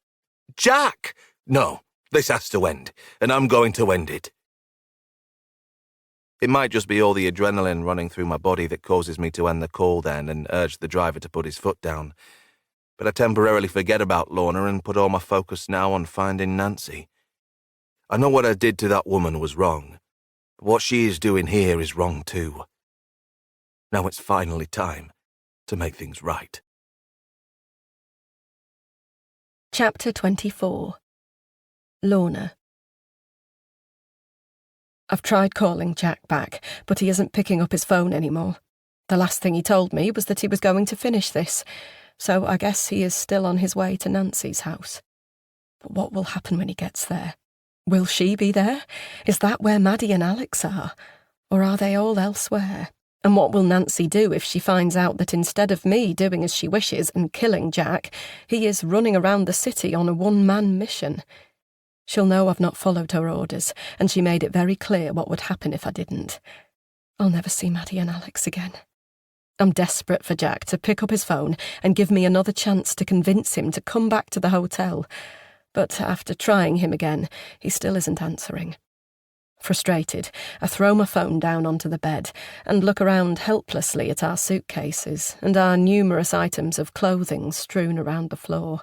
"Jack!" "No, this has to end, and I'm going to end it." It might just be all the adrenaline running through my body that causes me to end the call then and urge the driver to put his foot down. But I temporarily forget about Lorna and put all my focus now on finding Nancy. I know what I did to that woman was wrong, but what she is doing here is wrong too. Now it's finally time to make things right. Chapter 24. Lorna. I've tried calling Jack back, but he isn't picking up his phone anymore. The last thing he told me was that he was going to finish this, so I guess he is still on his way to Nancy's house. But what will happen when he gets there? Will she be there? Is that where Maddie and Alex are? Or are they all elsewhere? And what will Nancy do if she finds out that instead of me doing as she wishes and killing Jack, he is running around the city on a one-man mission? She'll know I've not followed her orders, and she made it very clear what would happen if I didn't. I'll never see Maddie and Alex again. I'm desperate for Jack to pick up his phone and give me another chance to convince him to come back to the hotel. But after trying him again, he still isn't answering. Frustrated, I throw my phone down onto the bed and look around helplessly at our suitcases and our numerous items of clothing strewn around the floor.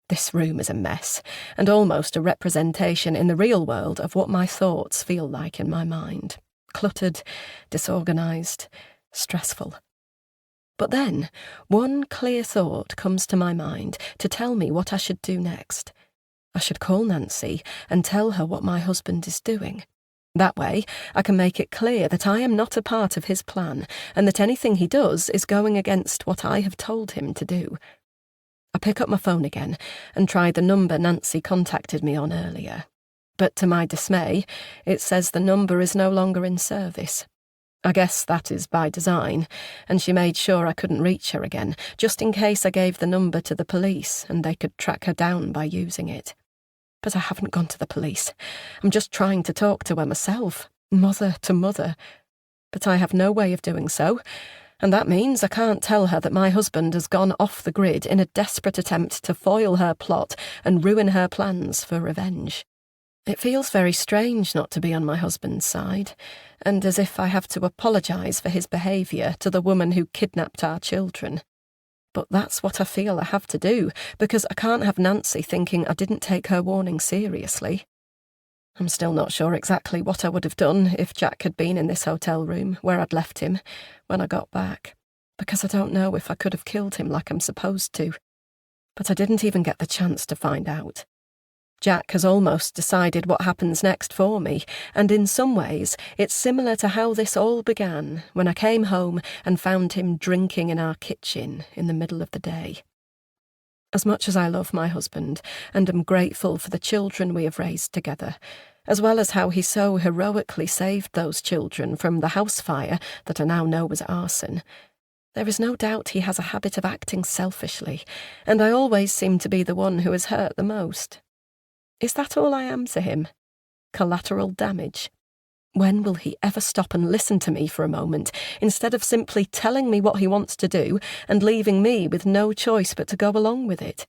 This room is a mess, and almost a representation in the real world of what my thoughts feel like in my mind. Cluttered, disorganised, stressful. But then, one clear thought comes to my mind to tell me what I should do next. I should call Nancy and tell her what my husband is doing. That way, I can make it clear that I am not a part of his plan, and that anything he does is going against what I have told him to do. I pick up my phone again and try the number Nancy contacted me on earlier. But to my dismay, it says the number is no longer in service. I guess that is by design, and she made sure I couldn't reach her again, just in case I gave the number to the police and they could track her down by using it. But I haven't gone to the police. I'm just trying to talk to her myself, mother to mother. But I have no way of doing so, and that means I can't tell her that my husband has gone off the grid in a desperate attempt to foil her plot and ruin her plans for revenge. It feels very strange not to be on my husband's side, and as if I have to apologise for his behaviour to the woman who kidnapped our children. But that's what I feel I have to do, because I can't have Nancy thinking I didn't take her warning seriously. I'm still not sure exactly what I would have done if Jack had been in this hotel room where I'd left him when I got back, because I don't know if I could have killed him like I'm supposed to. But I didn't even get the chance to find out. Jack has almost decided what happens next for me, and in some ways it's similar to how this all began when I came home and found him drinking in our kitchen in the middle of the day. As much as I love my husband and am grateful for the children we have raised together, as well as how he so heroically saved those children from the house fire that I now know was arson, there is no doubt he has a habit of acting selfishly, and I always seem to be the one who is hurt the most. Is that all I am to him? Collateral damage? When will he ever stop and listen to me for a moment, instead of simply telling me what he wants to do and leaving me with no choice but to go along with it?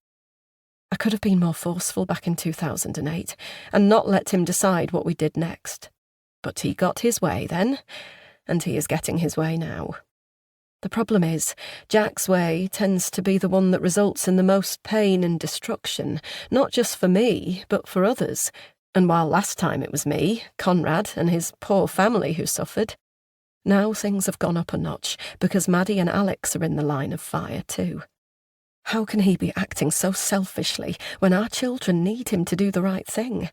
I could have been more forceful back in 2008 and not let him decide what we did next. But he got his way then, and he is getting his way now. The problem is, Jack's way tends to be the one that results in the most pain and destruction, not just for me, but for others. And while last time it was me, Conrad, and his poor family who suffered, now things have gone up a notch because Maddie and Alex are in the line of fire too. How can he be acting so selfishly when our children need him to do the right thing?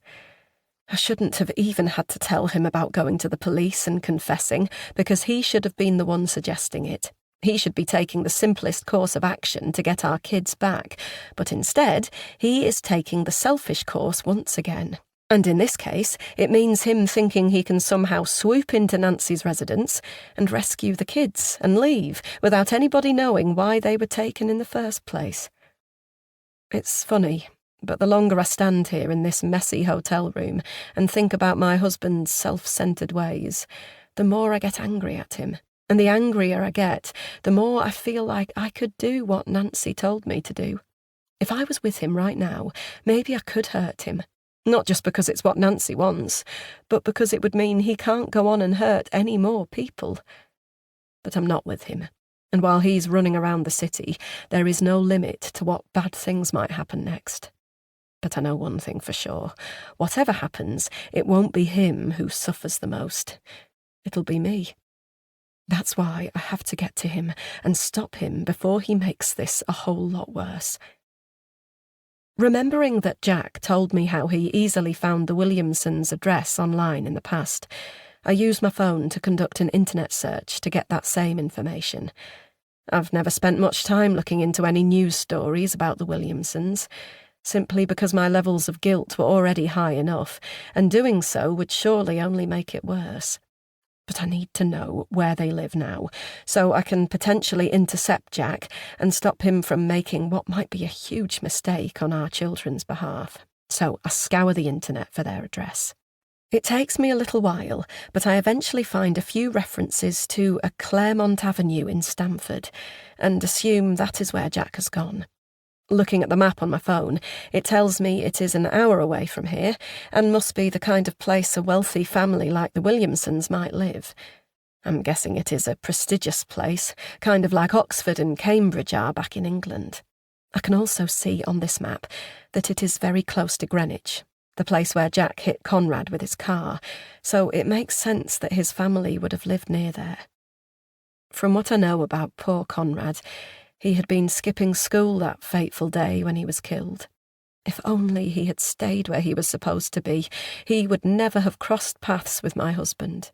I shouldn't have even had to tell him about going to the police and confessing, because he should have been the one suggesting it. He should be taking the simplest course of action to get our kids back, but instead, he is taking the selfish course once again. And in this case, it means him thinking he can somehow swoop into Nancy's residence and rescue the kids and leave without anybody knowing why they were taken in the first place. It's funny, but the longer I stand here in this messy hotel room and think about my husband's self-centred ways, the more I get angry at him. And the angrier I get, the more I feel like I could do what Nancy told me to do. If I was with him right now, maybe I could hurt him. Not just because it's what Nancy wants, but because it would mean he can't go on and hurt any more people. But I'm not with him, and while he's running around the city, there is no limit to what bad things might happen next. But I know one thing for sure. Whatever happens, it won't be him who suffers the most. It'll be me. That's why I have to get to him and stop him before he makes this a whole lot worse. Remembering that Jack told me how he easily found the Williamsons' address online in the past, I used my phone to conduct an internet search to get that same information. I've never spent much time looking into any news stories about the Williamsons, simply because my levels of guilt were already high enough, and doing so would surely only make it worse. But I need to know where they live now, so I can potentially intercept Jack and stop him from making what might be a huge mistake on our children's behalf. So I scour the internet for their address. It takes me a little while, but I eventually find a few references to a Claremont Avenue in Stamford, and assume that is where Jack has gone. Looking at the map on my phone, it tells me it is an hour away from here, and must be the kind of place a wealthy family like the Williamsons might live. I'm guessing it is a prestigious place, kind of like Oxford and Cambridge are back in England. I can also see on this map that it is very close to Greenwich, the place where Jack hit Conrad with his car, so it makes sense that his family would have lived near there. From what I know about poor Conrad, he had been skipping school that fateful day when he was killed. If only he had stayed where he was supposed to be, he would never have crossed paths with my husband.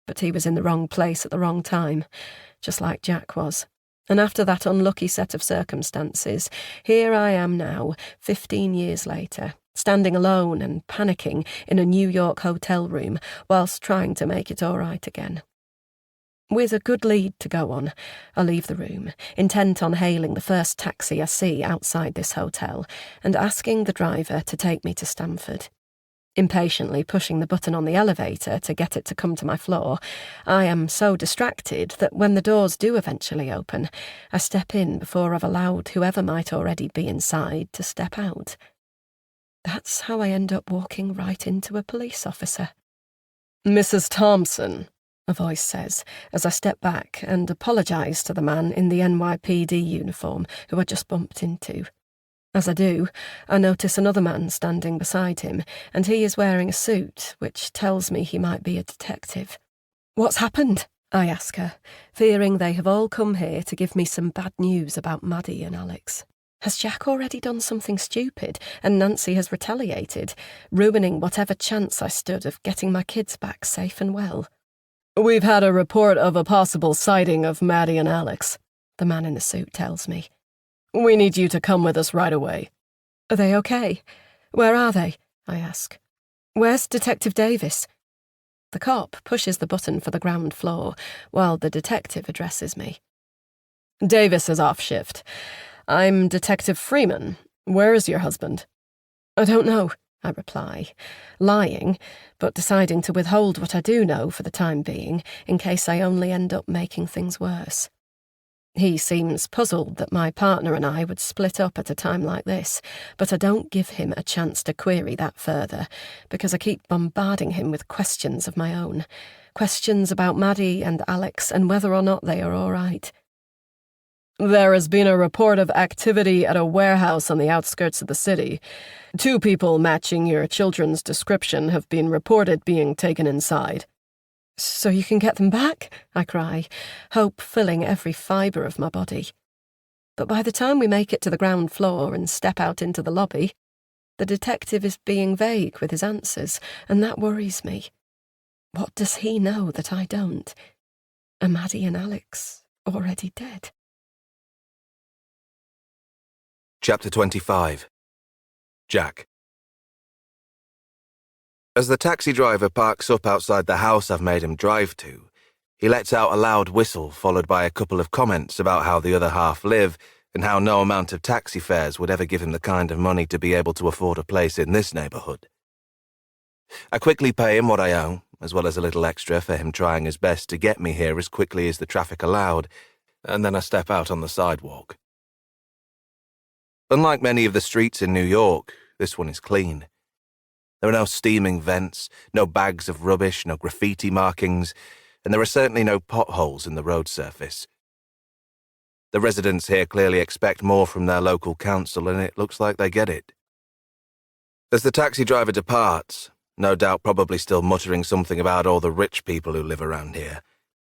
But he was in the wrong place at the wrong time, just like Jack was. And after that unlucky set of circumstances, here I am now, 15 years later, standing alone and panicking in a New York hotel room whilst trying to make it all right again. With a good lead to go on, I leave the room, intent on hailing the first taxi I see outside this hotel and asking the driver to take me to Stamford. Impatiently pushing the button on the elevator to get it to come to my floor, I am so distracted that when the doors do eventually open, I step in before I've allowed whoever might already be inside to step out. That's how I end up walking right into a police officer. "Mrs. Thompson," a voice says, as I step back and apologise to the man in the NYPD uniform who I just bumped into. As I do, I notice another man standing beside him, and he is wearing a suit, which tells me he might be a detective. "What's happened?" I ask her, fearing they have all come here to give me some bad news about Maddie and Alex. Has Jack already done something stupid, and Nancy has retaliated, ruining whatever chance I stood of getting my kids back safe and well? "We've had a report of a possible sighting of Maddie and Alex," the man in the suit tells me. "We need you to come with us right away." "Are they okay? Where are they?" I ask. "Where's Detective Davis?" The cop pushes the button for the ground floor, while the detective addresses me. "Davis is off shift. I'm Detective Freeman. Where is your husband?" "I don't know," I reply, lying, but deciding to withhold what I do know for the time being, in case I only end up making things worse. He seems puzzled that my partner and I would split up at a time like this, but I don't give him a chance to query that further, because I keep bombarding him with questions of my own. Questions about Maddie and Alex and whether or not they are all right. "There has been a report of activity at a warehouse on the outskirts of the city. 2 people matching your children's description have been reported being taken inside." "So you can get them back?" I cry, hope filling every fibre of my body. But by the time we make it to the ground floor and step out into the lobby, the detective is being vague with his answers, and that worries me. What does he know that I don't? Are Maddie and Alex already dead? Chapter 25. Jack. As the taxi driver parks up outside the house I've made him drive to, he lets out a loud whistle followed by a couple of comments about how the other half live and how no amount of taxi fares would ever give him the kind of money to be able to afford a place in this neighbourhood. I quickly pay him what I owe, as well as a little extra for him trying his best to get me here as quickly as the traffic allowed, and then I step out on the sidewalk. Unlike many of the streets in New York, this one is clean. There are no steaming vents, no bags of rubbish, no graffiti markings, and there are certainly no potholes in the road surface. The residents here clearly expect more from their local council, and it looks like they get it. As the taxi driver departs, no doubt probably still muttering something about all the rich people who live around here,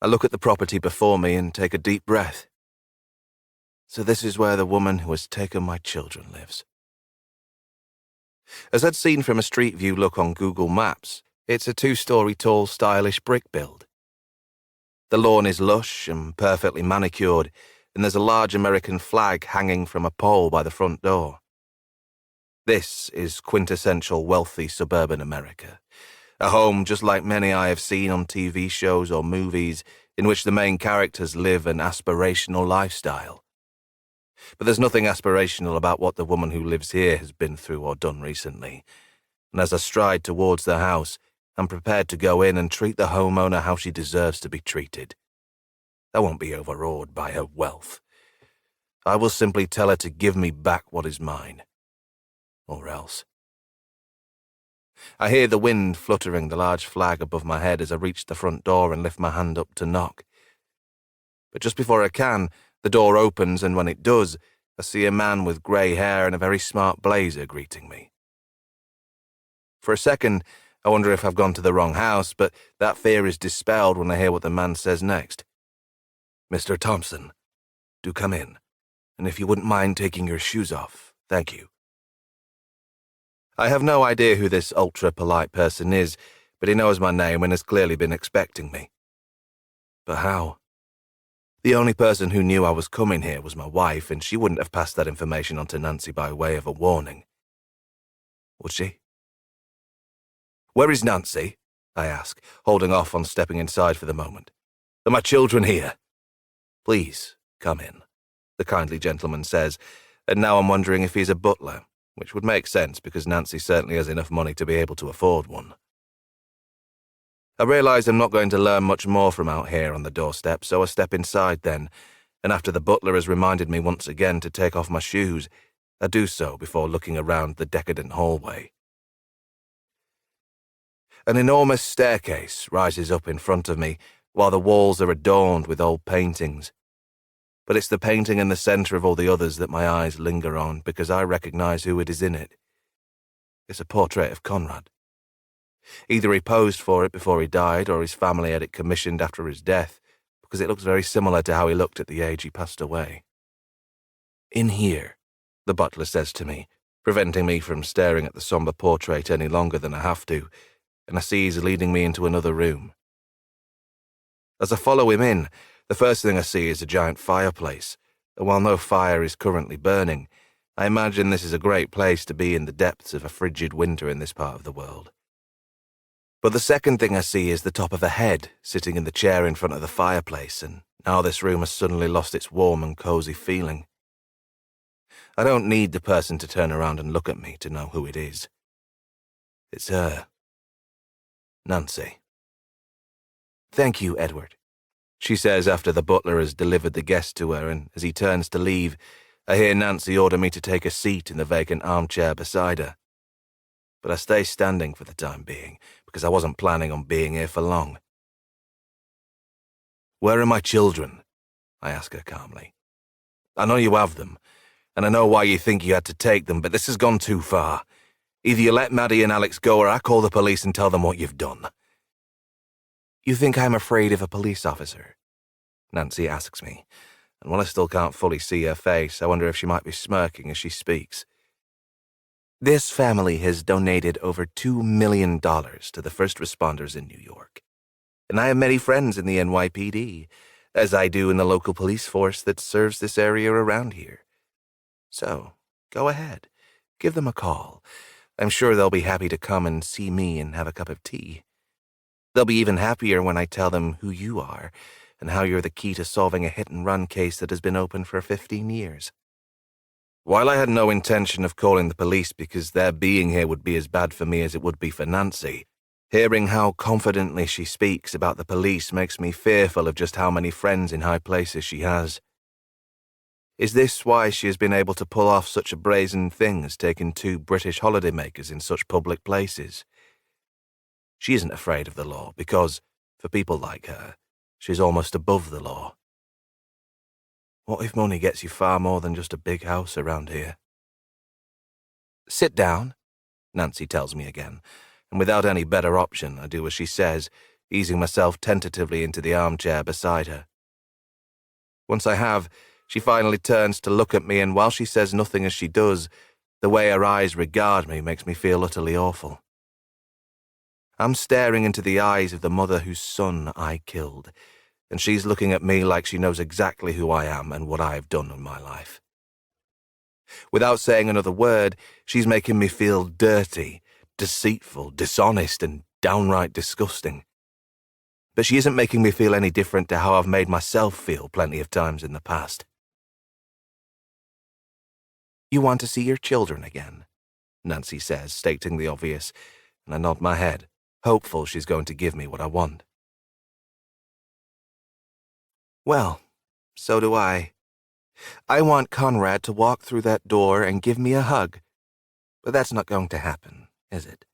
I look at the property before me and take a deep breath. So this is where the woman who has taken my children lives. As I'd seen from a street view look on Google Maps, it's a 2-story tall, stylish brick build. The lawn is lush and perfectly manicured, and there's a large American flag hanging from a pole by the front door. This is quintessential wealthy suburban America, a home just like many I have seen on TV shows or movies in which the main characters live an aspirational lifestyle. But there's nothing aspirational about what the woman who lives here has been through or done recently, and as I stride towards the house, I'm prepared to go in and treat the homeowner how she deserves to be treated. I won't be overawed by her wealth. I will simply tell her to give me back what is mine. Or else. I hear the wind fluttering the large flag above my head as I reach the front door and lift my hand up to knock. But just before I can, the door opens, and when it does, I see a man with grey hair and a very smart blazer greeting me. For a second, I wonder if I've gone to the wrong house, but that fear is dispelled when I hear what the man says next. "Mr. Thompson, do come in, and if you wouldn't mind taking your shoes off, thank you." I have no idea who this ultra-polite person is, but he knows my name and has clearly been expecting me. But how? The only person who knew I was coming here was my wife, and she wouldn't have passed that information on to Nancy by way of a warning. Would she? "Where is Nancy?" I ask, holding off on stepping inside for the moment. "Are my children here?" "Please, come in," the kindly gentleman says, and now I'm wondering if he's a butler, which would make sense because Nancy certainly has enough money to be able to afford one. I realise I'm not going to learn much more from out here on the doorstep, so I step inside then, and after the butler has reminded me once again to take off my shoes, I do so before looking around the decadent hallway. An enormous staircase rises up in front of me, while the walls are adorned with old paintings. But it's the painting in the centre of all the others that my eyes linger on because I recognise who it is in it. It's a portrait of Conrad. Either he posed for it before he died, or his family had it commissioned after his death, because it looks very similar to how he looked at the age he passed away. "In here," the butler says to me, preventing me from staring at the sombre portrait any longer than I have to, and I see he's leading me into another room. As I follow him in, the first thing I see is a giant fireplace, and while no fire is currently burning, I imagine this is a great place to be in the depths of a frigid winter in this part of the world. But the second thing I see is the top of a head sitting in the chair in front of the fireplace, and now this room has suddenly lost its warm and cosy feeling. I don't need the person to turn around and look at me to know who it is. It's her. Nancy. "Thank you, Edward," she says after the butler has delivered the guest to her, and as he turns to leave, I hear Nancy order me to take a seat in the vacant armchair beside her. But I stay standing for the time being, because I wasn't planning on being here for long. "Where are my children?" I ask her calmly. "I know you have them, and I know why you think you had to take them, but this has gone too far. Either you let Maddie and Alex go, or I call the police and tell them what you've done." "You think I'm afraid of a police officer?" Nancy asks me, and while I still can't fully see her face, I wonder if she might be smirking as she speaks. "This family has donated over $2 million to the first responders in New York. And I have many friends in the NYPD, as I do in the local police force that serves this area around here. So, go ahead, give them a call. I'm sure they'll be happy to come and see me and have a cup of tea. They'll be even happier when I tell them who you are and how you're the key to solving a hit-and-run case that has been open for 15 years. While I had no intention of calling the police because their being here would be as bad for me as it would be for Nancy, hearing how confidently she speaks about the police makes me fearful of just how many friends in high places she has. Is this why she has been able to pull off such a brazen thing as taking 2 British holidaymakers in such public places? She isn't afraid of the law because, for people like her, she's almost above the law. What if money gets you far more than just a big house around here? Sit down, Nancy tells me again, and without any better option, I do as she says, easing myself tentatively into the armchair beside her. Once I have, she finally turns to look at me, and while she says nothing as she does, the way her eyes regard me makes me feel utterly awful. I'm staring into the eyes of the mother whose son I killed, and she's looking at me like she knows exactly who I am and what I have done in my life. Without saying another word, she's making me feel dirty, deceitful, dishonest, and downright disgusting. But she isn't making me feel any different to how I've made myself feel plenty of times in the past. You want to see your children again, Nancy says, stating the obvious, and I nod my head, hopeful she's going to give me what I want. Well, so do I. I want Conrad to walk through that door and give me a hug. But that's not going to happen, is it?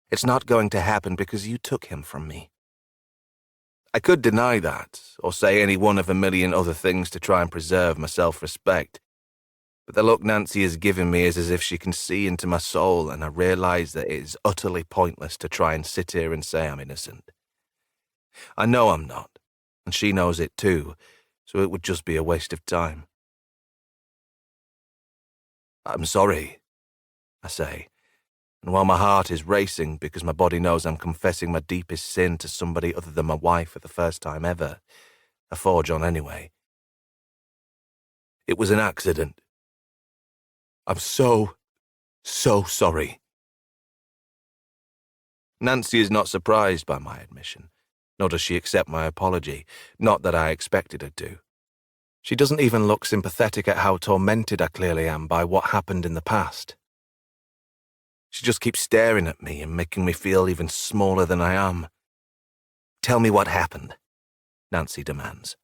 It's not going to happen because you took him from me. I could deny that, or say any one of a million other things to try and preserve my self-respect. But the look Nancy has given me is as if she can see into my soul, and I realise that it is utterly pointless to try and sit here and say I'm innocent. I know I'm not, and she knows it too, so it would just be a waste of time. I'm sorry, I say, and while my heart is racing because my body knows I'm confessing my deepest sin to somebody other than my wife for the first time ever, I forge on anyway. It was an accident. I'm so sorry. Nancy is not surprised by my admission, nor does she accept my apology, not that I expected her to. She doesn't even look sympathetic at how tormented I clearly am by what happened in the past. She just keeps staring at me and making me feel even smaller than I am. Tell me what happened, Nancy demands.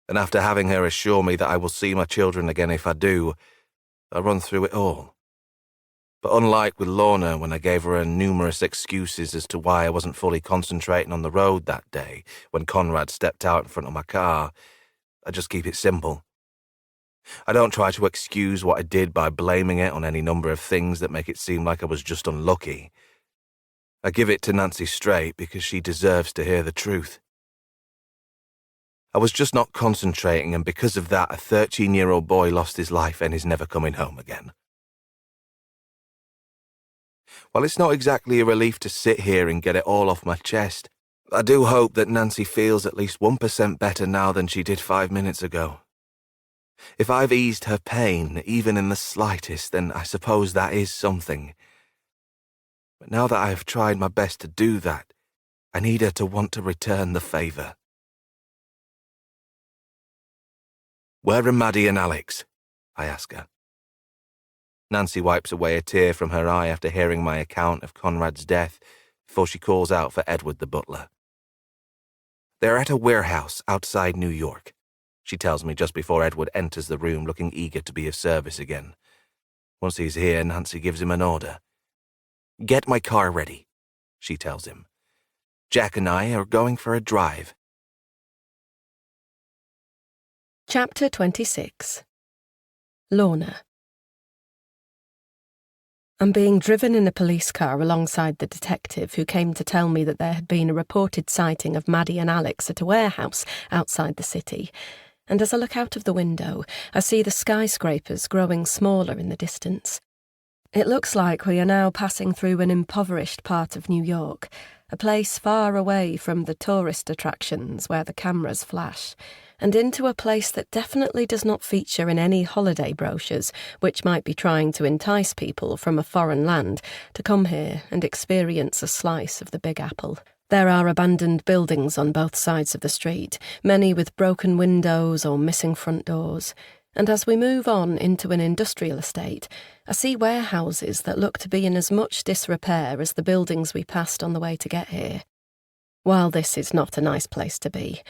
And after having her assure me that I will see my children again if I do, I run through it all. But unlike with Lorna, when I gave her numerous excuses as to why I wasn't fully concentrating on the road that day when Conrad stepped out in front of my car, I just keep it simple. I don't try to excuse what I did by blaming it on any number of things that make it seem like I was just unlucky. I give it to Nancy straight because she deserves to hear the truth. I was just not concentrating, and because of that, a 13-year-old boy lost his life and is never coming home again. While it's not exactly a relief to sit here and get it all off my chest, I do hope that Nancy feels at least 1% better now than she did 5 minutes ago. If I've eased her pain, even in the slightest, then I suppose that is something. But now that I have tried my best to do that, I need her to want to return the favour. Where are Maddie and Alex? I ask her. Nancy wipes away a tear from her eye after hearing my account of Conrad's death before she calls out for Edward the butler. They're at a warehouse outside New York, she tells me just before Edward enters the room looking eager to be of service again. Once he's here, Nancy gives him an order. Get my car ready, she tells him. Jack and I are going for a drive. Chapter 26. Lorna. I'm being driven in a police car alongside the detective who came to tell me that there had been a reported sighting of Maddie and Alex at a warehouse outside the city, and as I look out of the window, I see the skyscrapers growing smaller in the distance. It looks like we are now passing through an impoverished part of New York, a place far away from the tourist attractions where the cameras flash, and into a place that definitely does not feature in any holiday brochures which might be trying to entice people from a foreign land to come here and experience a slice of the Big Apple. There are abandoned buildings on both sides of the street, many with broken windows or missing front doors, and as we move on into an industrial estate, I see warehouses that look to be in as much disrepair as the buildings we passed on the way to get here. While this is not a nice place to be,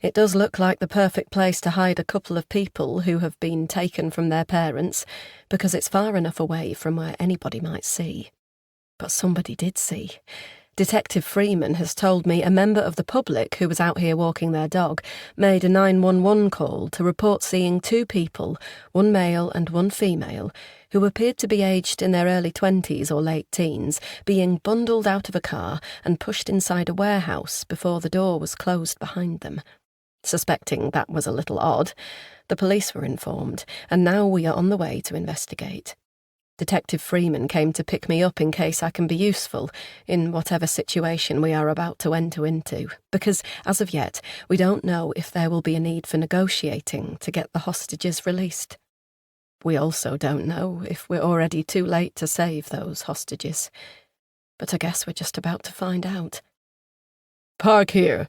It does look like the perfect place to hide a couple of people who have been taken from their parents, because it's far enough away from where anybody might see. But somebody did see. Detective Freeman has told me a member of the public who was out here walking their dog made a 911 call to report seeing two people, one male and one female, who appeared to be aged in their early 20s or late teens, being bundled out of a car and pushed inside a warehouse before the door was closed behind them. Suspecting that was a little odd, the police were informed, and now we are on the way to investigate. Detective Freeman came to pick me up in case I can be useful in whatever situation we are about to enter into, because, as of yet, we don't know if there will be a need for negotiating to get the hostages released. We also don't know if we're already too late to save those hostages. But I guess we're just about to find out. "Park here.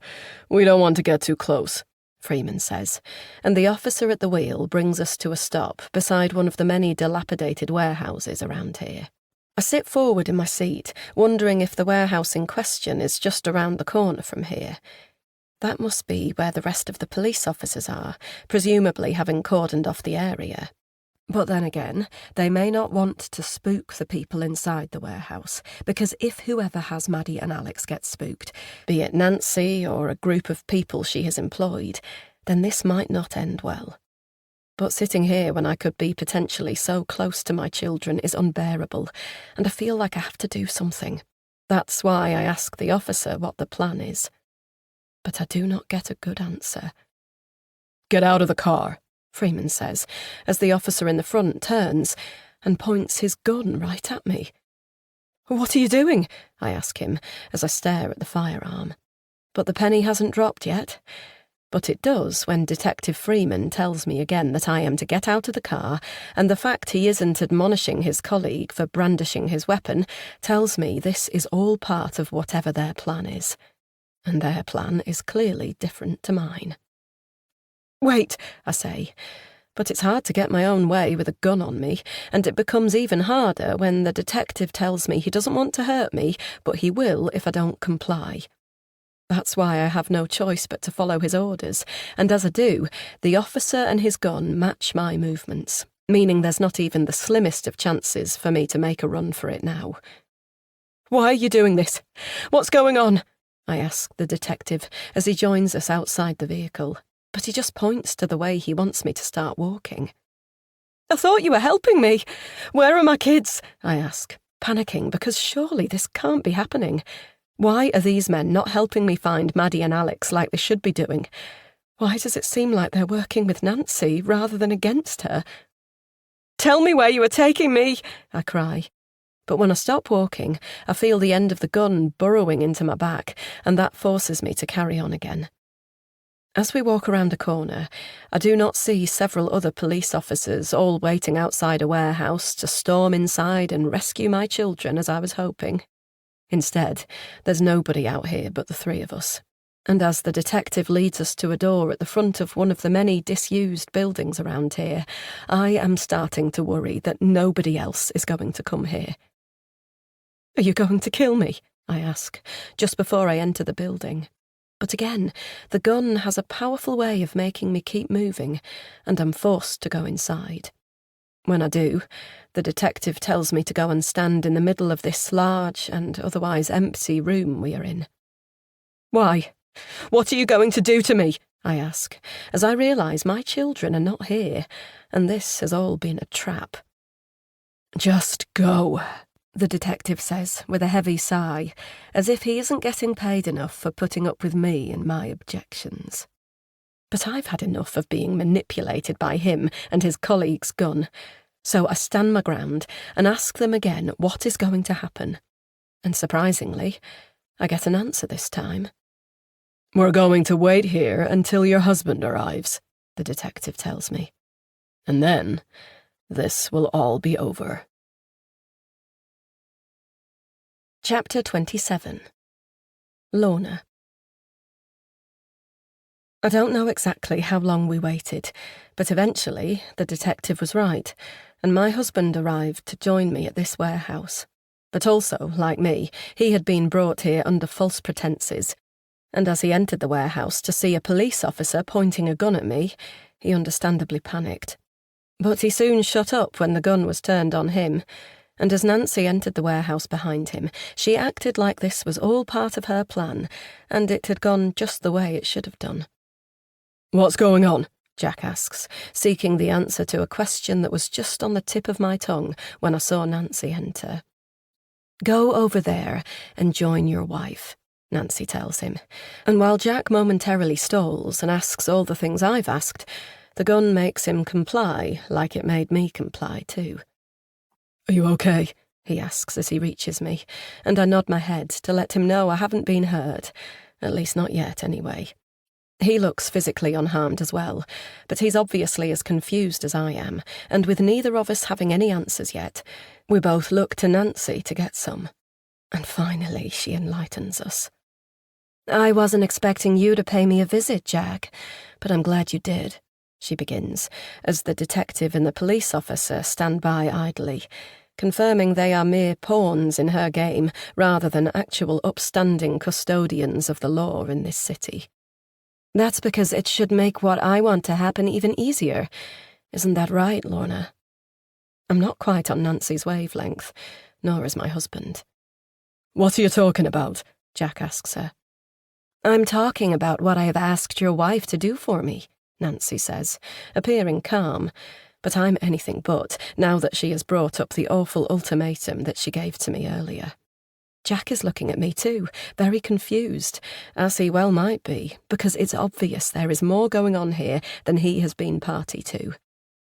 We don't want to get too close," Freeman says, and the officer at the wheel brings us to a stop beside one of the many dilapidated warehouses around here. I sit forward in my seat, wondering if the warehouse in question is just around the corner from here. That must be where the rest of the police officers are, presumably having cordoned off the area. But then again, they may not want to spook the people inside the warehouse, because if whoever has Maddie and Alex gets spooked, be it Nancy or a group of people she has employed, then this might not end well. But sitting here when I could be potentially so close to my children is unbearable, and I feel like I have to do something. That's why I ask the officer what the plan is. But I do not get a good answer. "Get out of the car," Freeman says, as the officer in the front turns and points his gun right at me. "What are you doing?" I ask him as I stare at the firearm. But the penny hasn't dropped yet. But it does when Detective Freeman tells me again that I am to get out of the car, and the fact he isn't admonishing his colleague for brandishing his weapon tells me this is all part of whatever their plan is. And their plan is clearly different to mine. "Wait," I say, but it's hard to get my own way with a gun on me, and it becomes even harder when the detective tells me he doesn't want to hurt me, but he will if I don't comply. That's why I have no choice but to follow his orders, and as I do, the officer and his gun match my movements, meaning there's not even the slimmest of chances for me to make a run for it now. "Why are you doing this? What's going on?" I ask the detective as he joins us outside the vehicle. But he just points to the way he wants me to start walking. "I thought you were helping me. Where are my kids?" I ask, panicking because surely this can't be happening. Why are these men not helping me find Maddie and Alex like they should be doing? Why does it seem like they're working with Nancy rather than against her? "Tell me where you are taking me," I cry. But when I stop walking, I feel the end of the gun burrowing into my back, and that forces me to carry on again. As we walk around a corner, I do not see several other police officers all waiting outside a warehouse to storm inside and rescue my children as I was hoping. Instead, there's nobody out here but the three of us. And as the detective leads us to a door at the front of one of the many disused buildings around here, I am starting to worry that nobody else is going to come here. "Are you going to kill me?" I ask, just before I enter the building. But again, the gun has a powerful way of making me keep moving, and I'm forced to go inside. When I do, the detective tells me to go and stand in the middle of this large and otherwise empty room we are in. "Why? What are you going to do to me?" I ask, as I realise my children are not here, and this has all been a trap. "Just go," the detective says with a heavy sigh, as if he isn't getting paid enough for putting up with me and my objections. But I've had enough of being manipulated by him and his colleague's gun, so I stand my ground and ask them again what is going to happen. And surprisingly, I get an answer this time. "We're going to wait here until your husband arrives," the detective tells me. "And then, this will all be over." Chapter 27. Lorna. I don't know exactly how long we waited, but eventually the detective was right, and my husband arrived to join me at this warehouse. But also, like me, he had been brought here under false pretenses, and as he entered the warehouse to see a police officer pointing a gun at me, he understandably panicked. But he soon shut up when the gun was turned on him, and as Nancy entered the warehouse behind him, she acted like this was all part of her plan, and it had gone just the way it should have done. "What's going on?" Jack asks, seeking the answer to a question that was just on the tip of my tongue when I saw Nancy enter. "Go over there and join your wife," Nancy tells him, and while Jack momentarily stalls and asks all the things I've asked, the gun makes him comply like it made me comply too. "Are you okay?" he asks as he reaches me, and I nod my head to let him know I haven't been hurt, at least not yet anyway. He looks physically unharmed as well, but he's obviously as confused as I am, and with neither of us having any answers yet, we both look to Nancy to get some. And finally she enlightens us. "I wasn't expecting you to pay me a visit, Jack, but I'm glad you did," she begins, as the detective and the police officer stand by idly, confirming they are mere pawns in her game rather than actual upstanding custodians of the law in this city. "That's because it should make what I want to happen even easier. Isn't that right, Lorna?" I'm not quite on Nancy's wavelength, nor is my husband. "What are you talking about?" Jack asks her. "I'm talking about what I have asked your wife to do for me," Nancy says, appearing calm, but I'm anything but, now that she has brought up the awful ultimatum that she gave to me earlier. Jack is looking at me too, very confused, as he well might be, because it's obvious there is more going on here than he has been party to.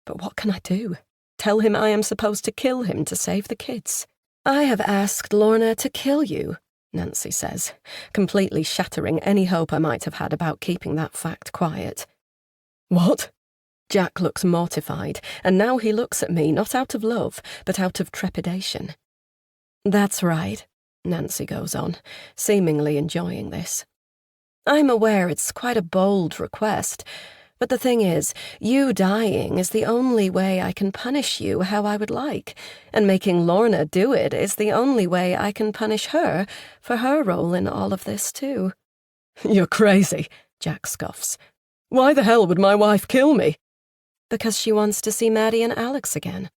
But what can I do? Tell him I am supposed to kill him to save the kids? "I have asked Lorna to kill you," Nancy says, completely shattering any hope I might have had about keeping that fact quiet. "What?" Jack looks mortified, and now he looks at me not out of love, but out of trepidation. "That's right," Nancy goes on, seemingly enjoying this. "I'm aware it's quite a bold request, but the thing is, you dying is the only way I can punish you how I would like, and making Lorna do it is the only way I can punish her for her role in all of this too." "You're crazy," Jack scoffs. "Why the hell would my wife kill me?" "Because she wants to see Maddie and Alex again,"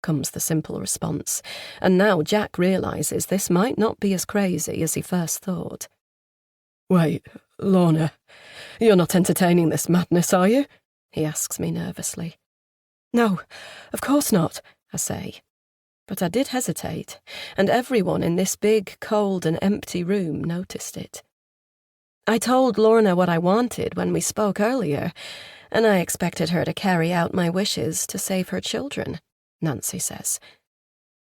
comes the simple response, and now Jack realises this might not be as crazy as he first thought. "Wait, Lorna, you're not entertaining this madness, are you?" he asks me nervously. "No, of course not," I say. But I did hesitate, and everyone in this big, cold and empty room noticed it. "I told Lorna what I wanted when we spoke earlier, and I expected her to carry out my wishes to save her children," Nancy says.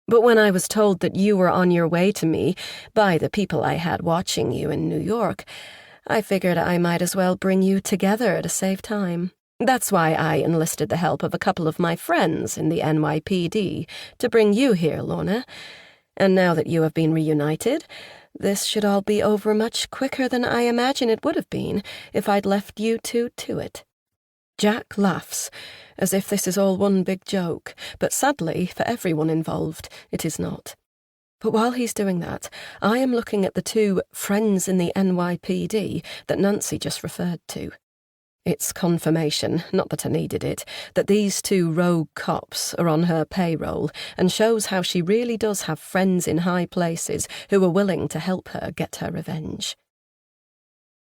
"But when I was told that you were on your way to me by the people I had watching you in New York, I figured I might as well bring you together to save time. That's why I enlisted the help of a couple of my friends in the NYPD to bring you here, Lorna. And now that you have been reunited, this should all be over much quicker than I imagine it would have been if I'd left you two to it." Jack laughs, as if this is all one big joke, but sadly, for everyone involved, it is not. But while he's doing that, I am looking at the two friends in the NYPD that Nancy just referred to. It's confirmation, not that I needed it, that these two rogue cops are on her payroll, and shows how she really does have friends in high places who are willing to help her get her revenge.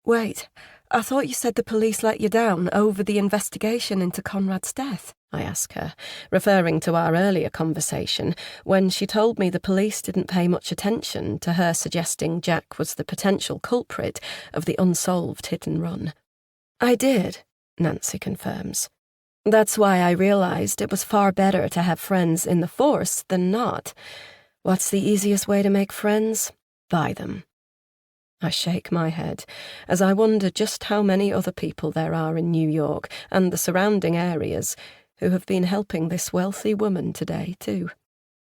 "Wait, I thought you said the police let you down over the investigation into Conrad's death," I ask her, referring to our earlier conversation when she told me the police didn't pay much attention to her suggesting Jack was the potential culprit of the unsolved hit-and-run. "I did," Nancy confirms. "That's why I realised it was far better to have friends in the force than not. What's the easiest way to make friends? Buy them." I shake my head, as I wonder just how many other people there are in New York and the surrounding areas who have been helping this wealthy woman today, too.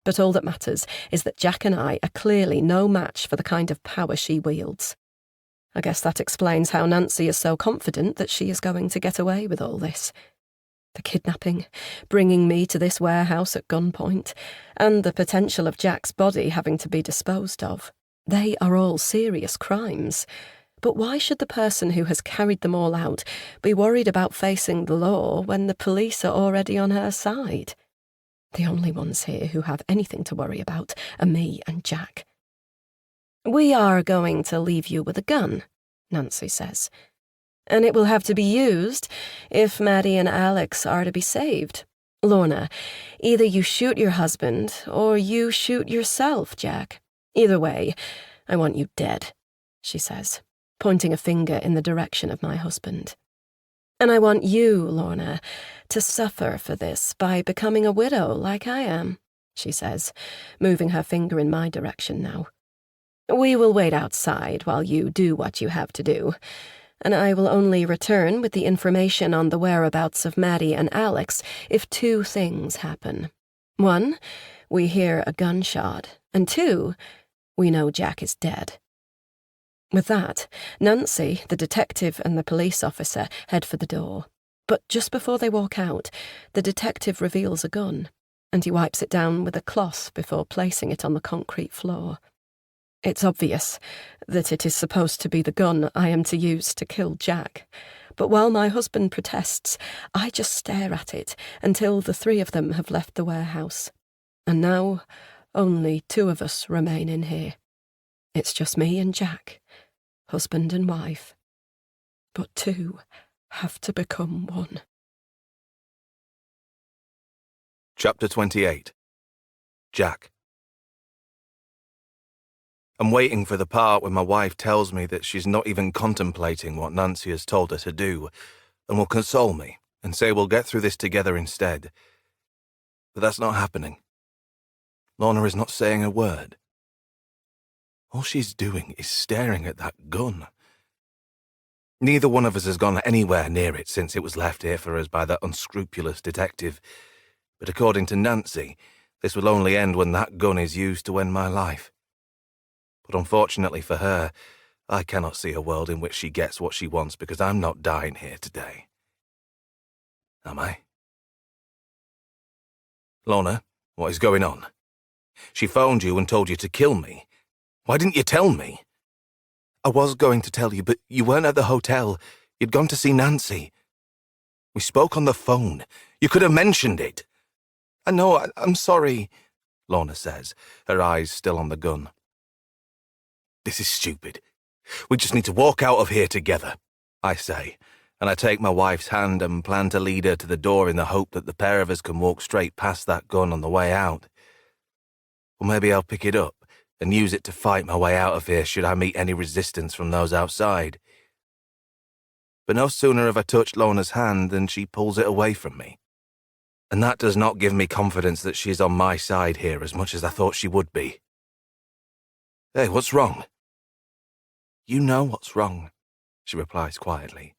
But all that matters is that Jack and I are clearly no match for the kind of power she wields. I guess that explains how Nancy is so confident that she is going to get away with all this. The kidnapping, bringing me to this warehouse at gunpoint, and the potential of Jack's body having to be disposed of. They are all serious crimes, But why should the person who has carried them all out be worried about facing the law when the police are already on her side? The only ones here who have anything to worry about are me and Jack. "We are going to leave you with a gun," Nancy says. "And it will have to be used if Maddie and Alex are to be saved. Lorna, either you shoot your husband or you shoot yourself, Jack. Either way, I want you dead," she says, pointing a finger in the direction of my husband. "And I want you, Lorna, to suffer for this by becoming a widow like I am," she says, moving her finger in my direction now. "We will wait outside while you do what you have to do, and I will only return with the information on the whereabouts of Maddie and Alex if two things happen. One, we hear a gunshot, and two, we know Jack is dead." With that, Nancy, the detective, and the police officer head for the door. But just before they walk out, the detective reveals a gun, and he wipes it down with a cloth before placing it on the concrete floor. It's obvious that it is supposed to be the gun I am to use to kill Jack, but while my husband protests, I just stare at it until the three of them have left the warehouse. And now, only two of us remain in here. It's just me and Jack, husband and wife. But two have to become one. Chapter 28. Jack. I'm waiting for the part where my wife tells me that she's not even contemplating what Nancy has told her to do, and will console me and say we'll get through this together instead. But that's not happening. Lorna is not saying a word. All she's doing is staring at that gun. Neither one of us has gone anywhere near it since it was left here for us by that unscrupulous detective. But according to Nancy, this will only end when that gun is used to end my life. But unfortunately for her, I cannot see a world in which she gets what she wants because I'm not dying here today. Am I? Lorna, what is going on? She phoned you and told you to kill me. Why didn't you tell me? I was going to tell you, but you weren't at the hotel. You'd gone to see Nancy. We spoke on the phone. You could have mentioned it. I know, I'm sorry, Lorna says, her eyes still on the gun. This is stupid. We just need to walk out of here together, I say, and I take my wife's hand and plan to lead her to the door in the hope that the pair of us can walk straight past that gun on the way out. Or maybe I'll pick it up and use it to fight my way out of here should I meet any resistance from those outside. But no sooner have I touched Lorna's hand than she pulls it away from me. And that does not give me confidence that she's on my side here as much as I thought she would be. Hey, what's wrong? You know what's wrong, she replies quietly.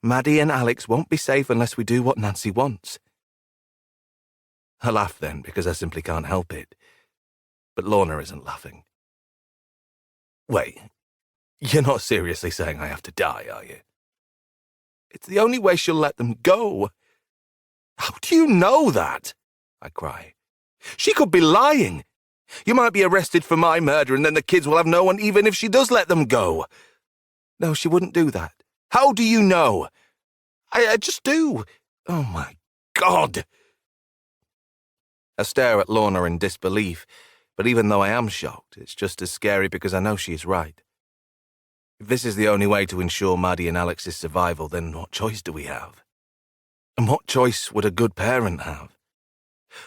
Maddie and Alex won't be safe unless we do what Nancy wants. I laugh then because I simply can't help it. But Lorna isn't laughing. Wait, you're not seriously saying I have to die, are you? It's the only way she'll let them go. How do you know that? I cry. She could be lying. You might be arrested for my murder and then the kids will have no one even if she does let them go. No, she wouldn't do that. How do you know? I just do. Oh my God. I stare at Lorna in disbelief, but even though I am shocked, it's just as scary because I know she is right. If this is the only way to ensure Maddie and Alex's survival, then what choice do we have? And what choice would a good parent have?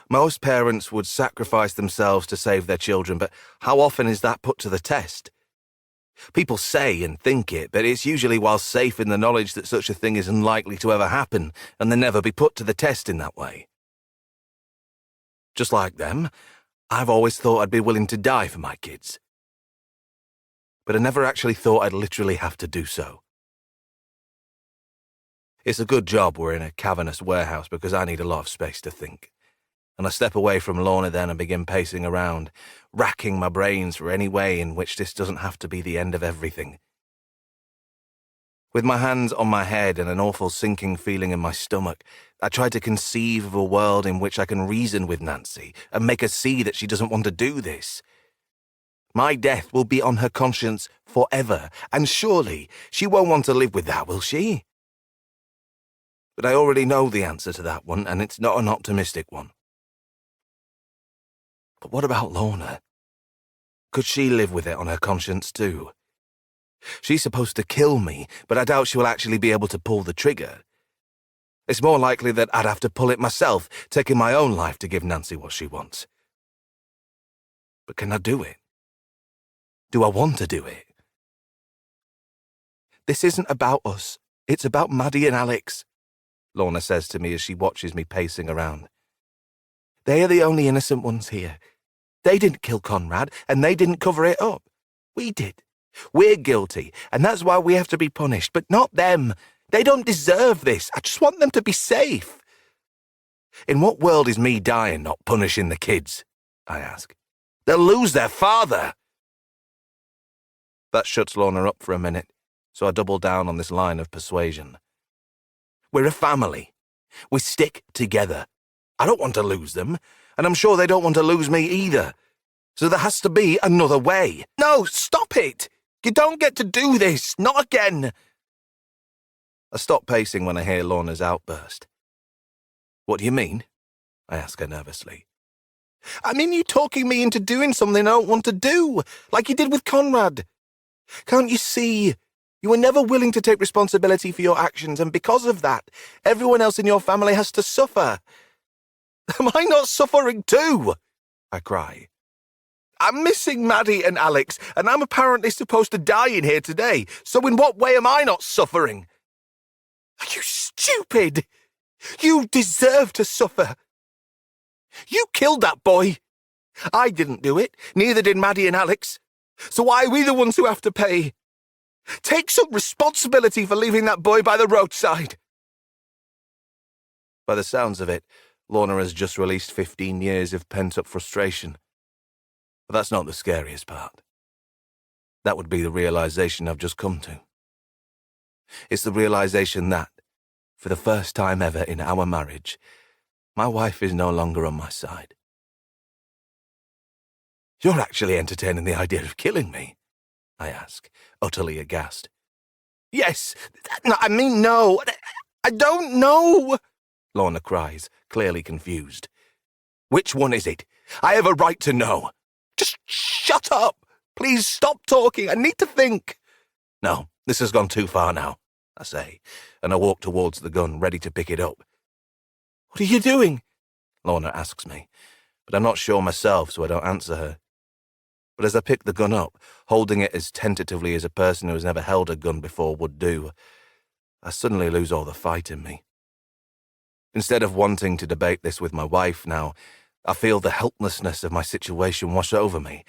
Most parents would sacrifice themselves to save their children, but how often is that put to the test? People say and think it, but it's usually while safe in the knowledge that such a thing is unlikely to ever happen, and they never be put to the test in that way. Just like them, I've always thought I'd be willing to die for my kids. But I never actually thought I'd literally have to do so. It's a good job we're in a cavernous warehouse because I need a lot of space to think. And I step away from Lorna then and begin pacing around, racking my brains for any way in which this doesn't have to be the end of everything. With my hands on my head and an awful sinking feeling in my stomach, I try to conceive of a world in which I can reason with Nancy and make her see that she doesn't want to do this. My death will be on her conscience forever, and surely she won't want to live with that, will she? But I already know the answer to that one, and it's not an optimistic one. But what about Lorna? Could she live with it on her conscience too? She's supposed to kill me, but I doubt she will actually be able to pull the trigger. It's more likely that I'd have to pull it myself, taking my own life to give Nancy what she wants. But can I do it? Do I want to do it? This isn't about us. It's about Maddie and Alex, Lorna says to me as she watches me pacing around. They are the only innocent ones here. They didn't kill Conrad, and they didn't cover it up. We did. We're guilty, and that's why we have to be punished, but not them. They don't deserve this. I just want them to be safe. In what world is me dying not punishing the kids? I ask. They'll lose their father. That shuts Lorna up for a minute, so I double down on this line of persuasion. We're a family. We stick together. I don't want to lose them, and I'm sure they don't want to lose me either. So there has to be another way. No, stop it! You don't get to do this, not again! I stop pacing when I hear Lorna's outburst. What do you mean? I ask her nervously. I mean you talking me into doing something I don't want to do, like you did with Conrad. Can't you see? You were never willing to take responsibility for your actions, and because of that, everyone else in your family has to suffer. Am I not suffering too? I cry. I'm missing Maddie and Alex, and I'm apparently supposed to die in here today, so in what way am I not suffering? Are you stupid? You deserve to suffer. You killed that boy. I didn't do it, neither did Maddie and Alex. So why are we the ones who have to pay? Take some responsibility for leaving that boy by the roadside. By the sounds of it, Lorna has just released 15 years of pent-up frustration. But that's not the scariest part. That would be the realization I've just come to. It's the realization that, for the first time ever in our marriage, my wife is no longer on my side. You're actually entertaining the idea of killing me? I ask, utterly aghast. Yes, no, I don't know, Lorna cries, clearly confused. Which one is it? I have a right to know. Just shut up. Please stop talking. I need to think. No, this has gone too far now, I say, and I walk towards the gun, ready to pick it up. What are you doing? Lorna asks me, but I'm not sure myself, so I don't answer her. But as I pick the gun up, holding it as tentatively as a person who has never held a gun before would do, I suddenly lose all the fight in me. Instead of wanting to debate this with my wife now, I feel the helplessness of my situation wash over me,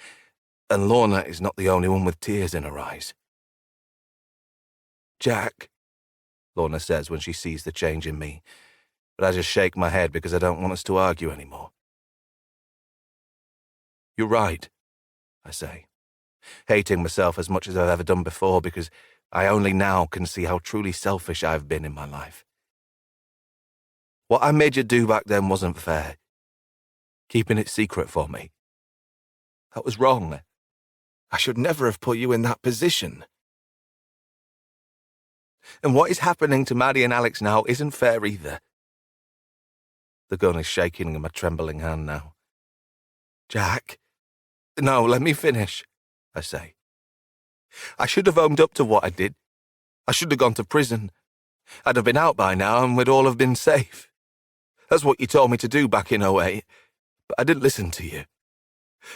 and Lorna is not the only one with tears in her eyes. Jack, Lorna says when she sees the change in me, but I just shake my head because I don't want us to argue anymore. You're right, I say, hating myself as much as I've ever done before because I only now can see how truly selfish I've been in my life. What I made you do back then wasn't fair. Keeping it secret for me. That was wrong. I should never have put you in that position. And what is happening to Maddie and Alex now isn't fair either. The gun is shaking in my trembling hand now. Jack. No, let me finish, I say. I should have owned up to what I did. I should have gone to prison. I'd have been out by now and we'd all have been safe. That's what you told me to do back in '08, but I didn't listen to you.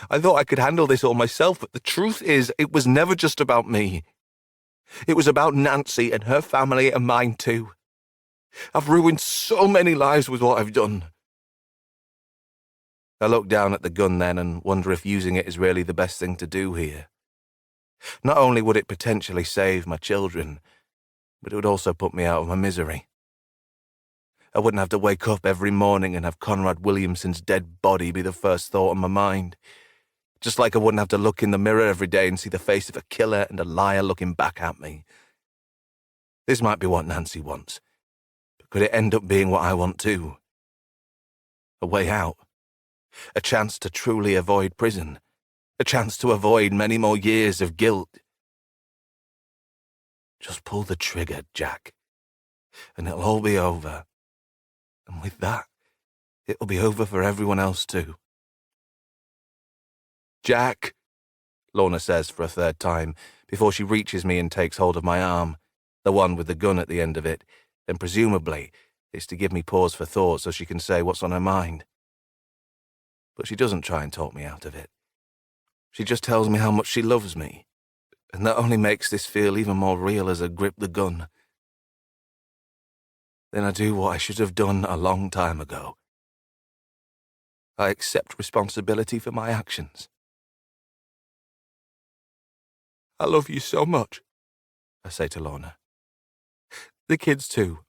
I thought I could handle this all myself, but the truth is it was never just about me. It was about Nancy and her family and mine too. I've ruined so many lives with what I've done. I look down at the gun then and wonder if using it is really the best thing to do here. Not only would it potentially save my children, but it would also put me out of my misery. I wouldn't have to wake up every morning and have Conrad Williamson's dead body be the first thought on my mind. Just like I wouldn't have to look in the mirror every day and see the face of a killer and a liar looking back at me. This might be what Nancy wants, but could it end up being what I want too? A way out. A chance to truly avoid prison. a chance to avoid many more years of guilt. Just pull the trigger, Jack, and it'll all be over. And with that, it'll be over for everyone else too. Jack, Lorna says for a third time, before she reaches me and takes hold of my arm, the one with the gun at the end of it, and presumably it's to give me pause for thought so she can say what's on her mind. But she doesn't try and talk me out of it. She just tells me how much she loves me, and that only makes this feel even more real as I grip the gun. Then I do what I should have done a long time ago. I accept responsibility for my actions. I love you so much, I say to Lorna. The kids too.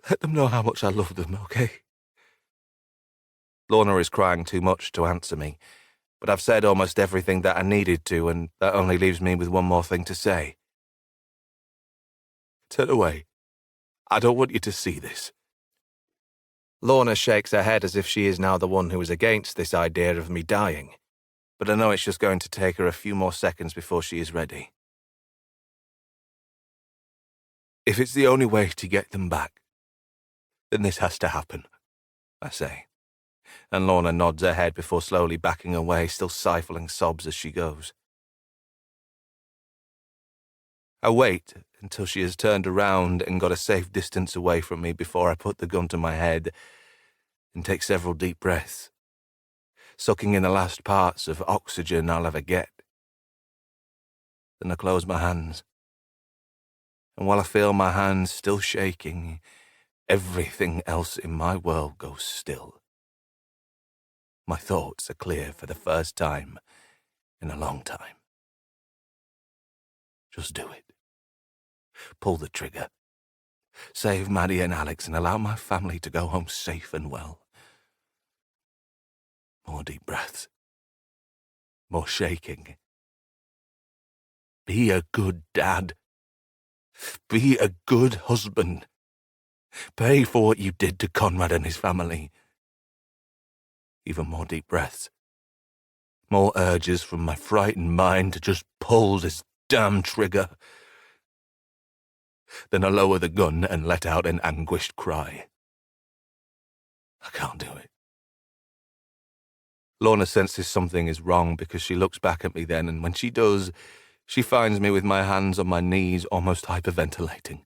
Let them know how much I love them, okay? Lorna is crying too much to answer me, but I've said almost everything that I needed to, and that only leaves me with one more thing to say. Turn away. I don't want you to see this. Lorna shakes her head as if she is now the one who is against this idea of me dying, but I know it's just going to take her a few more seconds before she is ready. If it's the only way to get them back, then this has to happen, I say, and Lorna nods her head before slowly backing away, still stifling sobs as she goes. I wait until she has turned around and got a safe distance away from me before I put the gun to my head and take several deep breaths, sucking in the last parts of oxygen I'll ever get. Then I close my hands, and while I feel my hands still shaking, everything else in my world goes still. My thoughts are clear for the first time in a long time. Just do it. Pull the trigger. Save Maddie and Alex and allow my family to go home safe and well. More deep breaths. More shaking. Be a good dad. Be a good husband. Pay for what you did to Conrad and his family. Even more deep breaths. More urges from my frightened mind to just pull this damn trigger. Then I lower the gun and let out an anguished cry. I can't do it. Lorna senses something is wrong because she looks back at me then, and when she does, she finds me with my hands on my knees, almost hyperventilating.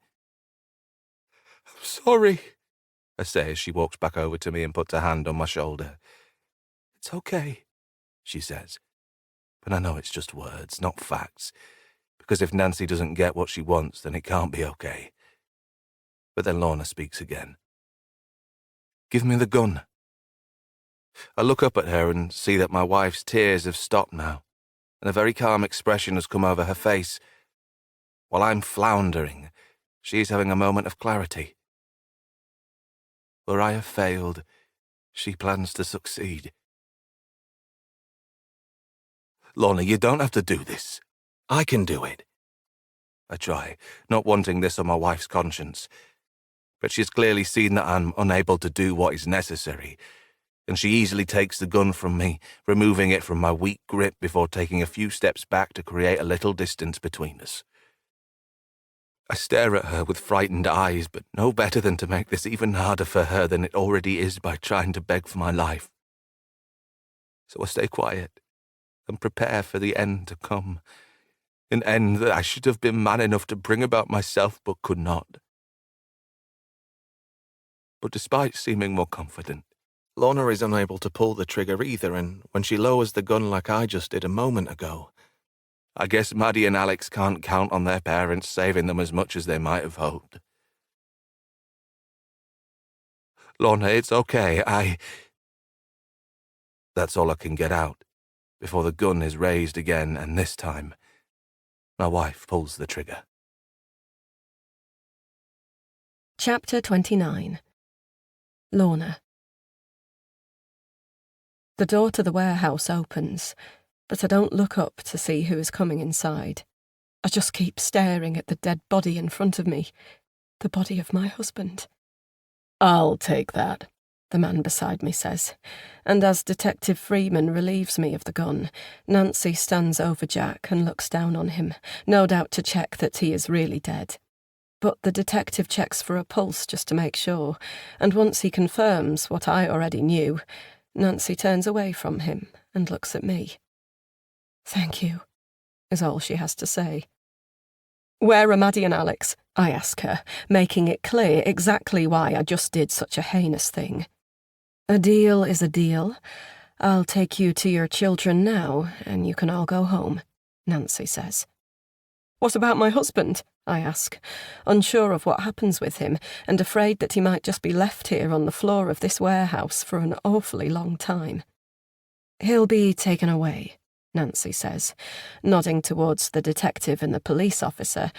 I'm sorry, I say as she walks back over to me and puts her hand on my shoulder. It's okay, she says, but I know it's just words, not facts. Because if Nancy doesn't get what she wants, then it can't be okay. But then Lorna speaks again. Give me the gun. I look up at her and see that my wife's tears have stopped now, and a very calm expression has come over her face. While I'm floundering, she is having a moment of clarity. Where I have failed, she plans to succeed. Lorna, you don't have to do this. I can do it. I try, not wanting this on my wife's conscience. But she's clearly seen that I'm unable to do what is necessary, and she easily takes the gun from me, removing it from my weak grip before taking a few steps back to create a little distance between us. I stare at her with frightened eyes, but no better than to make this even harder for her than it already is by trying to beg for my life. So I stay quiet and prepare for the end to come. An end that I should have been man enough to bring about myself but could not. But despite seeming more confident, Lorna is unable to pull the trigger either, and when she lowers the gun like I just did a moment ago, I guess Maddie and Alex can't count on their parents saving them as much as they might have hoped. Lorna, it's okay, That's all I can get out, before the gun is raised again, and this time, my wife pulls the trigger. Chapter 29. Lorna. The door to the warehouse opens, but I don't look up to see who is coming inside. I just keep staring at the dead body in front of me, the body of my husband. I'll take that, the man beside me says, and as Detective Freeman relieves me of the gun, Nancy stands over Jack and looks down on him, no doubt to check that he is really dead. But the detective checks for a pulse just to make sure, and once he confirms what I already knew, Nancy turns away from him and looks at me. "Thank you," is all she has to say. "Where are Maddie and Alex?" I ask her, making it clear exactly why I just did such a heinous thing. "A deal is a deal. I'll take you to your children now, and you can all go home," Nancy says. "What about my husband?" I ask, unsure of what happens with him and afraid that he might just be left here on the floor of this warehouse for an awfully long time. "He'll be taken away," Nancy says, nodding towards the detective and the police officer,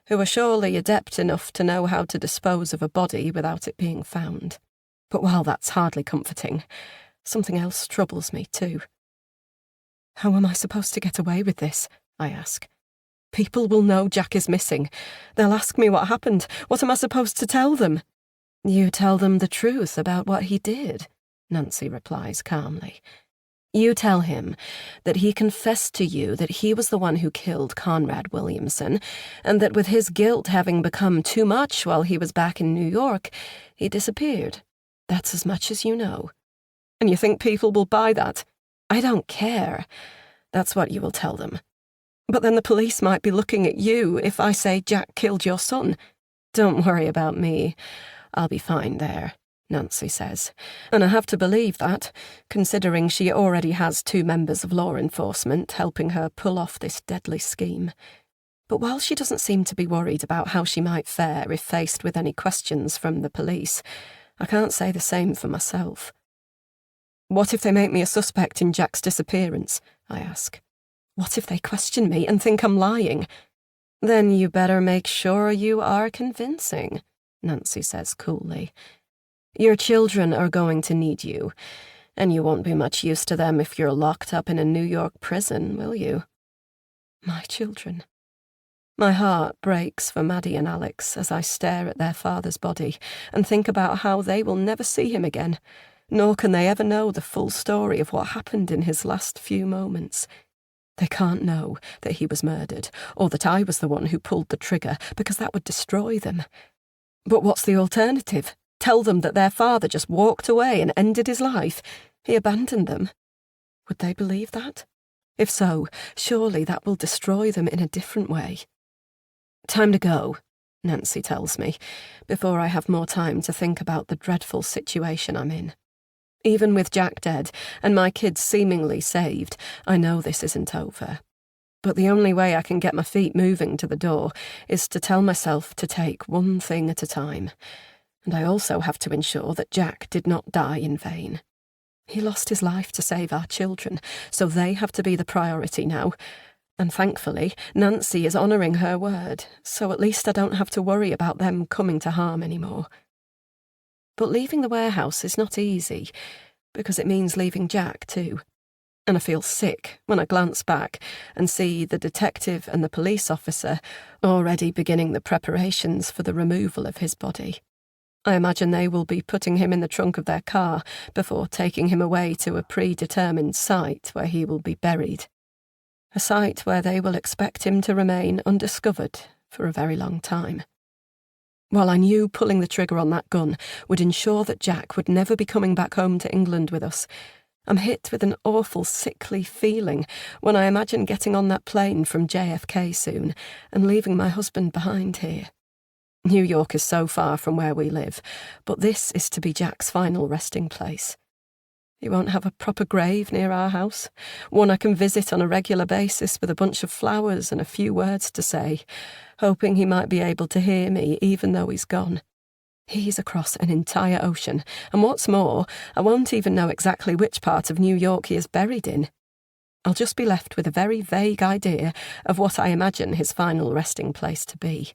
who are surely adept enough to know how to dispose of a body without it being found. But while that's hardly comforting, something else troubles me too. "How am I supposed to get away with this?" I ask. "People will know Jack is missing. They'll ask me what happened. What am I supposed to tell them?" "You tell them the truth about what he did," Nancy replies calmly. "You tell him that he confessed to you that he was the one who killed Conrad Williamson, and that with his guilt having become too much while he was back in New York, he disappeared. That's as much as you know." "And you think people will buy that?" "I don't care. That's what you will tell them." "But then the police might be looking at you if I say Jack killed your son." "Don't worry about me. I'll be fine there," Nancy says. And I have to believe that, considering she already has 2 members of law enforcement helping her pull off this deadly scheme. But while she doesn't seem to be worried about how she might fare if faced with any questions from the police, I can't say the same for myself. "What if they make me a suspect in Jack's disappearance?" I ask. "What if they question me and think I'm lying?" "Then you better make sure you are convincing," Nancy says coolly. "Your children are going to need you, and you won't be much use to them if you're locked up in a New York prison, will you?" My children. My heart breaks for Maddie and Alex as I stare at their father's body and think about how they will never see him again, nor can they ever know the full story of what happened in his last few moments. They can't know that he was murdered, or that I was the one who pulled the trigger, because that would destroy them. But what's the alternative? Tell them that their father just walked away and ended his life? He abandoned them. Would they believe that? If so, surely that will destroy them in a different way. "Time to go," Nancy tells me, before I have more time to think about the dreadful situation I'm in. Even with Jack dead and my kids seemingly saved, I know this isn't over. But the only way I can get my feet moving to the door is to tell myself to take one thing at a time. And I also have to ensure that Jack did not die in vain. He lost his life to save our children, so they have to be the priority now. And thankfully, Nancy is honouring her word, so at least I don't have to worry about them coming to harm anymore. But leaving the warehouse is not easy, because it means leaving Jack too. And I feel sick when I glance back and see the detective and the police officer already beginning the preparations for the removal of his body. I imagine they will be putting him in the trunk of their car before taking him away to a predetermined site where he will be buried. A site where they will expect him to remain undiscovered for a very long time. While I knew pulling the trigger on that gun would ensure that Jack would never be coming back home to England with us, I'm hit with an awful sickly feeling when I imagine getting on that plane from JFK soon and leaving my husband behind here. New York is so far from where we live, but this is to be Jack's final resting place. He won't have a proper grave near our house, one I can visit on a regular basis with a bunch of flowers and a few words to say, hoping he might be able to hear me even though he's gone. He's across an entire ocean, and what's more, I won't even know exactly which part of New York he is buried in. I'll just be left with a very vague idea of what I imagine his final resting place to be.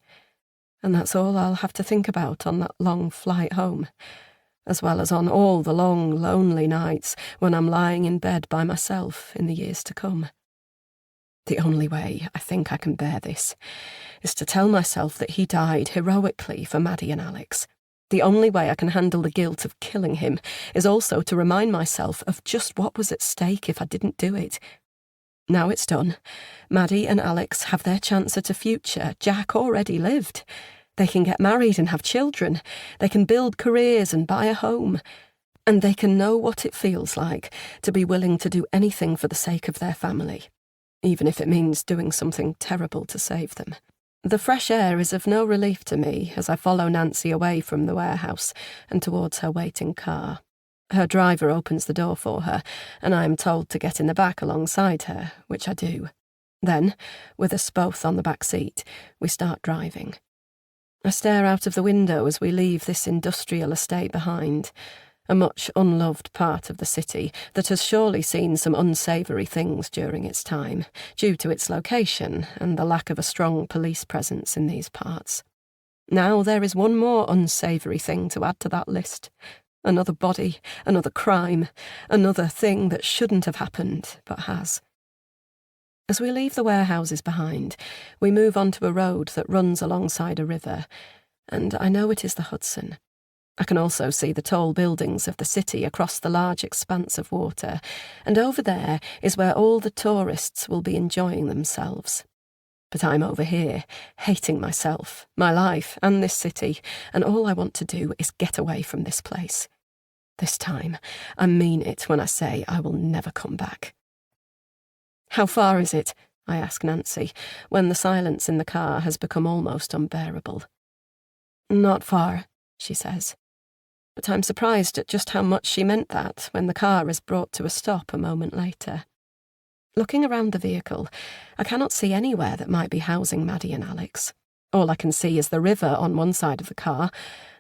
And that's all I'll have to think about on that long flight home, as well as on all the long, lonely nights when I'm lying in bed by myself in the years to come. The only way I think I can bear this is to tell myself that he died heroically for Maddie and Alex, The only way I can handle the guilt of killing him is also to remind myself of just what was at stake if I didn't do it. Now it's done. Maddie and Alex have their chance at a future Jack already lived. They can get married and have children. They can build careers and buy a home. And they can know what it feels like to be willing to do anything for the sake of their family, even if it means doing something terrible to save them. The fresh air is of no relief to me as I follow Nancy away from the warehouse and towards her waiting car. Her driver opens the door for her, and I am told to get in the back alongside her, which I do. Then, with us both on the back seat, we start driving. I stare out of the window as we leave this industrial estate behind, a much unloved part of the city that has surely seen some unsavoury things during its time, due to its location and the lack of a strong police presence in these parts. Now there is one more unsavoury thing to add to that list. Another body, another crime, another thing that shouldn't have happened, but has. As we leave the warehouses behind, we move onto a road that runs alongside a river, and I know it is the Hudson. I can also see the tall buildings of the city across the large expanse of water, and over there is where all the tourists will be enjoying themselves. But I'm over here, hating myself, my life, and this city, and all I want to do is get away from this place. This time, I mean it when I say I will never come back. "How far is it?" I ask Nancy, when the silence in the car has become almost unbearable. "Not far," she says. But I'm surprised at just how much she meant that when the car is brought to a stop a moment later. Looking around the vehicle, I cannot see anywhere that might be housing Maddie and Alex. All I can see is the river on one side of the car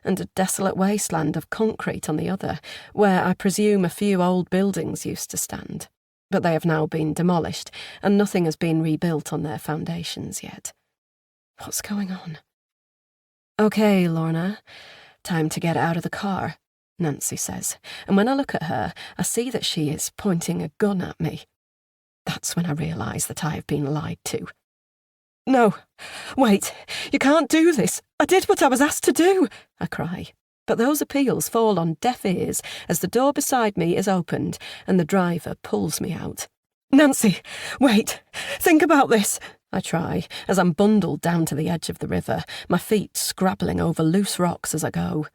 and a desolate wasteland of concrete on the other, where I presume a few old buildings used to stand. But they have now been demolished, and nothing has been rebuilt on their foundations yet. What's going on? "Okay, Lorna, time to get out of the car," Nancy says, and when I look at her, I see that she is pointing a gun at me. That's when I realise that I have been lied to. "No, wait, you can't do this. I did what I was asked to do," I cry. But those appeals fall on deaf ears as the door beside me is opened and the driver pulls me out. "Nancy, wait, think about this," I try, as I'm bundled down to the edge of the river, my feet scrabbling over loose rocks as I go.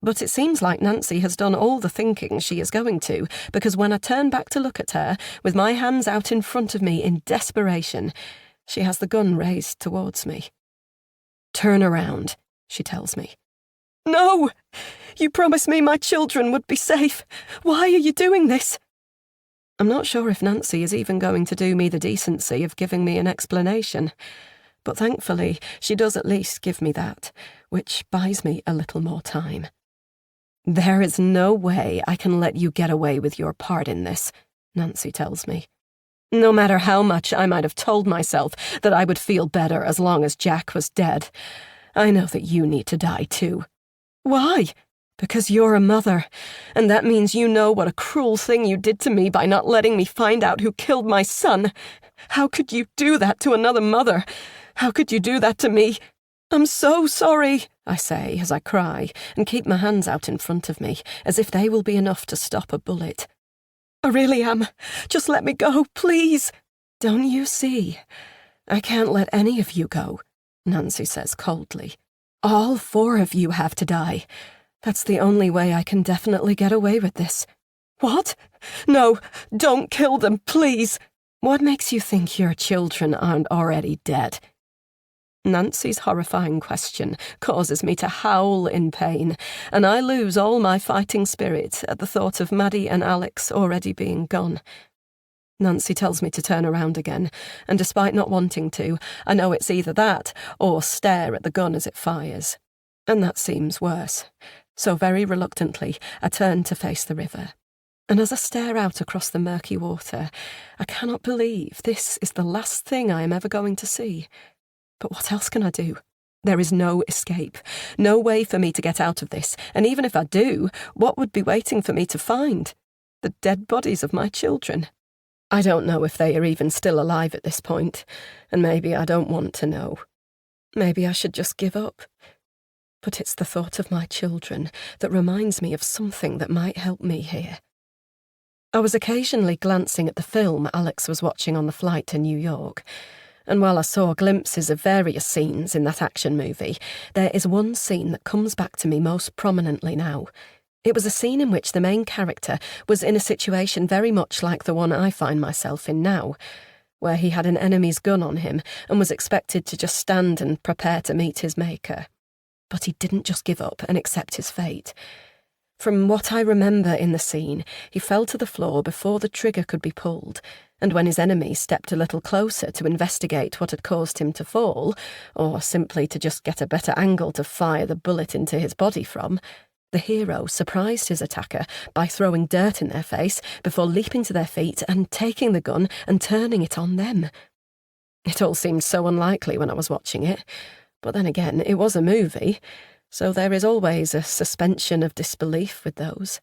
But it seems like Nancy has done all the thinking she is going to, because when I turn back to look at her, with my hands out in front of me in desperation, she has the gun raised towards me. "Turn around," she tells me. "No! You promised me my children would be safe. Why are you doing this?" I'm not sure if Nancy is even going to do me the decency of giving me an explanation, but thankfully she does at least give me that, which buys me a little more time. "There is no way I can let you get away with your part in this," Nancy tells me. "No matter how much I might have told myself that I would feel better as long as Jack was dead, I know that you need to die too." "Why?" "Because you're a mother, and that means you know what a cruel thing you did to me by not letting me find out who killed my son. How could you do that to another mother? How could you do that to me? I'm so sorry," I say as I cry and keep my hands out in front of me, as if they will be enough to stop a bullet. "I really am. Just let me go, please." "Don't you see? I can't let any of you go," Nancy says coldly. "All 4 of you have to die. That's the only way I can definitely get away with this." "What? No, don't kill them, please." "What makes you think your children aren't already dead?" Nancy's horrifying question causes me to howl in pain, and I lose all my fighting spirit at the thought of Maddie and Alex already being gone. Nancy tells me to turn around again, and despite not wanting to, I know it's either that or stare at the gun as it fires. And that seems worse. So very reluctantly, I turn to face the river. And as I stare out across the murky water, I cannot believe this is the last thing I am ever going to see. But what else can I do? There is no escape, no way for me to get out of this, and even if I do, what would be waiting for me to find? The dead bodies of my children. I don't know if they are even still alive at this point, and maybe I don't want to know. Maybe I should just give up. But it's the thought of my children that reminds me of something that might help me here. I was occasionally glancing at the film Alex was watching on the flight to New York, and while I saw glimpses of various scenes in that action movie, there is one scene that comes back to me most prominently now. It was a scene in which the main character was in a situation very much like the one I find myself in now, where he had an enemy's gun on him and was expected to just stand and prepare to meet his maker. But he didn't just give up and accept his fate. From what I remember in the scene, he fell to the floor before the trigger could be pulled, and when his enemy stepped a little closer to investigate what had caused him to fall, or simply to just get a better angle to fire the bullet into his body from, the hero surprised his attacker by throwing dirt in their face before leaping to their feet and taking the gun and turning it on them. It all seemed so unlikely when I was watching it, but then again, it was a movie, so there is always a suspension of disbelief with those.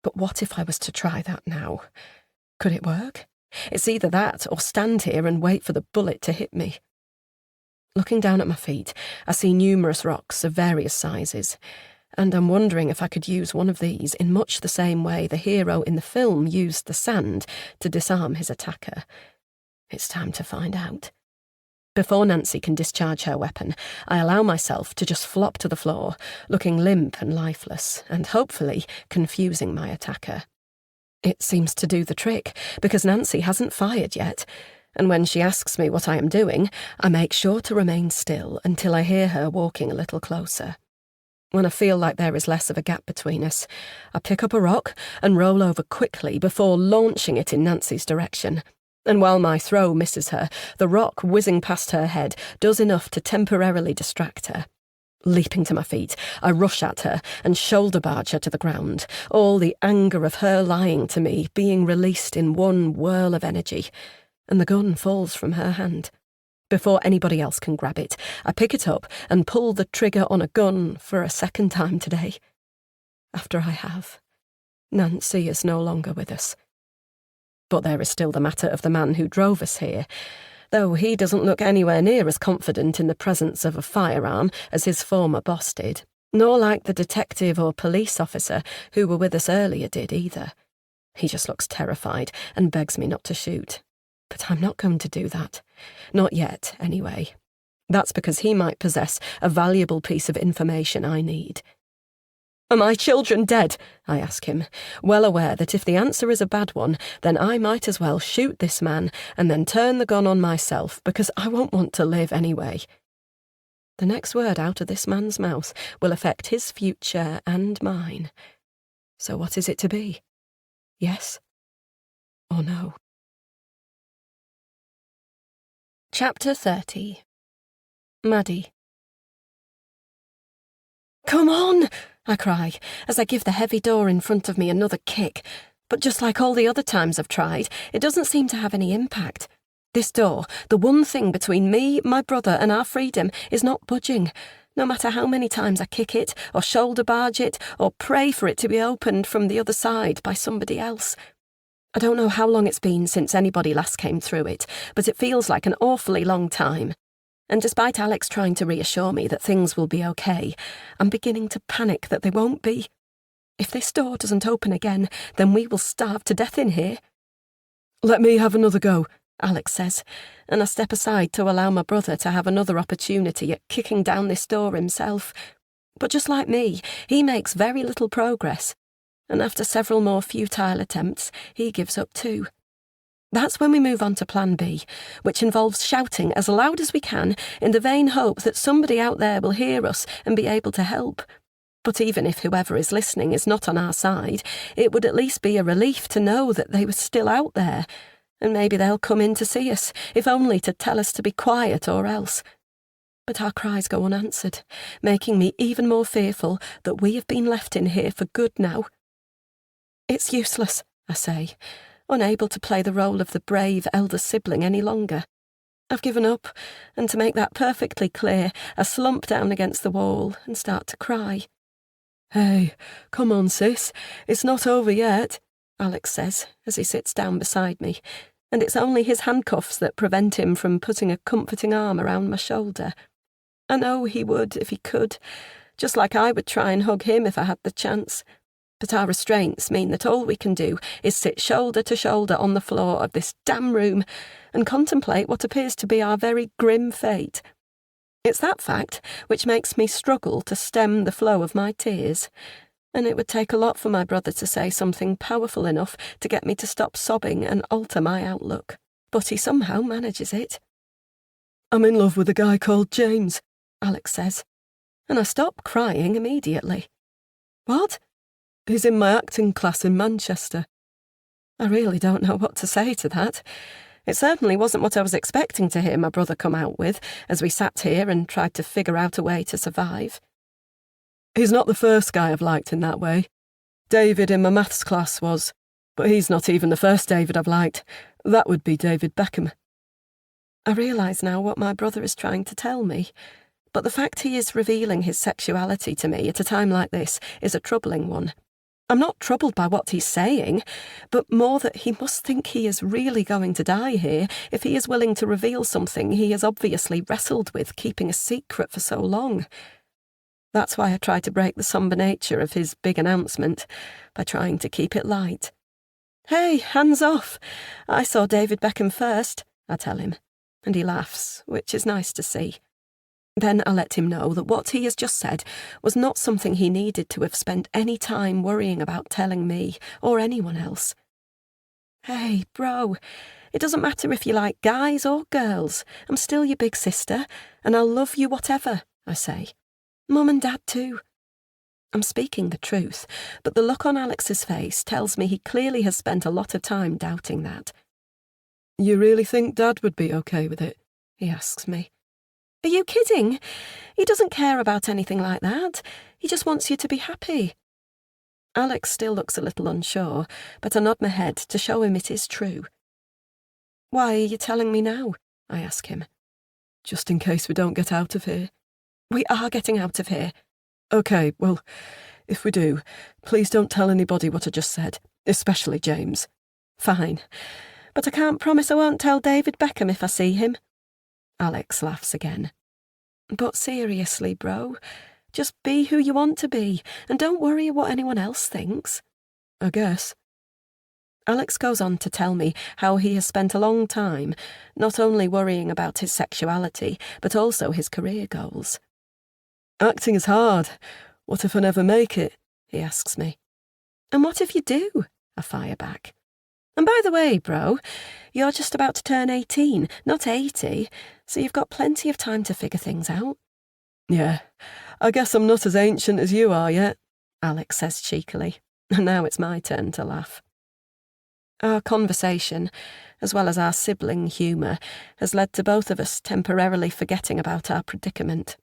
But what if I was to try that now? Could it work? It's either that or stand here and wait for the bullet to hit me. Looking down at my feet, I see numerous rocks of various sizes, and I'm wondering if I could use one of these in much the same way the hero in the film used the sand to disarm his attacker. It's time to find out. Before Nancy can discharge her weapon, I allow myself to just flop to the floor, looking limp and lifeless, and hopefully confusing my attacker. It seems to do the trick, because Nancy hasn't fired yet, and when she asks me what I am doing, I make sure to remain still until I hear her walking a little closer. When I feel like there is less of a gap between us, I pick up a rock and roll over quickly before launching it in Nancy's direction. And while my throw misses her, the rock whizzing past her head does enough to temporarily distract her. Leaping to my feet, I rush at her and shoulder barge her to the ground, all the anger of her lying to me being released in one whirl of energy, and the gun falls from her hand. Before anybody else can grab it, I pick it up and pull the trigger on a gun for a second time today. After I have, Nancy is no longer with us. But there is still the matter of the man who drove us here, though he doesn't look anywhere near as confident in the presence of a firearm as his former boss did, nor like the detective or police officer who were with us earlier did either. He just looks terrified and begs me not to shoot. But I'm not going to do that. Not yet, anyway. That's because he might possess a valuable piece of information I need. "Are my children dead?" I ask him, well aware that if the answer is a bad one, then I might as well shoot this man and then turn the gun on myself because I won't want to live anyway. The next word out of this man's mouth will affect his future and mine. So what is it to be? Yes or no? Chapter 30. Maddie. "Come on!" I cry, as I give the heavy door in front of me another kick. But just like all the other times I've tried, it doesn't seem to have any impact. This door, the one thing between me, my brother, and our freedom, is not budging, no matter how many times I kick it, or shoulder barge it, or pray for it to be opened from the other side by somebody else. I don't know how long it's been since anybody last came through it, but it feels like an awfully long time. And despite Alex trying to reassure me that things will be okay, I'm beginning to panic that they won't be. If this door doesn't open again, then we will starve to death in here. "Let me have another go," Alex says, and I step aside to allow my brother to have another opportunity at kicking down this door himself. But just like me, he makes very little progress, and after several more futile attempts, he gives up too. That's when we move on to Plan B, which involves shouting as loud as we can in the vain hope that somebody out there will hear us and be able to help. But even if whoever is listening is not on our side, it would at least be a relief to know that they were still out there, and maybe they'll come in to see us, if only to tell us to be quiet or else. But our cries go unanswered, making me even more fearful that we have been left in here for good now. "It's useless," I say, unable to play the role of the brave elder sibling any longer. I've given up, and to make that perfectly clear, I slump down against the wall and start to cry. "Hey, come on, sis, it's not over yet," Alex says as he sits down beside me, and it's only his handcuffs that prevent him from putting a comforting arm around my shoulder. I know he would if he could, just like I would try and hug him if I had the chance. But our restraints mean that all we can do is sit shoulder to shoulder on the floor of this damn room and contemplate what appears to be our very grim fate. It's that fact which makes me struggle to stem the flow of my tears, and it would take a lot for my brother to say something powerful enough to get me to stop sobbing and alter my outlook. But he somehow manages it. "I'm in love with a guy called James," Alex says, and I stop crying immediately. "What?" "He's in my acting class in Manchester." I really don't know what to say to that. It certainly wasn't what I was expecting to hear my brother come out with as we sat here and tried to figure out a way to survive. "He's not the first guy I've liked in that way. David in my maths class was, but he's not even the first David I've liked. That would be David Beckham." I realise now what my brother is trying to tell me, but the fact he is revealing his sexuality to me at a time like this is a troubling one. I'm not troubled by what he's saying, but more that he must think he is really going to die here if he is willing to reveal something he has obviously wrestled with keeping a secret for so long. That's why I try to break the somber nature of his big announcement by trying to keep it light. "Hey, hands off! I saw David Beckham first," I tell him, and he laughs, which is nice to see. Then I let him know that what he has just said was not something he needed to have spent any time worrying about telling me or anyone else. "Hey, bro, it doesn't matter if you like guys or girls. I'm still your big sister, and I'll love you whatever," I say. "Mum and Dad too." I'm speaking the truth, but the look on Alex's face tells me he clearly has spent a lot of time doubting that. "You really think Dad would be okay with it?" he asks me. "Are you kidding? He doesn't care about anything like that. He just wants you to be happy." Alex still looks a little unsure, but I nod my head to show him it is true. "Why are you telling me now?" I ask him. "Just in case we don't get out of here." "We are getting out of here." "Okay, well, if we do, please don't tell anybody what I just said, especially James." "Fine, but I can't promise I won't tell David Beckham if I see him." Alex laughs again. "But seriously, bro, just be who you want to be, and don't worry what anyone else thinks." "I guess." Alex goes on to tell me how he has spent a long time not only worrying about his sexuality, but also his career goals. "Acting is hard. What if I never make it?" he asks me. "And what if you do?" I fire back. "And by the way, bro, you're just about to turn 18, not 80, so you've got plenty of time to figure things out." "Yeah, I guess I'm not as ancient as you are yet," Alex says cheekily, and now it's my turn to laugh. Our conversation, as well as our sibling humour, has led to both of us temporarily forgetting about our predicament.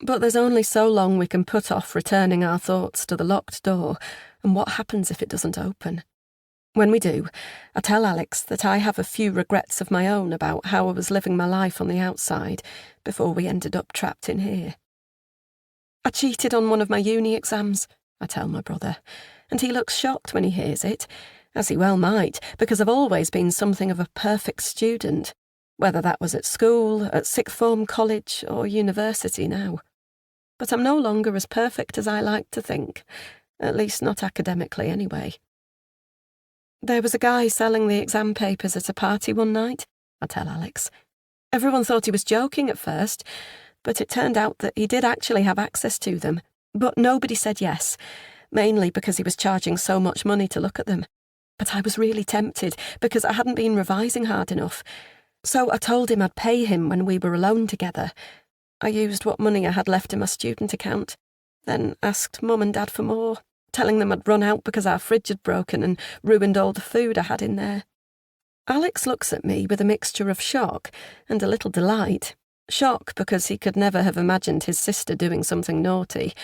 But there's only so long we can put off returning our thoughts to the locked door, and what happens if it doesn't open. When we do, I tell Alex that I have a few regrets of my own about how I was living my life on the outside before we ended up trapped in here. "I cheated on one of my uni exams," I tell my brother, and he looks shocked when he hears it, as he well might, because I've always been something of a perfect student, whether that was at school, at sixth form college, or university now. But I'm no longer as perfect as I like to think, at least not academically anyway. "There was a guy selling the exam papers at a party one night," I tell Alex. "Everyone thought he was joking at first, but it turned out that he did actually have access to them. But nobody said yes, mainly because he was charging so much money to look at them. But I was really tempted because I hadn't been revising hard enough. So I told him I'd pay him when we were alone together. I used what money I had left in my student account, then asked Mum and Dad for more, telling them I'd run out because our fridge had broken and ruined all the food I had in there." Alex looks at me with a mixture of shock and a little delight. Shock because he could never have imagined his sister doing something naughty,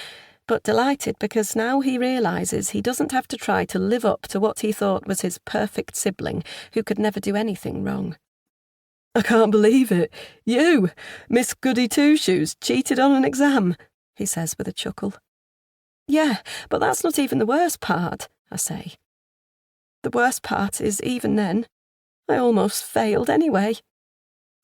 but delighted because now he realises he doesn't have to try to live up to what he thought was his perfect sibling who could never do anything wrong. "I can't believe it. You, Miss Goody Two-Shoes, cheated on an exam," he says with a chuckle. "Yeah, but that's not even the worst part," I say. "The worst part is even then, I almost failed anyway."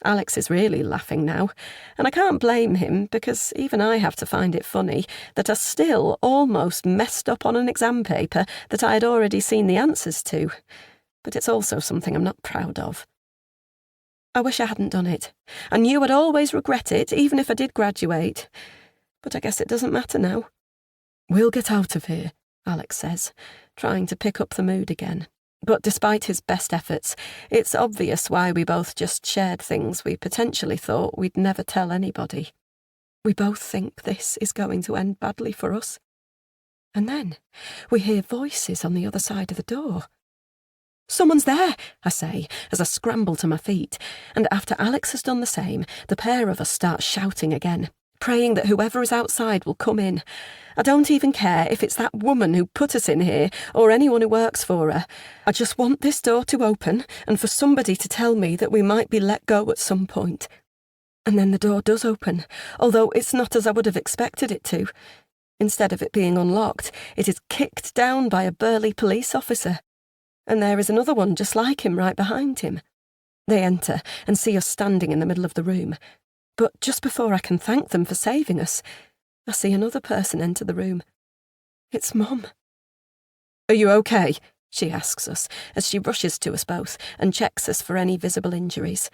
Alex is really laughing now, and I can't blame him because even I have to find it funny that I still almost messed up on an exam paper that I had already seen the answers to. But it's also something I'm not proud of. I wish I hadn't done it. I knew I'd always regret it, even if I did graduate. But I guess it doesn't matter now. "We'll get out of here," Alex says, trying to pick up the mood again. But despite his best efforts, it's obvious why we both just shared things we potentially thought we'd never tell anybody. We both think this is going to end badly for us. And then we hear voices on the other side of the door. "Someone's there," I say, as I scramble to my feet, and after Alex has done the same, the pair of us start shouting again, praying that whoever is outside will come in. I don't even care if it's that woman who put us in here or anyone who works for her. I just want this door to open and for somebody to tell me that we might be let go at some point. And then the door does open, although it's not as I would have expected it to. Instead of it being unlocked, it is kicked down by a burly police officer. And there is another one just like him right behind him. They enter and see us standing in the middle of the room. But just before I can thank them for saving us, I see another person enter the room. It's Mum. "Are you okay?" she asks us as she rushes to us both and checks us for any visible injuries.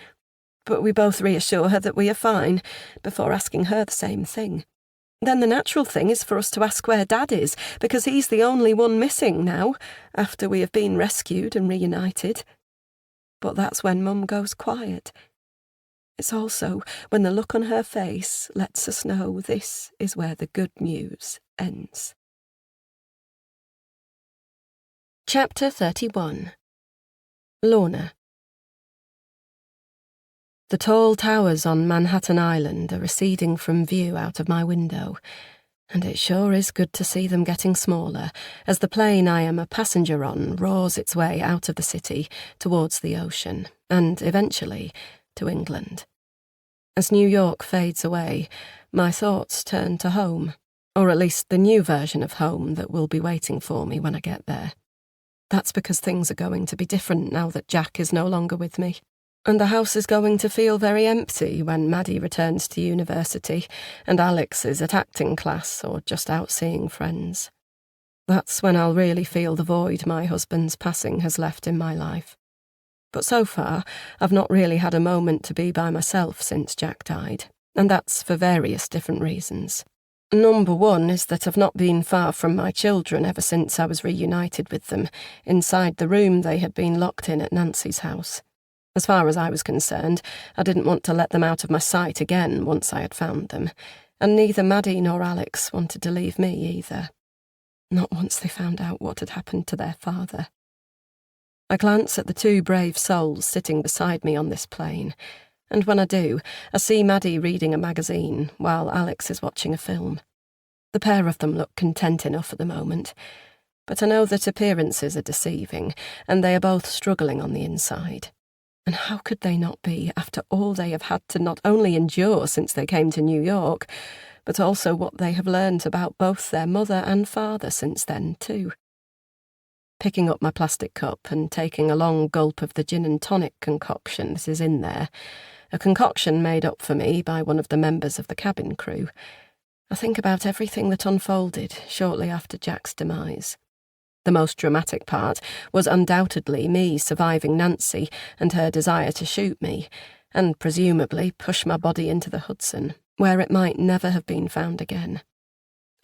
But we both reassure her that we are fine before asking her the same thing. Then the natural thing is for us to ask where Dad is, because he's the only one missing now, after we have been rescued and reunited. But that's when Mum goes quiet. It's also when the look on her face lets us know this is where the good news ends. Chapter 31. Lorna. The tall towers on Manhattan Island are receding from view out of my window, and it sure is good to see them getting smaller as the plane I am a passenger on roars its way out of the city towards the ocean, and eventually to England. As New York fades away, my thoughts turn to home, or at least the new version of home that will be waiting for me when I get there. That's because things are going to be different now that Jack is no longer with me. And the house is going to feel very empty when Maddie returns to university and Alex is at acting class or just out seeing friends. That's when I'll really feel the void my husband's passing has left in my life. But so far, I've not really had a moment to be by myself since Jack died, and that's for various different reasons. Number one is that I've not been far from my children ever since I was reunited with them, inside the room they had been locked in at Nancy's house. As far as I was concerned, I didn't want to let them out of my sight again once I had found them, and neither Maddie nor Alex wanted to leave me either. Not once they found out what had happened to their father. I glance at the two brave souls sitting beside me on this plane, and when I do, I see Maddie reading a magazine while Alex is watching a film. The pair of them look content enough at the moment, but I know that appearances are deceiving, and they are both struggling on the inside. And how could they not be after all they have had to not only endure since they came to New York, but also what they have learned about both their mother and father since then, too. Picking up my plastic cup and taking a long gulp of the gin and tonic concoction that is in there, a concoction made up for me by one of the members of the cabin crew, I think about everything that unfolded shortly after Jack's demise. The most dramatic part was undoubtedly me surviving Nancy and her desire to shoot me, and presumably push my body into the Hudson, where it might never have been found again.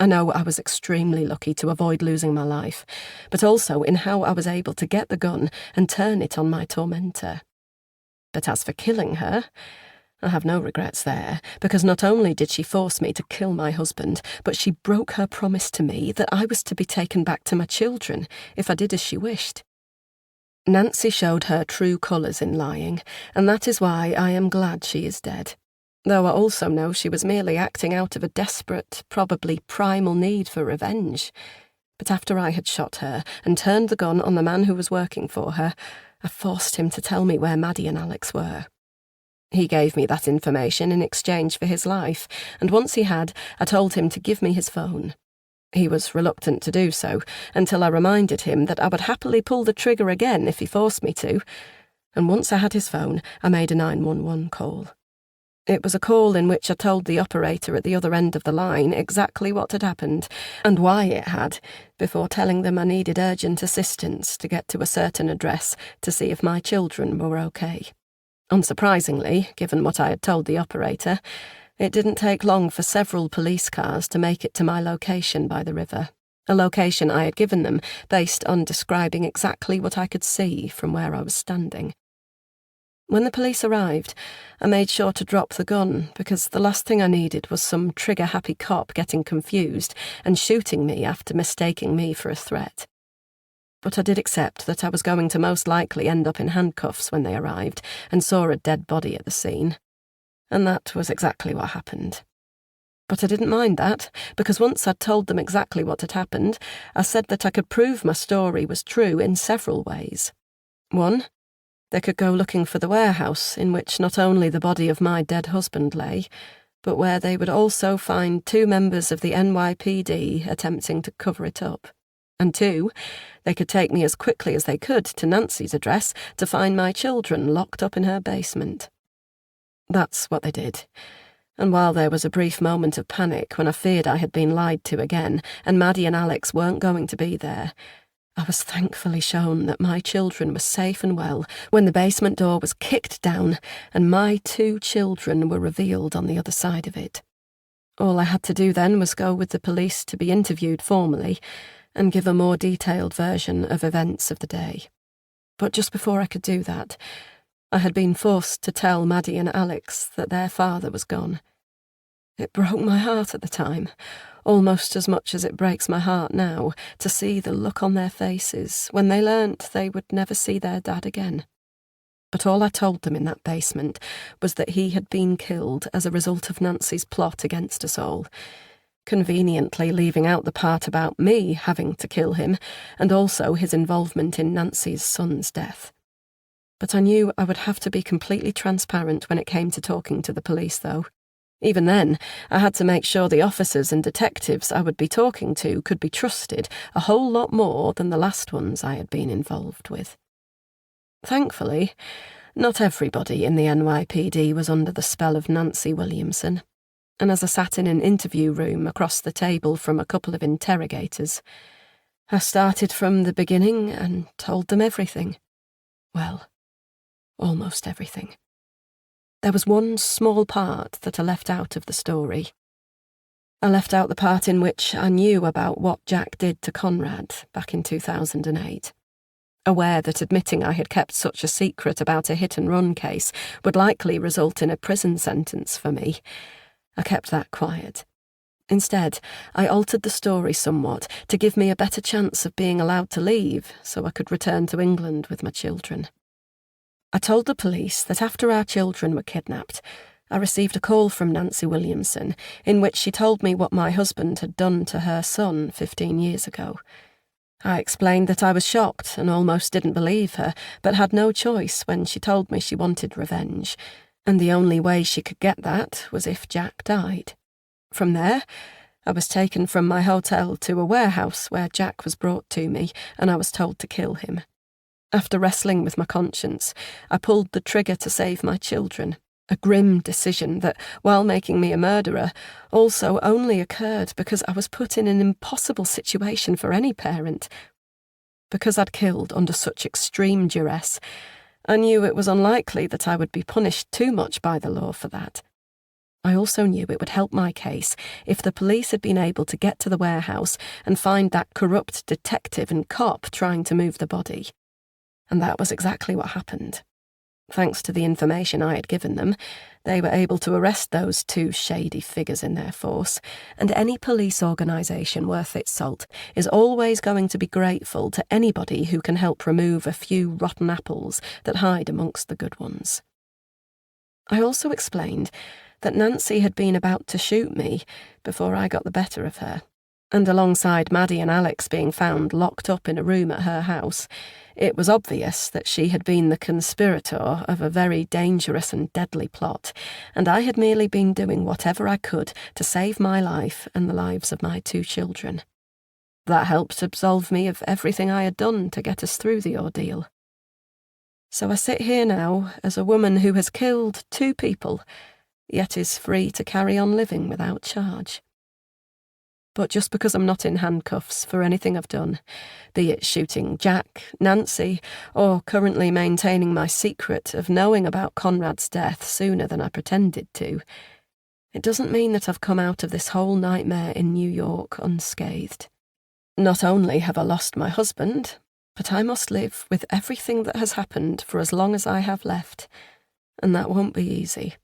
I know I was extremely lucky to avoid losing my life, but also in how I was able to get the gun and turn it on my tormentor. But as for killing her, I have no regrets there, because not only did she force me to kill my husband, but she broke her promise to me that I was to be taken back to my children if I did as she wished. Nancy showed her true colours in lying, and that is why I am glad she is dead. Though I also know she was merely acting out of a desperate, probably primal need for revenge. But after I had shot her and turned the gun on the man who was working for her, I forced him to tell me where Maddie and Alex were. He gave me that information in exchange for his life, and once he had, I told him to give me his phone. He was reluctant to do so, until I reminded him that I would happily pull the trigger again if he forced me to, and once I had his phone, I made a 911 call. It was a call in which I told the operator at the other end of the line exactly what had happened and why it had, before telling them I needed urgent assistance to get to a certain address to see if my children were okay. Unsurprisingly, given what I had told the operator, it didn't take long for several police cars to make it to my location by the river, a location I had given them based on describing exactly what I could see from where I was standing. When the police arrived, I made sure to drop the gun because the last thing I needed was some trigger-happy cop getting confused and shooting me after mistaking me for a threat. But I did accept that I was going to most likely end up in handcuffs when they arrived and saw a dead body at the scene. And that was exactly what happened. But I didn't mind that, because once I'd told them exactly what had happened, I said that I could prove my story was true in several ways. One, they could go looking for the warehouse in which not only the body of my dead husband lay, but where they would also find 2 members of the NYPD attempting to cover it up. And 2, they could take me as quickly as they could to Nancy's address to find my children locked up in her basement. That's what they did. And while there was a brief moment of panic when I feared I had been lied to again and Maddie and Alex weren't going to be there, I was thankfully shown that my children were safe and well when the basement door was kicked down and my 2 children were revealed on the other side of it. All I had to do then was go with the police to be interviewed formally and give a more detailed version of events of the day. But just before I could do that, I had been forced to tell Maddie and Alex that their father was gone. It broke my heart at the time, almost as much as it breaks my heart now, to see the look on their faces when they learnt they would never see their dad again. But all I told them in that basement was that he had been killed as a result of Nancy's plot against us all, conveniently leaving out the part about me having to kill him and also his involvement in Nancy's son's death. But I knew I would have to be completely transparent when it came to talking to the police, though. Even then, I had to make sure the officers and detectives I would be talking to could be trusted a whole lot more than the last ones I had been involved with. Thankfully, not everybody in the NYPD was under the spell of Nancy Williamson, and as I sat in an interview room across the table from a couple of interrogators, I started from the beginning and told them everything. Well, almost everything. There was one small part that I left out of the story. I left out the part in which I knew about what Jack did to Conrad back in 2008. Aware that admitting I had kept such a secret about a hit-and-run case would likely result in a prison sentence for me, I kept that quiet. Instead, I altered the story somewhat to give me a better chance of being allowed to leave so I could return to England with my children. I told the police that after our children were kidnapped, I received a call from Nancy Williamson in which she told me what my husband had done to her son 15 years ago. I explained that I was shocked and almost didn't believe her, but had no choice when she told me she wanted revenge, and the only way she could get that was if Jack died. From there, I was taken from my hotel to a warehouse where Jack was brought to me, and I was told to kill him. After wrestling with my conscience, I pulled the trigger to save my children, a grim decision that, while making me a murderer, also only occurred because I was put in an impossible situation for any parent. Because I'd killed under such extreme duress, I knew it was unlikely that I would be punished too much by the law for that. I also knew it would help my case if the police had been able to get to the warehouse and find that corrupt detective and cop trying to move the body. And that was exactly what happened. Thanks to the information I had given them, they were able to arrest those 2 shady figures in their force, and any police organisation worth its salt is always going to be grateful to anybody who can help remove a few rotten apples that hide amongst the good ones. I also explained that Nancy had been about to shoot me before I got the better of her, and alongside Maddie and Alex being found locked up in a room at her house, it was obvious that she had been the conspirator of a very dangerous and deadly plot, and I had merely been doing whatever I could to save my life and the lives of my 2 children. That helped absolve me of everything I had done to get us through the ordeal. So I sit here now as a woman who has killed 2 people, yet is free to carry on living without charge. But just because I'm not in handcuffs for anything I've done, be it shooting Jack, Nancy, or currently maintaining my secret of knowing about Conrad's death sooner than I pretended to, it doesn't mean that I've come out of this whole nightmare in New York unscathed. Not only have I lost my husband, but I must live with everything that has happened for as long as I have left, and that won't be easy.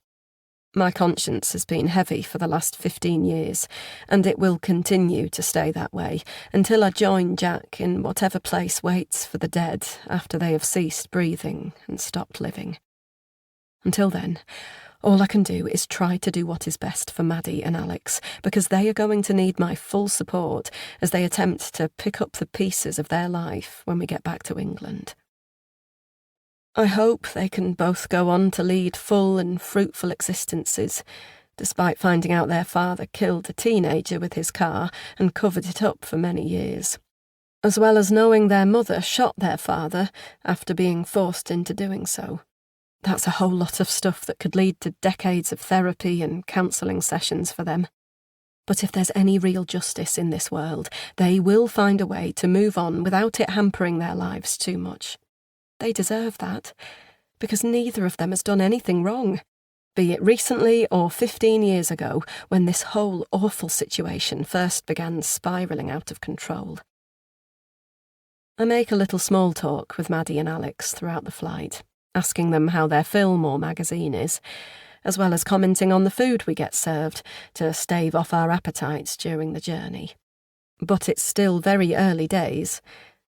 My conscience has been heavy for the last 15 years, and it will continue to stay that way until I join Jack in whatever place waits for the dead after they have ceased breathing and stopped living. Until then, all I can do is try to do what is best for Maddie and Alex, because they are going to need my full support as they attempt to pick up the pieces of their life when we get back to England. I hope they can both go on to lead full and fruitful existences, despite finding out their father killed a teenager with his car and covered it up for many years, as well as knowing their mother shot their father after being forced into doing so. That's a whole lot of stuff that could lead to decades of therapy and counselling sessions for them. But if there's any real justice in this world, they will find a way to move on without it hampering their lives too much. They deserve that, because neither of them has done anything wrong, be it recently or 15 years ago when this whole awful situation first began spiralling out of control. I make a little small talk with Maddie and Alex throughout the flight, asking them how their film or magazine is, as well as commenting on the food we get served to stave off our appetites during the journey. But it's still very early days,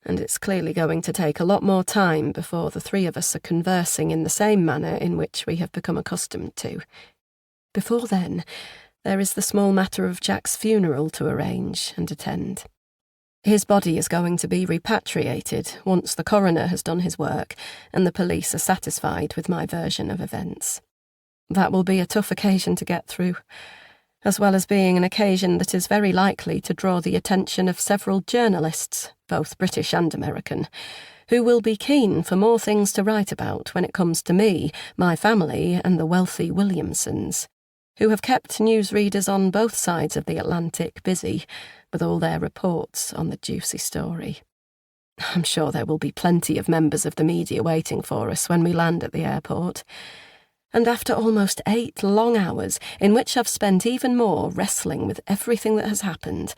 and it's clearly going to take a lot more time before the 3 of us are conversing in the same manner in which we have become accustomed to. Before then, there is the small matter of Jack's funeral to arrange and attend. His body is going to be repatriated once the coroner has done his work and the police are satisfied with my version of events. That will be a tough occasion to get through, as well as being an occasion that is very likely to draw the attention of several journalists, both British and American, who will be keen for more things to write about when it comes to me, my family, and the wealthy Williamsons, who have kept newsreaders on both sides of the Atlantic busy with all their reports on the juicy story. I'm sure there will be plenty of members of the media waiting for us when we land at the airport. And after almost 8 long hours, in which I've spent even more wrestling with everything that has happened,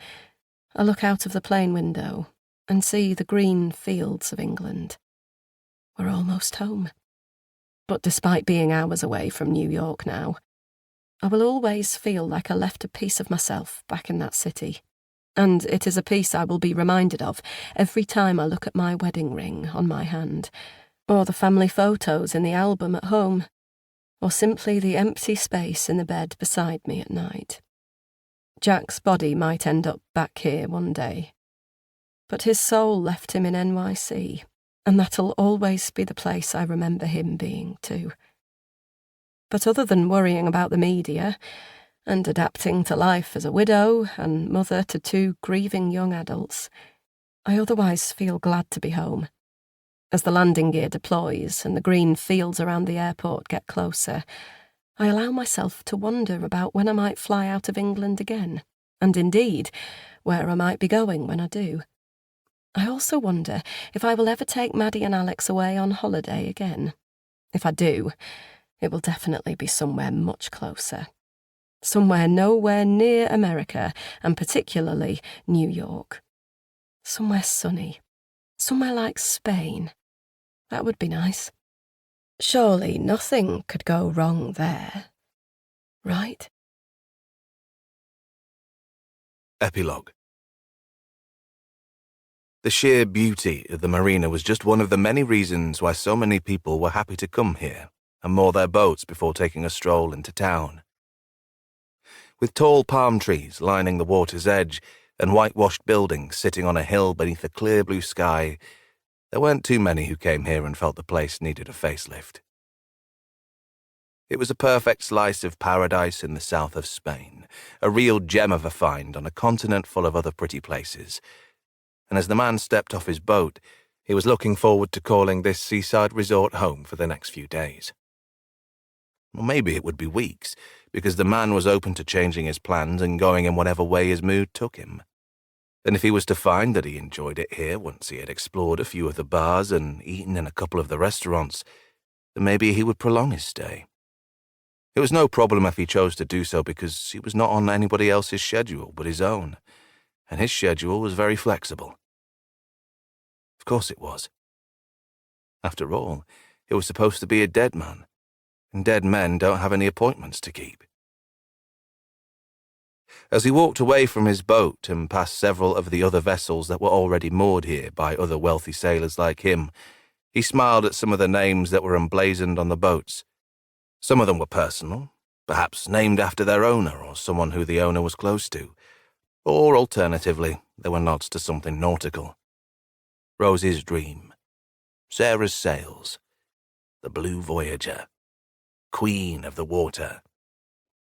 I look out of the plane window and see the green fields of England. We're almost home. But despite being hours away from New York now, I will always feel like I left a piece of myself back in that city. And it is a piece I will be reminded of every time I look at my wedding ring on my hand, or the family photos in the album at home, or simply the empty space in the bed beside me at night. Jack's body might end up back here one day, but his soul left him in NYC, and that'll always be the place I remember him being too. But other than worrying about the media and adapting to life as a widow and mother to 2 grieving young adults, I otherwise feel glad to be home. As the landing gear deploys and the green fields around the airport get closer, I allow myself to wonder about when I might fly out of England again, and indeed, where I might be going when I do. I also wonder if I will ever take Maddie and Alex away on holiday again. If I do, it will definitely be somewhere much closer. Somewhere nowhere near America, and particularly New York. Somewhere sunny. Somewhere like Spain. That would be nice. Surely nothing could go wrong there, right? Epilogue. The sheer beauty of the marina was just one of the many reasons why so many people were happy to come here and moor their boats before taking a stroll into town. With tall palm trees lining the water's edge and whitewashed buildings sitting on a hill beneath a clear blue sky, there weren't too many who came here and felt the place needed a facelift. It was a perfect slice of paradise in the south of Spain, a real gem of a find on a continent full of other pretty places. And as the man stepped off his boat, He was looking forward to calling this seaside resort home for the next few days. Or maybe it would be weeks, because the man was open to changing his plans and going in whatever way his mood took him. And if he was to find that he enjoyed it here once he had explored a few of the bars and eaten in a couple of the restaurants, then maybe he would prolong his stay. It was no problem if he chose to do so because he was not on anybody else's schedule but his own, and his schedule was very flexible. Of course it was. After all, he was supposed to be a dead man, and dead men don't have any appointments to keep. As he walked away from his boat and past several of the other vessels that were already moored here by other wealthy sailors like him, he smiled at some of the names that were emblazoned on the boats. Some of them were personal, perhaps named after their owner or someone who the owner was close to, or alternatively, they were nods to something nautical. Rosie's Dream, Sarah's Sails, the Blue Voyager, Queen of the Water,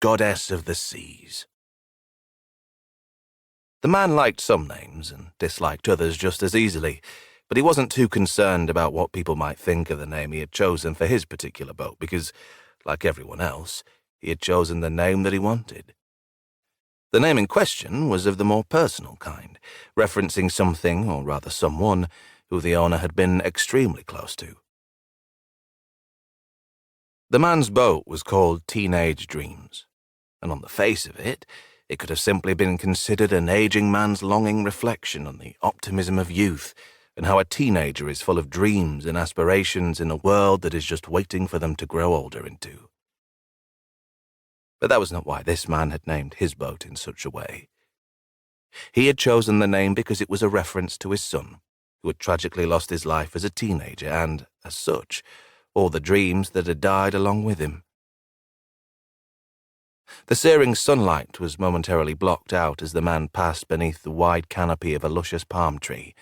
Goddess of the Seas. The man liked some names and disliked others just as easily, but he wasn't too concerned about what people might think of the name he had chosen for his particular boat because, like everyone else, he had chosen the name that he wanted. The name in question was of the more personal kind, referencing something, or rather someone, who the owner had been extremely close to. The man's boat was called Teenage Dreams, and on the face of it, it could have simply been considered an aging man's longing reflection on the optimism of youth and how a teenager is full of dreams and aspirations in a world that is just waiting for them to grow older into. But that was not why this man had named his boat in such a way. He had chosen the name because it was a reference to his son, who had tragically lost his life as a teenager and, as such, all the dreams that had died along with him. The searing sunlight was momentarily blocked out as the man passed beneath the wide canopy of a luscious palm tree,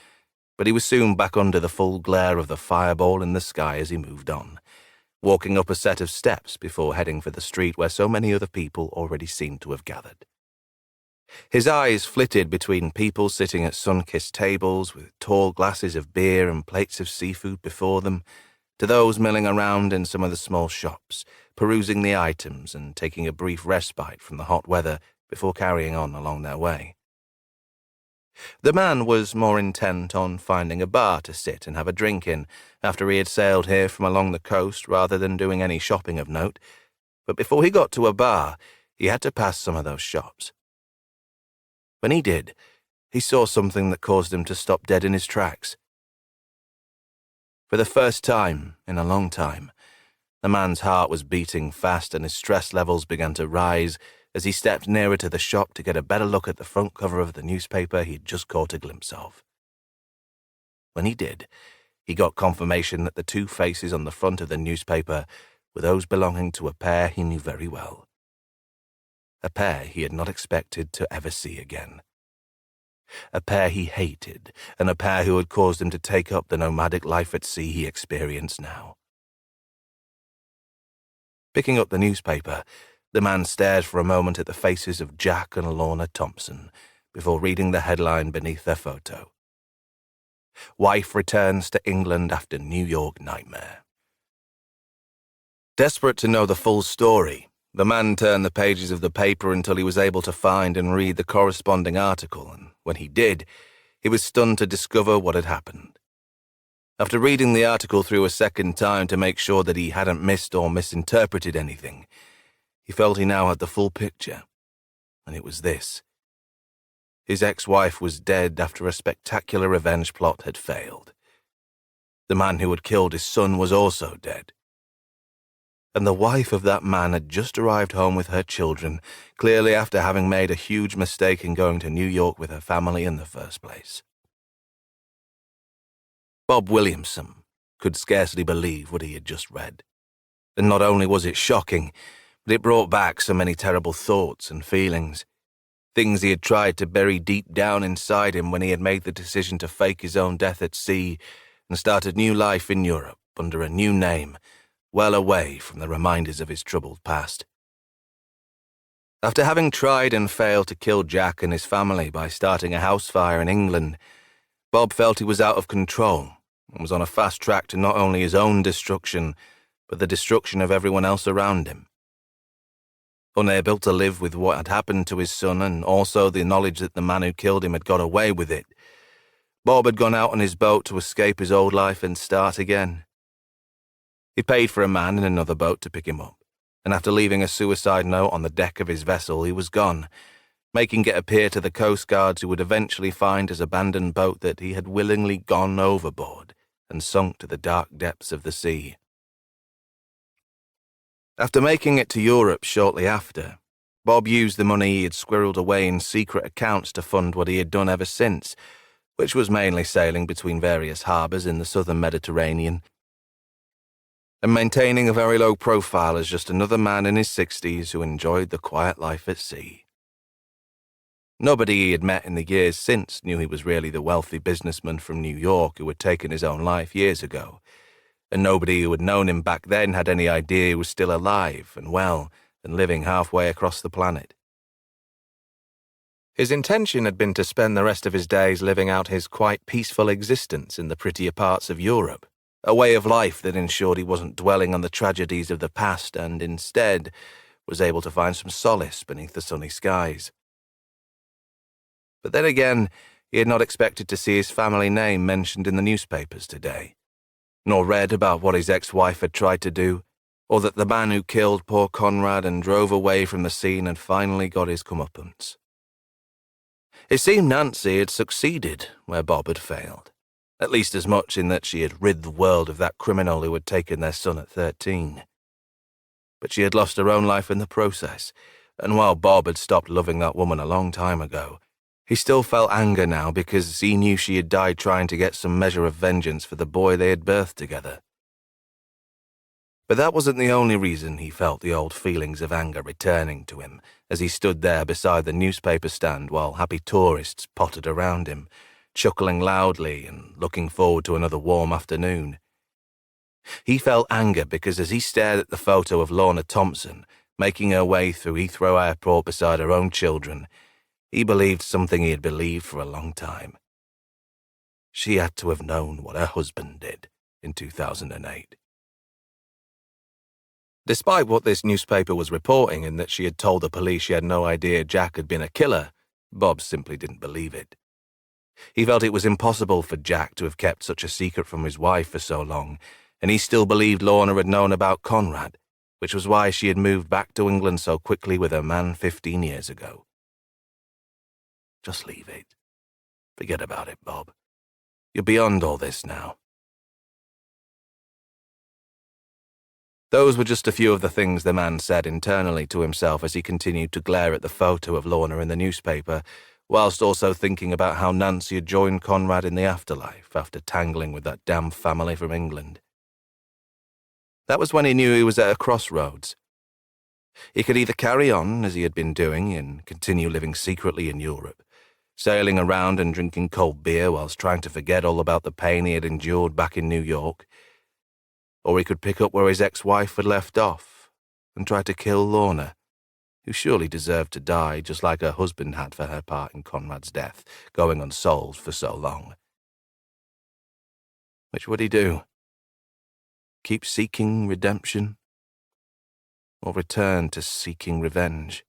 but he was soon back under the full glare of the fireball in the sky as he moved on, walking up a set of steps before heading for the street where so many other people already seemed to have gathered. His eyes flitted between people sitting at sun-kissed tables with tall glasses of beer and plates of seafood before them, to those milling around in some of the small shops, perusing the items and taking a brief respite from the hot weather before carrying on along their way. The man was more intent on finding a bar to sit and have a drink in after he had sailed here from along the coast rather than doing any shopping of note, but before he got to a bar, he had to pass some of those shops. When he did, he saw something that caused him to stop dead in his tracks. For the first time in a long time, the man's heart was beating fast and his stress levels began to rise as he stepped nearer to the shop to get a better look at the front cover of the newspaper he had just caught a glimpse of. When he did, he got confirmation that the two faces on the front of the newspaper were those belonging to a pair he knew very well. A pair he had not expected to ever see again. A pair he hated, and a pair who had caused him to take up the nomadic life at sea he experienced now. Picking up the newspaper, the man stared for a moment at the faces of Jack and Lorna Thompson before reading the headline beneath their photo. Wife returns to England after New York nightmare. Desperate to know the full story, the man turned the pages of the paper until he was able to find and read the corresponding article, and when he did, he was stunned to discover what had happened. After reading the article through a second time to make sure that he hadn't missed or misinterpreted anything, he felt he now had the full picture, and it was this. His ex-wife was dead after a spectacular revenge plot had failed. The man who had killed his son was also dead. And the wife of that man had just arrived home with her children, clearly after having made a huge mistake in going to New York with her family in the first place. Bob Williamson could scarcely believe what he had just read. And not only was it shocking, but it brought back so many terrible thoughts and feelings. Things he had tried to bury deep down inside him when he had made the decision to fake his own death at sea and start a new life in Europe under a new name, well away from the reminders of his troubled past. After having tried and failed to kill Jack and his family by starting a house fire in England, Bob felt he was out of control and was on a fast track to not only his own destruction, but the destruction of everyone else around him. Unable to live with what had happened to his son, and also the knowledge that the man who killed him had got away with it, Bob had gone out on his boat to escape his old life and start again. He paid for a man in another boat to pick him up, and after leaving a suicide note on the deck of his vessel, he was gone, making it appear to the Coast Guards who would eventually find his abandoned boat that he had willingly gone overboard and sunk to the dark depths of the sea. After making it to Europe shortly after, Bob used the money he had squirreled away in secret accounts to fund what he had done ever since, which was mainly sailing between various harbours in the southern Mediterranean, and maintaining a very low profile as just another man in his 60s who enjoyed the quiet life at sea. Nobody he had met in the years since knew he was really the wealthy businessman from New York who had taken his own life years ago, and nobody who had known him back then had any idea he was still alive and well and living halfway across the planet. His intention had been to spend the rest of his days living out his quite peaceful existence in the prettier parts of Europe, a way of life that ensured he wasn't dwelling on the tragedies of the past and, instead, was able to find some solace beneath the sunny skies. But then again, he had not expected to see his family name mentioned in the newspapers today, nor read about what his ex-wife had tried to do, or that the man who killed poor Conrad and drove away from the scene had finally got his comeuppance. It seemed Nancy had succeeded where Bob had failed, at least as much in that she had rid the world of that criminal who had taken their son at 13. But she had lost her own life in the process, and while Bob had stopped loving that woman a long time ago, he still felt anger now because he knew she had died trying to get some measure of vengeance for the boy they had birthed together. But that wasn't the only reason he felt the old feelings of anger returning to him as he stood there beside the newspaper stand while happy tourists pottered around him, chuckling loudly and looking forward to another warm afternoon. He felt anger because as he stared at the photo of Lorna Thompson making her way through Heathrow Airport beside her own children, he believed something he had believed for a long time. She had to have known what her husband did in 2008. Despite what this newspaper was reporting and that she had told the police she had no idea Jack had been a killer, Bob simply didn't believe it. He felt it was impossible for Jack to have kept such a secret from his wife for so long, and he still believed Lorna had known about Conrad, which was why she had moved back to England so quickly with her man 15 years ago. Just leave it. Forget about it, Bob. You're beyond all this now. Those were just a few of the things the man said internally to himself as he continued to glare at the photo of Lorna in the newspaper, whilst also thinking about how Nancy had joined Conrad in the afterlife after tangling with that damn family from England. That was when he knew he was at a crossroads. He could either carry on, as he had been doing, and continue living secretly in Europe, sailing around and drinking cold beer whilst trying to forget all about the pain he had endured back in New York, or he could pick up where his ex-wife had left off and try to kill Lorna, who surely deserved to die just like her husband had for her part in Conrad's death, going unsolved for so long. Which would he do? Keep seeking redemption? Or return to seeking revenge?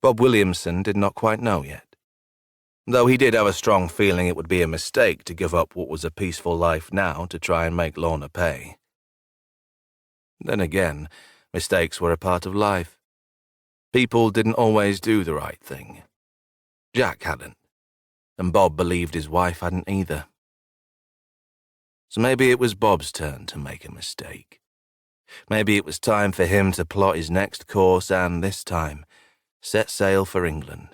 Bob Williamson did not quite know yet, though he did have a strong feeling it would be a mistake to give up what was a peaceful life now to try and make Lorna pay. Then again, mistakes were a part of life. People didn't always do the right thing. Jack hadn't, and Bob believed his wife hadn't either. So maybe it was Bob's turn to make a mistake. Maybe it was time for him to plot his next course and, this time, set sail for England.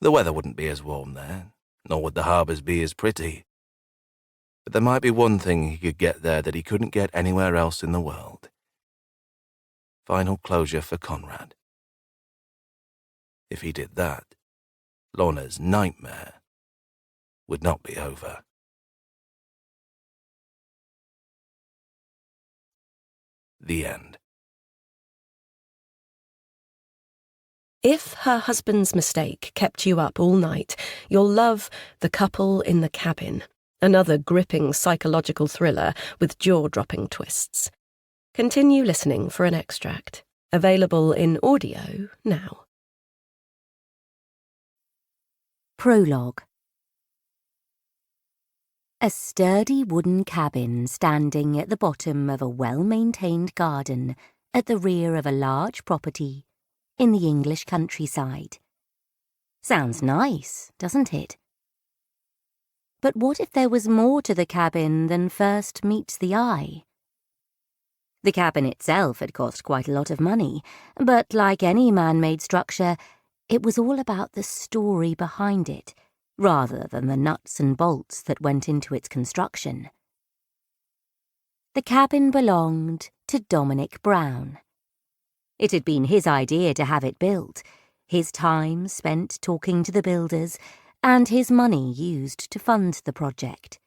The weather wouldn't be as warm there, nor would the harbours be as pretty. But there might be one thing he could get there that he couldn't get anywhere else in the world. Final closure for Conrad. If he did that, Lorna's nightmare would not be over. The end. If her husband's mistake kept you up all night, you'll love The Couple in the Cabin Another gripping psychological thriller with jaw-dropping twists. Continue listening for an extract. Available in audio now. Prologue. A sturdy wooden cabin standing at the bottom of a well-maintained garden at the rear of a large property in the English countryside. Sounds nice, doesn't it? But what if there was more to the cabin than first meets the eye? The cabin itself had cost quite a lot of money, but like any man-made structure, it was all about the story behind it, rather than the nuts and bolts that went into its construction. The cabin belonged to Dominic Brown. It had been his idea to have it built, his time spent talking to the builders, and his money used to fund the project.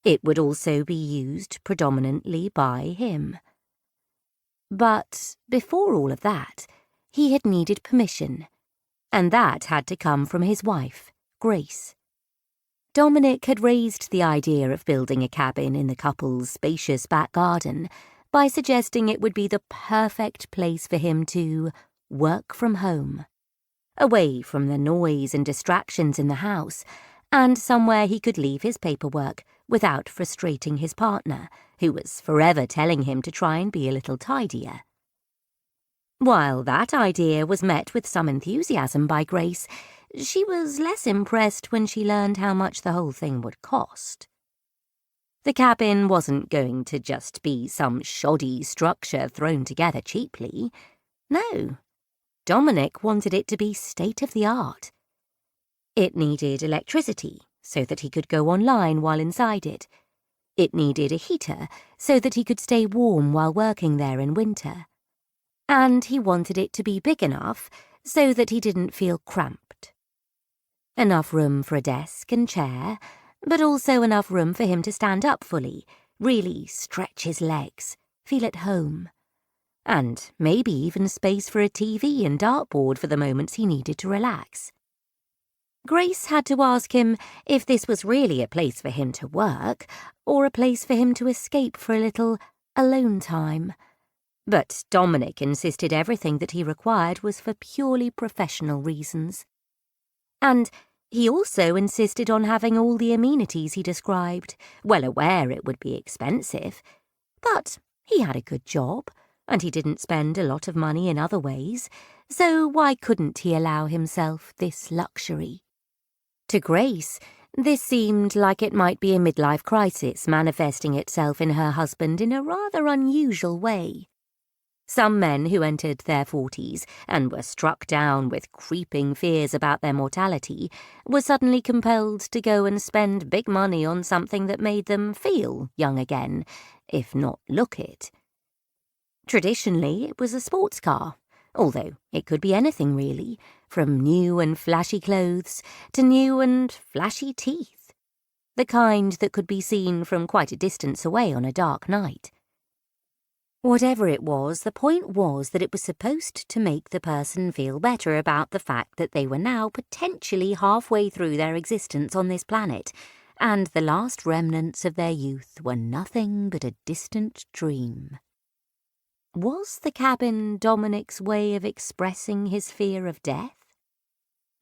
It would also be used predominantly by him. But before all of that, he had needed permission, and that had to come from his wife, Grace. Dominic had raised the idea of building a cabin in the couple's spacious back garden by suggesting it would be the perfect place for him to work from home, away from the noise and distractions in the house, and somewhere he could leave his paperwork without frustrating his partner, who was forever telling him to try and be a little tidier. While that idea was met with some enthusiasm by Grace, she was less impressed when she learned how much the whole thing would cost. The cabin wasn't going to just be some shoddy structure thrown together cheaply. No, Dominic wanted it to be state-of-the-art. It needed electricity so that he could go online while inside it. It needed a heater so that he could stay warm while working there in winter. And he wanted it to be big enough so that he didn't feel cramped. Enough room for a desk and chair, but also enough room for him to stand up fully, really stretch his legs, feel at home. And maybe even space for a TV and dartboard for the moments he needed to relax. Grace had to ask him if this was really a place for him to work, or a place for him to escape for a little alone time. But Dominic insisted everything that he required was for purely professional reasons. And he also insisted on having all the amenities he described, well aware it would be expensive. But he had a good job, and he didn't spend a lot of money in other ways, so why couldn't he allow himself this luxury? To Grace, this seemed like it might be a midlife crisis manifesting itself in her husband in a rather unusual way. Some men who entered their 40s and were struck down with creeping fears about their mortality were suddenly compelled to go and spend big money on something that made them feel young again, if not look it. Traditionally, it was a sports car, although it could be anything really, from new and flashy clothes to new and flashy teeth, the kind that could be seen from quite a distance away on a dark night. Whatever it was, the point was that it was supposed to make the person feel better about the fact that they were now potentially halfway through their existence on this planet, and the last remnants of their youth were nothing but a distant dream. Was the cabin Dominic's way of expressing his fear of death?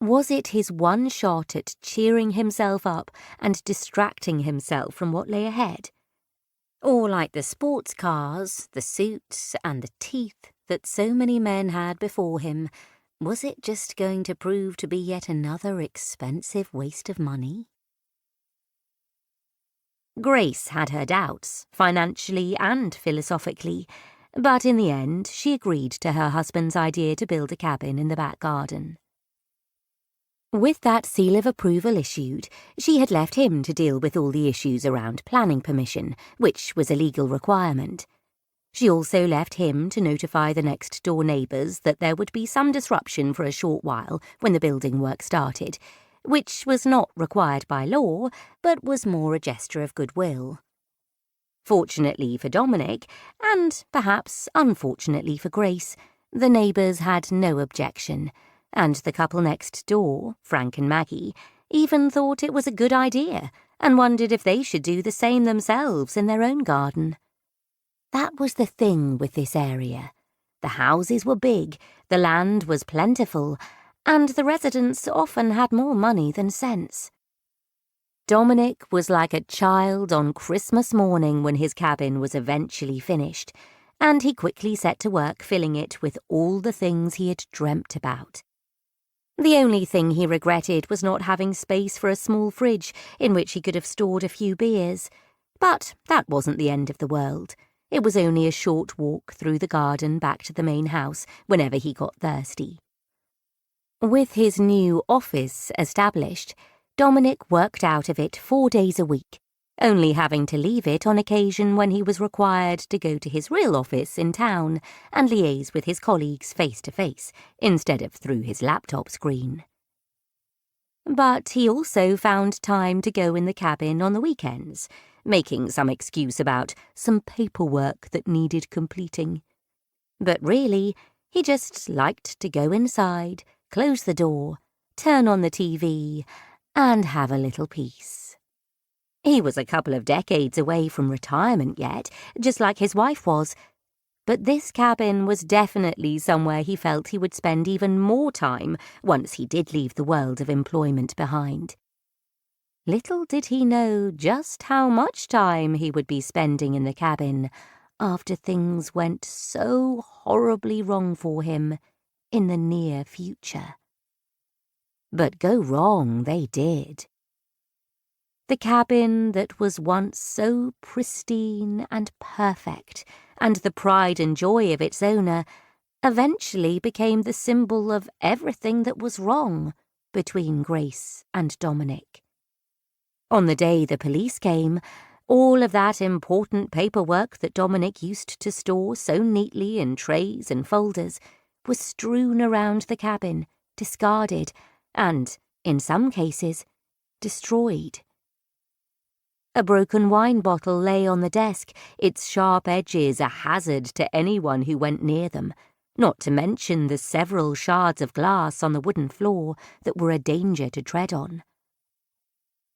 Was it his one shot at cheering himself up and distracting himself from what lay ahead? Or like the sports cars, the suits, and the teeth that so many men had before him, was it just going to prove to be yet another expensive waste of money? Grace had her doubts, financially and philosophically, but in the end she agreed to her husband's idea to build a cabin in the back garden. With that seal of approval issued, she had left him to deal with all the issues around planning permission, which was a legal requirement. She also left him to notify the next-door neighbours that there would be some disruption for a short while when the building work started, which was not required by law, but was more a gesture of goodwill. Fortunately for Dominic, and perhaps unfortunately for Grace, the neighbours had no objection, and the couple next door, Frank and Maggie, even thought it was a good idea, and wondered if they should do the same themselves in their own garden. That was the thing with this area. The houses were big, the land was plentiful, and the residents often had more money than sense. Dominic was like a child on Christmas morning when his cabin was eventually finished, and he quickly set to work filling it with all the things he had dreamt about. The only thing he regretted was not having space for a small fridge in which he could have stored a few beers, but that wasn't the end of the world. It was only a short walk through the garden back to the main house whenever he got thirsty. With his new office established, Dominic worked out of it 4 days a week, only having to leave it on occasion when he was required to go to his real office in town and liaise with his colleagues face-to-face instead of through his laptop screen. But he also found time to go in the cabin on the weekends, making some excuse about some paperwork that needed completing. But really, he just liked to go inside, close the door, turn on the TV, and have a little peace. He was a couple of decades away from retirement yet, just like his wife was, but this cabin was definitely somewhere he felt he would spend even more time once he did leave the world of employment behind. Little did he know just how much time he would be spending in the cabin after things went so horribly wrong for him in the near future. But go wrong they did. The cabin that was once so pristine and perfect, and the pride and joy of its owner, eventually became the symbol of everything that was wrong between Grace and Dominic. On the day the police came, all of that important paperwork that Dominic used to store so neatly in trays and folders was strewn around the cabin, discarded, and, in some cases, destroyed. A broken wine bottle lay on the desk, its sharp edges a hazard to anyone who went near them, not to mention the several shards of glass on the wooden floor that were a danger to tread on.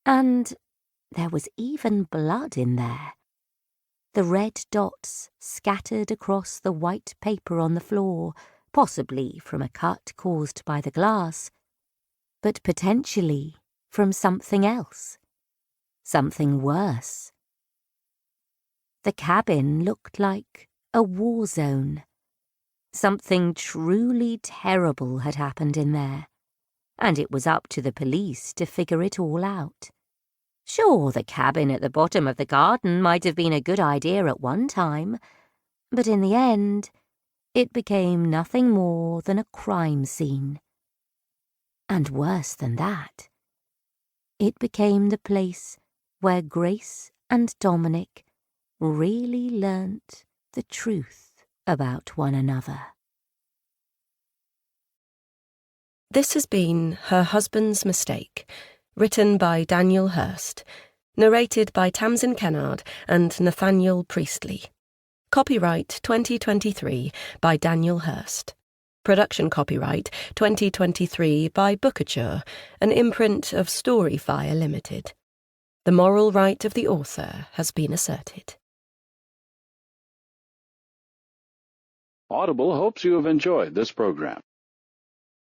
And there was even blood in there. The red dots scattered across the white paper on the floor, possibly from a cut caused by the glass, but potentially from something else. Something worse. The cabin looked like a war zone. Something truly terrible had happened in there, and it was up to the police to figure it all out. Sure, the cabin at the bottom of the garden might have been a good idea at one time, but in the end, it became nothing more than a crime scene. And worse than that, it became the place where Grace and Dominic really learnt the truth about one another. This has been Her Husband's Mistake, written by Daniel Hurst, narrated by Tamsin Kennard and Nathaniel Priestley. Copyright 2023 by Daniel Hurst. Production copyright 2023 by Bookouture, an imprint of Storyfire Limited. The moral right of the author has been asserted. Audible hopes you have enjoyed this program.